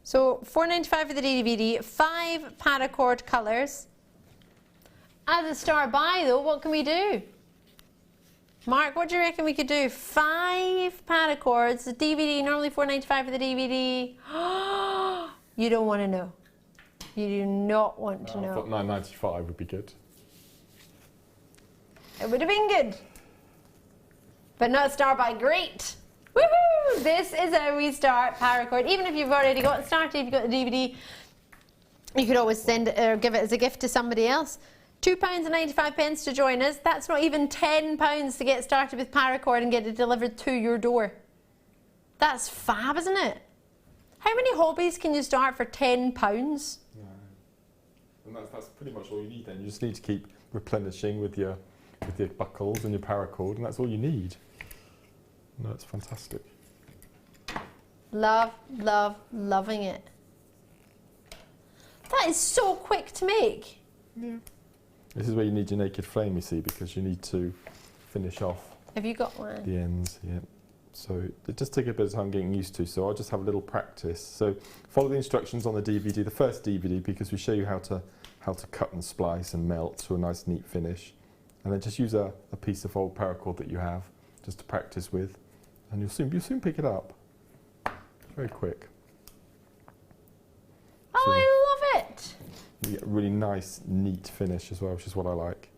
Speaker 6: So £4.95 for the DVD, 5 Paracord colours. As a star buy though, what can we do? Mark, what do you reckon we could do? 5 Paracords, the DVD, normally £4.95 for the DVD. You don't want to know. You do not want to know.
Speaker 7: I thought £9.95 would be good.
Speaker 6: It would have been good. But not star buy, great. Woohoo! This is how we start Paracord. Even if you've already got started, you've got the DVD, you could always send it or give it as a gift to somebody else. £2.95 to join us. That's not even £10 to get started with Paracord and get it delivered to your door. That's fab, isn't it? How many hobbies can you start for £10?
Speaker 7: No. And that's pretty much all you need then. You just need to keep replenishing with your buckles and your paracord, and that's all you need. No, it's fantastic.
Speaker 6: Love, love, loving it. That is so quick to make.
Speaker 7: Yeah. This is where you need your naked flame, you see, because you need to finish off.
Speaker 6: Have you got one?
Speaker 7: The ends, yeah. So it just takes a bit of time getting used to, so I'll just have a little practice. So follow the instructions on the DVD, the first DVD, because we show you how to cut and splice and melt to a nice neat finish. And then just use a piece of old paracord that you have just to practice with, and you'll soon pick it up. Very quick.
Speaker 6: Oh,
Speaker 7: So
Speaker 6: I love it!
Speaker 7: you get a really nice, neat finish as well, which is what I like.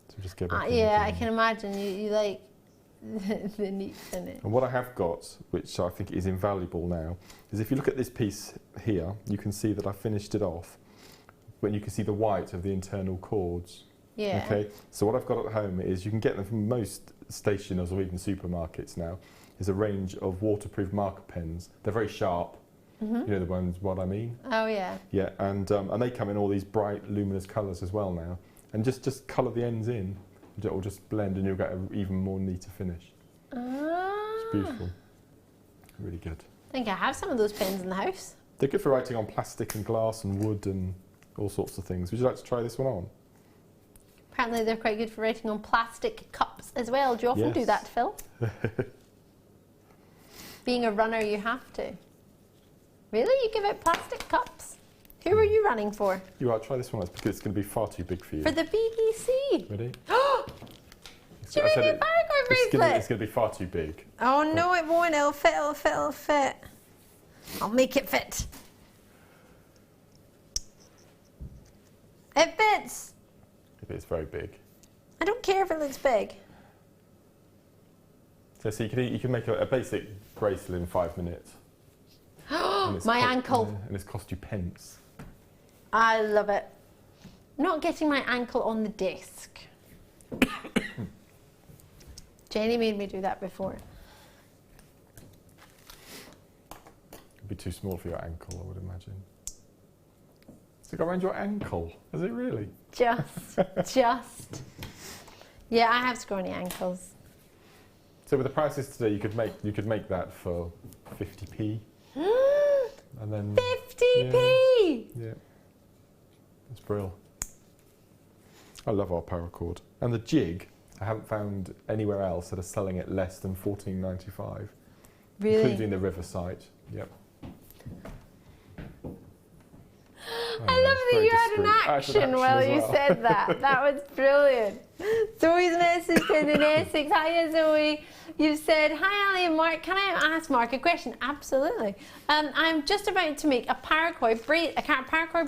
Speaker 7: So just go back.
Speaker 6: Yeah, I can imagine you like the neat finish.
Speaker 7: And what I have got, which I think is invaluable now, is if you look at this piece here, you can see that I finished it off when you can see the white of the internal cords.
Speaker 6: Yeah.
Speaker 7: Okay, so what I've got at home is, you can get them from most stationers or even supermarkets now, is a range of waterproof marker pens. They're very sharp. You know the ones, what I mean?
Speaker 6: Oh yeah.
Speaker 7: Yeah, and they come in all these bright, luminous colours as well now. And just colour the ends in, it will just blend, and you'll get an even more neater finish. It's beautiful. Really good.
Speaker 6: I think I have some of those pens in the house.
Speaker 7: They're good for writing on plastic and glass and wood and all sorts of things. Would you like to try this one on?
Speaker 6: Apparently they're quite good for writing on plastic cups as well. Do you often do that, Phil? Being a runner, you have to. Really? You give out plastic cups? Who are you running for?
Speaker 7: You are. Try this one, because it's going to be far too big for you.
Speaker 6: For the BBC.
Speaker 7: Ready?
Speaker 6: Do you make a Paracord bracelet?
Speaker 7: It's going to be far too big.
Speaker 6: Oh no, it won't. It'll fit, it'll fit, it'll fit. I'll make it fit. It fits.
Speaker 7: It's very big.
Speaker 6: I don't care if it looks big.
Speaker 7: So you can make a basic bracelet in 5 minutes.
Speaker 6: My ankle.
Speaker 7: And it's cost you pence.
Speaker 6: I love it. I'm not getting my ankle on the desk. Jenny made me do that before.
Speaker 7: It'd be too small for your ankle, I would imagine. So go around your ankle. Is it really?
Speaker 6: Just. Yeah, I have scrawny ankles.
Speaker 7: So with the prices today, you could make that for 50p. And then
Speaker 6: 50p!
Speaker 7: Yeah. That's brilliant. I love our paracord. And the jig, I haven't found anywhere else that are selling it less than £14.95.
Speaker 6: Really?
Speaker 7: Including the river site. Yep.
Speaker 6: I love that you had an action while you said that. That was brilliant. Zoe's messaged in Essex. Hiya, Zoe. You've said, hi, Ali and Mark. Can I ask Mark a question? Absolutely. I'm just about to make a paracord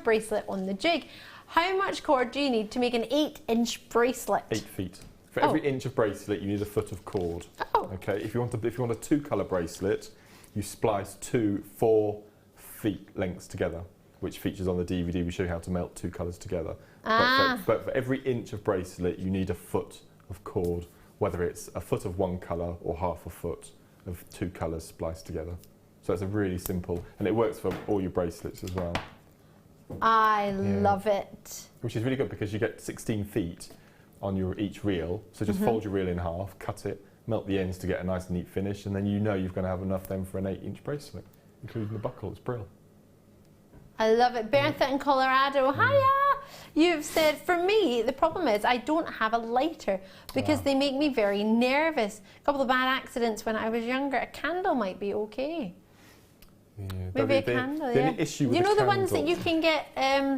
Speaker 6: bracelet on the jig. How much cord do you need to make an 8-inch bracelet?
Speaker 7: 8 feet. For every inch of bracelet, you need a foot of cord.
Speaker 6: Oh.
Speaker 7: Okay. If you want a 2-colour bracelet, you splice 2 4-feet lengths together, which features on the DVD. We show you how to melt 2 colours together. But for every inch of bracelet, you need a foot of cord, whether it's a foot of 1 colour or half a foot of 2 colours spliced together. So it's a really simple, and it works for all your bracelets as well.
Speaker 6: I love it.
Speaker 7: Which is really good because you get 16 feet on each reel. So just fold your reel in half, cut it, melt the ends to get a nice neat finish, and then you know you're going to have enough then for an 8-inch bracelet, including the buckle. It's brilliant.
Speaker 6: I love it. Bertha in Colorado. Hiya! You've said, for me, the problem is I don't have a lighter because they make me very nervous. A couple of bad accidents when I was younger. A candle might be okay.
Speaker 7: Yeah,
Speaker 6: maybe a candle,
Speaker 7: the only issue with
Speaker 6: you know the
Speaker 7: candle,
Speaker 6: ones that you can get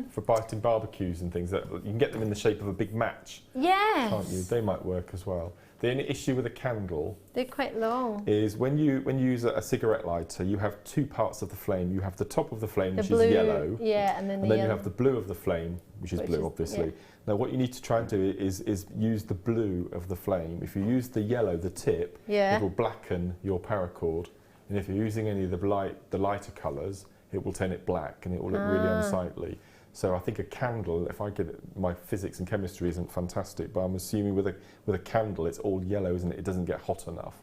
Speaker 7: for biting barbecues and things, that you can get them in the shape of a big match.
Speaker 6: Yes.
Speaker 7: Can't you? They might work as well. The only issue with a candle,
Speaker 6: they're quite long,
Speaker 7: is when you use a cigarette lighter, you have two parts of the flame. You have the top of the flame, which
Speaker 6: blue,
Speaker 7: is yellow,
Speaker 6: and then
Speaker 7: you have the blue of the flame, which is blue, obviously.
Speaker 6: Yeah.
Speaker 7: Now, what you need to try and do is use the blue of the flame. If you use the yellow, the tip, it will blacken your paracord. And if you're using any of the lighter colours, it will turn it black and it will look really unsightly. So I think a candle, if I get it, my physics and chemistry isn't fantastic, but I'm assuming with a candle it's all yellow, isn't it? It doesn't get hot enough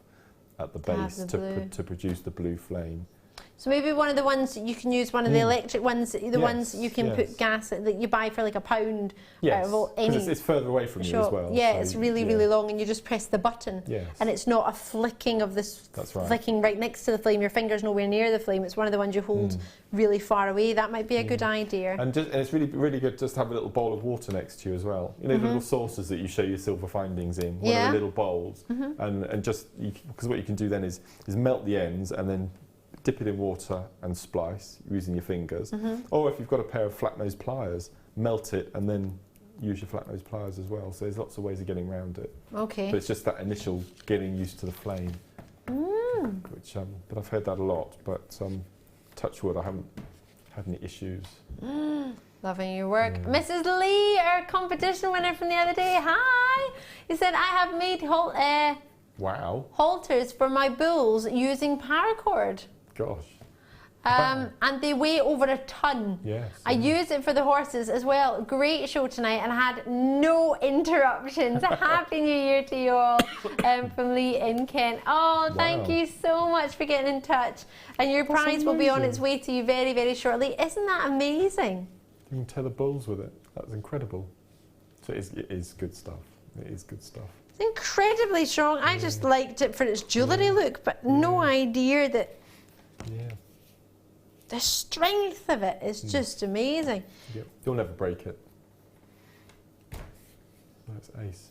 Speaker 7: at the base to produce the blue flame.
Speaker 6: So maybe one of the ones you can use, one of the electric ones, the ones you can put gas that you buy for like £1.
Speaker 7: Yes, because it's further away from you as well.
Speaker 6: Yeah,
Speaker 7: so
Speaker 6: it's really long, and you just press the button, and it's not a flicking of this flicking right next to the flame. Your finger's nowhere near the flame. It's one of the ones you hold really far away. That might be a good idea.
Speaker 7: And it's really good just to have a little bowl of water next to you as well. You know, the little saucers that you show your silver findings in, one of the little bowls, and just because what you can do then is melt the ends and then dip it in water and splice using your fingers. Or if you've got a pair of flat nose pliers, melt it and then use your flat nose pliers as well. So there's lots of ways of getting around it.
Speaker 6: Okay.
Speaker 7: But it's just that initial getting used to the flame. Which, but I've heard that a lot. But touch wood, I haven't had any issues.
Speaker 6: Loving your work. Mrs. Lee, our competition winner from the other day. Hi. He said, I have made halters for my bulls using paracord.
Speaker 7: Gosh.
Speaker 6: And they weigh over a ton.
Speaker 7: Yes.
Speaker 6: I use it for the horses as well. Great show tonight and had no interruptions. Happy New Year to you all from Lee in Kent. Oh, thank you so much for getting in touch. And your prize will be on its way to you very, very shortly. Isn't that amazing?
Speaker 7: You can tether bulls with it. That's incredible. So it is good stuff. It is good stuff.
Speaker 6: It's incredibly strong. I just liked it for its jewellery look, but no idea that the strength of it is just amazing.
Speaker 7: Yep. You'll never break it. That's ace.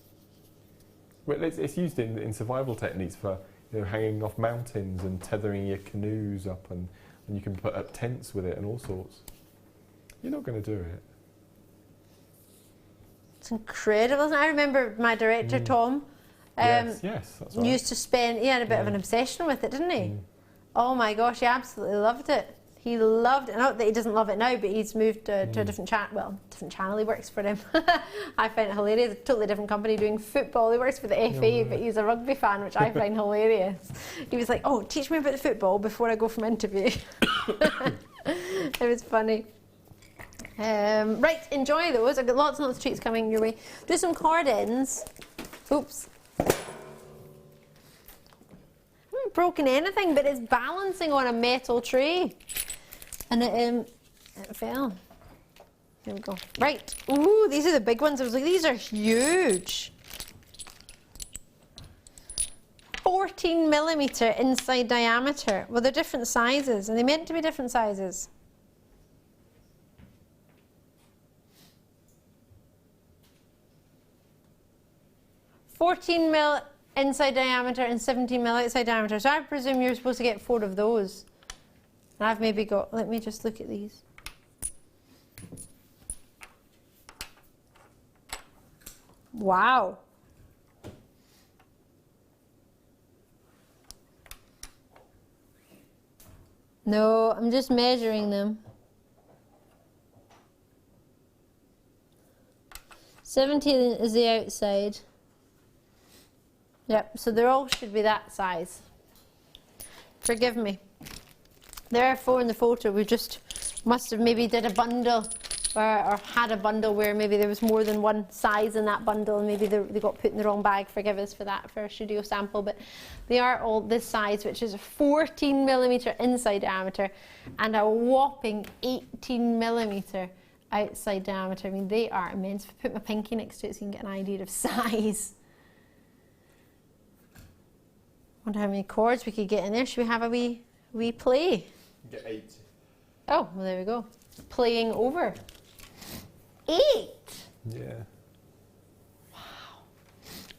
Speaker 7: Well, it's used in survival techniques for hanging off mountains and tethering your canoes up, and you can put up tents with it and all sorts. You're not going to do it.
Speaker 6: It's incredible, isn't it? I remember my director, Tom,
Speaker 7: yes, that's right.
Speaker 6: used to spend, he had a bit of an obsession with it, didn't he? Oh my gosh, he absolutely loved it. He loved it. Not that he doesn't love it now, but he's moved to a different different channel he works for him. I find it hilarious. A totally different company doing football. He works for the FA, but he's a rugby fan, which I find hilarious. He was like, oh, teach me about the football before I go from interview. It was funny. Right, enjoy those. I've got lots and lots of treats coming your way. Do some cord ends. Oops. Haven't broken anything, but it's balancing on a metal tray. And it fell. There we go. Right. Ooh, these are the big ones. I was like, these are huge. 14mm inside diameter. Well, they're different sizes. Are they meant to be different sizes? $14mm inside diameter and 17mm outside diameter. So I presume you're supposed to get 4 of those. And I've maybe got, let me just look at these. Wow. No, I'm just measuring them. 17 is the outside. Yep, so they all should be that size. Forgive me. There are 4 in the photo. We just must have maybe did a bundle or had a bundle where maybe there was more than one size in that bundle and maybe they got put in the wrong bag. Forgive us for that, for a studio sample. But they are all this size, which is a 14mm inside diameter and a whopping 18mm outside diameter. I mean, they are immense. If I put my pinky next to it so you can get an idea of size. I wonder how many cords we could get in there. Should we have a wee play?
Speaker 7: Get 8.
Speaker 6: Oh, well, there we go. Playing over. $8.
Speaker 7: Yeah. Wow.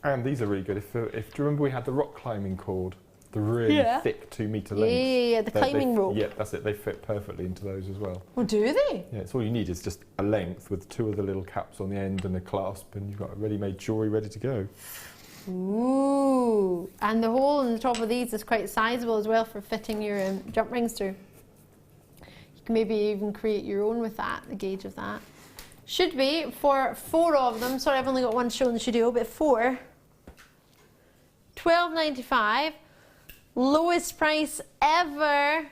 Speaker 7: And these are really good. Do you remember we had the rock climbing cord? The really thick 2 metre length.
Speaker 6: Yeah, the climbing rope.
Speaker 7: Yeah, that's it. They fit perfectly into those as well.
Speaker 6: Oh, do they?
Speaker 7: Yeah, it's all you need is just a length with 2 of the little caps on the end and a clasp, and you've got a ready-made jewellery ready to go.
Speaker 6: Ooh, and the hole in the top of these is quite sizable as well for fitting your jump rings through. You can maybe even create your own with that, the gauge of that. Should be for 4 of them. Sorry, I've only got one show in the studio, but 4. $12.95. Lowest price ever.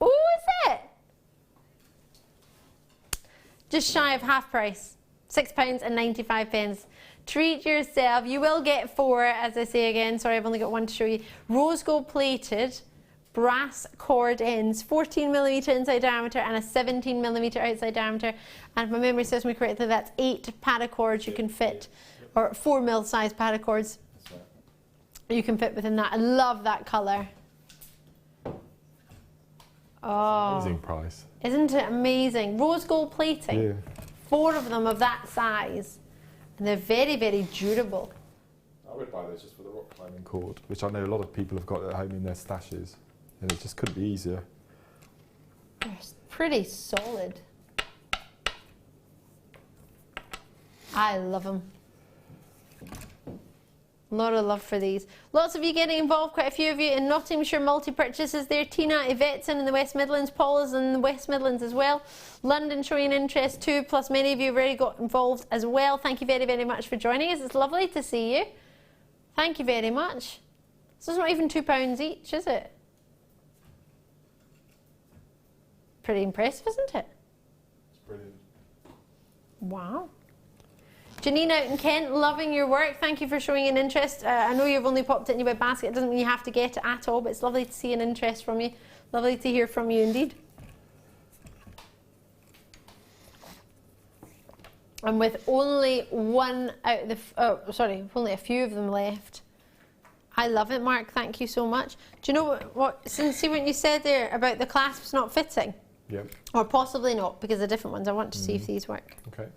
Speaker 6: Oh, is it? Just shy of half price. £6.95. Treat yourself. You will get 4, as I say again. Sorry, I've only got 1 to show you. Rose gold plated brass cord ends, 14mm inside diameter and a 17mm outside diameter. And if my memory serves me correctly, that's 8 paracords you can fit, or 4mm size paracords. You can fit within that. I love that colour. Oh,
Speaker 7: Amazing price.
Speaker 6: Isn't it amazing? Rose gold plating.
Speaker 7: Yeah.
Speaker 6: 4 of them of that size. And they're very, very durable.
Speaker 7: I would buy those just for the rock climbing cord, which I know a lot of people have got at home in their stashes. And it just couldn't be easier.
Speaker 6: They're pretty solid. I love them. A lot of love for these. Lots of you getting involved, quite a few of you in Nottinghamshire multi-purchases there. Tina, Yvette's in the West Midlands, Paul is in the West Midlands as well. London showing interest too, plus many of you have already got involved as well. Thank you very, very much for joining us. It's lovely to see you. Thank you very much. So it's not even £2 each, is it? Pretty impressive, isn't it?
Speaker 7: It's brilliant.
Speaker 6: Wow. Janine out in Kent, loving your work. Thank you for showing an interest. I know you've only popped it in your web basket. It doesn't mean you have to get it at all, but it's lovely to see an interest from you. Lovely to hear from you indeed. And with only one out of the, only a few of them left. I love it, Mark. Thank you so much. Do you know what see what you said there about the clasps not fitting?
Speaker 7: Yep.
Speaker 6: Or possibly not, because they're different ones. I want to see if these work.
Speaker 7: Okay.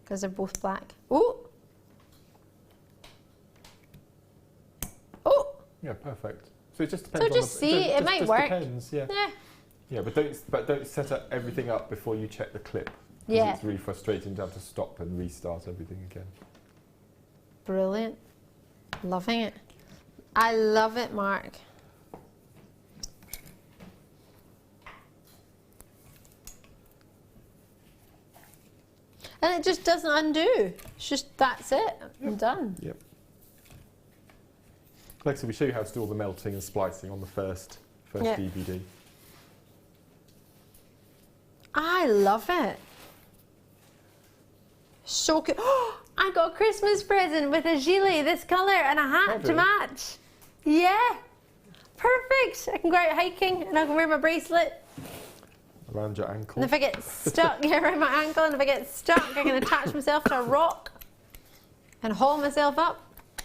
Speaker 6: Because they're both black. Oh! Oh!
Speaker 7: Yeah, perfect. So it just depends.
Speaker 6: So just see, it might work.
Speaker 7: Depends, yeah. Yeah, but don't set up everything up before you check the clip.
Speaker 6: Yeah.
Speaker 7: It's really frustrating to have to stop and restart everything again.
Speaker 6: Brilliant. Loving it. I love it, Mark. And it just doesn't undo. It's just, that's it. I'm done.
Speaker 7: Yep. Like I said, we show you how to do all the melting and splicing on the first DVD.
Speaker 6: I love it. So good. Oh, I got a Christmas present with a gilet this colour and a hat to match. Yeah. Perfect. I can go out hiking and I can wear my bracelet.
Speaker 7: Around your ankle.
Speaker 6: And if I get stuck, around my ankle, and if I get stuck, I can attach myself to a rock and haul myself up.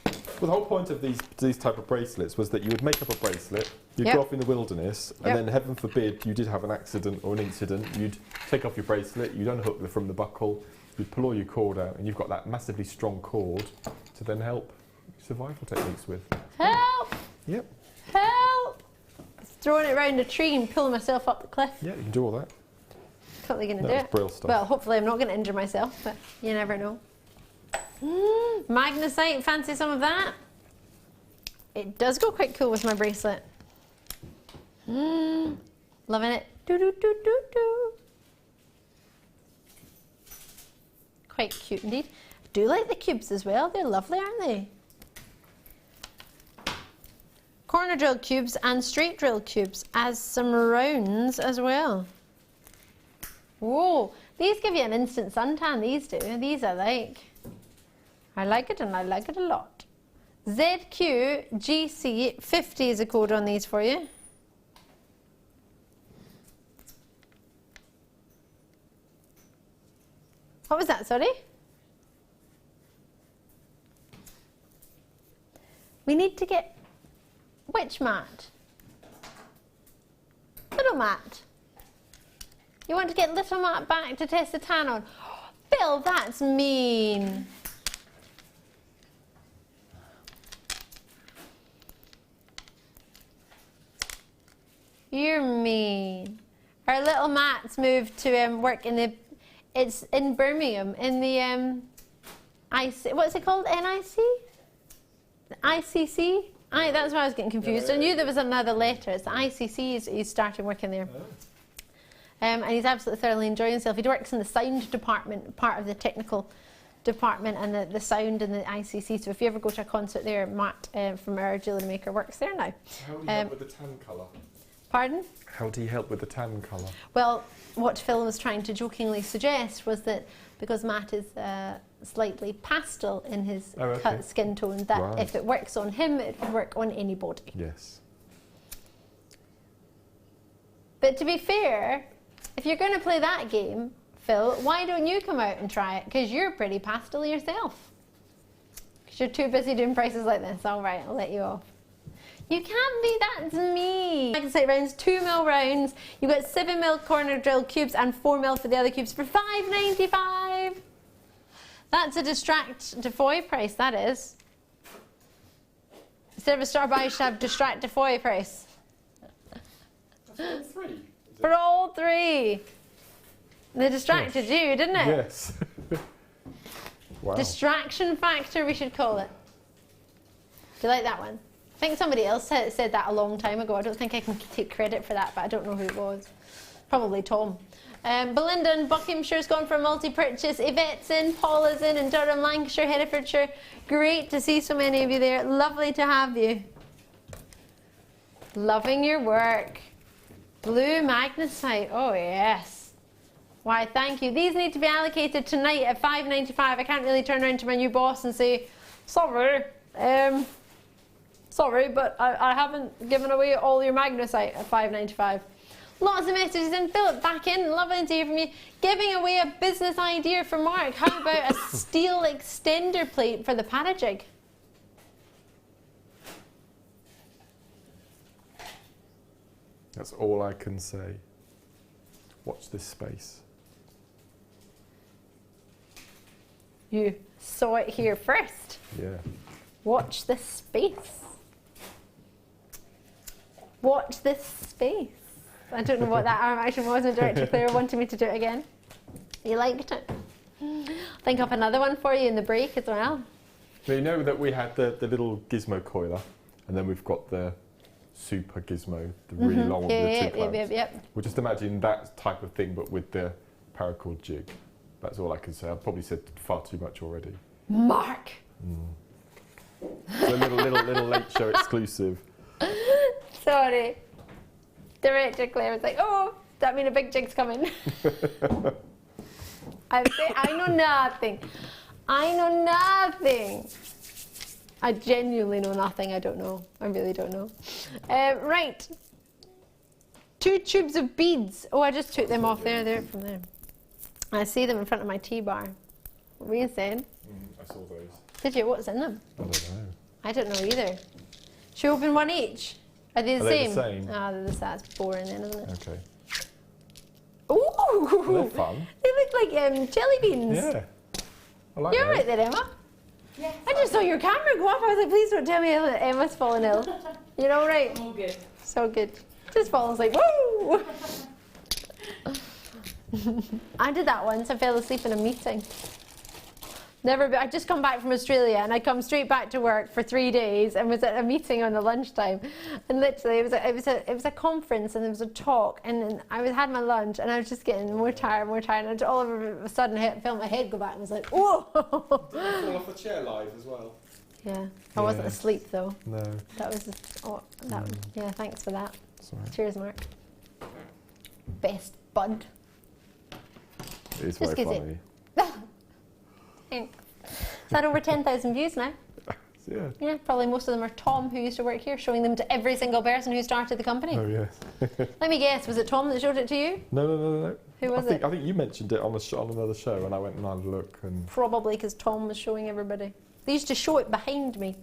Speaker 7: Well, the whole point of these type of bracelets was that you would make up a bracelet, you'd go off in the wilderness, and then heaven forbid you did have an accident or an incident, you'd take off your bracelet, you'd unhook from the buckle, you'd pull all your cord out, and you've got that massively strong cord to then help survival techniques with.
Speaker 6: Help!
Speaker 7: Yep.
Speaker 6: Help! Throwing it around a tree and pulling myself up the cliff.
Speaker 7: Yeah, you can do all that.
Speaker 6: Totally going to do
Speaker 7: That's
Speaker 6: it.
Speaker 7: brill stuff.
Speaker 6: Well, hopefully I'm not going to injure myself, but you never know. Magnesite, fancy some of that? It does go quite cool with my bracelet. Loving it. Do, do, do, do, do. Quite cute indeed. I do like the cubes as well. They're lovely, aren't they? Corner drill cubes and straight drill cubes as some rounds as well. Whoa, these give you an instant suntan, these do. These I like. I like it and I like it a lot. ZQGC50 is a code on these for you. What was that, sorry? We need to get which mat? Little mat. You want to get little mat back to test the tan on? tail, that's mean. You're mean. Our little Matt's moved to work in the, it's in Birmingham, in the what's it called, NIC? ICC? That's why I was getting confused. I knew there was another letter. It's the ICC, he's started working there. And he's absolutely thoroughly enjoying himself. He works in the sound department, part of the technical department, and the sound in the ICC. So if you ever go to a concert there, Matt from our Jewellery Maker works there now.
Speaker 7: How do you help with the tan colour?
Speaker 6: Pardon?
Speaker 7: How do you help with the tan colour?
Speaker 6: Well, what Phil was trying to jokingly suggest was that because Matt is slightly pastel in his cut skin tone, that if it works on him, it would work on anybody.
Speaker 7: Yes.
Speaker 6: But to be fair, if you're going to play that game, Phil, why don't you come out and try it? Because you're pretty pastel yourself. Because you're too busy doing prices like this. All right, I'll let you off. You can't be, that's me. Magnesite rounds, 2mm rounds. You've got 7mm corner drill cubes and 4mm for the other cubes for $5.95. That's a Distract DeFoy price, that is. Instead of a star buy, you should have Distract DeFoy price.
Speaker 7: That's for all three?
Speaker 6: For all three. They distracted you, didn't it?
Speaker 7: Yes. Wow.
Speaker 6: Distraction factor, we should call it. Do you like that one? I think somebody else said that a long time ago. I don't think I can take credit for that, but I don't know who it was. Probably Tom. Belinda in Buckinghamshire's gone for a multi-purchase. Yvette's in, Paula's in Durham, Lancashire, Herefordshire. Great to see so many of you there. Lovely to have you. Loving your work. Blue magnesite. Oh, yes. Why, thank you. These need to be allocated tonight at $5.95. I can't really turn around to my new boss and say, sorry, sorry, but I haven't given away all your magnesite at $5.95. Lots of messages in. Philip back in. Lovely to hear from you. Giving away a business idea for Mark. How about a steel extender plate for the Parajig?
Speaker 7: That's all I can say. Watch this space.
Speaker 6: You saw it here first.
Speaker 7: Yeah.
Speaker 6: Watch this space. Watch this space. I don't know what that arm action was, and Director Claire wanted me to do it again. You liked it? Think of another one for you in the break as well.
Speaker 7: Now, you know that we had the little gizmo coiler, and then we've got the super gizmo, the really long one with the two clamps.
Speaker 6: Yep.
Speaker 7: Well, just imagine that type of thing, but with the paracord jig. That's all I can say. I've probably said far too much already.
Speaker 6: Mark!
Speaker 7: It's a little late show exclusive.
Speaker 6: Sorry. Director Claire was like, oh, that mean a big jig's coming. I say, I know nothing. I know nothing. I genuinely know nothing. I don't know. I really don't know. Right. 2 tubes of beads. Oh, I just took them off there. They're from there. I see them in front of my tea bar. What were you saying?
Speaker 7: I saw those.
Speaker 6: Did you? What's in them?
Speaker 7: I don't know.
Speaker 6: I don't know either. Should we open one each? Are they the same?
Speaker 7: They the same?
Speaker 6: Ah, that's boring then, isn't it?
Speaker 7: Okay.
Speaker 6: Ooh!
Speaker 7: They're fun.
Speaker 6: They look like jelly beans.
Speaker 7: Yeah. I like
Speaker 6: You're
Speaker 7: those.
Speaker 6: right there, Emma.
Speaker 8: Yes.
Speaker 6: I just saw your camera go up. I was like, please don't tell me that Emma's fallen ill. You're all right?
Speaker 8: All good.
Speaker 6: So good. Just falls like, woo! I did that once. I fell asleep in a meeting. I'd just come back from Australia, and I come straight back to work for 3 days and was at a meeting on the lunchtime. And literally, it was a conference, and there was a talk, and then I had my lunch, and I was just getting more tired, and all of a sudden I felt my head go back, and was like, whoa!
Speaker 7: Did you fall off the chair live as well?
Speaker 6: Yeah, I wasn't asleep though.
Speaker 7: No.
Speaker 6: That was just, yeah, thanks for that.
Speaker 7: Sorry.
Speaker 6: Cheers, Mark. Best bud.
Speaker 7: It is
Speaker 6: Just
Speaker 7: very
Speaker 6: 'cause
Speaker 7: funny.
Speaker 6: Thanks. It's had over 10,000 views now.
Speaker 7: Yeah.
Speaker 6: Yeah, probably most of them are Tom, who used to work here, showing them to every single person who started the company.
Speaker 7: Oh, yes.
Speaker 6: Let me guess, was it Tom that showed it to you?
Speaker 7: No.
Speaker 6: Who was it?
Speaker 7: I think you mentioned it on another show, and I went and had a look. And
Speaker 6: Probably because Tom was showing everybody. They used to show it behind me.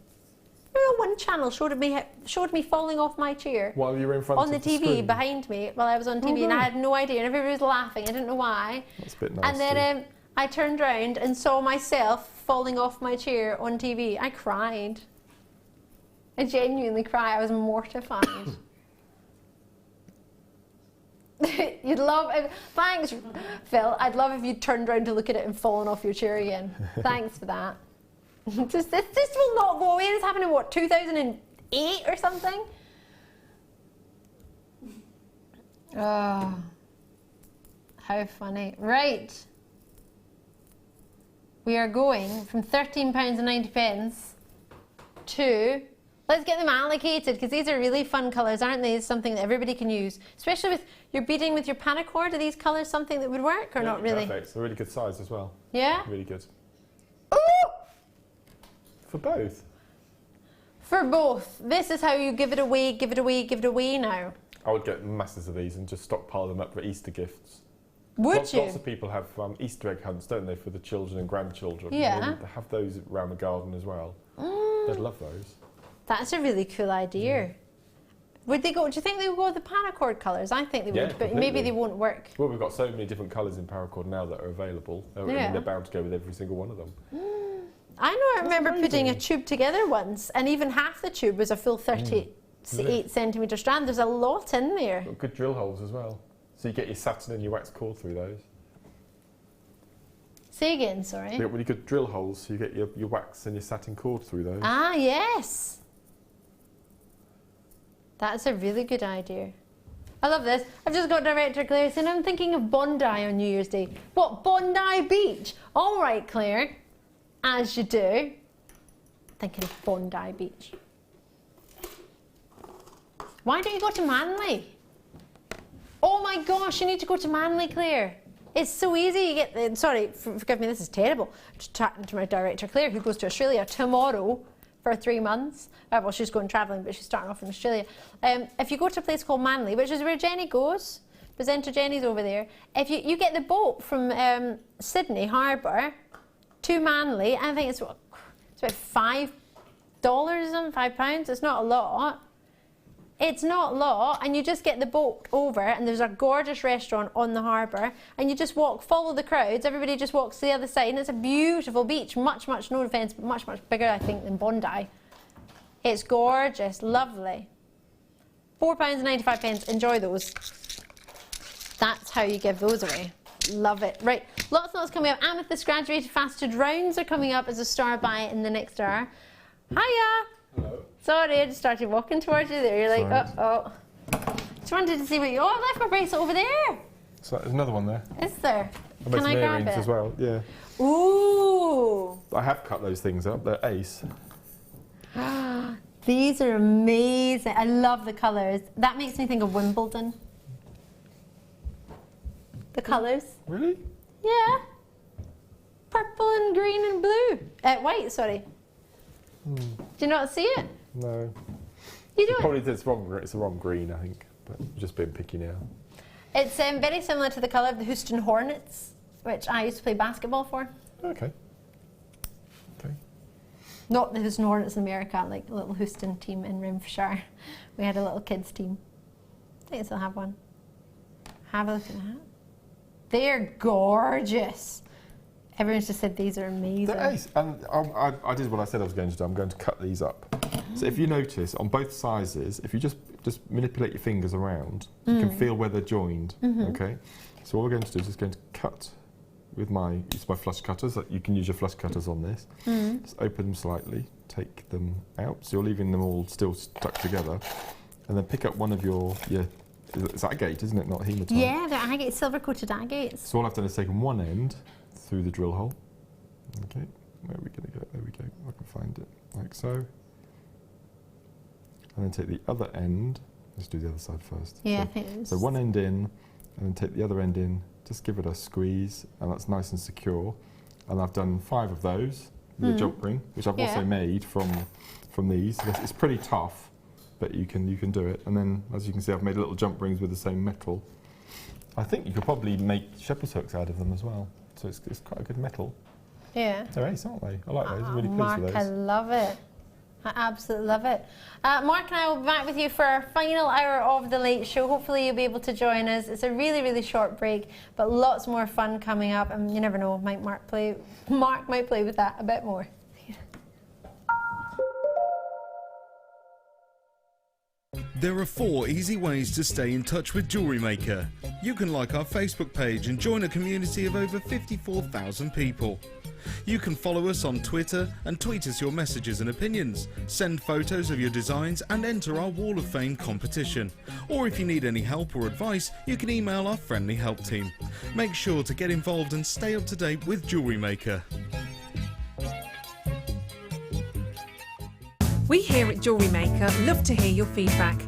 Speaker 6: You know, one channel showed me falling off my chair
Speaker 7: while you were in front
Speaker 6: on
Speaker 7: of
Speaker 6: the TV
Speaker 7: screen.
Speaker 6: behind me while I was on TV, and I had no idea, and everybody was laughing. I didn't know why.
Speaker 7: That's a bit nasty.
Speaker 6: And then I turned round and saw myself falling off my chair on TV. I cried. I genuinely cried. I was mortified. You'd love it. Thanks, Phil. I'd love if you turned around to look at it and fallen off your chair again. Thanks for that. This will not go away. This happened in what, 2008 or something? Oh, how funny. Right. We are going from £13.90 to, let's get them allocated, because these are really fun colours, aren't they? It's something that everybody can use, especially with your beading with your paracord. Are these colours something that would work or not really?
Speaker 7: Perfect. It's a really good size as well.
Speaker 6: Yeah?
Speaker 7: Really good.
Speaker 6: Ooh!
Speaker 7: For both?
Speaker 6: For both. This is how you give it away, give it away, give it away now.
Speaker 7: I would get masses of these and just stockpile them up for Easter gifts.
Speaker 6: Would you?
Speaker 7: Lots of people have Easter egg hunts, don't they, for the children and grandchildren?
Speaker 6: Yeah.
Speaker 7: They have those around the garden as well. They'd love those.
Speaker 6: That's a really cool idea. Would they go? Do you think they would go with the paracord colours? I think they would, but
Speaker 7: completely.
Speaker 6: maybe they won't work.
Speaker 7: Well, we've got so many different colours in Paracord now that are available. I mean, they're bound to go with every single one of them.
Speaker 6: I know. I remember putting a tube together once, and even half the tube was a full 38 centimetre strand. There's a lot in there.
Speaker 7: Got good drill holes as well, so you get your satin and your wax cord through those.
Speaker 6: Say again, sorry.
Speaker 7: You get really good drill holes, so you get your wax and your satin cord through those.
Speaker 6: Ah, yes. That's a really good idea. I love this. I've just got Director Claire saying I'm thinking of Bondi on New Year's Day. What, Bondi Beach? All right, Claire, as you do. Thinking of Bondi Beach. Why don't you go to Manly? Oh my gosh, you need to go to Manly, Claire. It's so easy. You get, sorry, forgive me, this is terrible. Just chatting to my Director Claire, who goes to Australia tomorrow for 3 months. Well, she's going travelling, but she's starting off in Australia. If you go to a place called Manly, which is where Jenny goes, presenter Jenny's over there, if you get the boat from Sydney Harbour to Manly, I think it's about £5 or something, £5. It's not a lot. It's not a lot, and you just get the boat over, and there's a gorgeous restaurant on the harbour, and you just walk, follow the crowds, everybody just walks to the other side, and it's a beautiful beach, much, no offence, but much, much bigger, I think, than Bondi. It's gorgeous, lovely. £4.95, enjoy those. That's how you give those away. Love it. Right, lots and lots coming up. Amethyst graduated faceted rounds are coming up as a star buy in the next hour. Hiya!
Speaker 7: Hello.
Speaker 6: Sorry, I just started walking towards you there. You're like, oh. Just wanted to see what you... Oh, I left my bracelet over there.
Speaker 7: So there's another one there.
Speaker 6: Is there?
Speaker 7: I
Speaker 6: Can I grab it?
Speaker 7: as well, yeah.
Speaker 6: Ooh.
Speaker 7: I have cut those things up. They're ace.
Speaker 6: These are amazing. I love the colours. That makes me think of Wimbledon. The colours.
Speaker 7: Really?
Speaker 6: Yeah. Purple and green and blue. White, sorry. Do you not see it?
Speaker 7: No.
Speaker 6: You don't?
Speaker 7: Probably it's the wrong green, I think. But I'm just being picky now.
Speaker 6: It's very similar to the colour of the Houston Hornets, which I used to play basketball for.
Speaker 7: Okay.
Speaker 6: Not the Houston Hornets in America, like the little Houston team in Renfrewshire. We had a little kids team. I think I still have one. Have a look at that. They're gorgeous. Everyone's just said these are amazing.
Speaker 7: They're ace. And I did what I said I was going to do. I'm going to cut these up. So if you notice, on both sizes, if you just manipulate your fingers around, you can feel where they're joined, okay? So what we're going to do is just going to use my flush cutters. You can use your flush cutters on this. Just open them slightly, take them out. So you're leaving them all still stuck together. And then pick up one of your it's agate, isn't it? Not hematite.
Speaker 6: Yeah, they're agate, silver-coated agates.
Speaker 7: So all I've done is taken one end through the drill hole. Okay, where are we going to go? There we go. I can find it, like so. And then take the other end. Let's do the other side first.
Speaker 6: Yeah, I think it is.
Speaker 7: So one end in, and then take the other end in. Just give it a squeeze, and that's nice and secure. And I've done 5 of those with a jump ring, which I've also made from these. It's pretty tough, but you can do it. And then, as you can see, I've made little jump rings with the same metal. I think you could probably make shepherd's hooks out of them as well. So it's quite a good metal.
Speaker 6: Yeah.
Speaker 7: They're ace, aren't they? I like those. I'm really pleased
Speaker 6: Mark,
Speaker 7: with those.
Speaker 6: I love it. I absolutely love it. Mark and I will be back with you for our final hour of the late show. Hopefully you'll be able to join us. It's a really, really short break, but lots more fun coming up, and you never know, Mark might play with that a bit more.
Speaker 3: There are 4 easy ways to stay in touch with Jewellery Maker. You can like our Facebook page and join a community of over 54,000 people. You can follow us on Twitter and tweet us your messages and opinions, send photos of your designs and enter our Wall of Fame competition. Or if you need any help or advice, you can email our friendly help team. Make sure to get involved and stay up to date with Jewellery Maker.
Speaker 4: We here at Jewellery Maker love to hear your feedback.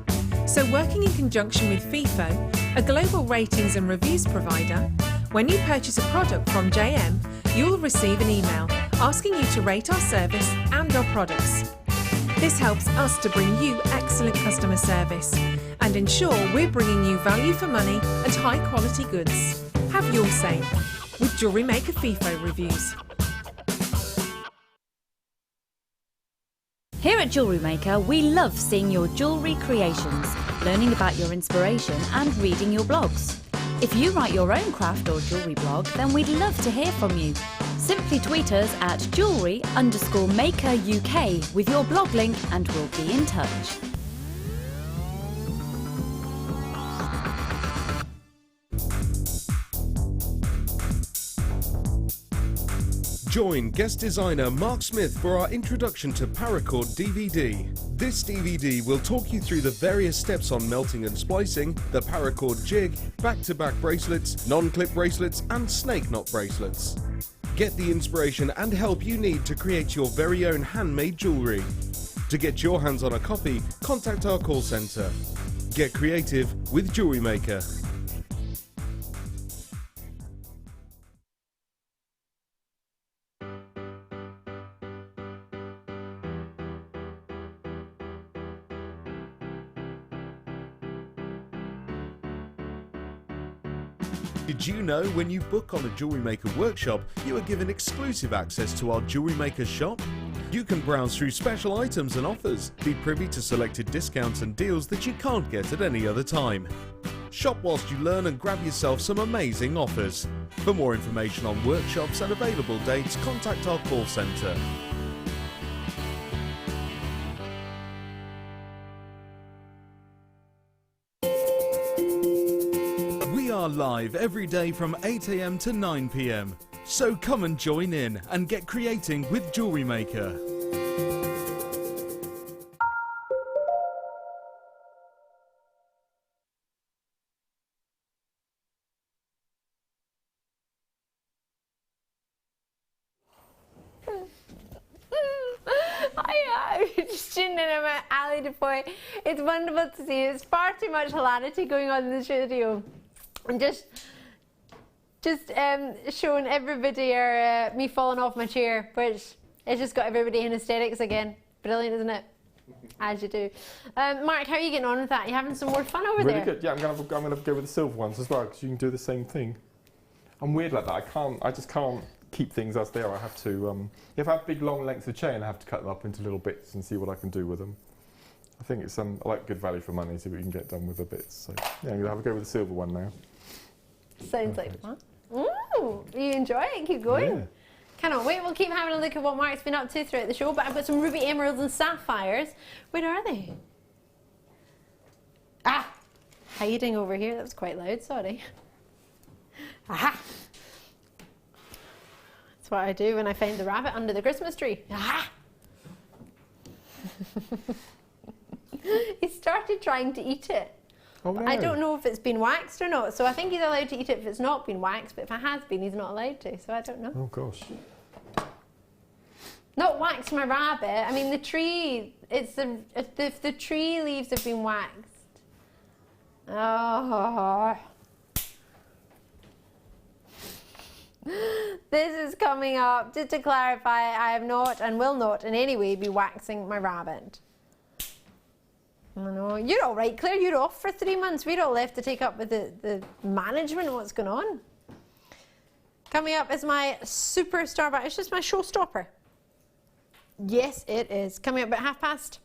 Speaker 4: So working in conjunction with FIFO, a global ratings and reviews provider, when you purchase a product from JM, you'll receive an email asking you to rate our service and our products. This helps us to bring you excellent customer service and ensure we're bringing you value for money and high quality goods. Have your say with Jewellery Maker FIFO reviews.
Speaker 5: Here at Jewellery Maker, we love seeing your jewellery creations, learning about your inspiration and reading your blogs. If you write your own craft or jewellery blog, then we'd love to hear from you. Simply tweet us at jewellery_maker UK with your blog link and we'll be in touch.
Speaker 3: Join guest designer Mark Smith for our introduction to Paracord DVD. This DVD will talk you through the various steps on melting and splicing, the Paracord jig, back-to-back bracelets, non-clip bracelets and snake knot bracelets. Get the inspiration and help you need to create your very own handmade jewellery. To get your hands on a copy, contact our call centre. Get creative with Jewellery Maker. Did you know when you book on a Jewellery Maker workshop, you are given exclusive access to our Jewellery Maker shop? You can browse through special items and offers, be privy to selected discounts and deals that you can't get at any other time. Shop whilst you learn and grab yourself some amazing offers. For more information on workshops and available dates, contact our call centre. Are live every day from 8 AM to 9 PM. So come and join in and get creating with Jewellery Maker.
Speaker 6: Hi, just tuning in at Ali DeFoy. It's wonderful to see you. There's far too much hilarity going on in the studio. I'm just showing everybody me falling off my chair, which has just got everybody in hysterics again. Brilliant, isn't it? As you do. Mark, how are you getting on with that? Are you having some more fun over there?
Speaker 7: Really good. Yeah, I'm gonna go with the silver ones as well because you can do the same thing. I'm weird like that. I just can't keep things as they are. I have to. If I have big long lengths of chain, I have to cut them up into little bits and see what I can do with them. I think it's I like good value for money. See what we can get done with the bits. So yeah, I'm gonna have a go with the silver one now.
Speaker 6: Sounds like fun. Ooh, you enjoy it? Keep going.
Speaker 7: Yeah.
Speaker 6: Cannot wait. We'll keep having a look at what Mark's been up to throughout the show. But I've got some ruby emeralds and sapphires. Where are they? Ah! Hiding over here. That was quite loud. Sorry. Aha! That's what I do when I find the rabbit under the Christmas tree. Aha! He started trying to eat it.
Speaker 7: Oh, no.
Speaker 6: I don't know if it's been waxed or not, so I think he's allowed to eat it if it's not been waxed, but if it has been, he's not allowed to, so I don't know.
Speaker 7: Oh gosh.
Speaker 6: Not wax my rabbit, I mean the tree, if the tree leaves have been waxed. Oh. This is coming up. Just to clarify, I have not and will not in any way be waxing my rabbit. I know. You're all right, Claire. You're off for 3 months. We're all left to take up with the management of what's going on. Coming up is my superstar, but it's just my showstopper. Yes, it is. Coming up at past.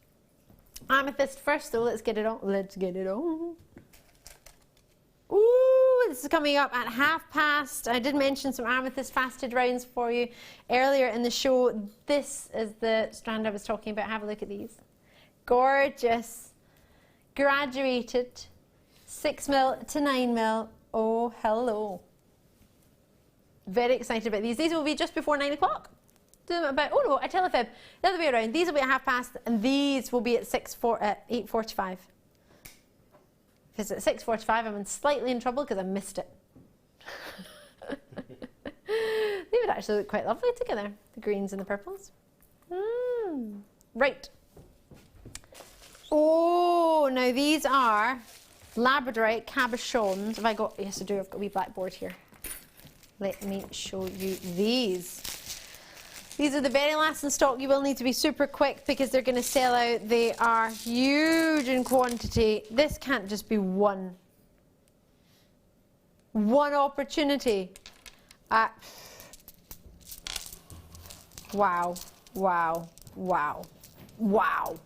Speaker 6: Amethyst first, though. Let's get it on. Let's get it on. Ooh, this is coming up at past. I did mention some amethyst faceted rounds for you earlier in the show. This is the strand I was talking about. Have a look at these. Gorgeous. Graduated. 6mm to 9mm. Oh, hello. Very excited about these. These will be just before 9 o'clock. About, oh no, I tell a fib. The other way around. These will be at past, and these will be at 8:45. Because at 6:45 I'm slightly in trouble because I missed it. They would actually look quite lovely together, the greens and the purples. Right. Oh, now these are Labradorite cabochons. Have I got? Yes, I do. I've got a wee blackboard here. Let me show you these. These are the very last in stock. You will need to be super quick because they're going to sell out. They are huge in quantity. This can't just be one opportunity. Wow, wow, wow, wow.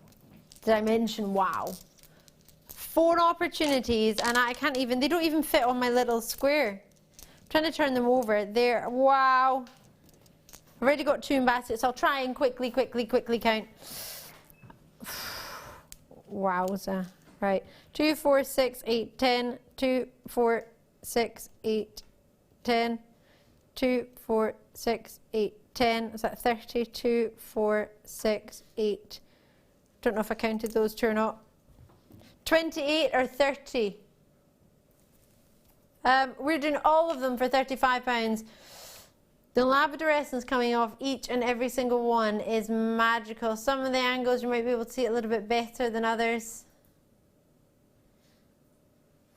Speaker 6: Did I mention wow? 4 opportunities, and I can't even, they don't even fit on my little square. I'm trying to turn them over. There, wow. I've already got 2 in baskets. I'll try and quickly count. Wowza. Right. 2, 4, 6, 8, 10. 2, 4, 6, 8, 10. 2, 4, 6, 8, 10. Is that 30? 2, 4, 6, 8. Don't know if I counted those 2 or not. 28 or 30. We're doing all of them for £35. The Labradorescence coming off each and every single one is magical. Some of the angles you might be able to see it a little bit better than others.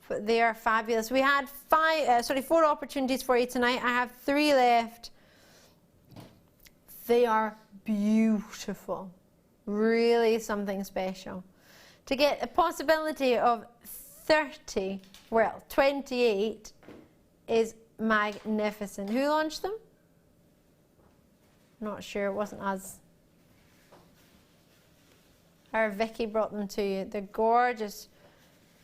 Speaker 6: But they are fabulous. We had 4 opportunities for you tonight. I have 3 left. They are beautiful. Really something special. To get a possibility of 30, well, 28 is magnificent. Who launched them? Not sure, it wasn't us. Our Vicky brought them to you. They're gorgeous.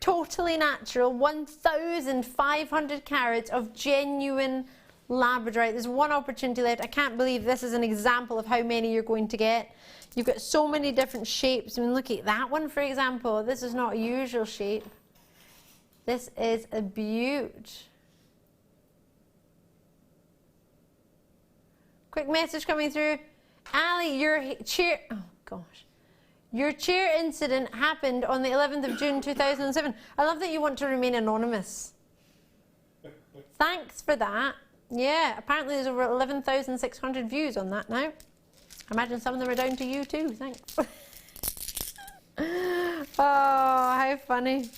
Speaker 6: Totally natural, 1,500 carats of genuine Labradorite. There's 1 opportunity left. I can't believe this is an example of how many you're going to get. You've got so many different shapes. I mean, look at that one, for example. This is not a usual shape. This is a beaut. Quick message coming through. Ali, your chair... Oh, gosh. Your chair incident happened on the 11th of June 2007. I love that you want to remain anonymous. Thanks for that. Yeah, apparently there's over 11,600 views on that now. I imagine some of them are down to you too. Thanks. Oh, how funny.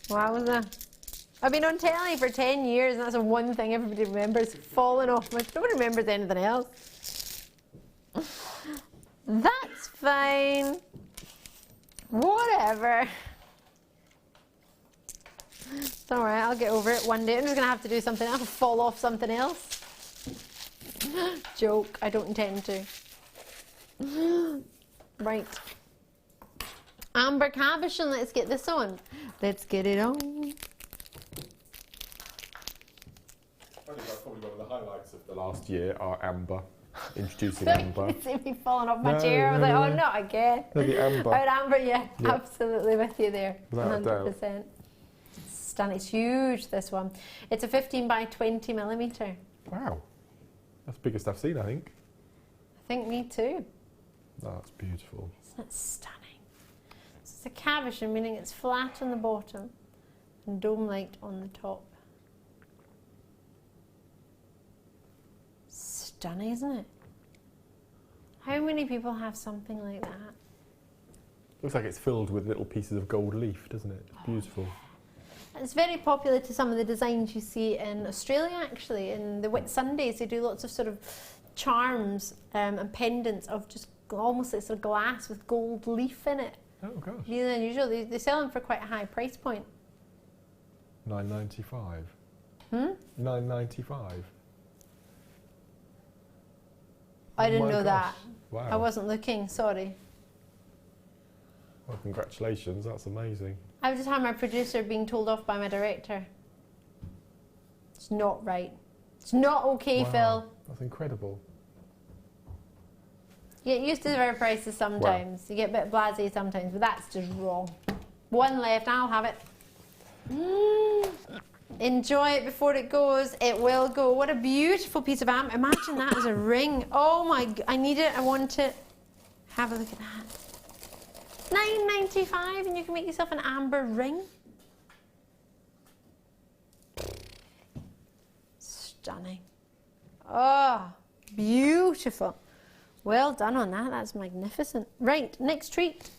Speaker 6: Wowza. I've been on telly for 10 years and that's the one thing everybody remembers. Falling off. Nobody remembers anything else. That's fine. Whatever. It's alright, I'll get over it one day. I'm just going to have to do something else. Fall off something else. Joke. I don't intend to. Right. Amber cabochon, let's get this on. Let's get it on.
Speaker 7: I think that's probably one of the highlights of the last year, are amber. Introducing amber.
Speaker 6: You see me falling off my chair. I was like, oh, not again.
Speaker 7: The amber.
Speaker 6: Out amber, yeah. Absolutely with you there.
Speaker 7: Without
Speaker 6: 100%. Stunning. It's huge, this one. It's a 15 by 20 millimetre.
Speaker 7: Wow. That's the biggest I've seen, I think.
Speaker 6: I think me too.
Speaker 7: That's beautiful.
Speaker 6: Isn't it stunning? So it's a cabochon, meaning it's flat on the bottom and dome-like on the top. Stunning, isn't it? How many people have something like that?
Speaker 7: Looks like it's filled with little pieces of gold leaf, doesn't it? It's beautiful.
Speaker 6: It's very popular to some of the designs you see in Australia, actually. In the Whitsundays, they do lots of sort of charms and pendants of just almost like sort of glass with gold leaf in it.
Speaker 7: Oh, gosh.
Speaker 6: Really unusual. They sell them for quite a high price point.
Speaker 7: $9.95. $9.95.
Speaker 6: I didn't know that.
Speaker 7: Wow.
Speaker 6: I wasn't looking, sorry.
Speaker 7: Well, congratulations, that's amazing.
Speaker 6: I've just had my producer being told off by my director. It's not right. It's not okay,
Speaker 7: Wow,
Speaker 6: Phil.
Speaker 7: that's incredible.
Speaker 6: You get used to their prices sometimes. You get a bit blasé sometimes, but that's just wrong. One left, I'll have it. Enjoy it before it goes. It will go. What a beautiful piece of amber. Imagine that as a ring. Oh my, I need it, I want it. Have a look at that. $9.95 and you can make yourself an amber ring. Stunning. Oh, beautiful. Well done on that, that's magnificent. Right, next treat.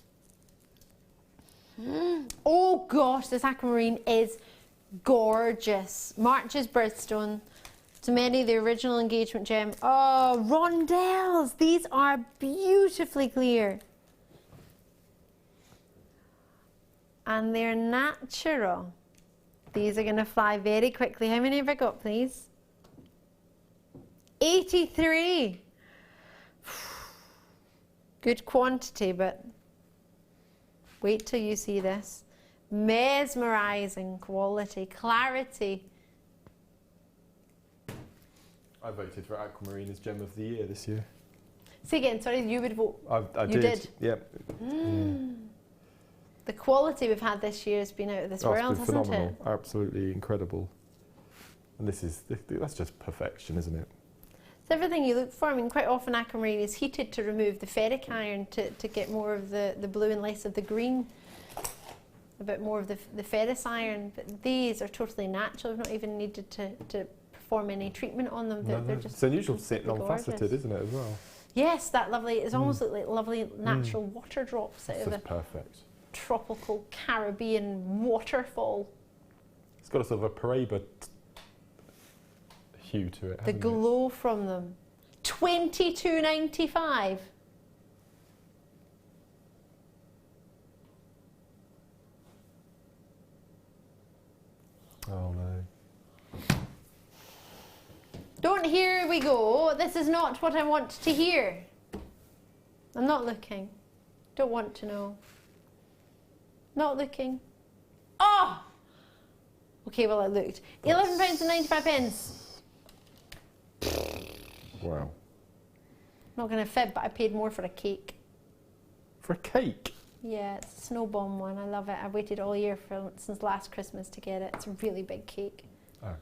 Speaker 6: Oh gosh, this aquamarine is gorgeous. March's birthstone. To many, the original engagement gem. Oh, rondelles. These are beautifully clear. And they're natural. These are going to fly very quickly. How many have I got, please? 83. Good quantity, but wait till you see this. Mesmerizing quality, clarity.
Speaker 7: I voted for Aquamarine as Gem of the Year this year.
Speaker 6: Say again, sorry, you would vote.
Speaker 7: I did. Yep.
Speaker 6: The quality we've had this year has been out of this world,
Speaker 7: it's been
Speaker 6: hasn't
Speaker 7: phenomenal.
Speaker 6: it?
Speaker 7: Absolutely incredible. And that's just perfection, isn't it?
Speaker 6: It's everything you look for. I mean, quite often aquamarine is heated to remove the ferric iron to get more of the blue and less of the green. A bit more of the ferrous iron. But these are totally natural. We've not even needed to perform any treatment on them. They're just
Speaker 7: it's unusual to see it non-faceted, isn't it, as well?
Speaker 6: Yes, that lovely, it's almost like lovely natural water drops out of the
Speaker 7: perfect.
Speaker 6: tropical Caribbean waterfall.
Speaker 7: It's got a sort of a Paracord hue to it,
Speaker 6: The glow from them. $22.95.
Speaker 7: Oh no.
Speaker 6: Don't here we go. This is not what I want to hear. I'm not looking. Don't want to know. Not looking. Oh! Okay, well I looked. £11.95.
Speaker 7: Wow.
Speaker 6: Not going to fib, but I paid more for a cake.
Speaker 7: For a cake?
Speaker 6: Yeah, it's a snow bomb one. I love it. I've waited all year since last Christmas to get it. It's a really big cake.
Speaker 7: Oh.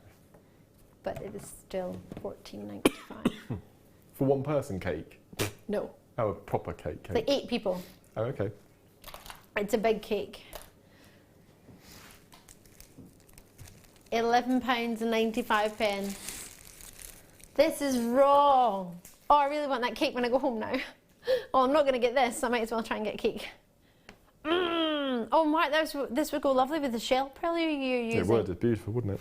Speaker 6: But it is still $14.95.
Speaker 7: For one person cake?
Speaker 6: No.
Speaker 7: Oh, a proper cake.
Speaker 6: Like 8 people.
Speaker 7: Oh, okay.
Speaker 6: It's a big cake. £11.95. This is wrong. Oh, I really want that cake when I go home now. Oh, I'm not going to get this. I might as well try and get a cake. Oh, Mark, this would go lovely with the shell pearl you're using.
Speaker 7: It would. It's beautiful, wouldn't it?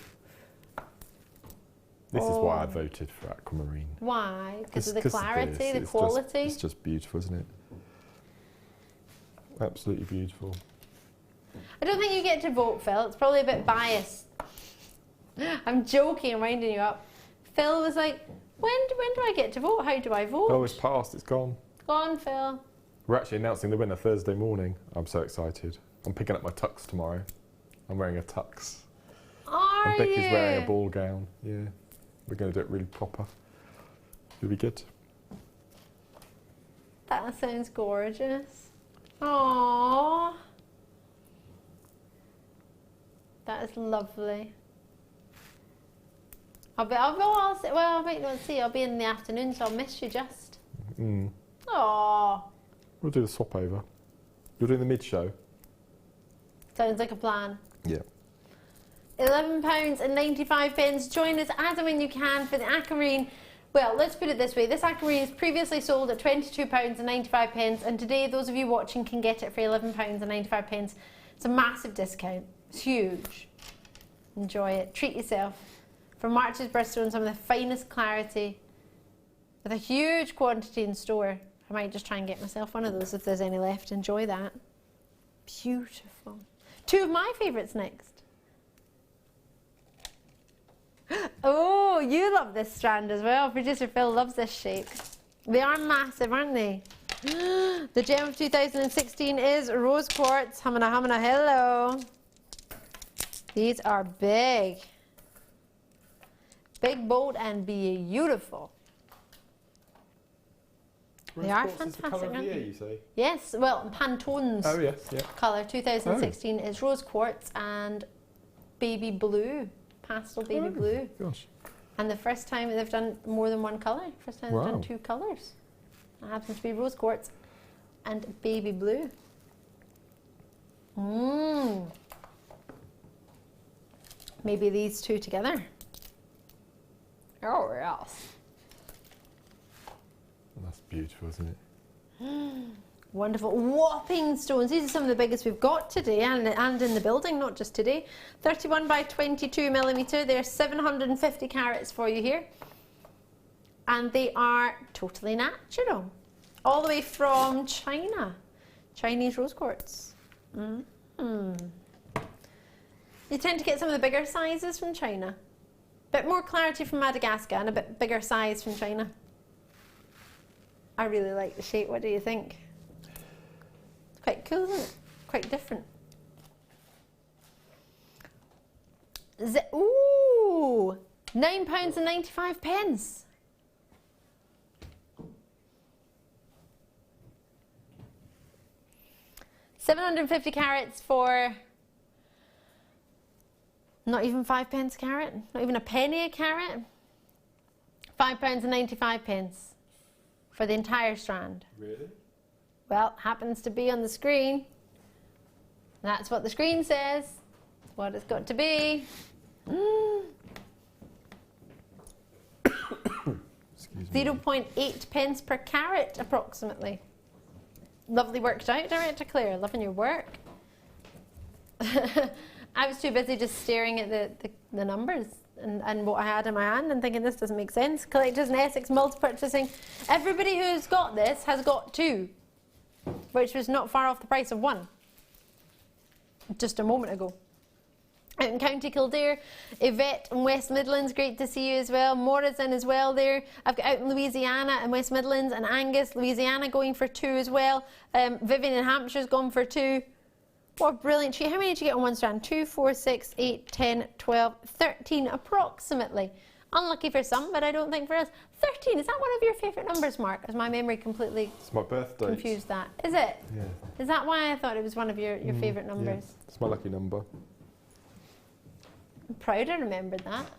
Speaker 7: This is why I voted for Aquamarine.
Speaker 6: Why? Because of the clarity, the quality?
Speaker 7: It's just beautiful, isn't it? Absolutely beautiful.
Speaker 6: I don't think you get to vote, Phil. It's probably a bit biased. I'm joking, I'm winding you up. Phil was like, when do I get to vote? How do I vote?
Speaker 7: Oh, it's passed. It's gone.
Speaker 6: Gone, Phil.
Speaker 7: We're actually announcing the winner Thursday morning. I'm so excited. I'm picking up my tux tomorrow. I'm wearing a tux.
Speaker 6: Are
Speaker 7: and Becky's
Speaker 6: you?
Speaker 7: wearing a ball gown. Yeah. We're going to do it really proper. It'll be good.
Speaker 6: That sounds gorgeous. Aww. That is lovely. I might not see. I'll be in the afternoon, so I'll miss you just. Aww.
Speaker 7: We'll do the swap over. You're doing the mid-show?
Speaker 6: Sounds like a plan.
Speaker 7: Yeah.
Speaker 6: £11.95. Join us as and when you can for the aquamarine. Well, let's put it this way. This aquamarine is previously sold at £22.95 and today those of you watching can get it for £11.95. It's a massive discount. It's huge. Enjoy it. Treat yourself. From March's birthstone, some of the finest clarity with a huge quantity in store. I might just try and get myself one of those if there's any left. Enjoy that. Beautiful. 2 of my favourites next. Oh, you love this strand as well. Producer Phil loves this shape. They are massive, aren't they? The gem of 2016 is Rose Quartz. Hamana, hamana, hello. These are big. Big, bold, and beautiful. They are fantastic, aren't they?
Speaker 7: You say?
Speaker 6: Yes, well, Pantone's colour 2016 is Rose Quartz and baby blue, pastel baby blue.
Speaker 7: Gosh.
Speaker 6: And the first time they've done more than one colour. First time they've done 2 colours. It happens to be Rose Quartz and baby blue. Maybe these two together. Oh, yes.
Speaker 7: That's beautiful, isn't it?
Speaker 6: Wonderful, whopping stones. These are some of the biggest we've got today and in the building, not just today. 31 by 22 millimetre. They're 750 carats for you here. And they are totally natural. All the way from China. Chinese rose quartz. You tend to get some of the bigger sizes from China. Bit more clarity from Madagascar and a bit bigger size from China. I really like the shape. What do you think? It's quite cool, isn't it? Quite different. Ooh! £9.95. £750 carats for not even 5 pence a carat, not even a penny a carat. £5.95 for the entire strand.
Speaker 7: Really?
Speaker 6: Well, happens to be on the screen. That's what the screen says. It's what it's got to be.
Speaker 7: Excuse me.
Speaker 6: 0.8 pence per carat, approximately. Lovely worked out, Director Claire. Loving your work. I was too busy just staring at the numbers and what I had in my hand and thinking this doesn't make sense. Collectors in Essex, multi-purchasing. Everybody who's got this has got 2, which was not far off the price of 1 just a moment ago. Out in County Kildare, Yvette in West Midlands, great to see you as well. Morrison as well there. I've got out in Louisiana and West Midlands, and Angus, Louisiana going for 2 as well. Vivian in Hampshire's gone for 2. What a brilliant sheet. How many did you get on one strand? 2, 4, 6, 8, 10, 12, 13 approximately. Unlucky for some, but I don't think for us. 13, is that one of your favourite numbers, Mark? As my memory completely
Speaker 7: It's my birthday.
Speaker 6: confused that. Is it?
Speaker 7: Yeah.
Speaker 6: Is that why I thought it was one of your favourite numbers?
Speaker 7: Yeah. It's my lucky number.
Speaker 6: I'm proud I remembered that.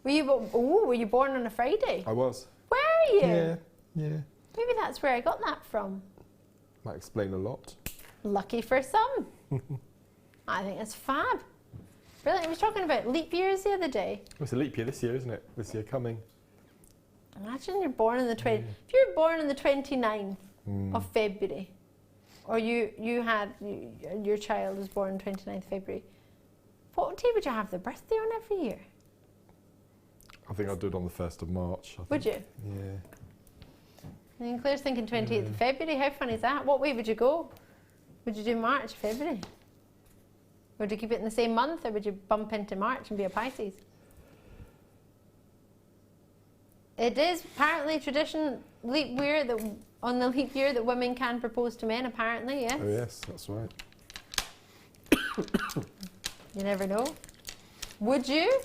Speaker 6: Were you born on a Friday?
Speaker 7: I was.
Speaker 6: Where are you?
Speaker 7: Yeah, yeah.
Speaker 6: Maybe that's where I got that from.
Speaker 7: Might explain a lot.
Speaker 6: Lucky for some. I think it's fab. Brilliant. I was talking about leap years the other day.
Speaker 7: Well, it's a leap year this year, isn't it? This year coming.
Speaker 6: Imagine you're born on the If you were born on the 29th of February, or your child was born on 29th February, what day would you have the birthday on every year?
Speaker 7: I think I'd do it on the 1st of March.
Speaker 6: Would you?
Speaker 7: Yeah.
Speaker 6: And Claire's thinking 28th of February. How funny is that? What way would you go? Would you do March, February? Would you keep it in the same month, or would you bump into March and be a Pisces? It is apparently tradition leap year that on the leap year that women can propose to men. Apparently, yes.
Speaker 7: Oh yes, that's right.
Speaker 6: You never know. Would you?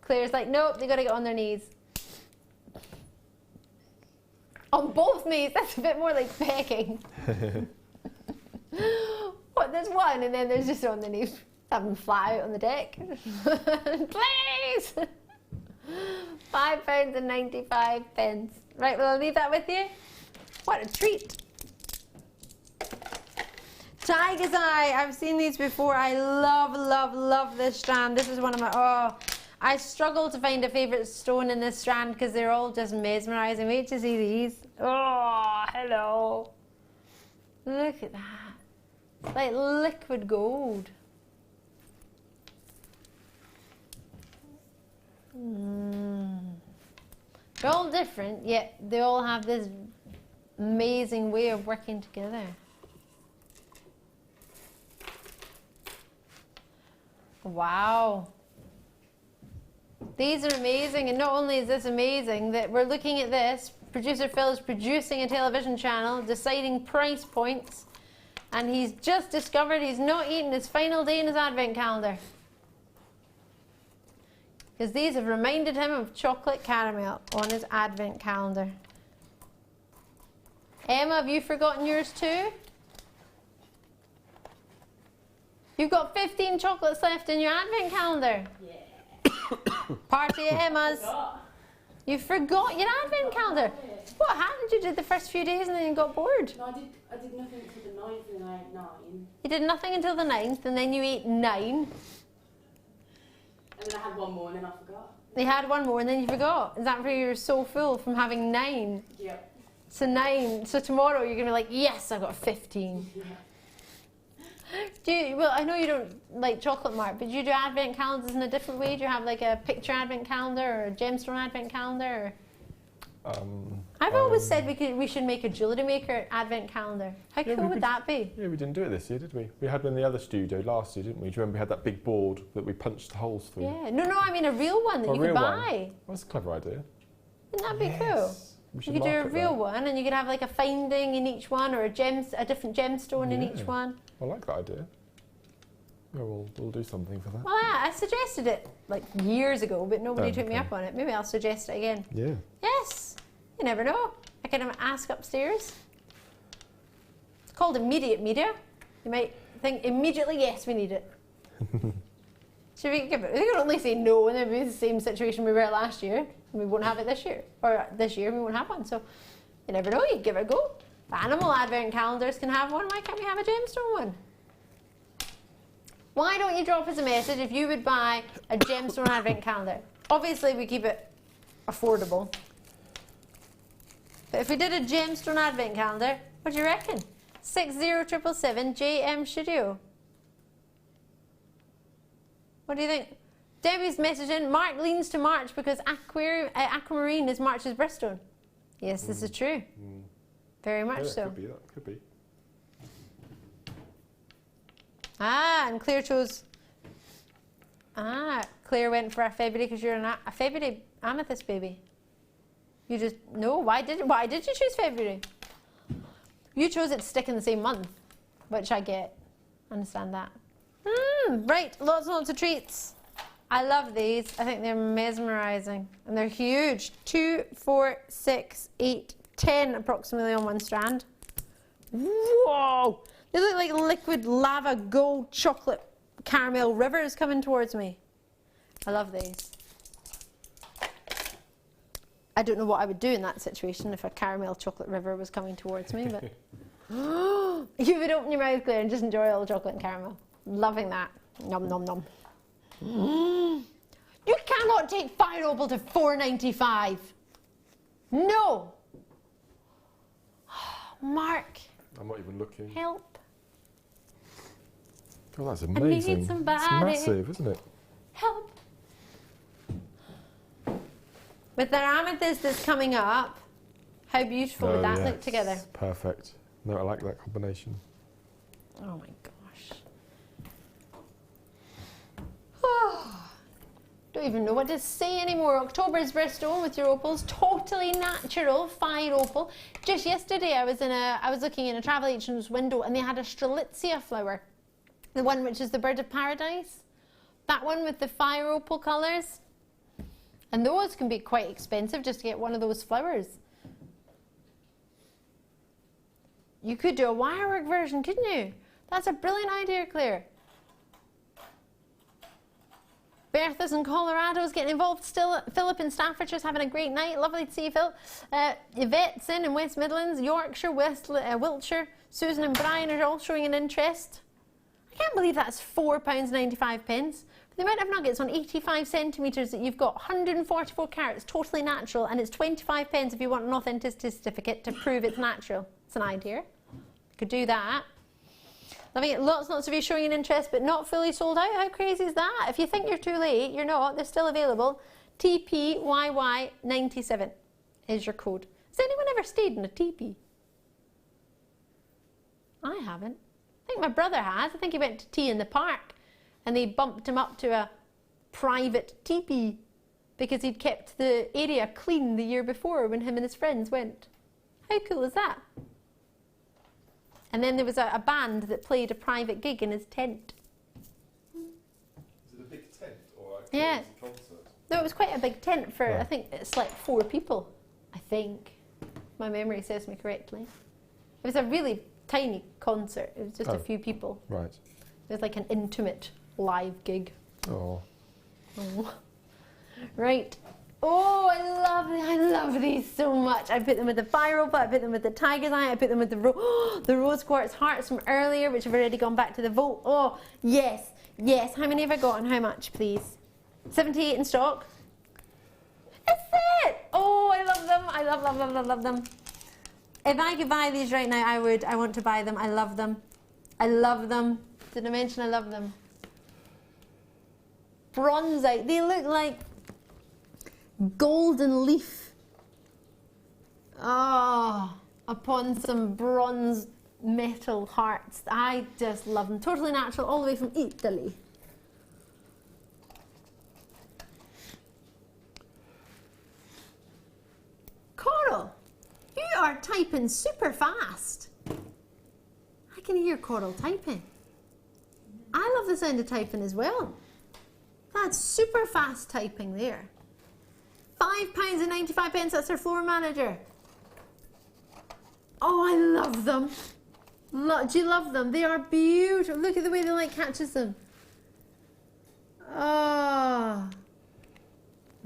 Speaker 6: Claire's like, nope, they got to get on their knees. On both knees. That's a bit more like begging. What? There's one, and then there's just on the knees. Have them fly out on the deck. Please. £5.95. Right, well, I'll leave that with you. What a treat. Tiger's Eye. I've seen these before. I love, love, love this strand. This is one of my, I struggle to find a favourite stone in this strand because they're all just mesmerising. Wait to see these. Oh, hello. Look at that. It's like liquid gold. They're all different, yet they all have this amazing way of working together. Wow. These are amazing, and not only is this amazing that we're looking at this, producer Phil is producing a television channel, deciding price points, and he's just discovered he's not eating his final day in his advent calendar. Because these have reminded him of chocolate caramel on his advent calendar. Emma, have you forgotten yours too? You've got 15 chocolates left in your advent calendar.
Speaker 8: Yeah.
Speaker 6: Party at Emma's. You forgot your advent calendar. What happened? You did the first few days and then you got bored.
Speaker 8: No, I did nothing until the 9th and then I ate 9.
Speaker 6: You did nothing until the 9th and then you ate 9.
Speaker 8: And then I had one more and then I forgot.
Speaker 6: You had one more and then you forgot. Is that where you're so full from having 9?
Speaker 8: Yep.
Speaker 6: So 9. So tomorrow you're going to be like, yes, I got 15.
Speaker 8: Yeah.
Speaker 6: Do you, well, I know you don't like chocolate, Mark, but do you do advent calendars in a different way? Do you have like a picture advent calendar or a gemstone advent calendar? Or? I've always said we should make a Jewellery Maker advent calendar. How cool would that be?
Speaker 7: Yeah, we didn't do it this year, did we? We had one in the other studio last year, didn't we? Do you remember we had that big board that we punched the holes through?
Speaker 6: Yeah. No, I mean a real one that you could buy.
Speaker 7: Well, that's a clever idea.
Speaker 6: Wouldn't that be cool? You could do a real one, and you could have like a finding in each one, or a different gemstone in each one.
Speaker 7: I like that idea. Yeah, we'll do something for that.
Speaker 6: Well, I suggested it like years ago, but nobody took me up on it. Maybe I'll suggest it again.
Speaker 7: Yeah.
Speaker 6: Yes. You never know. I can ask upstairs. It's called immediate media. You might think immediately, yes, we need it. Should we give it? We could only say no, and then we'll be the same situation we were at last year. And we won't have it this year. Or this year we won't have one. So you never know, you give it a go. The animal advent calendars can have one. Why can't we have a gemstone one? Why don't you drop us a message if you would buy a gemstone advent calendar? Obviously we keep it affordable. But if we did a gemstone advent calendar, what do you reckon? 60777 JM Studio. What do you think? Debbie's messaging, Mark leans to March because Aquamarine is March's birthstone. Yes, this is true. Very much so.
Speaker 7: Could be, that could be.
Speaker 6: And Claire chose... Claire went for a February because you're a February Amethyst baby. You just... No, why did you choose February? You chose it to stick in the same month, which I get. Understand that. Right, lots and lots of treats. I love these. I think they're mesmerising. And they're huge. 2, 4, 6, 8, 10 approximately on one strand. Whoa! They look like liquid lava gold chocolate caramel rivers coming towards me. I love these. I don't know what I would do in that situation if a caramel chocolate river was coming towards me, but you would open your mouth, Claire, and just enjoy all the chocolate and caramel. Loving that. Nom nom nom. You cannot take Fire Opal to $4.95. No. Mark.
Speaker 7: I'm not even looking.
Speaker 6: Help.
Speaker 7: Oh, that's amazing.
Speaker 6: I need somebody.
Speaker 7: It's massive, isn't it?
Speaker 6: Help. With their amethyst that's coming up, how beautiful would that look together?
Speaker 7: Perfect. No, I like that combination.
Speaker 6: Oh my gosh. Don't even know what to say anymore. October's birthstone with your opals, totally natural fire opal. Just yesterday I was looking in a travel agent's window and they had a strelitzia flower, the one which is the bird of paradise. That one with the fire opal colours. And those can be quite expensive just to get one of those flowers. You could do a wirework version, couldn't you? That's a brilliant idea, Claire. Bertha's in Colorado's getting involved still. Philip in Staffordshire's having a great night. Lovely to see you, Phil. Yvette's in West Midlands, Yorkshire, Wiltshire. Susan and Brian are all showing an interest. I can't believe that's £4.95. For the amount of nuggets on 85 centimetres that you've got, 144 carats, totally natural, and it's 25 pence if you want an authenticity certificate to prove it's natural. It's an idea. You could do that. Loving it. Lots and lots of you showing an interest, but not fully sold out. How crazy is that? If you think you're too late, you're not. They're still available. TPYY97 is your code. Has anyone ever stayed in a teepee? I haven't. I think my brother has. I think he went to tea in the park and they bumped him up to a private teepee. because he'd kept the area clean the year before when him and his friends went. How cool is that? And then there was a band that played a private gig in his tent.
Speaker 7: Is it a big tent or like
Speaker 6: Yeah.
Speaker 7: a concert?
Speaker 6: No, it was quite a big tent for,
Speaker 7: Right.
Speaker 6: I think it's like 4 people, I think. My memory serves me correctly. It was a really tiny concert. It was just a few people.
Speaker 7: Right.
Speaker 6: It was like an intimate live gig.
Speaker 7: Oh.
Speaker 6: Oh. Right. Oh, I love these so much. I put them with the fire opal, I put them with the tiger's eye, I put them with the rose quartz hearts from earlier, which have already gone back to the vault. Oh, yes, yes. How many have I got and how much, please? 78 in stock. That's it. Oh, I love them. I love them. If I could buy these right now, I would. I want to buy them. I love them. I love them. Did I mention I love them? Bronzite. They look like golden leaf. Oh, upon some bronze metal hearts. I just love them. Totally natural, all the way from Italy. Coral, you are typing super fast. I can hear Coral typing. I love the sound of typing as well. That's super fast typing there. £5.95, that's our floor manager. Oh, I love them. Do you love them? They are beautiful. Look at the way the light catches them. Oh,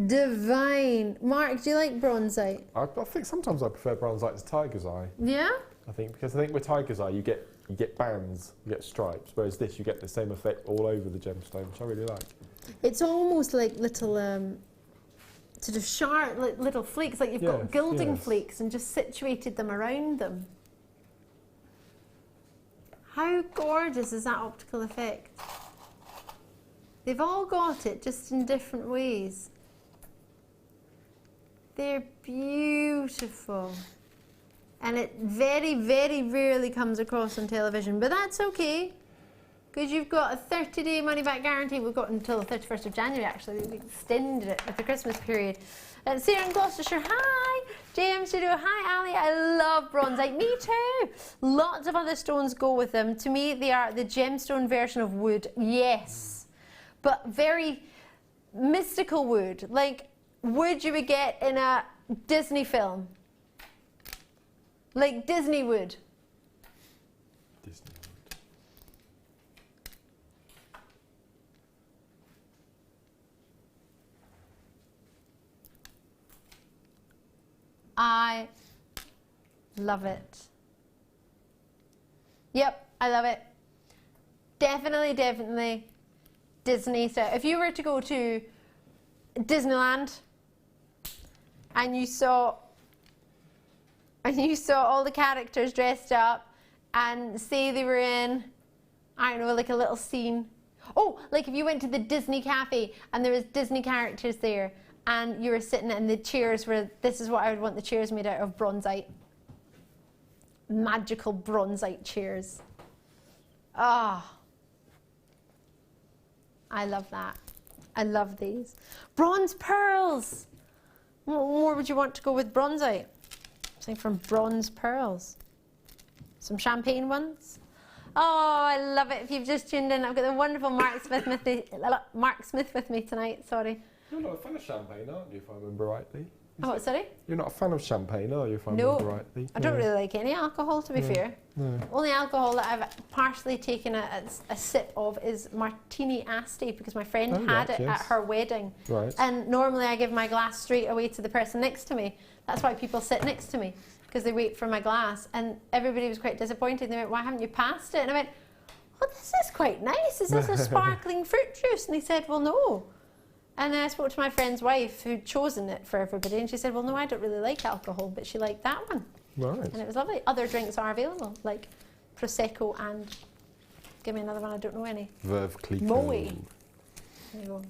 Speaker 6: divine. Mark, do you like bronzite?
Speaker 7: I think sometimes I prefer bronzite to tiger's eye.
Speaker 6: Yeah?
Speaker 7: Because I think with tiger's eye you get bands, you get stripes, whereas this you get the same effect all over the gemstone, which I really like.
Speaker 6: It's almost like little sort of sharp, like little flakes, like you've got gilding flakes and just situated them around them. How gorgeous is that optical effect? They've all got it, just in different ways. They're beautiful. And it very, very rarely comes across on television, but that's okay. Because you've got a 30-day money-back guarantee. We've got until the 31st of January, actually. We extended it with the Christmas period. Sarah in Gloucestershire, hi. JM Studio, hi, Ali. I love bronzite. Me too. Lots of other stones go with them. To me, they are the gemstone version of wood, yes. But very mystical wood. Like wood you would get in a Disney film. Like Disney wood.
Speaker 7: Disney.
Speaker 6: I love it. Yep, I love it. Definitely, definitely Disney. So if you were to go to Disneyland and you saw all the characters dressed up and say they were in, I don't know, like a little scene. Oh, like if you went to the Disney cafe and there was Disney characters there and you were sitting and the chairs were, this is what I would want the chairs made out of, bronzite. Magical bronzite chairs. Ah. I love that. I love these. Bronze pearls. What more would you want to go with bronzite? Something from bronze pearls. Some champagne ones. Oh, I love it. If you've just tuned in, I've got the wonderful Mark Smith with me tonight. Sorry.
Speaker 7: You're not a fan of champagne, aren't you, if I remember rightly?
Speaker 6: Oh, sorry?
Speaker 7: You're not a fan of champagne, are you, if I remember rightly?
Speaker 6: I don't really like any alcohol, to be fair.
Speaker 7: No.
Speaker 6: Only alcohol that I've partially taken a sip of is Martini Asti, because my friend had it at her wedding.
Speaker 7: Right.
Speaker 6: And normally I give my glass straight away to the person next to me. That's why people sit next to me, because they wait for my glass. And everybody was quite disappointed. They went, why haven't you passed it? And I went, oh, this is quite nice. Is this a sparkling fruit juice? And they said, well, no. And then I spoke to my friend's wife who'd chosen it for everybody, and she said, well, no, I don't really like alcohol, but she liked that one.
Speaker 7: Right.
Speaker 6: And it was lovely. Other drinks are available, like Prosecco and, give me another one, I don't know any.
Speaker 7: Veuve Clicquot.
Speaker 6: Moe. There you go.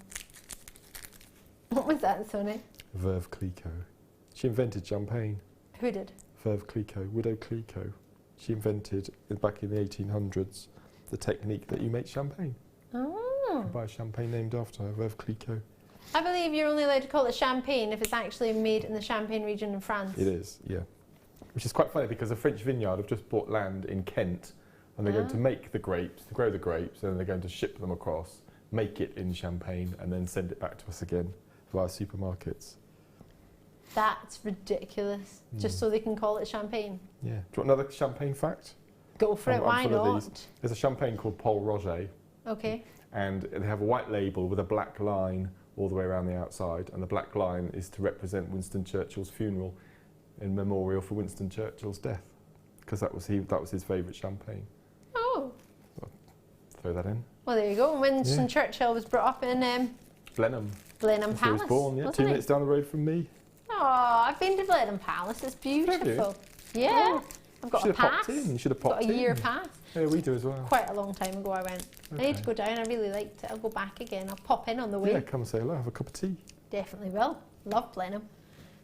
Speaker 6: What was that, Sonny?
Speaker 7: Veuve Clicquot. She invented champagne.
Speaker 6: Who did?
Speaker 7: Veuve Clicquot, Widow Clicquot. She invented, back in the 1800s, the technique that you make champagne.
Speaker 6: Oh.
Speaker 7: You buy champagne named after her, Veuve Clicquot.
Speaker 6: I believe you're only allowed to call it champagne if it's actually made in the Champagne region in France.
Speaker 7: It is, yeah. Which is quite funny because a French vineyard have just bought land in Kent and they're going to make the grapes, to grow the grapes, and they're going to ship them across, make it in Champagne, and then send it back to us again via supermarkets.
Speaker 6: That's ridiculous. Just so they can call it champagne.
Speaker 7: Yeah. Do you want another champagne fact?
Speaker 6: Go for it, why not?
Speaker 7: There's a champagne called Paul Roger.
Speaker 6: Okay.
Speaker 7: And they have a white label with a black line all the way around the outside, and the black line is to represent Winston Churchill's funeral in memorial for Winston Churchill's death, because that was his favourite champagne.
Speaker 6: Oh.
Speaker 7: So throw that in.
Speaker 6: Well, there you go. Winston Churchill was brought up in
Speaker 7: Blenheim.
Speaker 6: Blenheim
Speaker 7: That's
Speaker 6: Palace.
Speaker 7: where he was born, yeah, 2 minutes down the road from me.
Speaker 6: Oh, I've been to Blenheim Palace. It's beautiful. Yeah.
Speaker 7: Oh.
Speaker 6: I've got a pass.
Speaker 7: You should have popped in.
Speaker 6: Got a year pass.
Speaker 7: Yeah, we do as well.
Speaker 6: Quite a long time ago I went. I need to go down. I really liked it. I'll go back again. I'll pop in on the way.
Speaker 7: Yeah, come say hello. Have a cup of tea.
Speaker 6: Definitely will. Love Blenheim.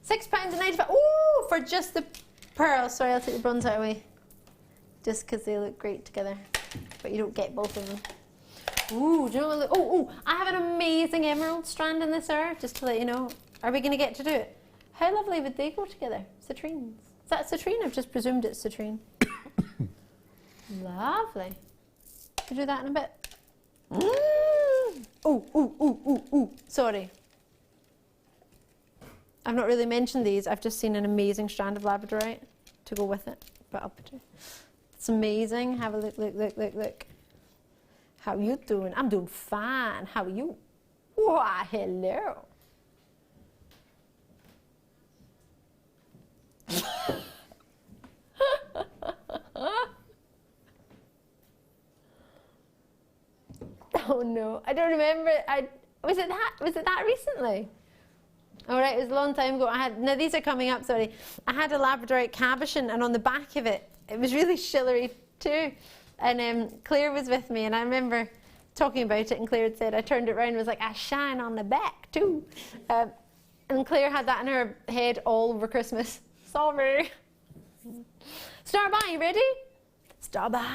Speaker 6: £6.95. Oh, for just the pearls. Sorry, I'll take the bronze out away. Just because they look great together. But you don't get both of them. Ooh, do you know what? Oh, I have an amazing emerald strand in this hour, just to let you know. Are we going to get to do it? How lovely would they go together? Citrines. Is that citrine? I've just presumed it's citrine. Lovely. We'll do that in a bit. Ooh. Sorry. I've not really mentioned these. I've just seen an amazing strand of Labradorite to go with it. But I'll put it. It's amazing. Have a look. How you doing? I'm doing fine. How are you? Why, hello. Oh no, I don't remember. Was it that recently? All right, it was a long time ago. Now these are coming up, sorry. I had a Labradorite cabochon, and on the back of it, it was really shillery too. And Claire was with me, and I remember talking about it, and Claire had said, I turned it around and was like, I shine on the back too. And Claire had that in her head all over Christmas. Sorry. Star by, you ready? Star by.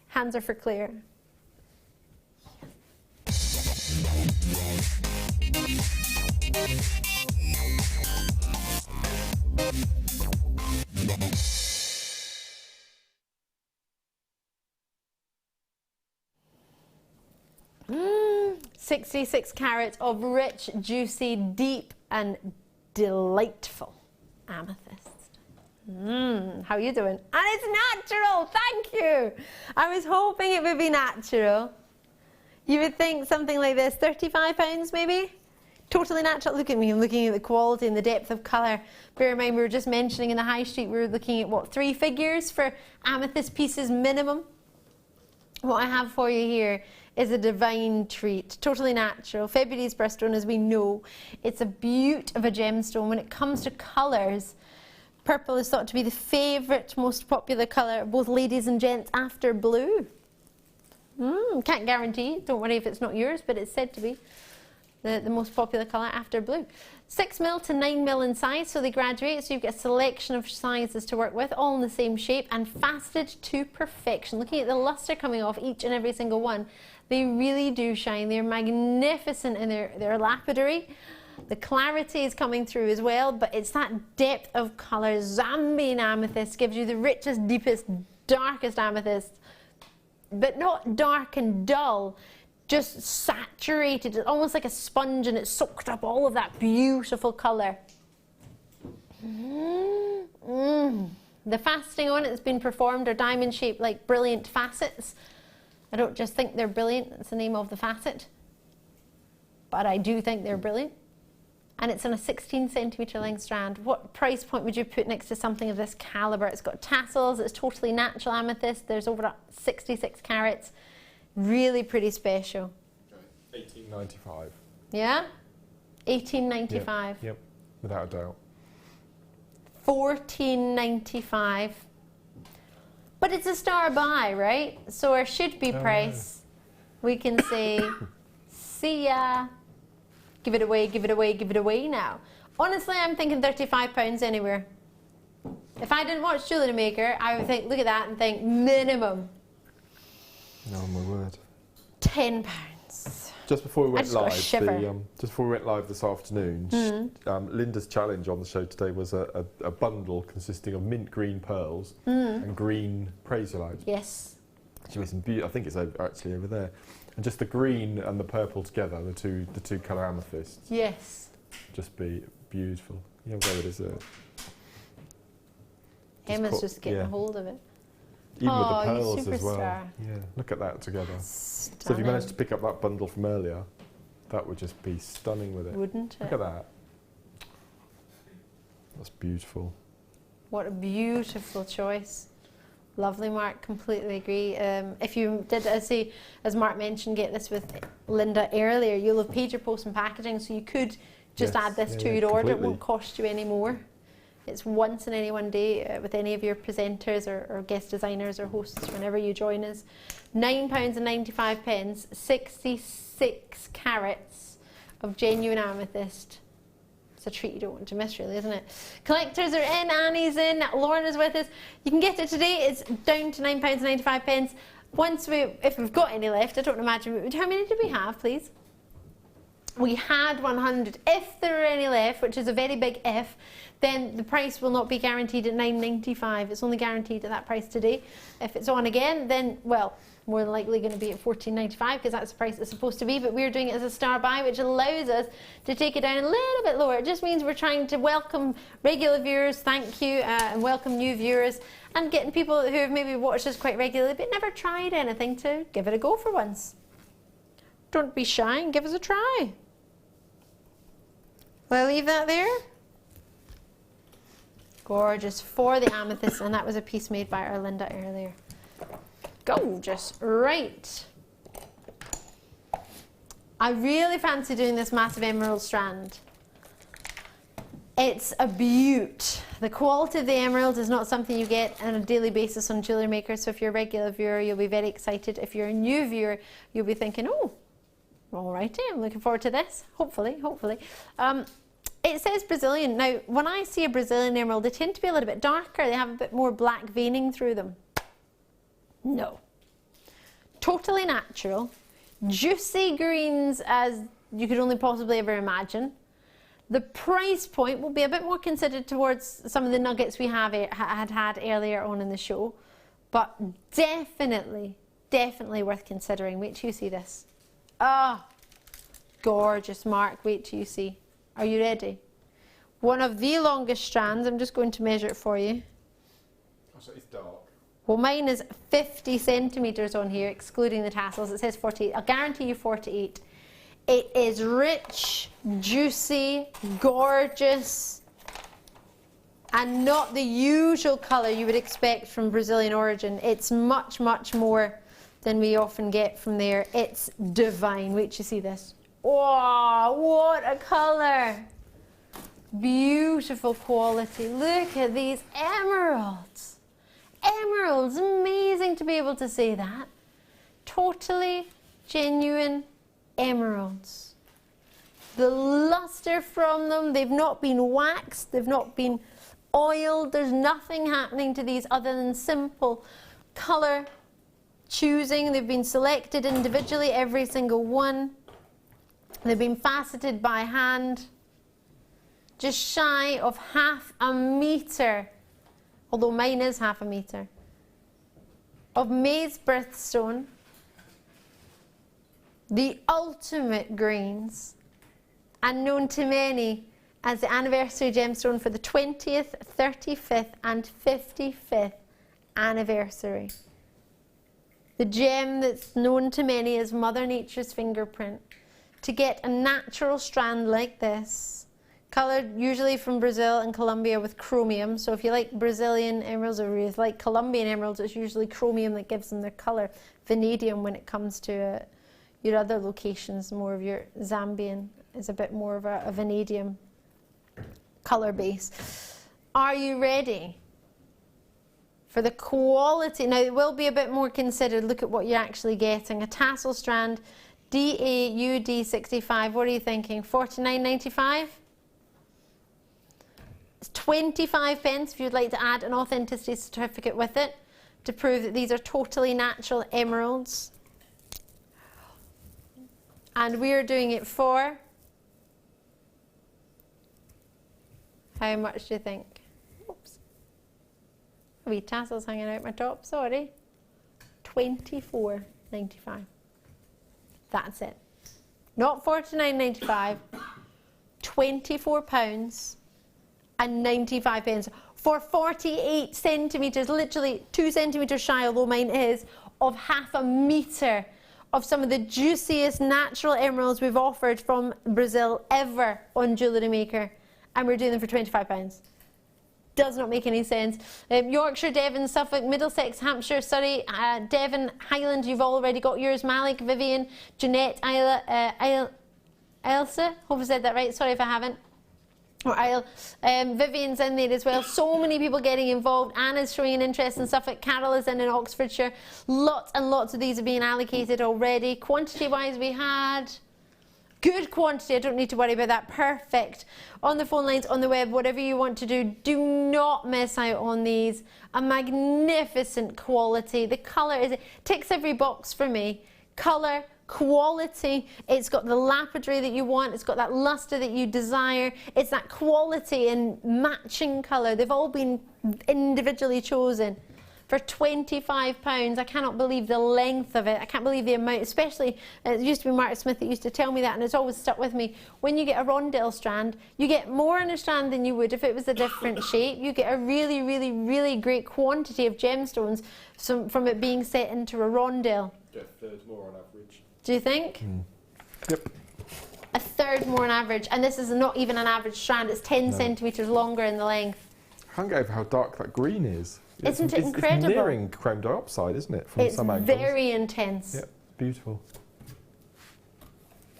Speaker 6: Hands are for Claire. Mmm, 66 carats of rich, juicy, deep and delightful amethyst. How are you doing? And it's natural, thank you. I was hoping it would be natural. You would think something like this, £35 maybe? Totally natural. Look at me, I'm looking at the quality and the depth of colour. Bear in mind, we were just mentioning in the high street, we were looking at what, 3 figures for amethyst pieces minimum? What I have for you here is a divine treat, totally natural. February's birthstone, as we know, it's a beaut of a gemstone. When it comes to colours, purple is thought to be the favourite, most popular colour of both ladies and gents after blue. Can't guarantee, don't worry if it's not yours, but it's said to be the most popular colour after blue. 6mm to 9mm in size, so they graduate, so you've got a selection of sizes to work with, all in the same shape and faceted to perfection. Looking at the lustre coming off each and every single one, they really do shine. They're magnificent in their lapidary. The clarity is coming through as well, but it's that depth of colour. Zambian amethyst gives you the richest, deepest, darkest amethyst, but not dark and dull, just saturated. It's almost like a sponge, and it soaked up all of that beautiful colour. The faceting on it that's been performed are diamond shaped like brilliant facets. I don't just think they're brilliant, that's the name of the facet, but I do think they're brilliant. And it's on a 16cm length strand. What price point would you put next to something of this calibre? It's got tassels, it's totally natural amethyst, there's over 66 carats. Really pretty special.
Speaker 7: £18.95.
Speaker 6: Yeah? £18.95.
Speaker 7: Yep, without a doubt.
Speaker 6: £14.95. But it's a star buy, right? So our should be price, we can say, see ya. Give it away, give it away, give it away now. Honestly, I'm thinking £35 anywhere. If I didn't watch Jewellery Maker, I would think, look at that, and think minimum.
Speaker 7: No, my word.
Speaker 6: £10.
Speaker 7: Just before we went
Speaker 6: just got a
Speaker 7: live,
Speaker 6: shiver.
Speaker 7: just before we went live this afternoon, Linda's challenge on the show today was a bundle consisting of mint green pearls and green Bracelet.
Speaker 6: Yes.
Speaker 7: She made some I think it's actually over there, and just the green and the purple together, the two colour amethysts.
Speaker 6: Yes.
Speaker 7: Just be beautiful. You know where it is there.
Speaker 6: Emma's just getting a hold of it.
Speaker 7: Even with the
Speaker 6: Oh, you
Speaker 7: pearls as well.
Speaker 6: superstar.
Speaker 7: Yeah, look at that together.
Speaker 6: Stunning.
Speaker 7: So if you managed to pick up that bundle from earlier, that would just be stunning with it.
Speaker 6: Wouldn't it?
Speaker 7: Look at that. That's beautiful.
Speaker 6: What a beautiful choice. Lovely, Mark. Completely agree. If you did, as Mark mentioned, get this with Linda earlier, you'll have paid your post and packaging, so you could just add this to your order. It won't cost you any more. It's once in any one day with any of your presenters or guest designers or hosts whenever you join us. £9.95, 66 carats of genuine amethyst. It's a treat you don't want to miss, really, isn't it? Collectors are in, Annie's in, Lauren is with us. You can get it today. It's down to £9.95. If we've got any left, I don't imagine. How many did we have, please? We had 100. If there are any left, which is a very big if, then the price will not be guaranteed at £9.95. It's only guaranteed at that price today. If it's on again, then, well, more than likely going to be at £14.95 because that's the price it's supposed to be, but we're doing it as a star buy, which allows us to take it down a little bit lower. It just means we're trying to welcome regular viewers, thank you, and welcome new viewers, and getting people who have maybe watched us quite regularly but never tried anything to give it a go for once. Don't be shy and give us a try. Will I leave that there? Gorgeous for the amethyst, and that was a piece made by our Linda earlier. Gorgeous. Right. I really fancy doing this massive emerald strand. It's a beaut. The quality of the emerald is not something you get on a daily basis on Jewellery Maker, so if you're a regular viewer, you'll be very excited. If you're a new viewer, you'll be thinking, oh, all righty, I'm looking forward to this. Hopefully. It says Brazilian. Now, when I see a Brazilian emerald, they tend to be a little bit darker. They have a bit more black veining through them. No. Totally natural. Juicy greens as you could only possibly ever imagine. The price point will be a bit more considered towards some of the nuggets we had earlier on in the show. But definitely worth considering. Wait till you see this. Ah, gorgeous, Mark. Wait till you see. Are you ready? One of the longest strands. I'm just going to measure it for you.
Speaker 7: Oh, so it's dark.
Speaker 6: Well, mine is 50 centimetres on here, excluding the tassels. It says 48. I'll guarantee you 48. It is rich, juicy, gorgeous, and not the usual colour you would expect from Brazilian origin. It's much, much more than we often get from there. It's divine. Wait till you see this. Oh, what a colour! Beautiful quality. Look at these emeralds. Emeralds, amazing to be able to say that. Totally genuine emeralds. The luster from them, they've not been waxed, they've not been oiled, there's nothing happening to these other than simple colour choosing. They've been selected individually, every single one. They've been faceted by hand, just shy of ½ a metre, although mine is ½ a metre, of maize birthstone, the ultimate greens, and known to many as the anniversary gemstone for the 20th, 35th and 55th anniversary. The gem that's known to many as Mother Nature's fingerprint. To get a natural strand like this, coloured usually from Brazil and Colombia with chromium. So if you like Brazilian emeralds or you like Colombian emeralds, it's usually chromium that gives them their colour. Vanadium when it comes to your other locations, more of your Zambian is a bit more of a vanadium colour base. Are you ready for the quality? Now it will be a bit more considered. Look at what you're actually getting. A tassel strand, DAUD65, what are you thinking? £49.95? It's 25 pence if you'd like to add an authenticity certificate with it to prove that these are totally natural emeralds. And we're doing it for, how much do you think? Oops. A wee tassel's hanging out my top, sorry. $24.95. That's it. Not $49.95. £24.95 for 48 centimetres, literally 2 centimetres shy, although mine is, of half a metre of some of the juiciest natural emeralds we've offered from Brazil ever on Jewellery Maker, and we're doing them for £25. Does not make any sense. Yorkshire, Devon, Suffolk, Middlesex, Hampshire, Surrey, Devon, Highland, you've already got yours. Malik, Vivian, Jeanette, Elsa, hope I said that right, sorry if I haven't. Or Isle. Vivian's in there as well. So many people getting involved. Anna's showing an interest in Suffolk. Carol is in Oxfordshire. Lots and lots of these are being allocated already. Quantity wise, we had good quantity. I don't need to worry about that. Perfect. On the phone lines, on the web, whatever you want to do, do not miss out on these. A magnificent quality. The colour ticks every box for me. Colour, quality, it's got the lapidary that you want, it's got that lustre that you desire, it's that quality and matching colour. They've all been individually chosen for £25. I cannot believe the length of it. I can't believe the amount, especially, it used to be Martin Smith that used to tell me that, and it's always stuck with me. When you get a rondelle strand, you get more in a strand than you would if it was a different shape. You get a really, really, really great quantity of gemstones from it being set into a rondelle.
Speaker 7: Get a third more on average.
Speaker 6: Do you think?
Speaker 7: Yep.
Speaker 6: A third more on average, and this is not even an average strand, it's 10 centimetres longer in the length.
Speaker 7: I can't get over how dark that green is.
Speaker 6: Isn't it incredible?
Speaker 7: It's nearing chrome dioxide, isn't it? From some angles.
Speaker 6: It's very intense.
Speaker 7: Yep, beautiful.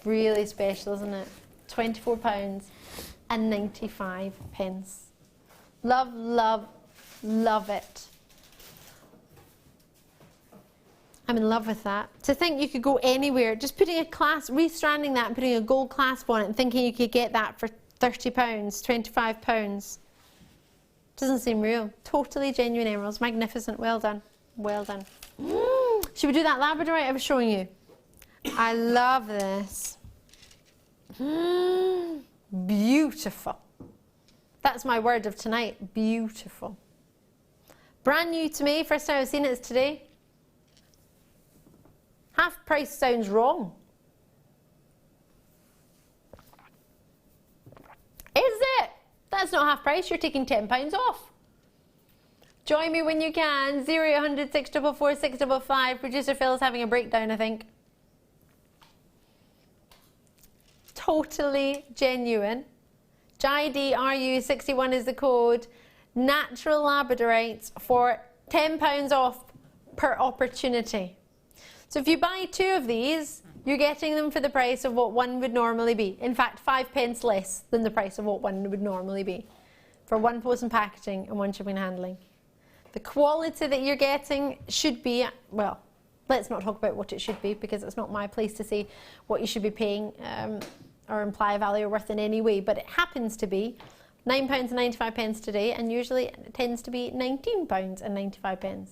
Speaker 6: Really special, isn't it? £24.95. Love, love, love it. I'm in love with that. To think you could go anywhere, just putting a clasp, restranding that and putting a gold clasp on it and thinking you could get that for £30, £25. Doesn't seem real. Totally genuine emeralds. Magnificent. Well done. Well done. Should we do that Labradorite I was showing you? I love this. Beautiful. That's my word of tonight. Beautiful. Brand new to me. First time I've seen it is today. Half price sounds wrong. Is it? That's not half price. You're taking £10 off. Join me when you can. 0800 644 655. Producer Phil's having a breakdown, I think. Totally genuine. JIDRU61 is the code. Natural labradorite for £10 off per opportunity. So if you buy 2 of these, you're getting them for the price of what one would normally be. In fact, 5p less than the price of what one would normally be for 1 post and packaging and 1 shipping and handling. The quality that you're getting should be, well, let's not talk about what it should be because it's not my place to say what you should be paying or imply a value or worth in any way, but it happens to be £9.95 today, and usually it tends to be £19.95.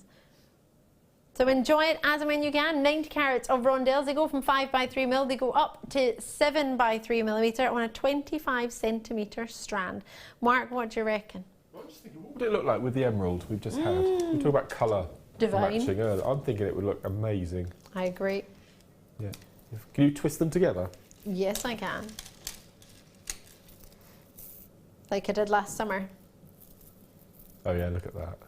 Speaker 6: So enjoy it as and when you can. 90 carats of rondelles. They go from 5 by 3 mil. They go up to 7 by 3 millimetre on a 25 centimetre strand. Mark, what do you reckon?
Speaker 7: I'm just thinking, what would it look like with the emerald we've just had? We talk about colour matching earlier. I'm thinking it would look amazing.
Speaker 6: I agree.
Speaker 7: Yeah. Can you twist them together?
Speaker 6: Yes, I can. Like I did last summer.
Speaker 7: Oh yeah, look at that.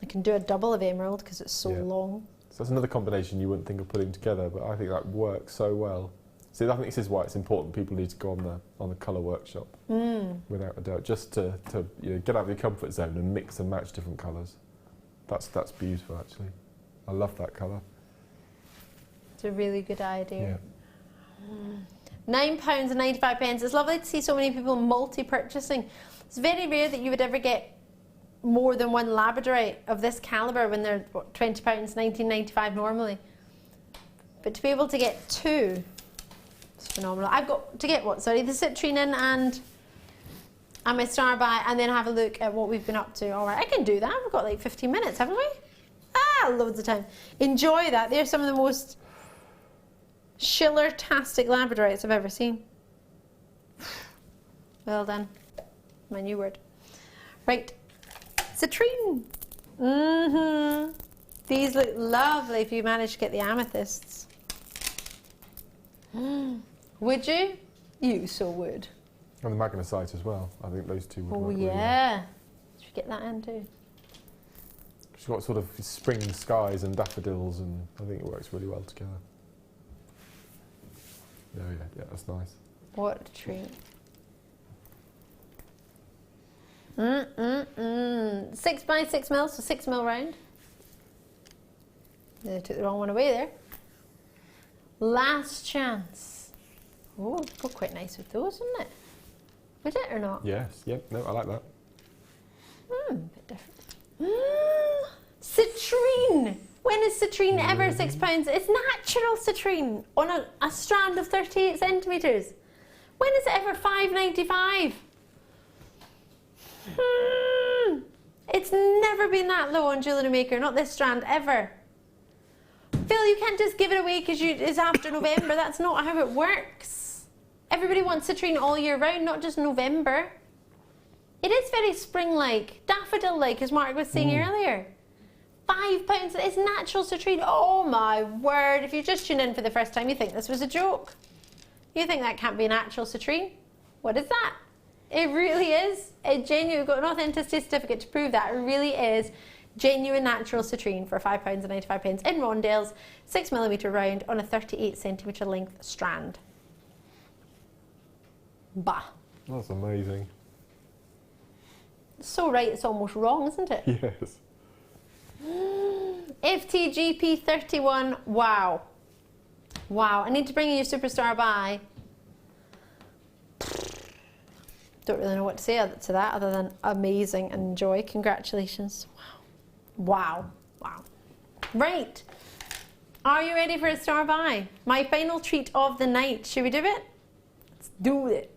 Speaker 6: I can do a double of emerald because it's so long.
Speaker 7: So that's another combination you wouldn't think of putting together, but I think that works so well. See, I think this is why it's important people need to go on the colour workshop, without a doubt, just to get out of your comfort zone and mix and match different colours. That's beautiful, actually. I love that colour.
Speaker 6: It's a really good idea.
Speaker 7: Yeah.
Speaker 6: £9.95. It's lovely to see so many people multi-purchasing. It's very rare that you would ever get more than 1 labradorite of this calibre when they're what, £20, £19.95 normally. But to be able to get 2, it's phenomenal. I've got to get what? Sorry, the citrine and my star by, and then have a look at what we've been up to. All right, I can do that. We've got like 15 minutes, haven't we? Loads of time. Enjoy that. They're some of the most Schiller-tastic labradorites I've ever seen. Well done. My new word. Right. Citrine. These look lovely if you manage to get the amethysts. Would you? You so would.
Speaker 7: And the magnesite as well. I think those two would work really well.
Speaker 6: Yeah. Should we get that in too?
Speaker 7: She's got sort of spring skies and daffodils, and I think it works really well together. Yeah, that's nice.
Speaker 6: What a treat. 6 by 6 mil, so 6 mil round. I took the wrong one away there. Last chance. Oh, it'd go quite nice with those, wouldn't it? Would it or not?
Speaker 7: Yes, yep, no, I like that.
Speaker 6: A bit different. Citrine! When is citrine ever £6? It's natural citrine on a strand of 38 centimetres. When is it ever £5.95? It's never been that low on Jewellery Maker, not this strand ever. Phil, you can't just give it away because it's after November. That's not how it works. Everybody wants citrine all year round, not just November. It is very spring-like, daffodil-like, as Mark was saying earlier. £5, it's natural citrine. Oh my word, if you just tuned in for the first time, you think this was a joke. You think that can't be a natural citrine? What is that? It really is. It genuinely, we've got an authenticity certificate to prove that. It really is genuine natural citrine for £5.95 in rondelles, 6mm round on a 38cm length strand. Bah.
Speaker 7: That's amazing.
Speaker 6: So right, it's almost wrong, isn't it?
Speaker 7: Yes.
Speaker 6: FTGP31, wow. Wow, I need to bring you your superstar by. Don't really know what to say to that other than amazing and enjoy. Congratulations. Wow. Wow. Wow. Right. Are you ready for a star by? My final treat of the night. Should we do it? Let's do it.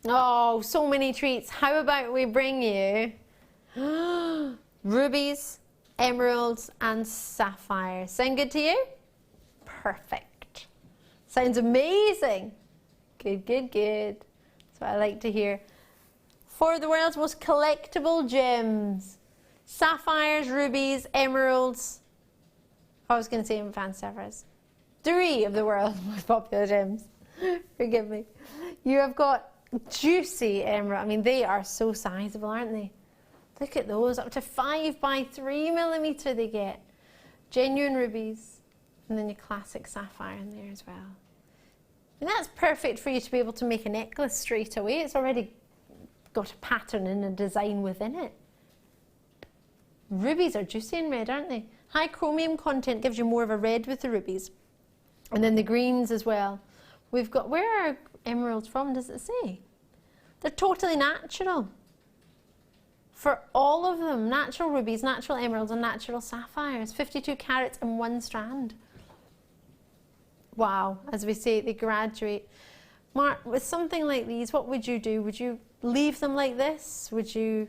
Speaker 6: Oh, so many treats. How about we bring you rubies, emeralds and sapphires. Sound good to you? Perfect. Sounds amazing. Good, good, good. That's what I like to hear. For the world's most collectible gems. Sapphires, rubies, emeralds. I was going to say advanced sapphires. 3 of the world's most popular gems. Forgive me. You have got juicy emerald. I mean, they are so sizable, aren't they? Look at those. Up to 5 by 3mm they get. Genuine rubies. And then your classic sapphire in there as well. And that's perfect for you to be able to make a necklace straight away. It's already got a pattern and a design within it. Rubies are juicy and red, aren't they? High chromium content gives you more of a red with the rubies. And then the greens as well. We've got, where are emeralds from, does it say? They're totally natural. For all of them, natural rubies, natural emeralds and natural sapphires. 52 carats in 1 strand. Wow, as we say, they graduate. Mark, with something like these, what would you do? Would you leave them like this? Would you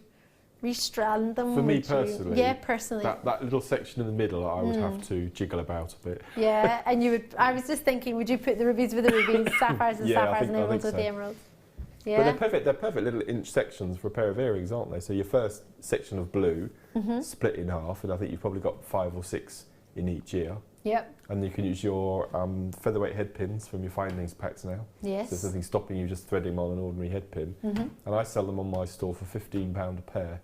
Speaker 6: restrand them?
Speaker 7: For me personally,
Speaker 6: yeah, personally.
Speaker 7: That little section in the middle, I would have to jiggle about a bit.
Speaker 6: Yeah, and you would. I was just thinking, would you put the rubies with the rubies, sapphires and sapphires, and emeralds with the emeralds? Yeah.
Speaker 7: But they're perfect little inch sections for a pair of earrings, aren't they? So your first section of blue, split in half, and I think you've probably got 5 or 6 in each ear.
Speaker 6: Yep.
Speaker 7: And you can use your featherweight head pins from your findings packs now.
Speaker 6: Yes.
Speaker 7: So there's nothing stopping you just threading them on an ordinary head pin. And I sell them on my store for £15 a pair.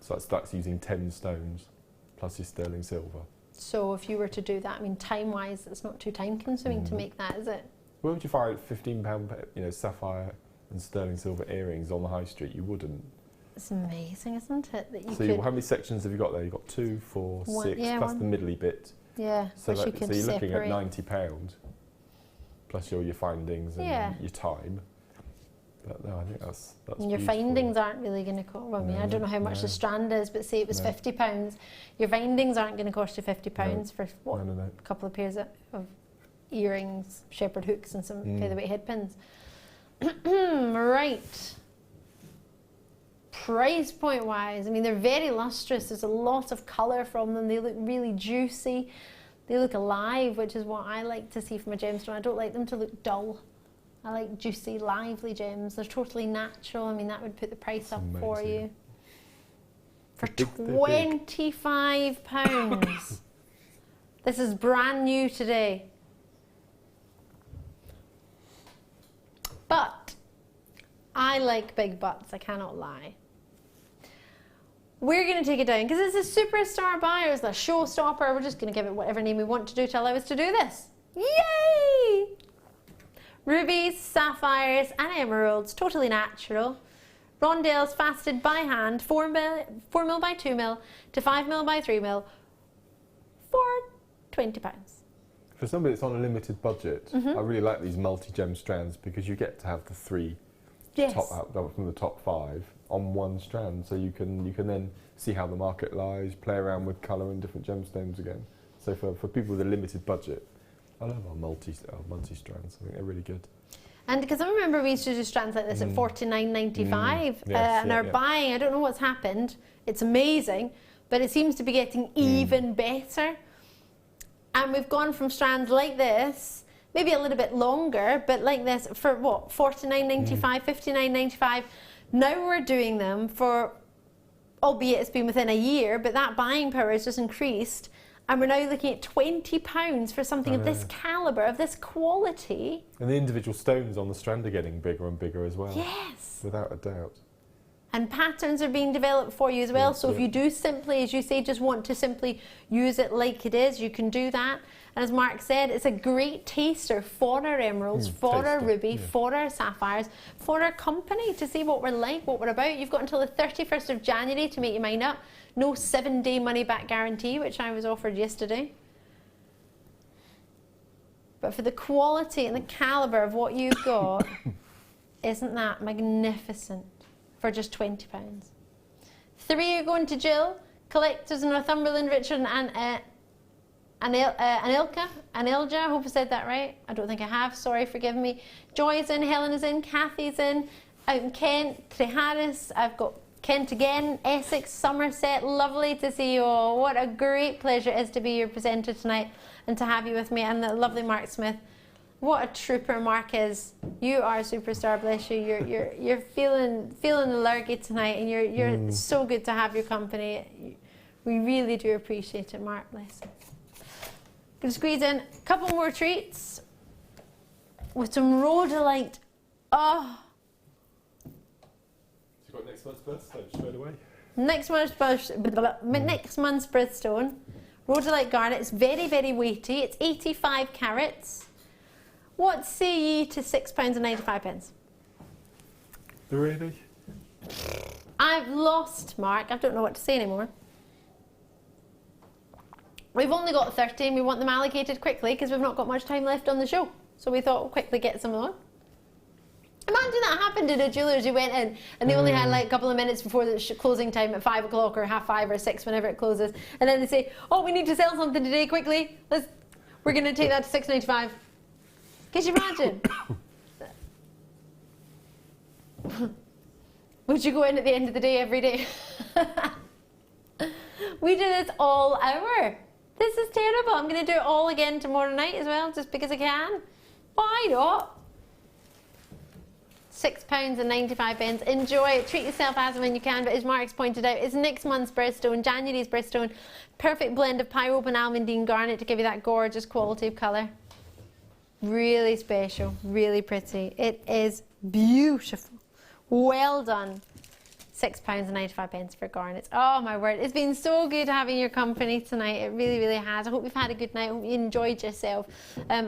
Speaker 7: So that's using 10 stones plus your sterling silver. So
Speaker 6: if you were to do that, I mean, time-wise, it's not too time-consuming to make that, is it?
Speaker 7: Where would you find £15, sapphire and sterling silver earrings on the high street? You wouldn't.
Speaker 6: It's amazing, isn't it? That you
Speaker 7: so how many sections have you got there? You've got 2, 4, 6, plus the middly bit.
Speaker 6: Yeah,
Speaker 7: so you're looking at £90 plus your findings and your time. But no, I think that's
Speaker 6: and your findings aren't really going to cost. Well, I mean, I don't know how much the strand is, but say it was £50. Your findings aren't going to cost you £50 for what? A couple of pairs of earrings, shepherd hooks, and some featherweight head pins. Right. Price point wise, I mean, they're very lustrous. There's a lot of colour from them. They look really juicy. They look alive, which is what I like to see from a gemstone. I don't like them to look dull. I like juicy, lively gems. They're totally natural. I mean, that would put the price up for you. For £25. This is brand new today. But I like big butts, I cannot lie. We're going to take it down because it's a superstar buyer, it's a showstopper. We're just going to give it whatever name we want to do to allow us to do this. Yay! Rubies, sapphires and emeralds, totally natural. Rondelles faceted by hand, 4 mil by 2 mil to 5 mil by 3 mil for £20.
Speaker 7: For somebody that's on a limited budget, I really like these multi-gem strands because you get to have the 3 top out from the top 5 on one strand, so you can then see how the market lies, play around with colour and different gemstones again. So for people with a limited budget, I love our multi-strands. I think they're really good.
Speaker 6: And because I remember we used to do strands like this at $49.95, and our buying, I don't know what's happened, it's amazing, but it seems to be getting even better. And we've gone from strands like this, maybe a little bit longer, but like this for what, $49.95, $59.95. Now we're doing them for, albeit it's been within a year, but that buying power has just increased. And we're now looking at £20 for something of this calibre, of this quality.
Speaker 7: And the individual stones on the strand are getting bigger and bigger as well.
Speaker 6: Yes.
Speaker 7: Without a doubt.
Speaker 6: And patterns are being developed for you as well. So if you do simply, as you say, just want to simply use it like it is, you can do that. And as Mark said, it's a great taster for our emeralds, for our ruby, for our sapphires, for our company to see what we're like, what we're about. You've got until the 31st of January to make your mind up. No 7-day money-back guarantee, which I was offered yesterday. But for the quality and the calibre of what you've got, isn't that magnificent? For just £20. 3 are going to Jill, collectors in Northumberland, Richard and Anilja. I hope I said that right. I don't think I have. Sorry, forgive me. Joy's in, Helen is in, Kathy's in, out in Kent, Treharris. I've got Kent again, Essex, Somerset. Lovely to see you all. What a great pleasure it is to be your presenter tonight and to have you with me. And the lovely Mark Smith. What a trooper Mark is. You are a superstar, bless you. You're feeling the lurgy tonight, and you're so good to have your company. We really do appreciate it, Mark, bless you. Gonna squeeze in a couple more treats with some rhodolite. Oh.
Speaker 7: So you've got next month's birthstone straight away?
Speaker 6: Next month's birthstone. Rhodolite garnet. It's very, very weighty. It's 85 carats. What say ye to £6.95?
Speaker 7: Really?
Speaker 6: I've lost, Mark. I don't know what to say anymore. We've only got 30 and we want them allocated quickly because we've not got much time left on the show. So we thought we'll quickly get some on. Imagine that happened at a jeweller's. You went in and they only had like a couple of minutes before the closing time at 5 o'clock or 5:30 or 6, whenever it closes. And then they say, oh, we need to sell something today quickly. We're going to take that to £6.95. Could you imagine? Would you go in at the end of the day every day? We do this all hour. This is terrible. I'm going to do it all again tomorrow night as well, just because I can. Why not? £6.95. Enjoy it. Treat yourself as and when you can. But as Mark's pointed out, it's next month's birthstone, January's birthstone. Perfect blend of pyrope and almondine garnet to give you that gorgeous quality of colour. Really special, really pretty. It is beautiful. Well done. £6.95 for garnets. Oh my word, it's been so good having your company tonight. It really, really has. I hope you've had a good night. I hope you enjoyed yourself.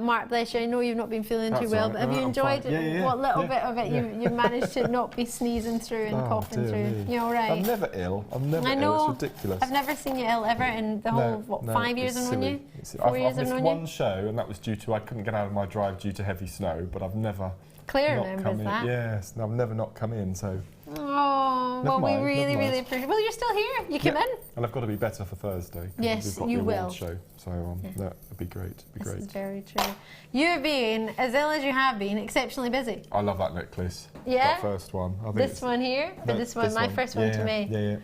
Speaker 6: Mark, bless you, I know you've not been feeling too well, but have you enjoyed what little bit of it you managed to not be sneezing through and coughing through? Me. You all right?
Speaker 7: I'm never ill. I'm never ill. It's ridiculous.
Speaker 6: I've never seen you ill ever in the whole, 5 years I've known you? 4 years I've known you?
Speaker 7: I've missed one show, and that was due to I couldn't get out of my drive due to heavy snow, but I've never
Speaker 6: Claire
Speaker 7: not
Speaker 6: remembers
Speaker 7: come in.
Speaker 6: that.
Speaker 7: Yes, no, I've never not come in, so...
Speaker 6: Oh, well, we really, really appreciate it. Well, you're still here. You come in.
Speaker 7: And I've got to be better for Thursday.
Speaker 6: Yes,
Speaker 7: we've got
Speaker 6: you
Speaker 7: the
Speaker 6: will.
Speaker 7: award show, so that would be great.
Speaker 6: This is very true. You've been, as ill as you have been, exceptionally busy.
Speaker 7: I love that necklace.
Speaker 6: Yeah?
Speaker 7: That first one. I think
Speaker 6: This one here?
Speaker 7: No,
Speaker 6: This one, my first one to me.
Speaker 7: Yeah.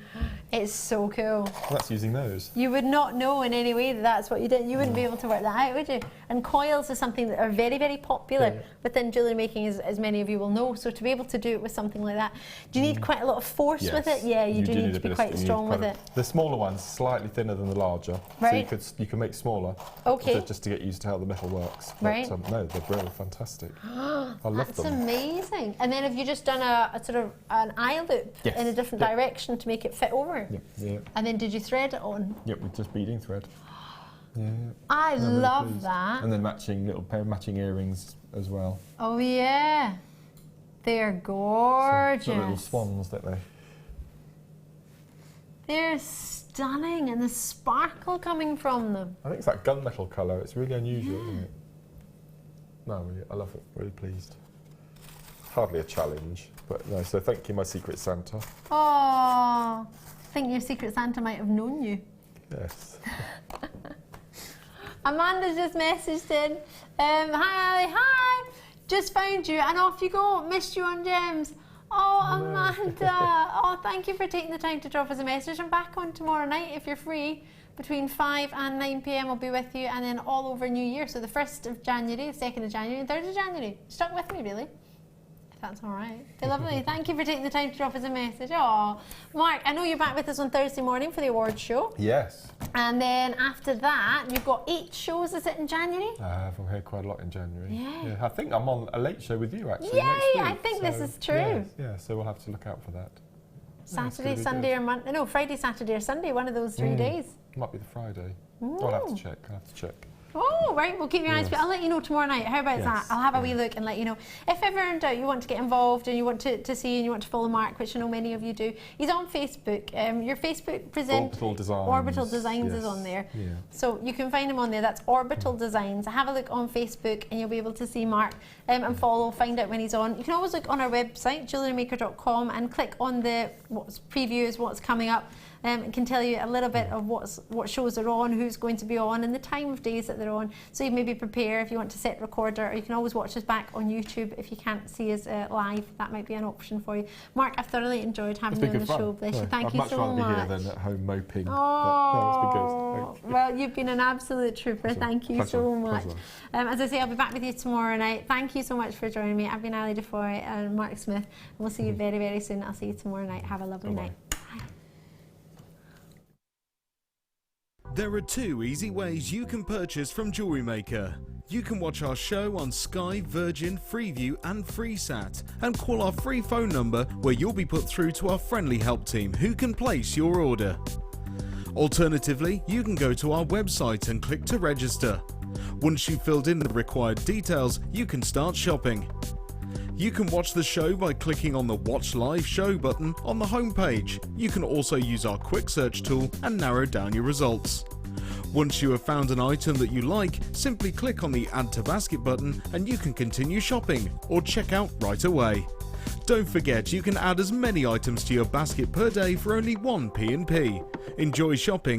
Speaker 6: It's so cool.
Speaker 7: Well, that's using those.
Speaker 6: You would not know in any way that that's what you did. You wouldn't be able to work that out, would you? And coils is something that are very, very popular within jewellery making, as many of you will know. So to be able to do it with something like that, do you need quite a lot of force with it? Yeah, you do need to be quite strong with it.
Speaker 7: The smaller one's slightly thinner than the larger,
Speaker 6: right?
Speaker 7: So you can make smaller.
Speaker 6: Okay.
Speaker 7: Just to get used to how the metal works. But,
Speaker 6: right.
Speaker 7: No, they're brilliant, fantastic. I love them.
Speaker 6: That's amazing. And then have you just done a sort of an eye loop in a different direction to make it fit over?
Speaker 7: Yeah.
Speaker 6: And then did you thread it on?
Speaker 7: Yep, with just beading thread. Yeah.
Speaker 6: I love that.
Speaker 7: And then little pair of matching earrings as well.
Speaker 6: Oh yeah, they're gorgeous.
Speaker 7: So, little swans, don't they?
Speaker 6: They're stunning, and the sparkle coming from them.
Speaker 7: I think it's that gunmetal colour. It's really unusual, isn't it? No, really, I love it. Really pleased. Hardly a challenge, but no. So thank you, my Secret Santa.
Speaker 6: Oh, I think your Secret Santa might have known you.
Speaker 7: Yes.
Speaker 6: Amanda's just messaged in. Hi, Ali, hi. Just found you, and off you go. Missed you on Gems. Oh, Amanda. Oh, thank you for taking the time to drop us a message. I'm back on tomorrow night if you're free. Between 5 and 9 p.m. I'll be with you, and then all over New Year. So the 1st of January, the 2nd of January, and 3rd of January. Stuck with me, really. If that's all right. Okay, lovely. Thank you for taking the time to drop us a message. Oh, Mark, I know you're back with us on Thursday morning for the awards show.
Speaker 7: Yes.
Speaker 6: And then after that, you've got 8 shows, is it, in January?
Speaker 7: I've had quite a lot in January.
Speaker 6: Yeah.
Speaker 7: I think I'm on a late show with you, actually,
Speaker 6: Yay,
Speaker 7: next week.
Speaker 6: I think this is true.
Speaker 7: Yeah, so we'll have to look out for that.
Speaker 6: Saturday, Sunday, or Monday? No, Friday, Saturday, or Sunday. One of those 3 days.
Speaker 7: Might be the Friday. I'll have to check.
Speaker 6: Oh, right, we'll keep your eyes peeled. I'll let you know tomorrow night. How about that? I'll have a wee look and let you know. If ever in doubt you want to get involved and you want to see and you want to follow Mark, which I know many of you do, he's on Facebook. Your Facebook present Orbital Designs is on there.
Speaker 7: Yeah.
Speaker 6: So you can find him on there. That's Orbital Designs. Have a look on Facebook and you'll be able to see Mark and follow, find out when he's on. You can always look on our website, jewellerymaker.com, and click on the previews, what's coming up. It can tell you a little bit of what shows are on, who's going to be on, and the time of days that they're on. So you maybe prepare if you want to set recorder, or you can always watch us back on YouTube if you can't see us live. That might be an option for you. Mark, I've thoroughly enjoyed having you on the show. Bless you. Thank you so much.
Speaker 7: I'd much rather be here than at home moping.
Speaker 6: Oh, well, you've been an absolute trooper. Thank you so much. As I say, I'll be back with you tomorrow night. Thank you so much for joining me. I've been Ali DeFoy and Mark Smith, and we'll see you very, very soon. I'll see you tomorrow night. Have a lovely night.
Speaker 3: There are 2 easy ways you can purchase from Jewellery Maker. You can watch our show on Sky, Virgin, Freeview and FreeSat, and call our free phone number where you'll be put through to our friendly help team who can place your order. Alternatively, you can go to our website and click to register. Once you've filled in the required details, you can start shopping. You can watch the show by clicking on the Watch Live Show button on the homepage. You can also use our quick search tool and narrow down your results. Once you have found an item that you like, simply click on the Add to Basket button and you can continue shopping or check out right away. Don't forget you can add as many items to your basket per day for only 1 P&P. Enjoy shopping